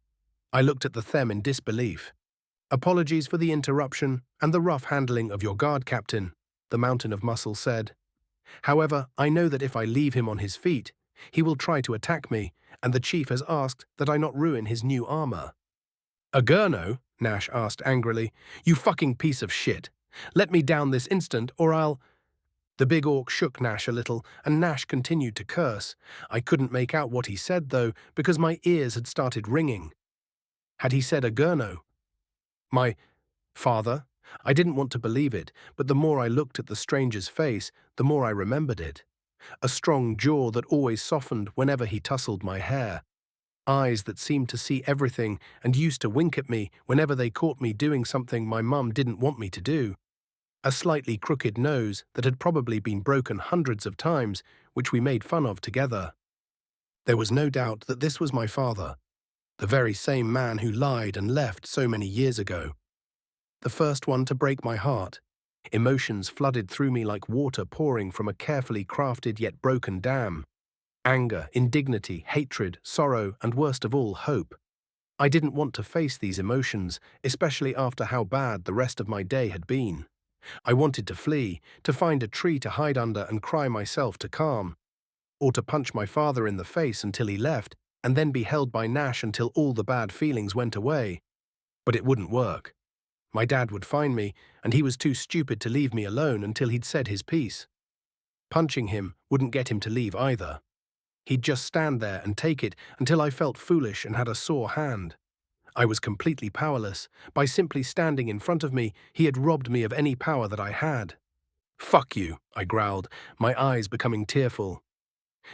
I looked at the Them in disbelief. "Apologies for the interruption and the rough handling of your guard captain," the Mountain of Muscle said. "However, I know that if I leave him on his feet, he will try to attack me, and the chief has asked that I not ruin his new armor." "Agurno?" Nash asked angrily. "You fucking piece of shit. Let me down this instant or I'll—" The big orc shook Nash a little, and Nash continued to curse. I couldn't make out what he said, though, because my ears had started ringing. Had he said Agurno? My father? I didn't want to believe it, but the more I looked at the stranger's face, the more I remembered it. A strong jaw that always softened whenever he tousled my hair. Eyes that seemed to see everything and used to wink at me whenever they caught me doing something my mum didn't want me to do. A slightly crooked nose that had probably been broken hundreds of times, which we made fun of together. There was no doubt that this was my father, the very same man who lied and left so many years ago. The first one to break my heart. Emotions flooded through me like water pouring from a carefully crafted yet broken dam. Anger, indignity, hatred, sorrow, and worst of all, hope. I didn't want to face these emotions, especially after how bad the rest of my day had been. I wanted to flee, to find a tree to hide under and cry myself to calm, or to punch my father in the face until he left, and then be held by Nash until all the bad feelings went away. But it wouldn't work. My dad would find me, and he was too stupid to leave me alone until he'd said his piece. Punching him wouldn't get him to leave either. He'd just stand there and take it until I felt foolish and had a sore hand. I was completely powerless. By simply standing in front of me, he had robbed me of any power that I had. "Fuck you," I growled, my eyes becoming tearful.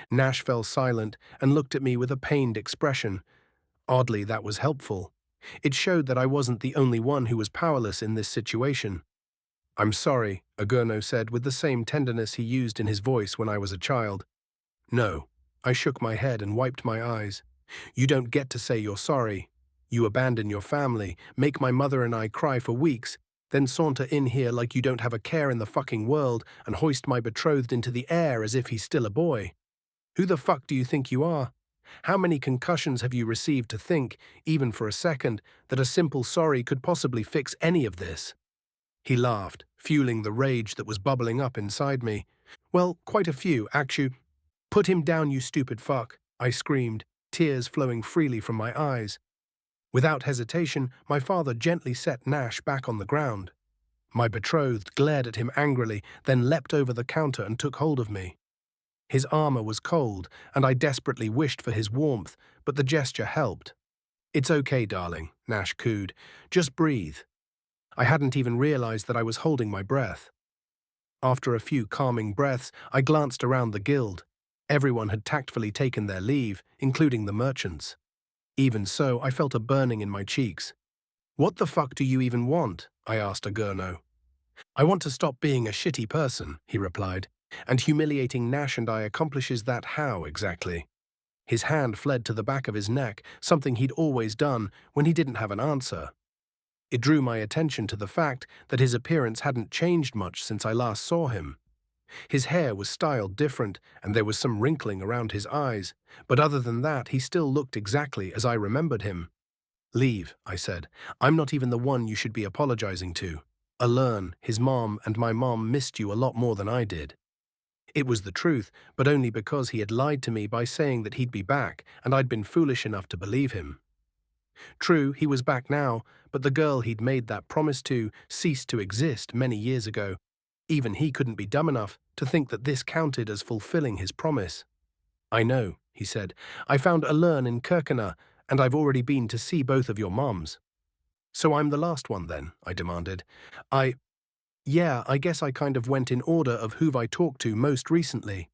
Nash fell silent and looked at me with a pained expression. Oddly, that was helpful. It showed that I wasn't the only one who was powerless in this situation. "I'm sorry," Agurno said with the same tenderness he used in his voice when I was a child. "No." I shook my head and wiped my eyes. "You don't get to say you're sorry. You abandon your family, make my mother and I cry for weeks, then saunter in here like you don't have a care in the fucking world and hoist my betrothed into the air as if he's still a boy. Who the fuck do you think you are? How many concussions have you received to think, even for a second, that a simple sorry could possibly fix any of this?" He laughed, fueling the rage that was bubbling up inside me. "Well, quite a few, actually." "Put him down, you stupid fuck," I screamed, tears flowing freely from my eyes. Without hesitation, my father gently set Nash back on the ground. My betrothed glared at him angrily, then leapt over the counter and took hold of me. His armor was cold, and I desperately wished for his warmth, but the gesture helped. "It's okay, darling," Nash cooed. "Just breathe." I hadn't even realized that I was holding my breath. After a few calming breaths, I glanced around the guild. Everyone had tactfully taken their leave, including the merchants. Even so, I felt a burning in my cheeks. "What the fuck do you even want?" I asked Agurno. "I want to stop being a shitty person," he replied. "And humiliating Nash and I accomplishes that how, exactly?" His hand fled to the back of his neck, something he'd always done when he didn't have an answer. It drew my attention to the fact that his appearance hadn't changed much since I last saw him. His hair was styled different, and there was some wrinkling around his eyes, but other than that, he still looked exactly as I remembered him. "Leave," I said. "I'm not even the one you should be apologizing to. Alern, his mom, and my mom missed you a lot more than I did." It was the truth, but only because he had lied to me by saying that he'd be back, and I'd been foolish enough to believe him. True, he was back now, but the girl he'd made that promise to ceased to exist many years ago. Even he couldn't be dumb enough to think that this counted as fulfilling his promise. "I know," he said. "I found Alern in Kirkana, and I've already been to see both of your moms." "So I'm the last one then?" I demanded. Yeah, I guess I kind of went in order of who I talked to most recently."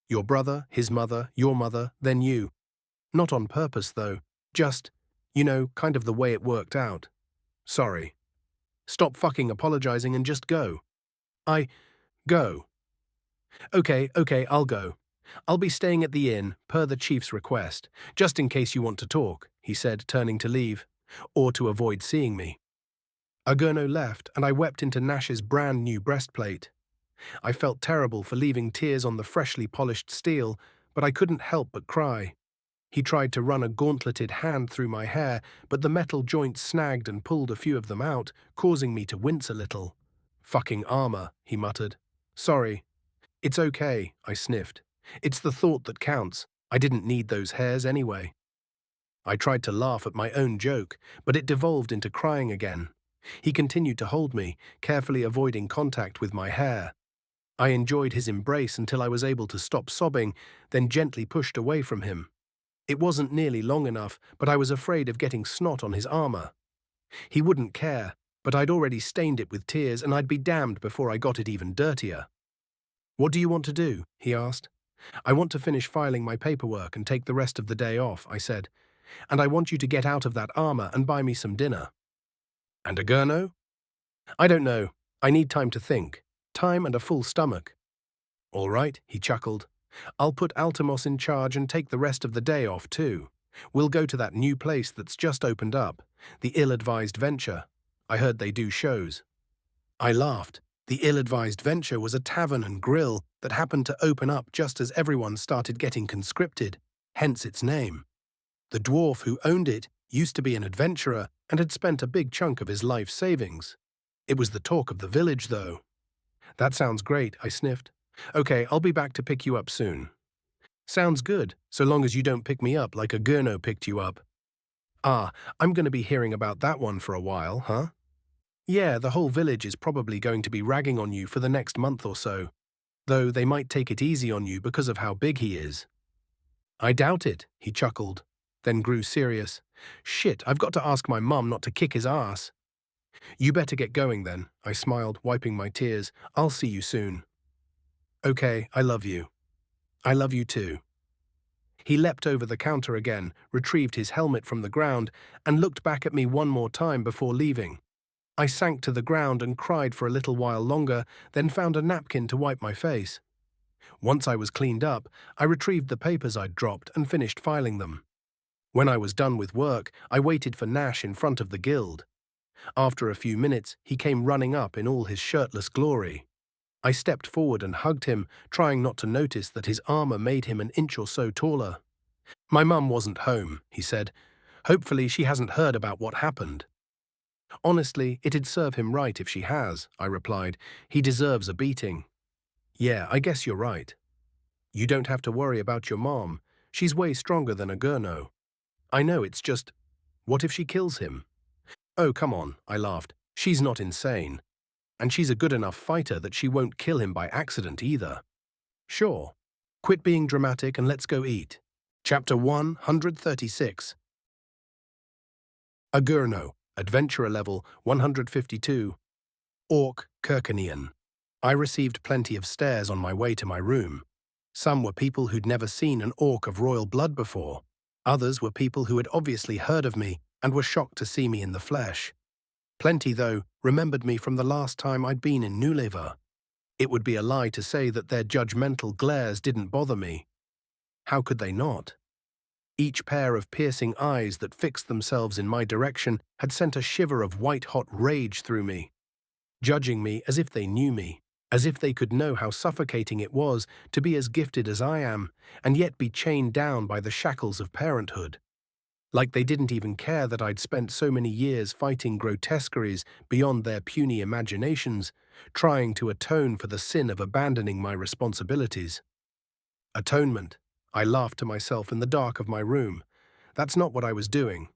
Your brother, his mother, your mother, then you. Not on purpose, though. Just, kind of the way it worked out. Sorry. Stop fucking apologizing and just go. Go. Okay, I'll go. I'll be staying at the inn, per the chief's request, just in case you want to talk, he said, turning to leave, or to avoid seeing me. Agurno left, and I wept into Nash's brand new breastplate. I felt terrible for leaving tears on the freshly polished steel, but I couldn't help but cry. He tried to run a gauntleted hand through my hair, but the metal joints snagged and pulled a few of them out, causing me to wince a little. Fucking armor, he muttered. Sorry. It's okay, I sniffed. It's the thought that counts. I didn't need those hairs anyway. I tried to laugh at my own joke, but it devolved into crying again. He continued to hold me, carefully avoiding contact with my hair. I enjoyed his embrace until I was able to stop sobbing, then gently pushed away from him. It wasn't nearly long enough, but I was afraid of getting snot on his armor. He wouldn't care, but I'd already stained it with tears, and I'd be damned before I got it even dirtier. What do you want to do? He asked. I want to finish filing my paperwork and take the rest of the day off, I said. And I want you to get out of that armor and buy me some dinner. And Agurno? I don't know. I need time to think. Time and a full stomach. All right, he chuckled. I'll put Altimos in charge and take the rest of the day off too. We'll go to that new place that's just opened up, the Ill-Advised Venture. I heard they do shows. I laughed. The Ill-Advised Venture was a tavern and grill that happened to open up just as everyone started getting conscripted, hence its name. The dwarf who owned it used to be an adventurer and had spent a big chunk of his life savings. It was the talk of the village, though. That sounds great, I sniffed. Okay, I'll be back to pick you up soon. Sounds good, so long as you don't pick me up like Agurno picked you up. Ah, I'm going to be hearing about that one for a while, huh? Yeah, the whole village is probably going to be ragging on you for the next month or so, though they might take it easy on you because of how big he is. I doubt it, he chuckled, then grew serious. Shit, I've got to ask my mum not to kick his ass. You better get going then, I smiled, wiping my tears. I'll see you soon. Okay, I love you. I love you too. He leapt over the counter again, retrieved his helmet from the ground, and looked back at me one more time before leaving. I sank to the ground and cried for a little while longer, then found a napkin to wipe my face. Once I was cleaned up, I retrieved the papers I'd dropped and finished filing them. When I was done with work, I waited for Nash in front of the guild. After a few minutes, he came running up in all his shirtless glory. I stepped forward and hugged him, trying not to notice that his armor made him an inch or so taller. My mum wasn't home, he said. Hopefully she hasn't heard about what happened. Honestly, it'd serve him right if she has, I replied. He deserves a beating. Yeah, I guess you're right. You don't have to worry about your mom. She's way stronger than Agurno. I know, it's just, what if she kills him? Oh, come on, I laughed. She's not insane. And she's a good enough fighter that she won't kill him by accident either. Sure. Quit being dramatic and let's go eat. Chapter 136. Agurno, Adventurer Level 152. Orc Kirkanian. I received plenty of stares on my way to my room. Some were people who'd never seen an orc of royal blood before. Others were people who had obviously heard of me and were shocked to see me in the flesh. Plenty, though, remembered me from the last time I'd been in Nuleva. It would be a lie to say that their judgmental glares didn't bother me. How could they not? Each pair of piercing eyes that fixed themselves in my direction had sent a shiver of white-hot rage through me, judging me as if they knew me, as if they could know how suffocating it was to be as gifted as I am, and yet be chained down by the shackles of parenthood. Like they didn't even care that I'd spent so many years fighting grotesqueries beyond their puny imaginations, trying to atone for the sin of abandoning my responsibilities. Atonement. I laughed to myself in the dark of my room. That's not what I was doing.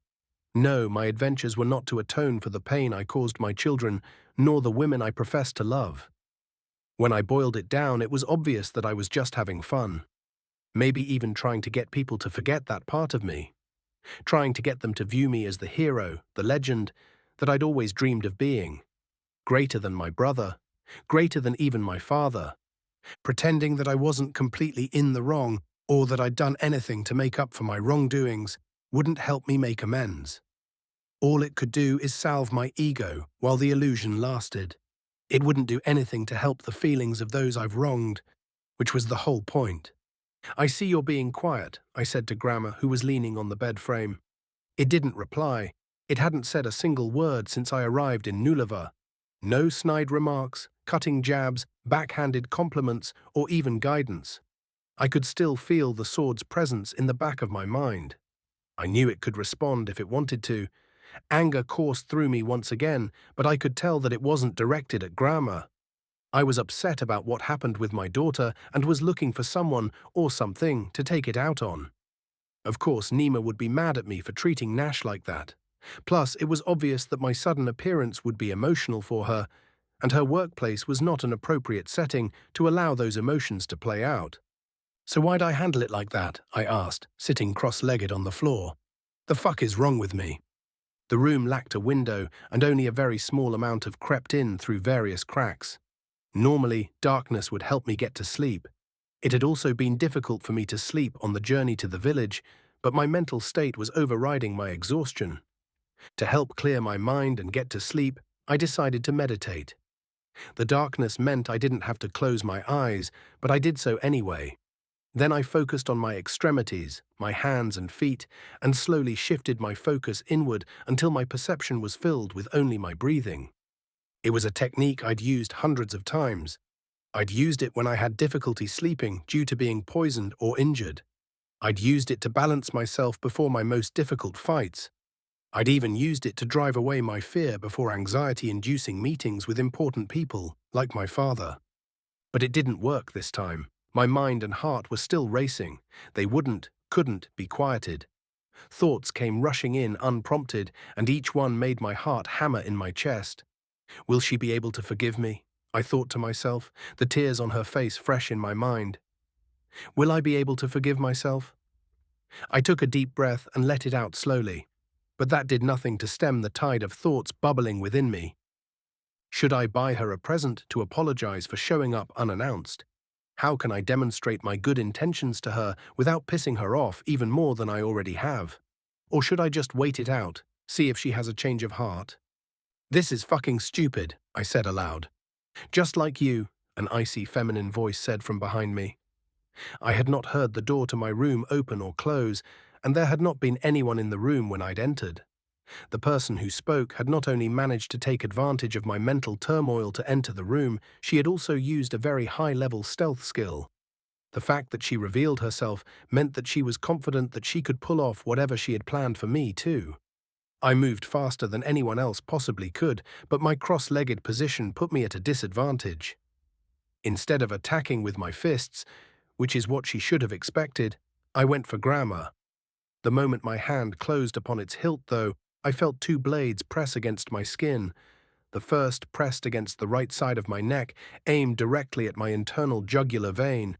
No, my adventures were not to atone for the pain I caused my children, nor the women I professed to love. When I boiled it down, it was obvious that I was just having fun. Maybe even trying to get people to forget that part of me. Trying to get them to view me as the hero, the legend, that I'd always dreamed of being. Greater than my brother. Greater than even my father. Pretending that I wasn't completely in the wrong or that I'd done anything to make up for my wrongdoings wouldn't help me make amends. All it could do is salve my ego while the illusion lasted. It wouldn't do anything to help the feelings of those I've wronged, which was the whole point. "I see you're being quiet," I said to Grandma, who was leaning on the bed frame. It didn't reply. It hadn't said a single word since I arrived in Nulava. No snide remarks, cutting jabs, backhanded compliments, or even guidance. I could still feel the sword's presence in the back of my mind. I knew it could respond if it wanted to. Anger coursed through me once again, but I could tell that it wasn't directed at Grandma. I was upset about what happened with my daughter and was looking for someone or something to take it out on. Of course, Nima would be mad at me for treating Nash like that. Plus, it was obvious that my sudden appearance would be emotional for her, and her workplace was not an appropriate setting to allow those emotions to play out. "So why'd I handle it like that?" I asked, sitting cross-legged on the floor. "The fuck is wrong with me?" The room lacked a window, and only a very small amount of crept in through various cracks. Normally, darkness would help me get to sleep. It had also been difficult for me to sleep on the journey to the village, but my mental state was overriding my exhaustion. To help clear my mind and get to sleep, I decided to meditate. The darkness meant I didn't have to close my eyes, but I did so anyway. Then I focused on my extremities, my hands and feet, and slowly shifted my focus inward until my perception was filled with only my breathing. It was a technique I'd used hundreds of times. I'd used it when I had difficulty sleeping due to being poisoned or injured. I'd used it to balance myself before my most difficult fights. I'd even used it to drive away my fear before anxiety-inducing meetings with important people, like my father. But it didn't work this time. My mind and heart were still racing. They couldn't be quieted. Thoughts came rushing in unprompted, and each one made my heart hammer in my chest. Will she be able to forgive me? I thought to myself, the tears on her face fresh in my mind. Will I be able to forgive myself? I took a deep breath and let it out slowly, but that did nothing to stem the tide of thoughts bubbling within me. Should I buy her a present to apologize for showing up unannounced? How can I demonstrate my good intentions to her without pissing her off even more than I already have? Or should I just wait it out, see if she has a change of heart? "This is fucking stupid," I said aloud. "Just like you," an icy feminine voice said from behind me. I had not heard the door to my room open or close, and there had not been anyone in the room when I'd entered. The person who spoke had not only managed to take advantage of my mental turmoil to enter the room, she had also used a very high-level stealth skill. The fact that she revealed herself meant that she was confident that she could pull off whatever she had planned for me, too. I moved faster than anyone else possibly could, but my cross-legged position put me at a disadvantage. Instead of attacking with my fists, which is what she should have expected, I went for Grandma. The moment my hand closed upon its hilt, though, I felt two blades press against my skin. The first pressed against the right side of my neck, aimed directly at my internal jugular vein.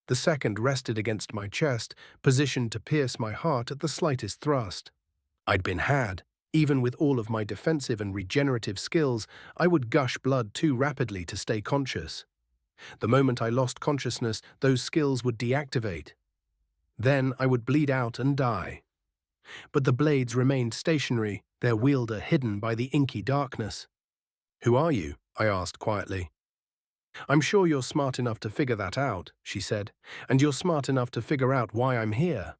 The second rested against my chest, positioned to pierce my heart at the slightest thrust. I'd been had. Even with all of my defensive and regenerative skills, I would gush blood too rapidly to stay conscious. The moment I lost consciousness, those skills would deactivate. Then I would bleed out and die. But the blades remained stationary, their wielder hidden by the inky darkness. "Who are you?" I asked quietly. "I'm sure you're smart enough to figure that out," she said, "and you're smart enough to figure out why I'm here."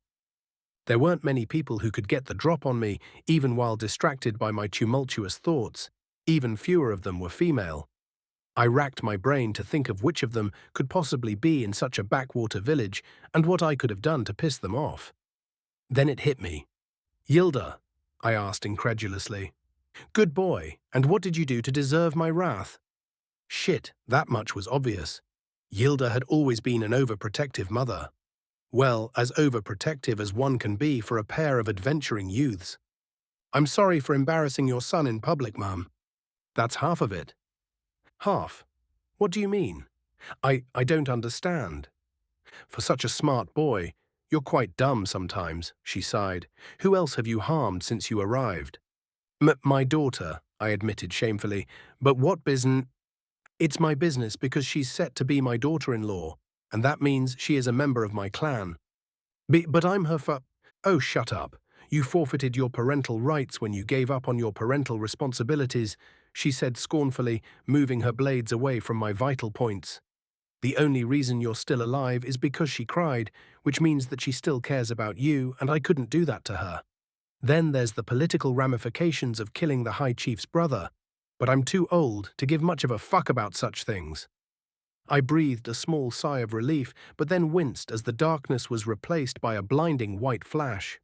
There weren't many people who could get the drop on me, even while distracted by my tumultuous thoughts. Even fewer of them were female. I racked my brain to think of which of them could possibly be in such a backwater village and what I could have done to piss them off. Then it hit me. "Yilda?" I asked incredulously. "Good boy, and what did you do to deserve my wrath?" Shit, that much was obvious. Yilda had always been an overprotective mother. Well, as overprotective as one can be for a pair of adventuring youths. "I'm sorry for embarrassing your son in public, Mum." "That's half of it." "Half? What do you mean?" I don't understand." "For such a smart boy, you're quite dumb sometimes," she sighed. "Who else have you harmed since you arrived?" My daughter," I admitted shamefully. "But what business—" It's my business because she's set to be my daughter-in-law, and that means she is a member of my clan. But I'm her fa— Oh, shut up. You forfeited your parental rights when you gave up on your parental responsibilities, she said scornfully, moving her blades away from my vital points. The only reason you're still alive is because she cried, which means that she still cares about you, and I couldn't do that to her. Then there's the political ramifications of killing the High Chief's brother, but I'm too old to give much of a fuck about such things. I breathed a small sigh of relief, but then winced as the darkness was replaced by a blinding white flash.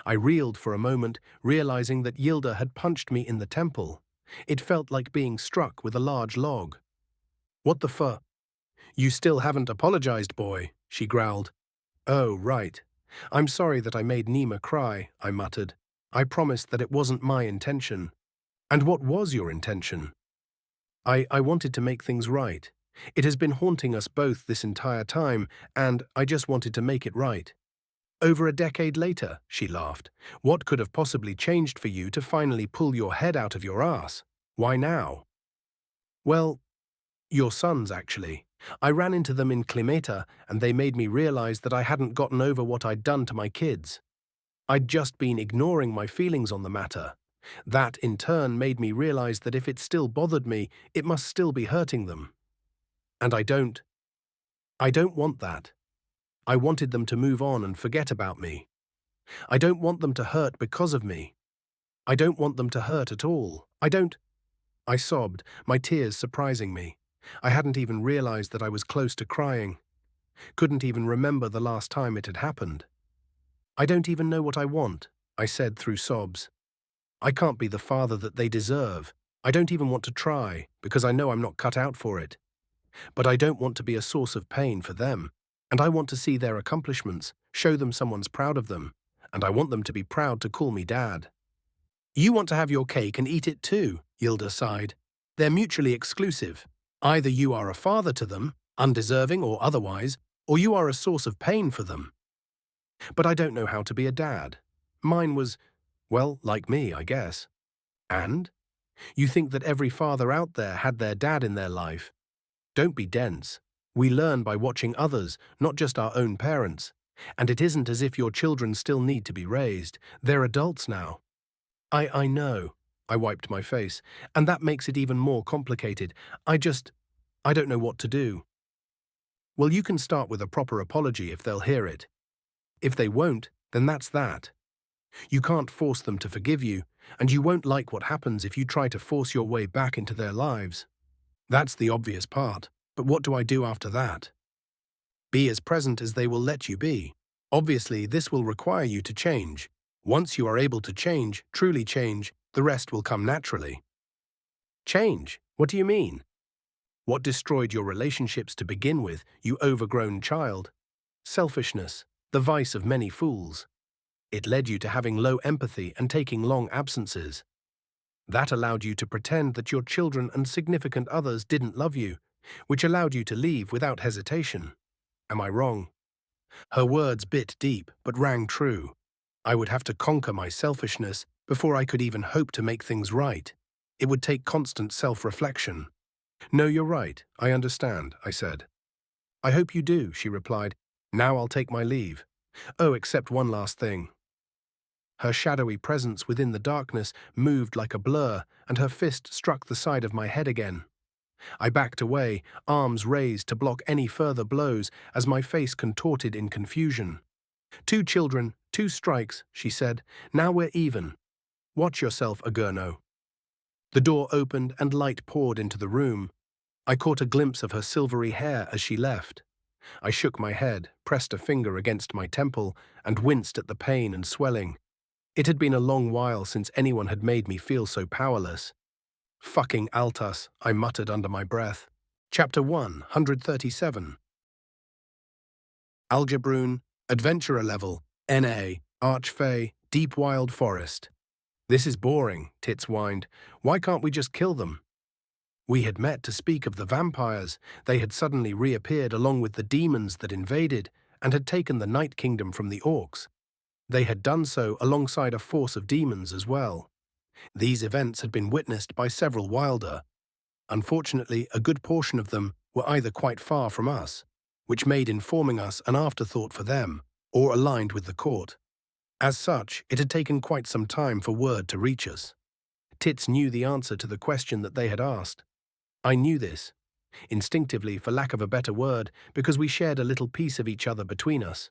I reeled for a moment, realizing that Yilda had punched me in the temple. It felt like being struck with a large log. What the fu— You still haven't apologized, boy, she growled. Oh, right. I'm sorry that I made Nima cry, I muttered. I promised that it wasn't my intention. And what was your intention? I wanted to make things right. It has been haunting us both this entire time, and I just wanted to make it right. Over a decade later, she laughed. What could have possibly changed for you to finally pull your head out of your ass? Why now? Well, your sons, actually. I ran into them in Climeta, and they made me realize that I hadn't gotten over what I'd done to my kids. I'd just been ignoring my feelings on the matter. That, in turn, made me realize that if it still bothered me, it must still be hurting them. And I don't want that. I wanted them to move on and forget about me. I don't want them to hurt because of me. I don't want them to hurt at all. I sobbed, my tears surprising me. I hadn't even realized that I was close to crying. Couldn't even remember the last time it had happened. I don't even know what I want, I said through sobs. I can't be the father that they deserve. I don't even want to try, because I know I'm not cut out for it. But I don't want to be a source of pain for them, and I want to see their accomplishments, show them someone's proud of them, and I want them to be proud to call me Dad. You want to have your cake and eat it too, Yilda sighed. They're mutually exclusive. Either you are a father to them, undeserving or otherwise, or you are a source of pain for them. But I don't know how to be a dad. Mine was, well, like me, I guess. And? You think that every father out there had their dad in their life. Don't be dense. We learn by watching others, not just our own parents. And it isn't as if your children still need to be raised. They're adults now. I know. I wiped my face. And that makes it even more complicated. I don't know what to do. Well, you can start with a proper apology if they'll hear it. If they won't, then that's that. You can't force them to forgive you, and you won't like what happens if you try to force your way back into their lives. That's the obvious part, but what do I do after that? Be as present as they will let you be. Obviously, this will require you to change. Once you are able to change, truly change, the rest will come naturally. Change? What do you mean? What destroyed your relationships to begin with, you overgrown child? Selfishness, the vice of many fools. It led you to having low empathy and taking long absences. That allowed you to pretend that your children and significant others didn't love you, which allowed you to leave without hesitation. Am I wrong? Her words bit deep, but rang true. I would have to conquer my selfishness before I could even hope to make things right. It would take constant self-reflection. No, you're right. I understand, I said. I hope you do, she replied. Now I'll take my leave. Oh, except one last thing. Her shadowy presence within the darkness moved like a blur, and her fist struck the side of my head again. I backed away, arms raised to block any further blows as my face contorted in confusion. 2 children, 2 strikes, she said. Now we're even. Watch yourself, Agurno. The door opened and light poured into the room. I caught a glimpse of her silvery hair as she left. I shook my head, pressed a finger against my temple, and winced at the pain and swelling. It had been a long while since anyone had made me feel so powerless. Fucking Altas, I muttered under my breath. Chapter 137. Algebroon, Adventurer Level, NA, Archfey, Deep Wild Forest. This is boring, Tits whined. Why can't we just kill them? We had met to speak of the vampires. They had suddenly reappeared along with the demons that invaded and had taken the Night Kingdom from the orcs. They had done so alongside a force of demons as well. These events had been witnessed by several wilder. Unfortunately, a good portion of them were either quite far from us, which made informing us an afterthought for them, or aligned with the court. As such, it had taken quite some time for word to reach us. Tits knew the answer to the question that they had asked. I knew this, instinctively for lack of a better word, because we shared a little piece of each other between us.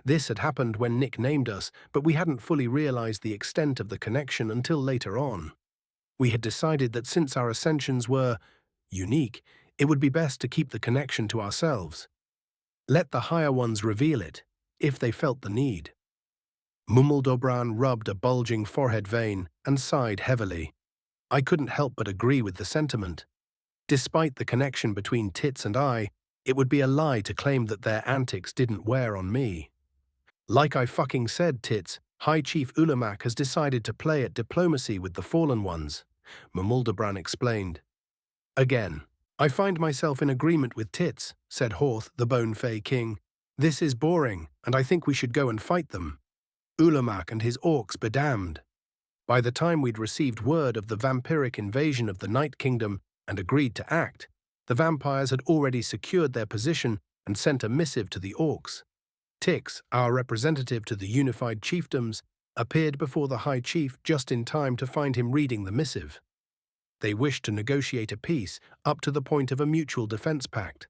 This had happened when Nick named us, but we hadn't fully realized the extent of the connection until later on. We had decided that since our ascensions were unique, it would be best to keep the connection to ourselves. Let the higher ones reveal it, if they felt the need. Mumaldobran rubbed a bulging forehead vein and sighed heavily. I couldn't help but agree with the sentiment. Despite the connection between Tits and I, it would be a lie to claim that their antics didn't wear on me. Like I fucking said, Tits, High Chief Ulamak has decided to play at diplomacy with the fallen ones, Mumaldobran explained. Again, I find myself in agreement with Tits, said Horth, the Bone Fae King. This is boring, and I think we should go and fight them. Ulamak and his orcs be damned. By the time we'd received word of the vampiric invasion of the Night Kingdom and agreed to act, the vampires had already secured their position and sent a missive to the orcs. Tix, our representative to the unified chiefdoms, appeared before the High Chief just in time to find him reading the missive. They wished to negotiate a peace up to the point of a mutual defense pact.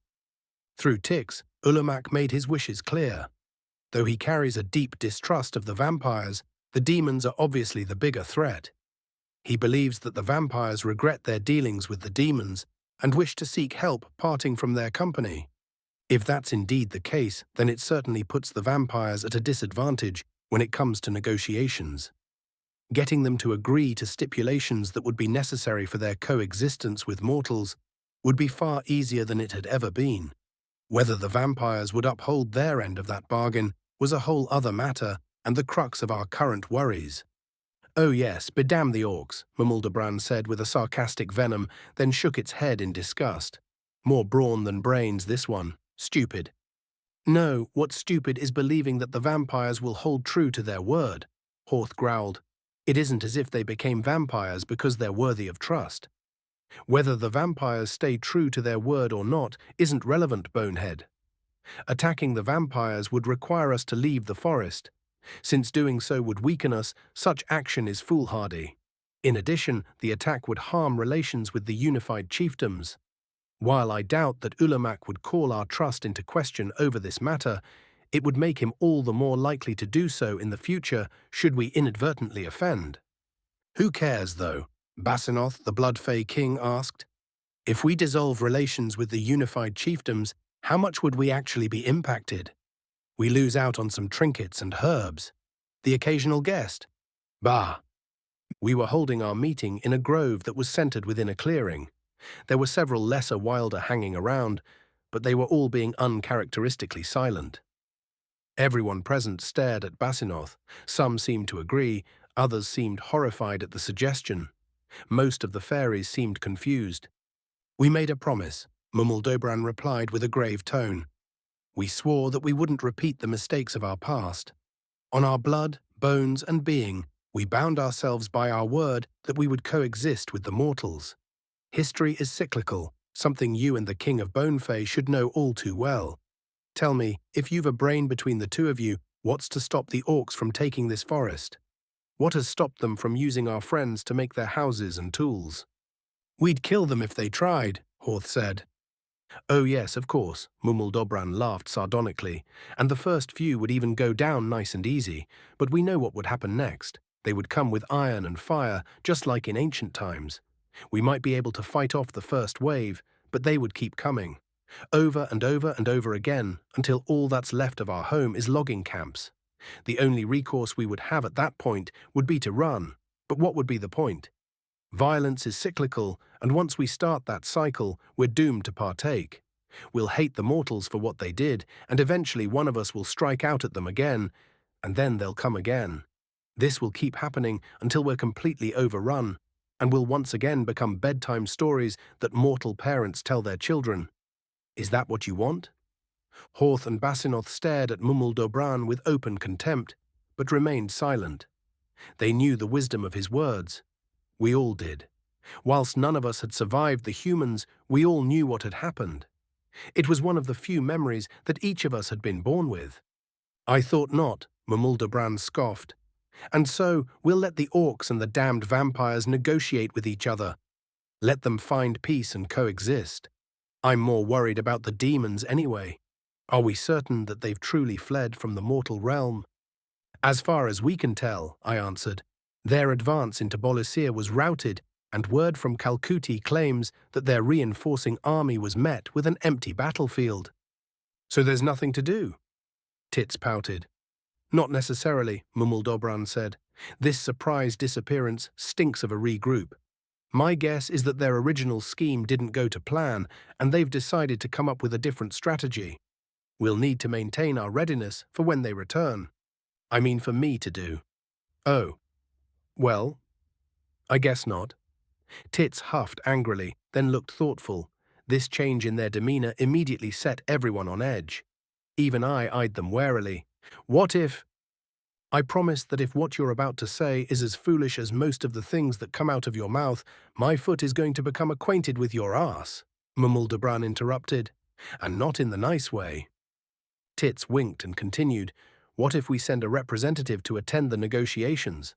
Through Tix, Ulamak made his wishes clear. Though he carries a deep distrust of the vampires, the demons are obviously the bigger threat. He believes that the vampires regret their dealings with the demons and wish to seek help parting from their company. If that's indeed the case, then it certainly puts the vampires at a disadvantage when it comes to negotiations. Getting them to agree to stipulations that would be necessary for their coexistence with mortals would be far easier than it had ever been. Whether the vampires would uphold their end of that bargain was a whole other matter and the crux of our current worries. Oh yes, bedamn the orcs, Mumaldobran said with a sarcastic venom, then shook its head in disgust. More brawn than brains, this one. Stupid. No, what's stupid is believing that the vampires will hold true to their word, Horth growled. It isn't as if they became vampires because they're worthy of trust. Whether the vampires stay true to their word or not isn't relevant, bonehead. Attacking the vampires would require us to leave the forest. Since doing so would weaken us, such action is foolhardy. In addition, the attack would harm relations with the unified chiefdoms. While I doubt that Ulamak would call our trust into question over this matter, it would make him all the more likely to do so in the future should we inadvertently offend. Who cares, though? Basinoth, the Blood Fae King, asked. If we dissolve relations with the unified chiefdoms, how much would we actually be impacted? We lose out on some trinkets and herbs. The occasional guest. Bah! We were holding our meeting in a grove that was centered within a clearing. There were several lesser wilder hanging around, but they were all being uncharacteristically silent. Everyone present stared at Basinoth. Some seemed to agree, others seemed horrified at the suggestion. Most of the fairies seemed confused. We made a promise, Mumaldobran replied with a grave tone. We swore that we wouldn't repeat the mistakes of our past. On our blood, bones, and being, we bound ourselves by our word that we would coexist with the mortals. History is cyclical, something you and the King of Bonefae should know all too well. Tell me, if you've a brain between the two of you, what's to stop the orcs from taking this forest? What has stopped them from using our friends to make their houses and tools? We'd kill them if they tried, Horth said. Oh yes, of course, Mumaldobran laughed sardonically, and the first few would even go down nice and easy, but we know what would happen next. They would come with iron and fire, just like in ancient times. We might be able to fight off the first wave, but they would keep coming. Over and over and over again, until all that's left of our home is logging camps. The only recourse we would have at that point would be to run, but what would be the point? Violence is cyclical, and once we start that cycle, we're doomed to partake. We'll hate the mortals for what they did, and eventually one of us will strike out at them again, and then they'll come again. This will keep happening until we're completely overrun, and will once again become bedtime stories that mortal parents tell their children. Is that what you want? Horth and Basinoth stared at Mumaldobran with open contempt, but remained silent. They knew the wisdom of his words. We all did. Whilst none of us had survived the humans, we all knew what had happened. It was one of the few memories that each of us had been born with. I thought not, Mamuldebrand scoffed. And so, we'll let the orcs and the damned vampires negotiate with each other. Let them find peace and coexist. I'm more worried about the demons anyway. Are we certain that they've truly fled from the mortal realm? As far as we can tell, I answered, their advance into Bolisir was routed, and word from Calcuti claims that their reinforcing army was met with an empty battlefield. So there's nothing to do? Tits pouted. Not necessarily, Mumuldobran said. This surprise disappearance stinks of a regroup. My guess is that their original scheme didn't go to plan, and they've decided to come up with a different strategy. We'll need to maintain our readiness for when they return. I mean for me to do. Oh. Well, I guess not. Tits huffed angrily, then looked thoughtful. This change in their demeanor immediately set everyone on edge. Even I eyed them warily. What if… I promise that if what you're about to say is as foolish as most of the things that come out of your mouth, my foot is going to become acquainted with your ass, Mamuldebrand interrupted, and not in the nice way. Tits winked and continued, what if we send a representative to attend the negotiations?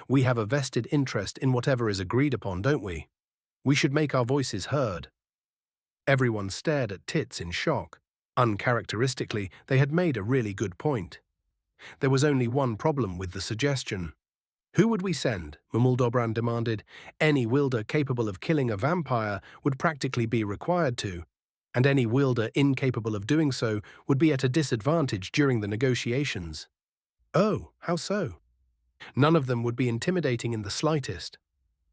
We have a vested interest in whatever is agreed upon, don't we? We should make our voices heard. Everyone stared at Tits in shock. Uncharacteristically, they had made a really good point. There was only one problem with the suggestion. Who would we send? Mamuldebrand demanded. Any wielder capable of killing a vampire would practically be required to, and any wielder incapable of doing so would be at a disadvantage during the negotiations. Oh, how so? None of them would be intimidating in the slightest.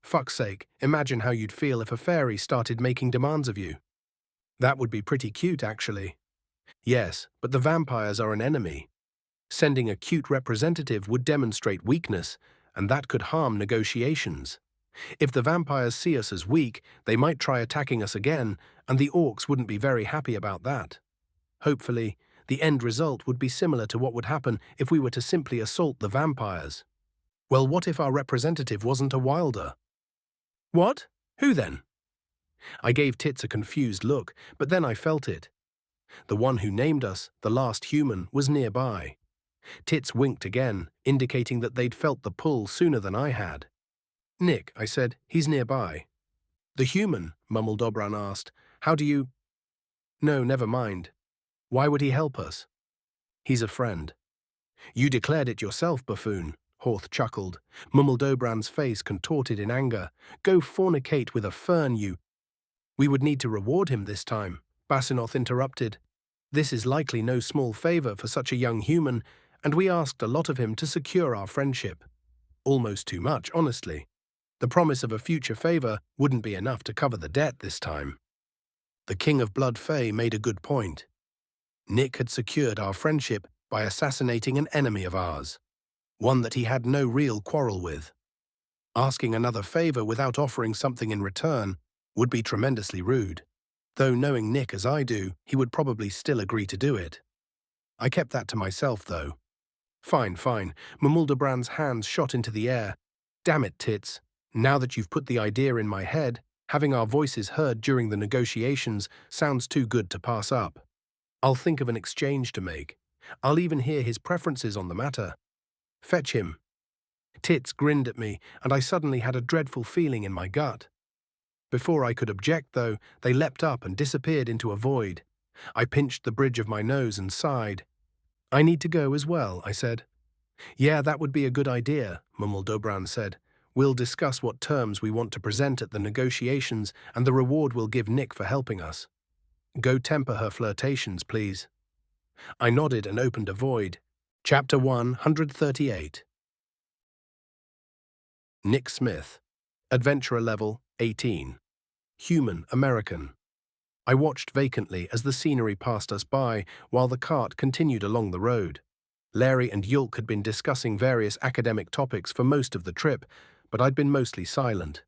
Fuck's sake, imagine how you'd feel if a fairy started making demands of you. That would be pretty cute, actually. Yes, but the vampires are an enemy. Sending a cute representative would demonstrate weakness, and that could harm negotiations. If the vampires see us as weak, they might try attacking us again, and the orcs wouldn't be very happy about that. Hopefully, the end result would be similar to what would happen if we were to simply assault the vampires. Well, what if our representative wasn't a wilder? What? Who then? I gave Tits a confused look, but then I felt it. The one who named us, the last human, was nearby. Tits winked again, indicating that they'd felt the pull sooner than I had. Nick, I said, he's nearby. The human, Mamuldebrand asked. How do you… No, never mind. Why would he help us? He's a friend. You declared it yourself, buffoon, Horth chuckled. Mamuldebrand's face contorted in anger. Go fornicate with a fern, you… We would need to reward him this time, Basinoth interrupted. This is likely no small favor for such a young human, and we asked a lot of him to secure our friendship. Almost too much, honestly. The promise of a future favor wouldn't be enough to cover the debt this time. The King of Blood Fae made a good point. Nick had secured our friendship by assassinating an enemy of ours, one that he had no real quarrel with. Asking another favor without offering something in return would be tremendously rude, though knowing Nick as I do, he would probably still agree to do it. I kept that to myself, though. Fine. Mamuldebrand's hands shot into the air. Damn it, Tits. Now that you've put the idea in my head, having our voices heard during the negotiations sounds too good to pass up. I'll think of an exchange to make. I'll even hear his preferences on the matter. Fetch him. Tits grinned at me, and I suddenly had a dreadful feeling in my gut. Before I could object, though, they leapt up and disappeared into a void. I pinched the bridge of my nose and sighed. I need to go as well, I said. Yeah, that would be a good idea, Mamuldebrand said. We'll discuss what terms we want to present at the negotiations and the reward we'll give Nick for helping us. Go temper her flirtations, please. I nodded and opened a void. Chapter 138. Nick Smith. Adventurer level 18. Human American. I watched vacantly as the scenery passed us by while the cart continued along the road. Larry and Yulk had been discussing various academic topics for most of the trip, but I'd been mostly silent.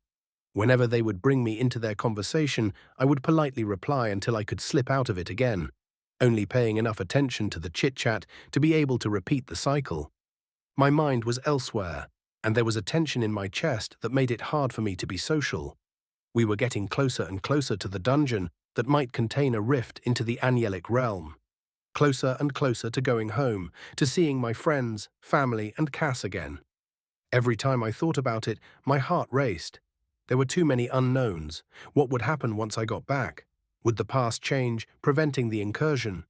Whenever they would bring me into their conversation, I would politely reply until I could slip out of it again, only paying enough attention to the chit-chat to be able to repeat the cycle. My mind was elsewhere, and there was a tension in my chest that made it hard for me to be social. We were getting closer and closer to the dungeon that might contain a rift into the angelic realm. Closer and closer to going home, to seeing my friends, family, and Cass again. Every time I thought about it, my heart raced. There were too many unknowns. What would happen once I got back? Would the past change, preventing the incursion?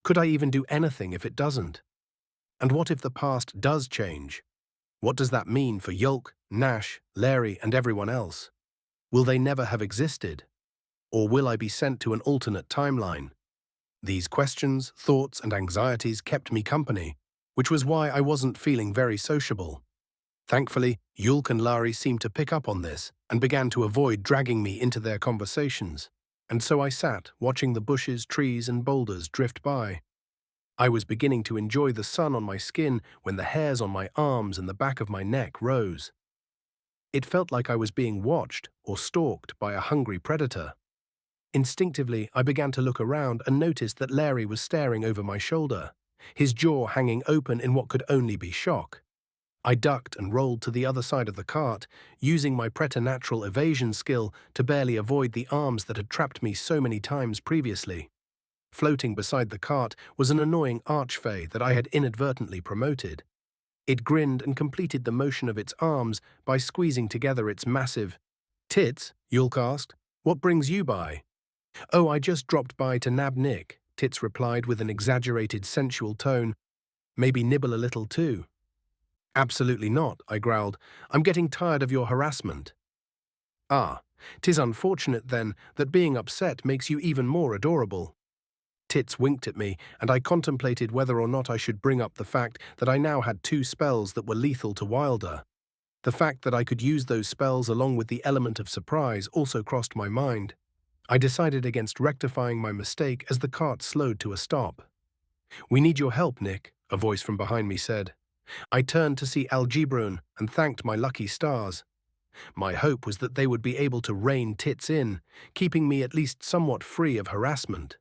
Could I even do anything if it doesn't? And what if the past does change? What does that mean for Yulk, Nash, Larry, and everyone else? Will they never have existed? Or will I be sent to an alternate timeline? These questions, thoughts, and anxieties kept me company, which was why I wasn't feeling very sociable. Thankfully, Yulk and Larry seemed to pick up on this and began to avoid dragging me into their conversations. And so I sat, watching the bushes, trees, and boulders drift by. I was beginning to enjoy the sun on my skin when the hairs on my arms and the back of my neck rose. It felt like I was being watched or stalked by a hungry predator. Instinctively, I began to look around and noticed that Larry was staring over my shoulder, his jaw hanging open in what could only be shock. I ducked and rolled to the other side of the cart, using my preternatural evasion skill to barely avoid the arms that had trapped me so many times previously. Floating beside the cart was an annoying archfey that I had inadvertently promoted. It grinned and completed the motion of its arms by squeezing together its massive tits. Yulk asked, "What brings you by?" "Oh, I just dropped by to nab Nick," Tits replied with an exaggerated sensual tone. "Maybe nibble a little too." "Absolutely not," I growled. "I'm getting tired of your harassment." "Ah, 'tis unfortunate then that being upset makes you even more adorable." Tits winked at me, and I contemplated whether or not I should bring up the fact that I now had 2 spells that were lethal to Wilder. The fact that I could use those spells along with the element of surprise also crossed my mind. I decided against rectifying my mistake as the cart slowed to a stop. "We need your help, Nick," a voice from behind me said. I turned to see Algebron and thanked my lucky stars. My hope was that they would be able to rein Tits in, keeping me at least somewhat free of harassment.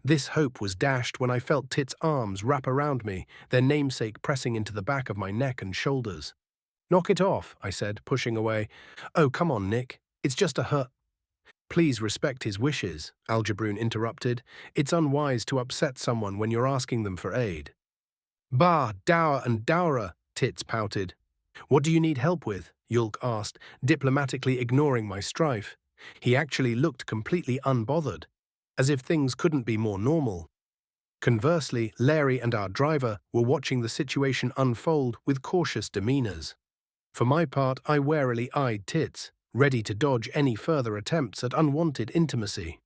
This hope was dashed when I felt Tits' arms wrap around me, their namesake pressing into the back of my neck and shoulders. "Knock it off," I said, pushing away. "Oh, come on, Nick. It's just a hurt." "Please respect his wishes," Algebron interrupted. "It's unwise to upset someone when you're asking them for aid." "Bah, dour and dowrer," Tits pouted. "What do you need help with?" Yulk asked, diplomatically ignoring my strife. He actually looked completely unbothered, as if things couldn't be more normal. Conversely, Larry and our driver were watching the situation unfold with cautious demeanors. For my part, I warily eyed Tits, ready to dodge any further attempts at unwanted intimacy.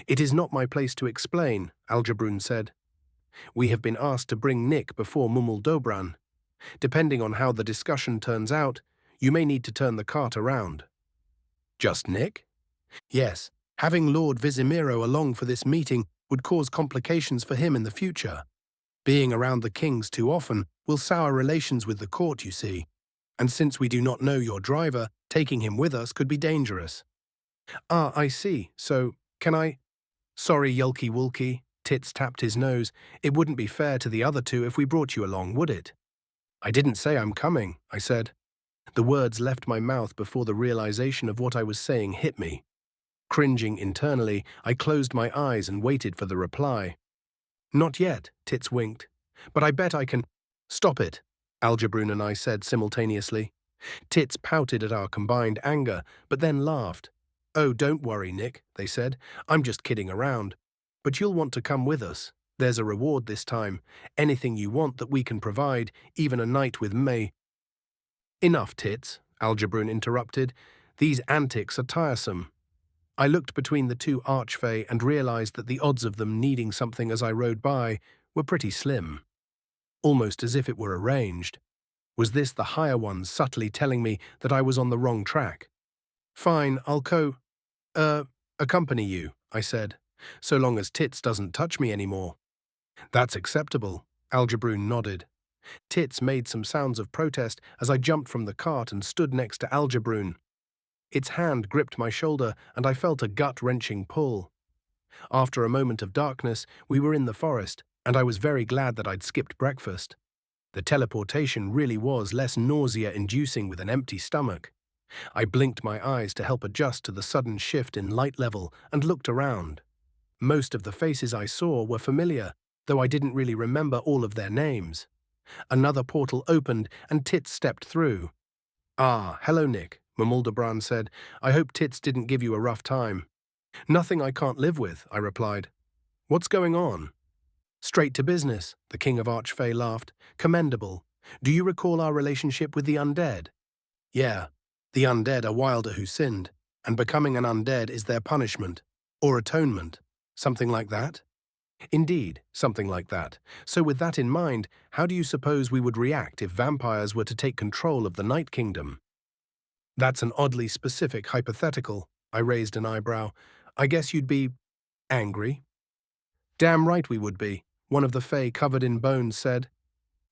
"It is not my place to explain," Algebron said. "We have been asked to bring Nick before Mumul Dobran. Depending on how the discussion turns out, you may need to turn the cart around." "Just Nick?" "Yes. Having Lord Vizimiro along for this meeting would cause complications for him in the future. Being around the kings too often will sour relations with the court, you see. And since we do not know your driver, taking him with us could be dangerous." "Ah, I see. So, can I—" "Sorry, Yulky Wulky," Tits tapped his nose. "It wouldn't be fair to the other 2 if we brought you along, would it?" "I didn't say I'm coming," I said. The words left my mouth before the realization of what I was saying hit me. Cringing internally, I closed my eyes and waited for the reply. "Not yet," Tits winked. "But I bet I can—" "Stop it," Algebron and I said simultaneously. Tits pouted at our combined anger, but then laughed. "Oh, don't worry, Nick," they said. "I'm just kidding around. But you'll want to come with us. There's a reward this time. Anything you want that we can provide, even a night with May." "Enough, Tits," Algebron interrupted. "These antics are tiresome." I looked between the 2 archfey and realized that the odds of them needing something as I rode by were pretty slim. Almost as if it were arranged. Was this the higher ones subtly telling me that I was on the wrong track? "Fine, I'll accompany you," I said, "so long as Tits doesn't touch me anymore." "That's acceptable," Algebron nodded. Tits made some sounds of protest as I jumped from the cart and stood next to Algebron. Its hand gripped my shoulder and I felt a gut-wrenching pull. After a moment of darkness, we were in the forest, and I was very glad that I'd skipped breakfast. The teleportation really was less nausea-inducing with an empty stomach. I blinked my eyes to help adjust to the sudden shift in light level and looked around. Most of the faces I saw were familiar, though I didn't really remember all of their names. Another portal opened and Tits stepped through. "Ah, hello, Nick," Mamuldebrand said. "I hope Tits didn't give you a rough time." "Nothing I can't live with," I replied. "What's going on?" "Straight to business," the King of Archfey laughed. "Commendable. Do you recall our relationship with the undead?" "Yeah. The undead are wilder who sinned, and becoming an undead is their punishment. Or atonement. Something like that?" "Indeed, something like that. So with that in mind, how do you suppose we would react if vampires were to take control of the Night Kingdom?" "That's an oddly specific hypothetical." I raised an eyebrow. "I guess you'd be angry." "Damn right we would be," one of the Fae covered in bones said.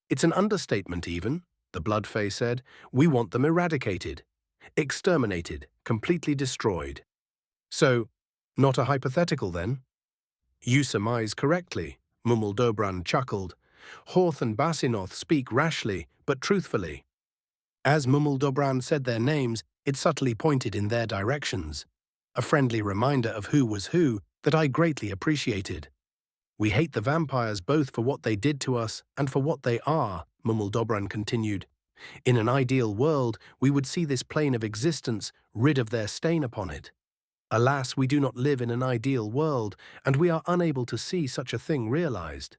"It's an understatement even," the Blood Fae said. "We want them eradicated. Exterminated, completely destroyed." "So, not a hypothetical then?" "You surmise correctly," Mumaldobran chuckled. "Horth and Basinoth speak rashly, but truthfully." As Mumaldobran said their names, it subtly pointed in their directions. A friendly reminder of who was who that I greatly appreciated. "We hate the vampires both for what they did to us and for what they are," Mumaldobran continued. "In an ideal world, we would see this plane of existence rid of their stain upon it. Alas, we do not live in an ideal world, and we are unable to see such a thing realized."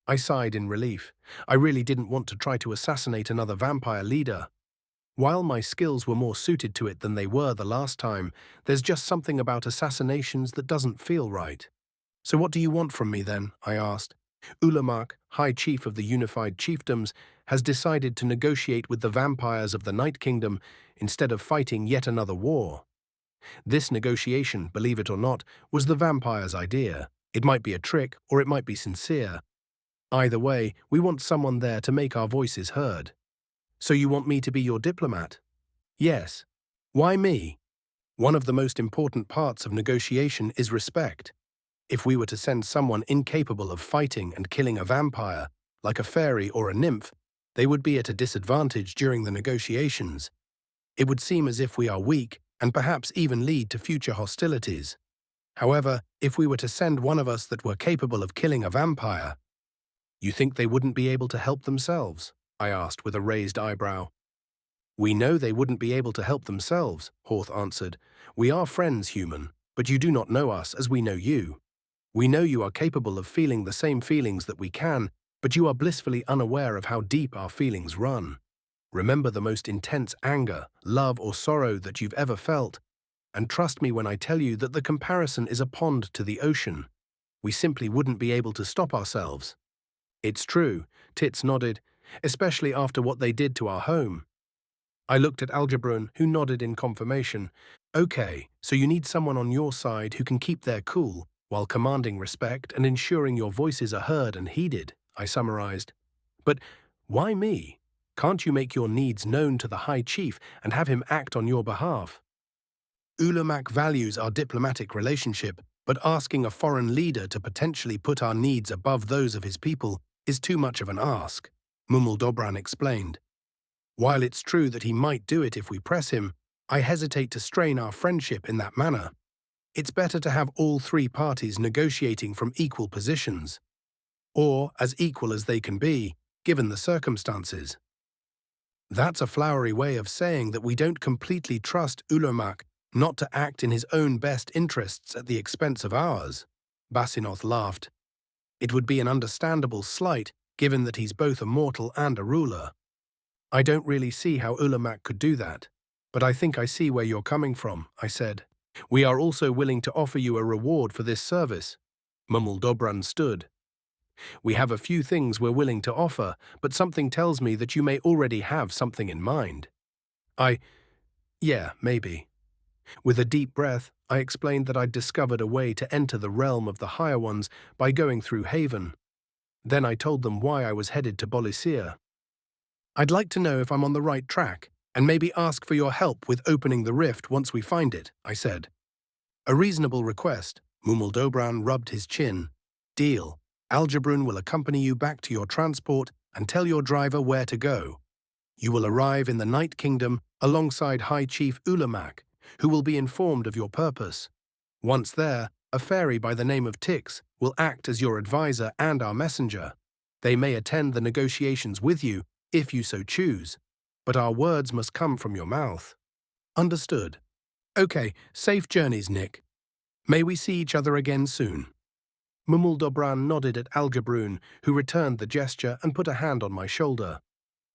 I sighed in relief. I really didn't want to try to assassinate another vampire leader. While my skills were more suited to it than they were the last time, there's just something about assassinations that doesn't feel right. "So what do you want from me then?" I asked. "Ulamak, High Chief of the Unified Chiefdoms, has decided to negotiate with the vampires of the Night Kingdom instead of fighting yet another war. This negotiation, believe it or not, was the vampires' idea. It might be a trick, or it might be sincere. Either way, we want someone there to make our voices heard." "So you want me to be your diplomat?" "Yes." "Why me?" "One of the most important parts of negotiation is respect. If we were to send someone incapable of fighting and killing a vampire, like a fairy or a nymph, they would be at a disadvantage during the negotiations. It would seem as if we are weak and perhaps even lead to future hostilities. However, if we were to send one of us that were capable of killing a vampire—" "You think they wouldn't be able to help themselves?" I asked with a raised eyebrow. "We know they wouldn't be able to help themselves," Horth answered. "We are friends, human, but you do not know us as we know you. We know you are capable of feeling the same feelings that we can, but you are blissfully unaware of how deep our feelings run. Remember the most intense anger, love, or sorrow that you've ever felt, and trust me when I tell you that the comparison is a pond to the ocean. We simply wouldn't be able to stop ourselves." "It's true," Tits nodded, "especially after what they did to our home." I looked at Algebrun, who nodded in confirmation. "Okay, so you need someone on your side who can keep their cool, while commanding respect and ensuring your voices are heard and heeded," I summarized. "But why me? Can't you make your needs known to the High Chief and have him act on your behalf?" "Ulamak values our diplomatic relationship, but asking a foreign leader to potentially put our needs above those of his people is too much of an ask," Mumaldobran explained. "While it's true that he might do it if we press him, I hesitate to strain our friendship in that manner. It's better to have all three parties negotiating from equal positions, or as equal as they can be, given the circumstances." "That's a flowery way of saying that we don't completely trust Ulamak not to act in his own best interests at the expense of ours," Basinoth laughed. "It would be an understandable slight, given that he's both a mortal and a ruler." "I don't really see how Ulamak could do that, but I think I see where you're coming from," I said. "We are also willing to offer you a reward for this service." Mumaldobran stood. "We have a few things we're willing to offer, but something tells me that you may already have something in mind." Yeah, maybe." With a deep breath, I explained that I'd discovered a way to enter the realm of the Higher Ones by going through Haven. Then I told them why I was headed to Bolisir. "I'd like to know if I'm on the right track, and maybe ask for your help with opening the rift once we find it," I said. "A reasonable request." Mumaldobran rubbed his chin. "Deal. Algebrun will accompany you back to your transport and tell your driver where to go." You will arrive in the Night Kingdom alongside High Chief Ulamak, who will be informed of your purpose. Once there, a fairy by the name of Tix will act as your advisor and our messenger. They may attend the negotiations with you, if you so choose, but our words must come from your mouth. Understood. Okay, safe journeys, Nick. May we see each other again soon. Mumul Dobran nodded at Algebroon, who returned the gesture and put a hand on my shoulder.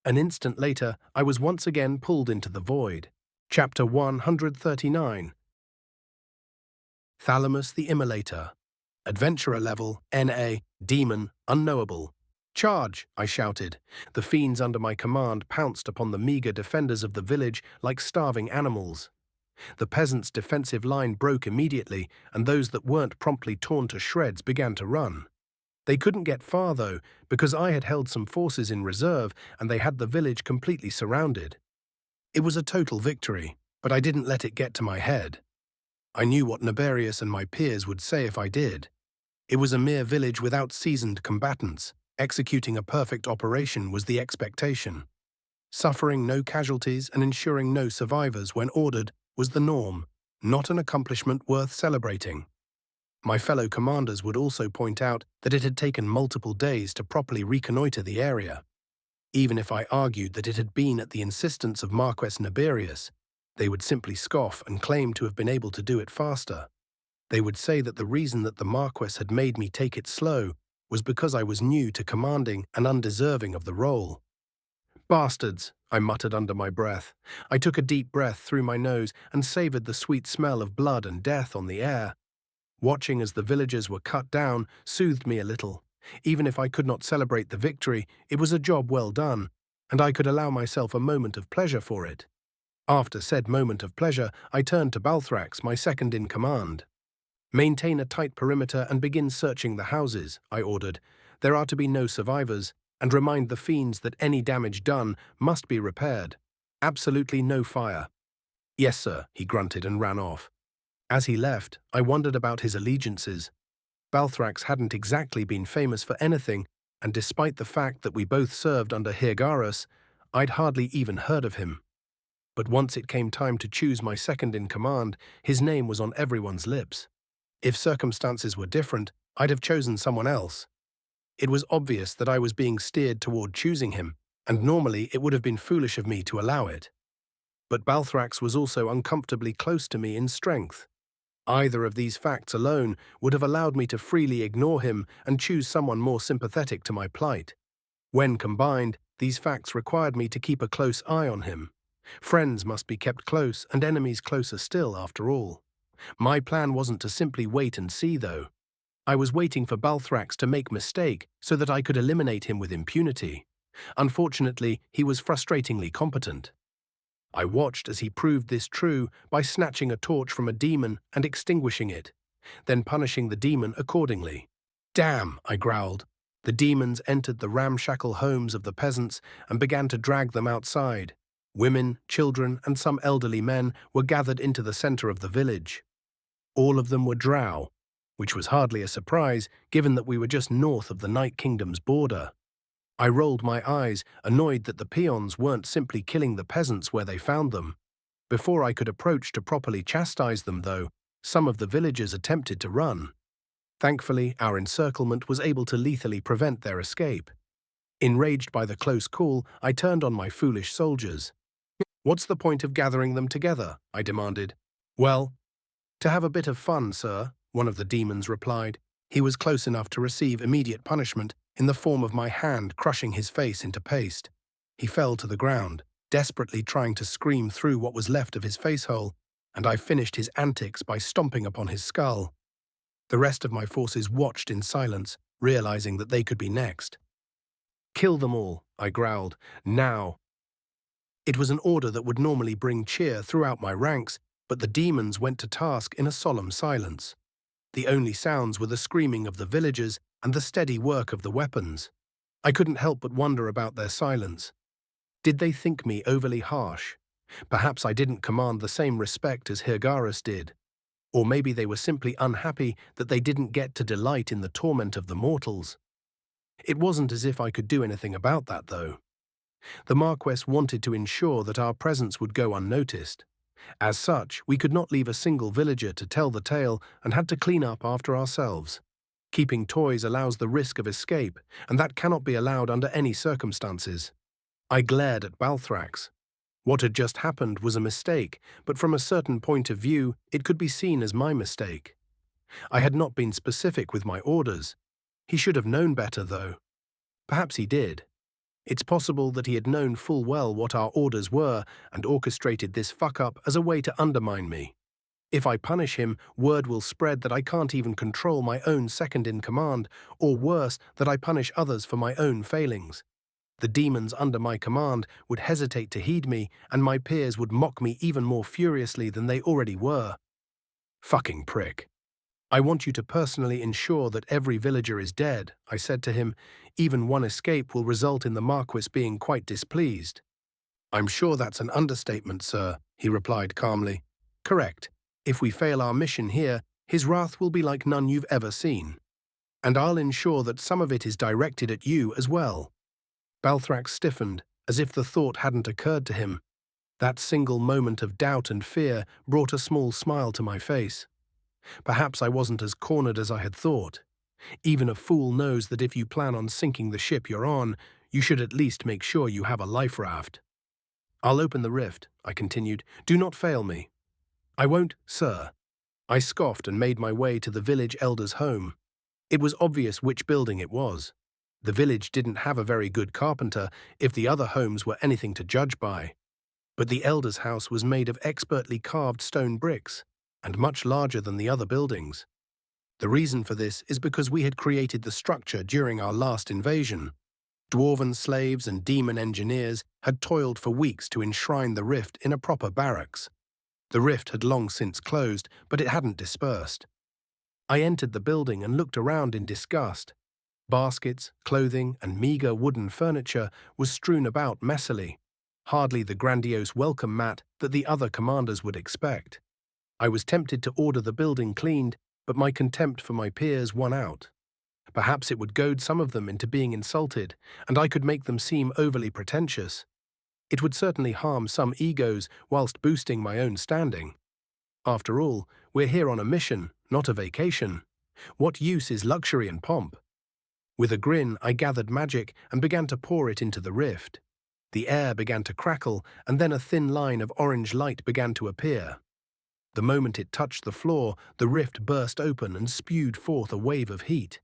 An instant later, I was once again pulled into the void. Chapter 139. Thalamus the Immolator. Adventurer level, NA, Demon, Unknowable. Charge, I shouted. The fiends under my command pounced upon the meager defenders of the village like starving animals. The peasants' defensive line broke immediately, and those that weren't promptly torn to shreds began to run. They couldn't get far, though, because I had held some forces in reserve and they had the village completely surrounded. It was a total victory, but I didn't let it get to my head. I knew what Naberius and my peers would say if I did. It was a mere village without seasoned combatants. Executing a perfect operation was the expectation. Suffering no casualties and ensuring no survivors when ordered was the norm, not an accomplishment worth celebrating. My fellow commanders would also point out that it had taken multiple days to properly reconnoiter the area. Even if I argued that it had been at the insistence of Marquess Naberius, they would simply scoff and claim to have been able to do it faster. They would say that the reason that the Marquess had made me take it slow was because I was new to commanding and undeserving of the role. Bastards, I muttered under my breath. I took a deep breath through my nose and savored the sweet smell of blood and death on the air. Watching as the villagers were cut down soothed me a little. Even if I could not celebrate the victory, it was a job well done, and I could allow myself a moment of pleasure for it. After said moment of pleasure, I turned to Balthrax, my second in command. Maintain a tight perimeter and begin searching the houses, I ordered. There are to be no survivors, and remind the fiends that any damage done must be repaired. Absolutely no fire. Yes, sir, he grunted and ran off. As he left, I wondered about his allegiances. Balthrax hadn't exactly been famous for anything, and despite the fact that we both served under Hirgarus, I'd hardly even heard of him. But once it came time to choose my second in command, his name was on everyone's lips. If circumstances were different, I'd have chosen someone else. It was obvious that I was being steered toward choosing him, and normally it would have been foolish of me to allow it. But Balthrax was also uncomfortably close to me in strength. Either of these facts alone would have allowed me to freely ignore him and choose someone more sympathetic to my plight. When combined, these facts required me to keep a close eye on him. Friends must be kept close and enemies closer still, after all. My plan wasn't to simply wait and see, though. I was waiting for Balthrax to make mistake so that I could eliminate him with impunity. Unfortunately, he was frustratingly competent. I watched as he proved this true by snatching a torch from a demon and extinguishing it, then punishing the demon accordingly. Damn, I growled. The demons entered the ramshackle homes of the peasants and began to drag them outside. Women, children, and some elderly men were gathered into the center of the village. All of them were drow, which was hardly a surprise given that we were just north of the Night Kingdom's border. I rolled my eyes, annoyed that the peons weren't simply killing the peasants where they found them. Before I could approach to properly chastise them, though, some of the villagers attempted to run. Thankfully, our encirclement was able to lethally prevent their escape. Enraged by the close call, I turned on my foolish soldiers. "What's the point of gathering them together?" I demanded. "Well, to have a bit of fun, sir," one of the demons replied. He was close enough to receive immediate punishment in the form of my hand crushing his face into paste. He fell to the ground, desperately trying to scream through what was left of his face hole, and I finished his antics by stomping upon his skull. The rest of my forces watched in silence, realizing that they could be next. "Kill them all," I growled. "Now." It was an order that would normally bring cheer throughout my ranks, but the demons went to task in a solemn silence. The only sounds were the screaming of the villagers and the steady work of the weapons. I couldn't help but wonder about their silence. Did they think me overly harsh? Perhaps I didn't command the same respect as Hirgarus did. Or maybe they were simply unhappy that they didn't get to delight in the torment of the mortals. It wasn't as if I could do anything about that, though. The Marquess wanted to ensure that our presence would go unnoticed. As such, we could not leave a single villager to tell the tale and had to clean up after ourselves. Keeping toys allows the risk of escape, and that cannot be allowed under any circumstances. I glared at Balthrax. What had just happened was a mistake, but from a certain point of view, it could be seen as my mistake. I had not been specific with my orders. He should have known better, though. Perhaps he did. It's possible that he had known full well what our orders were and orchestrated this fuck-up as a way to undermine me. If I punish him, word will spread that I can't even control my own second-in-command, or worse, that I punish others for my own failings. The demons under my command would hesitate to heed me, and my peers would mock me even more furiously than they already were. Fucking prick. I want you to personally ensure that every villager is dead, I said to him. Even one escape will result in the Marquis being quite displeased. I'm sure that's an understatement, sir, he replied calmly. Correct. If we fail our mission here, his wrath will be like none you've ever seen. And I'll ensure that some of it is directed at you as well. Balthrax stiffened, as if the thought hadn't occurred to him. That single moment of doubt and fear brought a small smile to my face. Perhaps I wasn't as cornered as I had thought. Even a fool knows that if you plan on sinking the ship you're on, you should at least make sure you have a life raft. I'll open the rift, I continued. Do not fail me. I won't, sir. I scoffed and made my way to the village elder's home. It was obvious which building it was. The village didn't have a very good carpenter, if the other homes were anything to judge by. But the elder's house was made of expertly carved stone bricks, and much larger than the other buildings. The reason for this is because we had created the structure during our last invasion. Dwarven slaves and demon engineers had toiled for weeks to enshrine the rift in a proper barracks. The rift had long since closed, but it hadn't dispersed. I entered the building and looked around in disgust. Baskets, clothing, and meager wooden furniture was strewn about messily, hardly the grandiose welcome mat that the other commanders would expect. I was tempted to order the building cleaned, but my contempt for my peers won out. Perhaps it would goad some of them into being insulted, and I could make them seem overly pretentious. It would certainly harm some egos whilst boosting my own standing. After all, we're here on a mission, not a vacation. What use is luxury and pomp? With a grin, I gathered magic and began to pour it into the rift. The air began to crackle, and then a thin line of orange light began to appear. The moment it touched the floor, the rift burst open and spewed forth a wave of heat.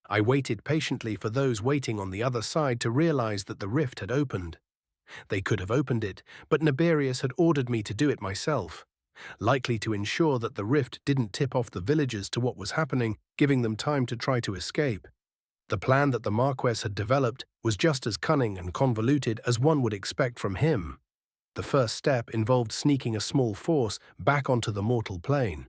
I waited patiently for those waiting on the other side to realize that the rift had opened. They could have opened it, but Niberius had ordered me to do it myself, likely to ensure that the rift didn't tip off the villagers to what was happening, giving them time to try to escape. The plan that the Marquess had developed was just as cunning and convoluted as one would expect from him. The first step involved sneaking a small force back onto the mortal plane.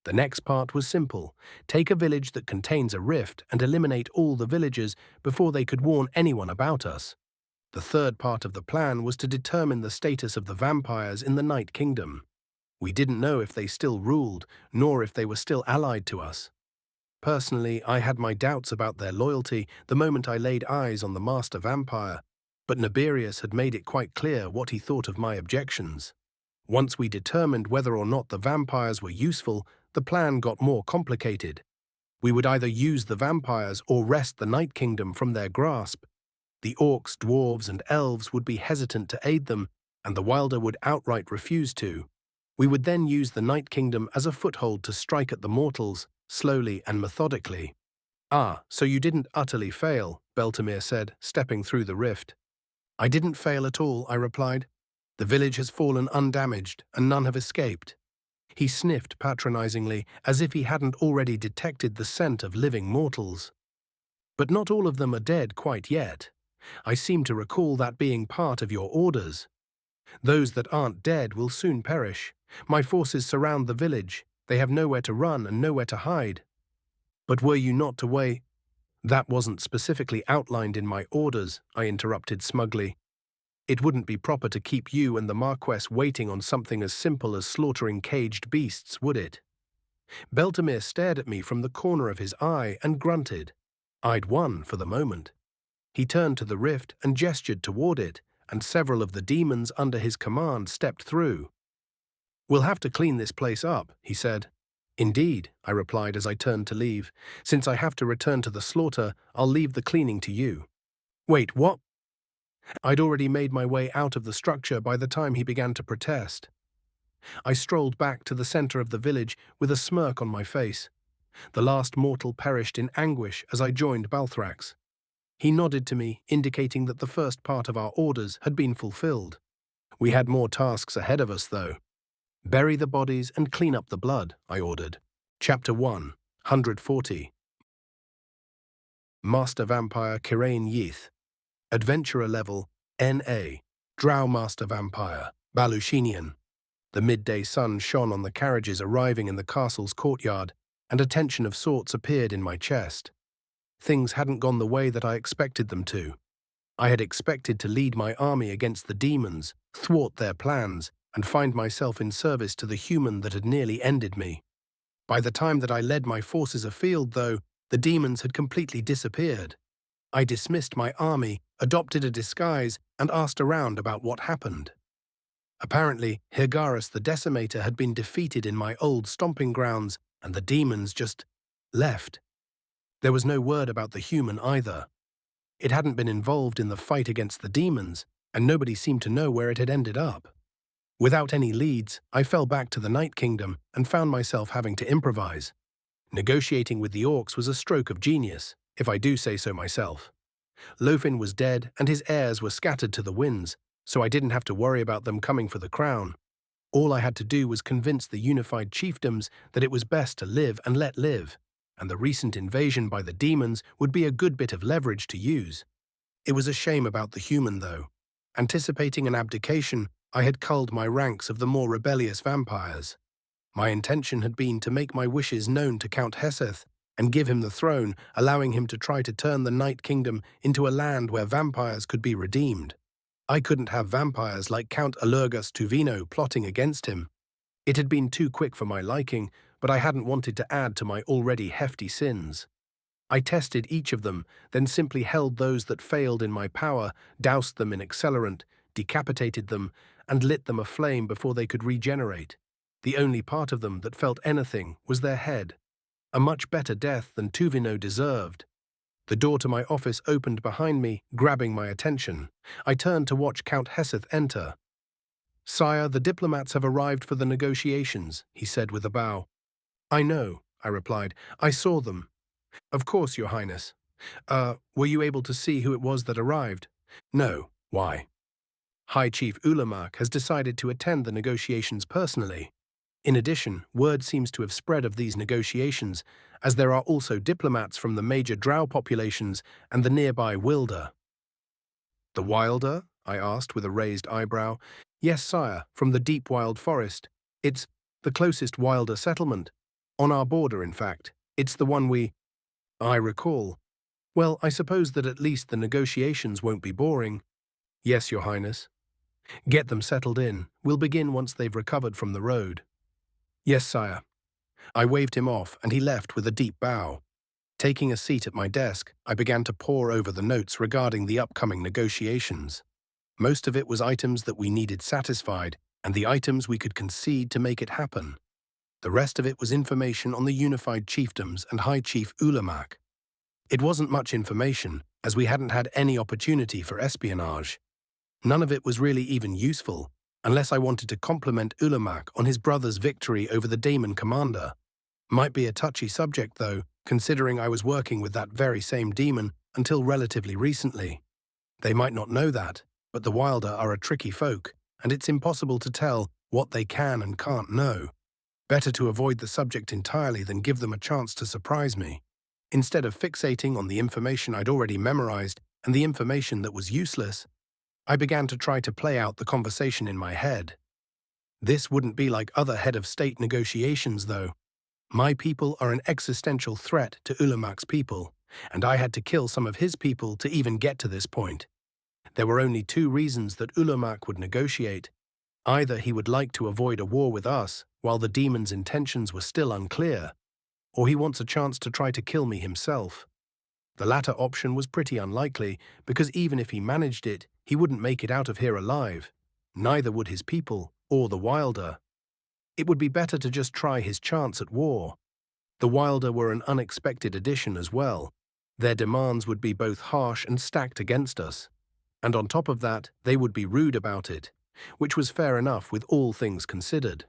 The next part was simple. Take a village that contains a rift and eliminate all the villagers before they could warn anyone about us. The third part of the plan was to determine the status of the vampires in the Night Kingdom. We didn't know if they still ruled, nor if they were still allied to us. Personally, I had my doubts about their loyalty the moment I laid eyes on the master vampire, but Niberius had made it quite clear what he thought of my objections. Once we determined whether or not the vampires were useful, the plan got more complicated. We would either use the vampires or wrest the Night Kingdom from their grasp. The orcs, dwarves, and elves would be hesitant to aid them, and the Wilder would outright refuse to. We would then use the Night Kingdom as a foothold to strike at the mortals, slowly and methodically. Ah, so you didn't utterly fail, Beltamir said, stepping through the rift. I didn't fail at all, I replied. The village has fallen undamaged, and none have escaped. He sniffed patronizingly, as if he hadn't already detected the scent of living mortals. But not all of them are dead quite yet. I seem to recall that being part of your orders. Those that aren't dead will soon perish. My forces surround the village. They have nowhere to run and nowhere to hide. But were you not to wait? That wasn't specifically outlined in my orders, I interrupted smugly. It wouldn't be proper to keep you and the Marquess waiting on something as simple as slaughtering caged beasts, would it? Beltamir stared at me from the corner of his eye and grunted. I'd won for the moment. He turned to the rift and gestured toward it, and several of the demons under his command stepped through. "We'll have to clean this place up," he said. "Indeed," I replied as I turned to leave. "Since I have to return to the slaughter, I'll leave the cleaning to you." "Wait, what?" I'd already made my way out of the structure by the time he began to protest. I strolled back to the center of the village with a smirk on my face. The last mortal perished in anguish as I joined Balthrax. He nodded to me, indicating that the first part of our orders had been fulfilled. We had more tasks ahead of us, though. "Bury the bodies and clean up the blood," I ordered. Chapter 1, 140. Master Vampire Kirain Yeath. Adventurer level NA. Drow Master Vampire, Balushinian. The midday sun shone on the carriages arriving in the castle's courtyard, and a tension of sorts appeared in my chest. Things hadn't gone the way that I expected them to. I had expected to lead my army against the demons, thwart their plans, and find myself in service to the human that had nearly ended me. By the time that I led my forces afield, though, the demons had completely disappeared. I dismissed my army, adopted a disguise, and asked around about what happened. Apparently, Hirgarus the Decimator had been defeated in my old stomping grounds, and the demons just left. There was no word about the human either. It hadn't been involved in the fight against the demons, and nobody seemed to know where it had ended up. Without any leads, I fell back to the Night Kingdom and found myself having to improvise. Negotiating with the orcs was a stroke of genius, if I do say so myself. Lofin was dead and his heirs were scattered to the winds, so I didn't have to worry about them coming for the crown. All I had to do was convince the unified chiefdoms that it was best to live and let live, and the recent invasion by the demons would be a good bit of leverage to use. It was a shame about the human, though. Anticipating an abdication, I had culled my ranks of the more rebellious vampires. My intention had been to make my wishes known to Count Heseth and give him the throne, allowing him to try to turn the Night Kingdom into a land where vampires could be redeemed. I couldn't have vampires like Count Alurgus Tuvino plotting against him. It had been too quick for my liking, but I hadn't wanted to add to my already hefty sins. I tested each of them, then simply held those that failed in my power, doused them in accelerant, decapitated them, and lit them aflame before they could regenerate. The only part of them that felt anything was their head. A much better death than Tuvino deserved. The door to my office opened behind me, grabbing my attention. I turned to watch Count Heseth enter. "Sire, the diplomats have arrived for the negotiations," he said with a bow. "I know," I replied. "I saw them." "Of course, Your Highness. Were you able to see who it was that arrived?" "No. Why?" "High Chief Ulamak has decided to attend the negotiations personally. In addition, word seems to have spread of these negotiations, as there are also diplomats from the major drow populations and the nearby Wilder." "The Wilder?" I asked with a raised eyebrow. "Yes, sire, from the deep wild forest. It's the closest Wilder settlement. On our border, in fact. It's the one I recall. Well, I suppose that at least the negotiations won't be boring." "Yes, Your Highness." "Get them settled in. We'll begin once they've recovered from the road." "Yes, sire." I waved him off, and he left with a deep bow. Taking a seat at my desk, I began to pore over the notes regarding the upcoming negotiations. Most of it was items that we needed satisfied, and the items we could concede to make it happen. The rest of it was information on the unified chiefdoms and High Chief Ulamak. It wasn't much information, as we hadn't had any opportunity for espionage. None of it was really even useful, unless I wanted to compliment Ulamak on his brother's victory over the Daemon commander. Might be a touchy subject, though, considering I was working with that very same demon until relatively recently. They might not know that, but the Wilder are a tricky folk, and it's impossible to tell what they can and can't know. Better to avoid the subject entirely than give them a chance to surprise me. Instead of fixating on the information I'd already memorized and the information that was useless, I began to try to play out the conversation in my head. This wouldn't be like other head of state negotiations, though. My people are an existential threat to Ulamak's people, and I had to kill some of his people to even get to this point. There were only two reasons that Ulamak would negotiate. Either he would like to avoid a war with us while the demon's intentions were still unclear, or he wants a chance to try to kill me himself. The latter option was pretty unlikely, because even if he managed it, he wouldn't make it out of here alive. Neither would his people or the Wilder. It would be better to just try his chance at war. The Wilder were an unexpected addition as well. Their demands would be both harsh and stacked against us. And on top of that, they would be rude about it, which was fair enough with all things considered.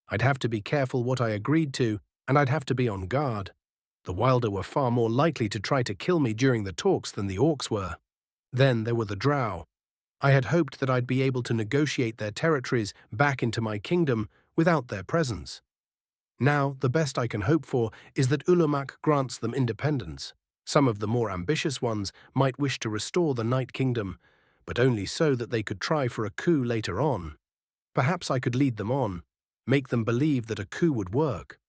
I'd have to be careful what I agreed to, and I'd have to be on guard. The Wilder were far more likely to try to kill me during the talks than the orcs were. Then there were the drow. I had hoped that I'd be able to negotiate their territories back into my kingdom without their presence. Now, the best I can hope for is that Ulamak grants them independence. Some of the more ambitious ones might wish to restore the Night Kingdom, but only so that they could try for a coup later on. Perhaps I could lead them on, make them believe that a coup would work.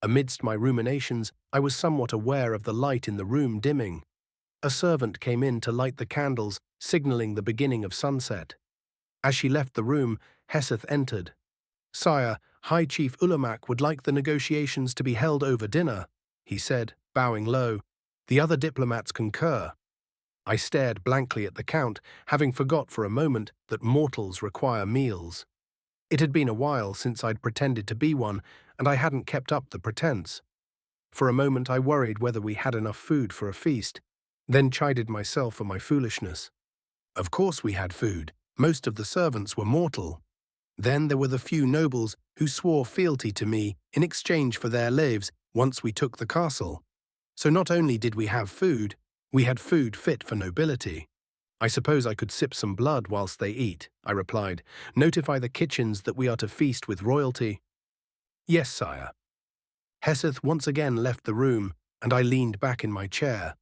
Amidst my ruminations, I was somewhat aware of the light in the room dimming. A servant came in to light the candles, signaling the beginning of sunset. As she left the room, Heseth entered. "Sire, High Chief Ulamak would like the negotiations to be held over dinner," he said, bowing low. "The other diplomats concur." I stared blankly at the Count, having forgot for a moment that mortals require meals. It had been a while since I'd pretended to be one, and I hadn't kept up the pretense. For a moment I worried whether we had enough food for a feast, then chided myself for my foolishness. Of course we had food. Most of the servants were mortal. Then there were the few nobles who swore fealty to me in exchange for their lives once we took the castle. So not only did we have food, we had food fit for nobility. "I suppose I could sip some blood whilst they eat," I replied. "Notify the kitchens that we are to feast with royalty." "Yes, sire." Heseth once again left the room, and I leaned back in my chair.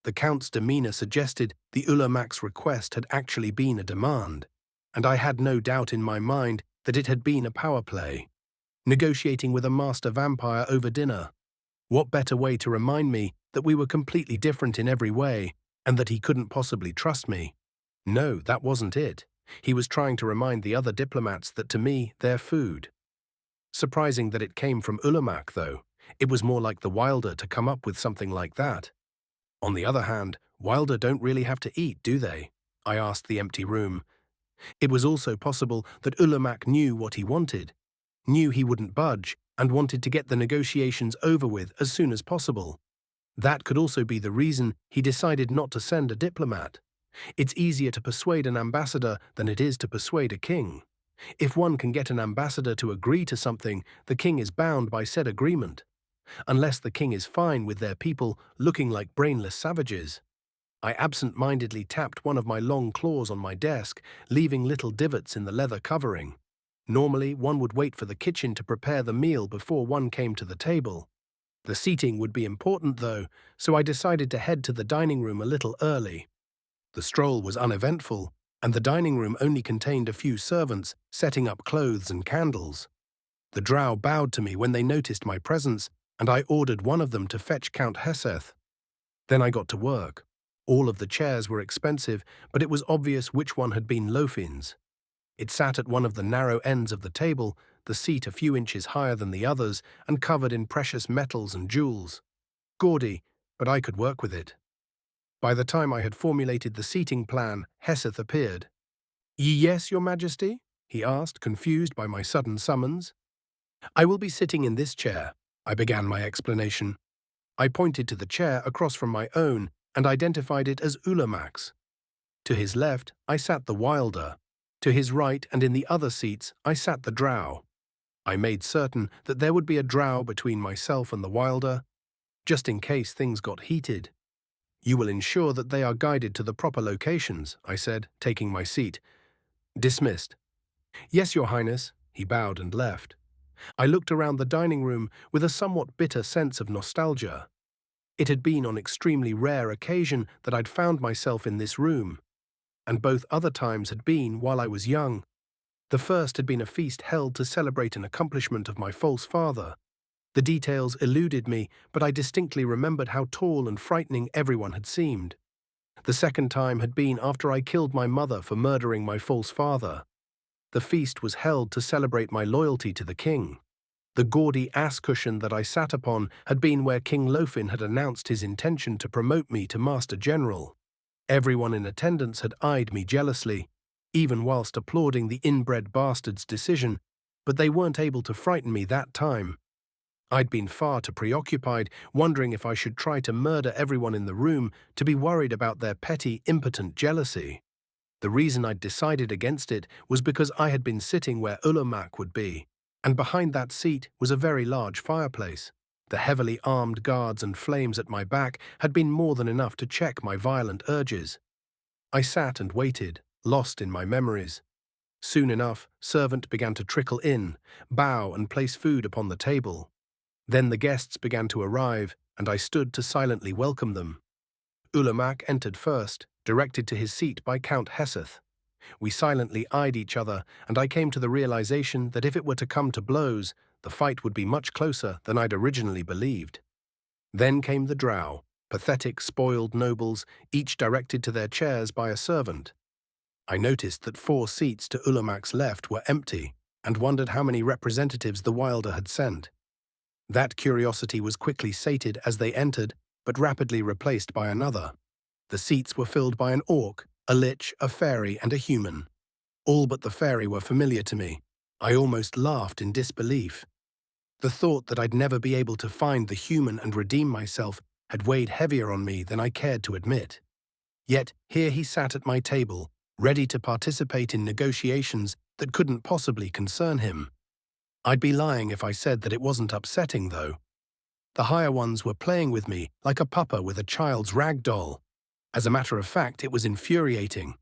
The Count's demeanour suggested the Ulamak's request had actually been a demand, and I had no doubt in my mind that it had been a power play. Negotiating with a master vampire over dinner. What better way to remind me that we were completely different in every way, and that he couldn't possibly trust me? No, that wasn't it. He was trying to remind the other diplomats that to me, they're food. Surprising that it came from Ulamak, though. It was more like the Wilder to come up with something like that. On the other hand, Wilder don't really have to eat, do they? I asked the empty room. It was also possible that Ulamak knew what he wanted, knew he wouldn't budge, and wanted to get the negotiations over with as soon as possible. That could also be the reason he decided not to send a diplomat. It's easier to persuade an ambassador than it is to persuade a king. If one can get an ambassador to agree to something, the king is bound by said agreement, unless the king is fine with their people looking like brainless savages. I absent-mindedly tapped one of my long claws on my desk, leaving little divots in the leather covering. Normally, one would wait for the kitchen to prepare the meal before one came to the table. The seating would be important, though, so I decided to head to the dining room a little early. The stroll was uneventful, and the dining room only contained a few servants setting up clothes and candles. The drow bowed to me when they noticed my presence, and I ordered one of them to fetch Count Heseth. Then I got to work. All of the chairs were expensive, but it was obvious which one had been Lofin's. It sat at one of the narrow ends of the table, the seat a few inches higher than the others and covered in precious metals and jewels. Gaudy, but I could work with it. By the time I had formulated the seating plan, Heseth appeared. "Yes, Your Majesty?" he asked, confused by my sudden summons. "I will be sitting in this chair," I began my explanation. I pointed to the chair across from my own and identified it as Ulamak's. To his left, I sat the Wilder. To his right and in the other seats, I sat the drow. I made certain that there would be a drow between myself and the Wilder, just in case things got heated. "You will ensure that they are guided to the proper locations," I said, taking my seat. "Dismissed." "Yes, Your Highness," he bowed and left. I looked around the dining room with a somewhat bitter sense of nostalgia. It had been on extremely rare occasion that I'd found myself in this room, and both other times had been while I was young. The first had been a feast held to celebrate an accomplishment of my false father. The details eluded me, but I distinctly remembered how tall and frightening everyone had seemed. The second time had been after I killed my mother for murdering my false father. The feast was held to celebrate my loyalty to the king. The gaudy ass cushion that I sat upon had been where King Lofin had announced his intention to promote me to Master General. Everyone in attendance had eyed me jealously, even whilst applauding the inbred bastard's decision, but they weren't able to frighten me that time. I'd been far too preoccupied, wondering if I should try to murder everyone in the room, to be worried about their petty, impotent jealousy. The reason I'd decided against it was because I had been sitting where Ulamak would be, and behind that seat was a very large fireplace. The heavily armed guards and flames at my back had been more than enough to check my violent urges. I sat and waited, lost in my memories. Soon enough, servant began to trickle in, bow and place food upon the table. Then the guests began to arrive, and I stood to silently welcome them. Ulamak entered first, directed to his seat by Count Heseth. We silently eyed each other, and I came to the realization that if it were to come to blows, the fight would be much closer than I'd originally believed. Then came the drow, pathetic, spoiled nobles, each directed to their chairs by a servant. I noticed that 4 seats to Ulamak's left were empty, and wondered how many representatives the Wilder had sent. That curiosity was quickly sated as they entered, but rapidly replaced by another. The seats were filled by an orc, a lich, a fairy, and a human. All but the fairy were familiar to me. I almost laughed in disbelief. The thought that I'd never be able to find the human and redeem myself had weighed heavier on me than I cared to admit. Yet here he sat at my table, ready to participate in negotiations that couldn't possibly concern him. I'd be lying if I said that it wasn't upsetting, though. The higher ones were playing with me like a pupper with a child's rag doll. As a matter of fact, it was infuriating.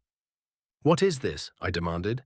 "What is this?" I demanded.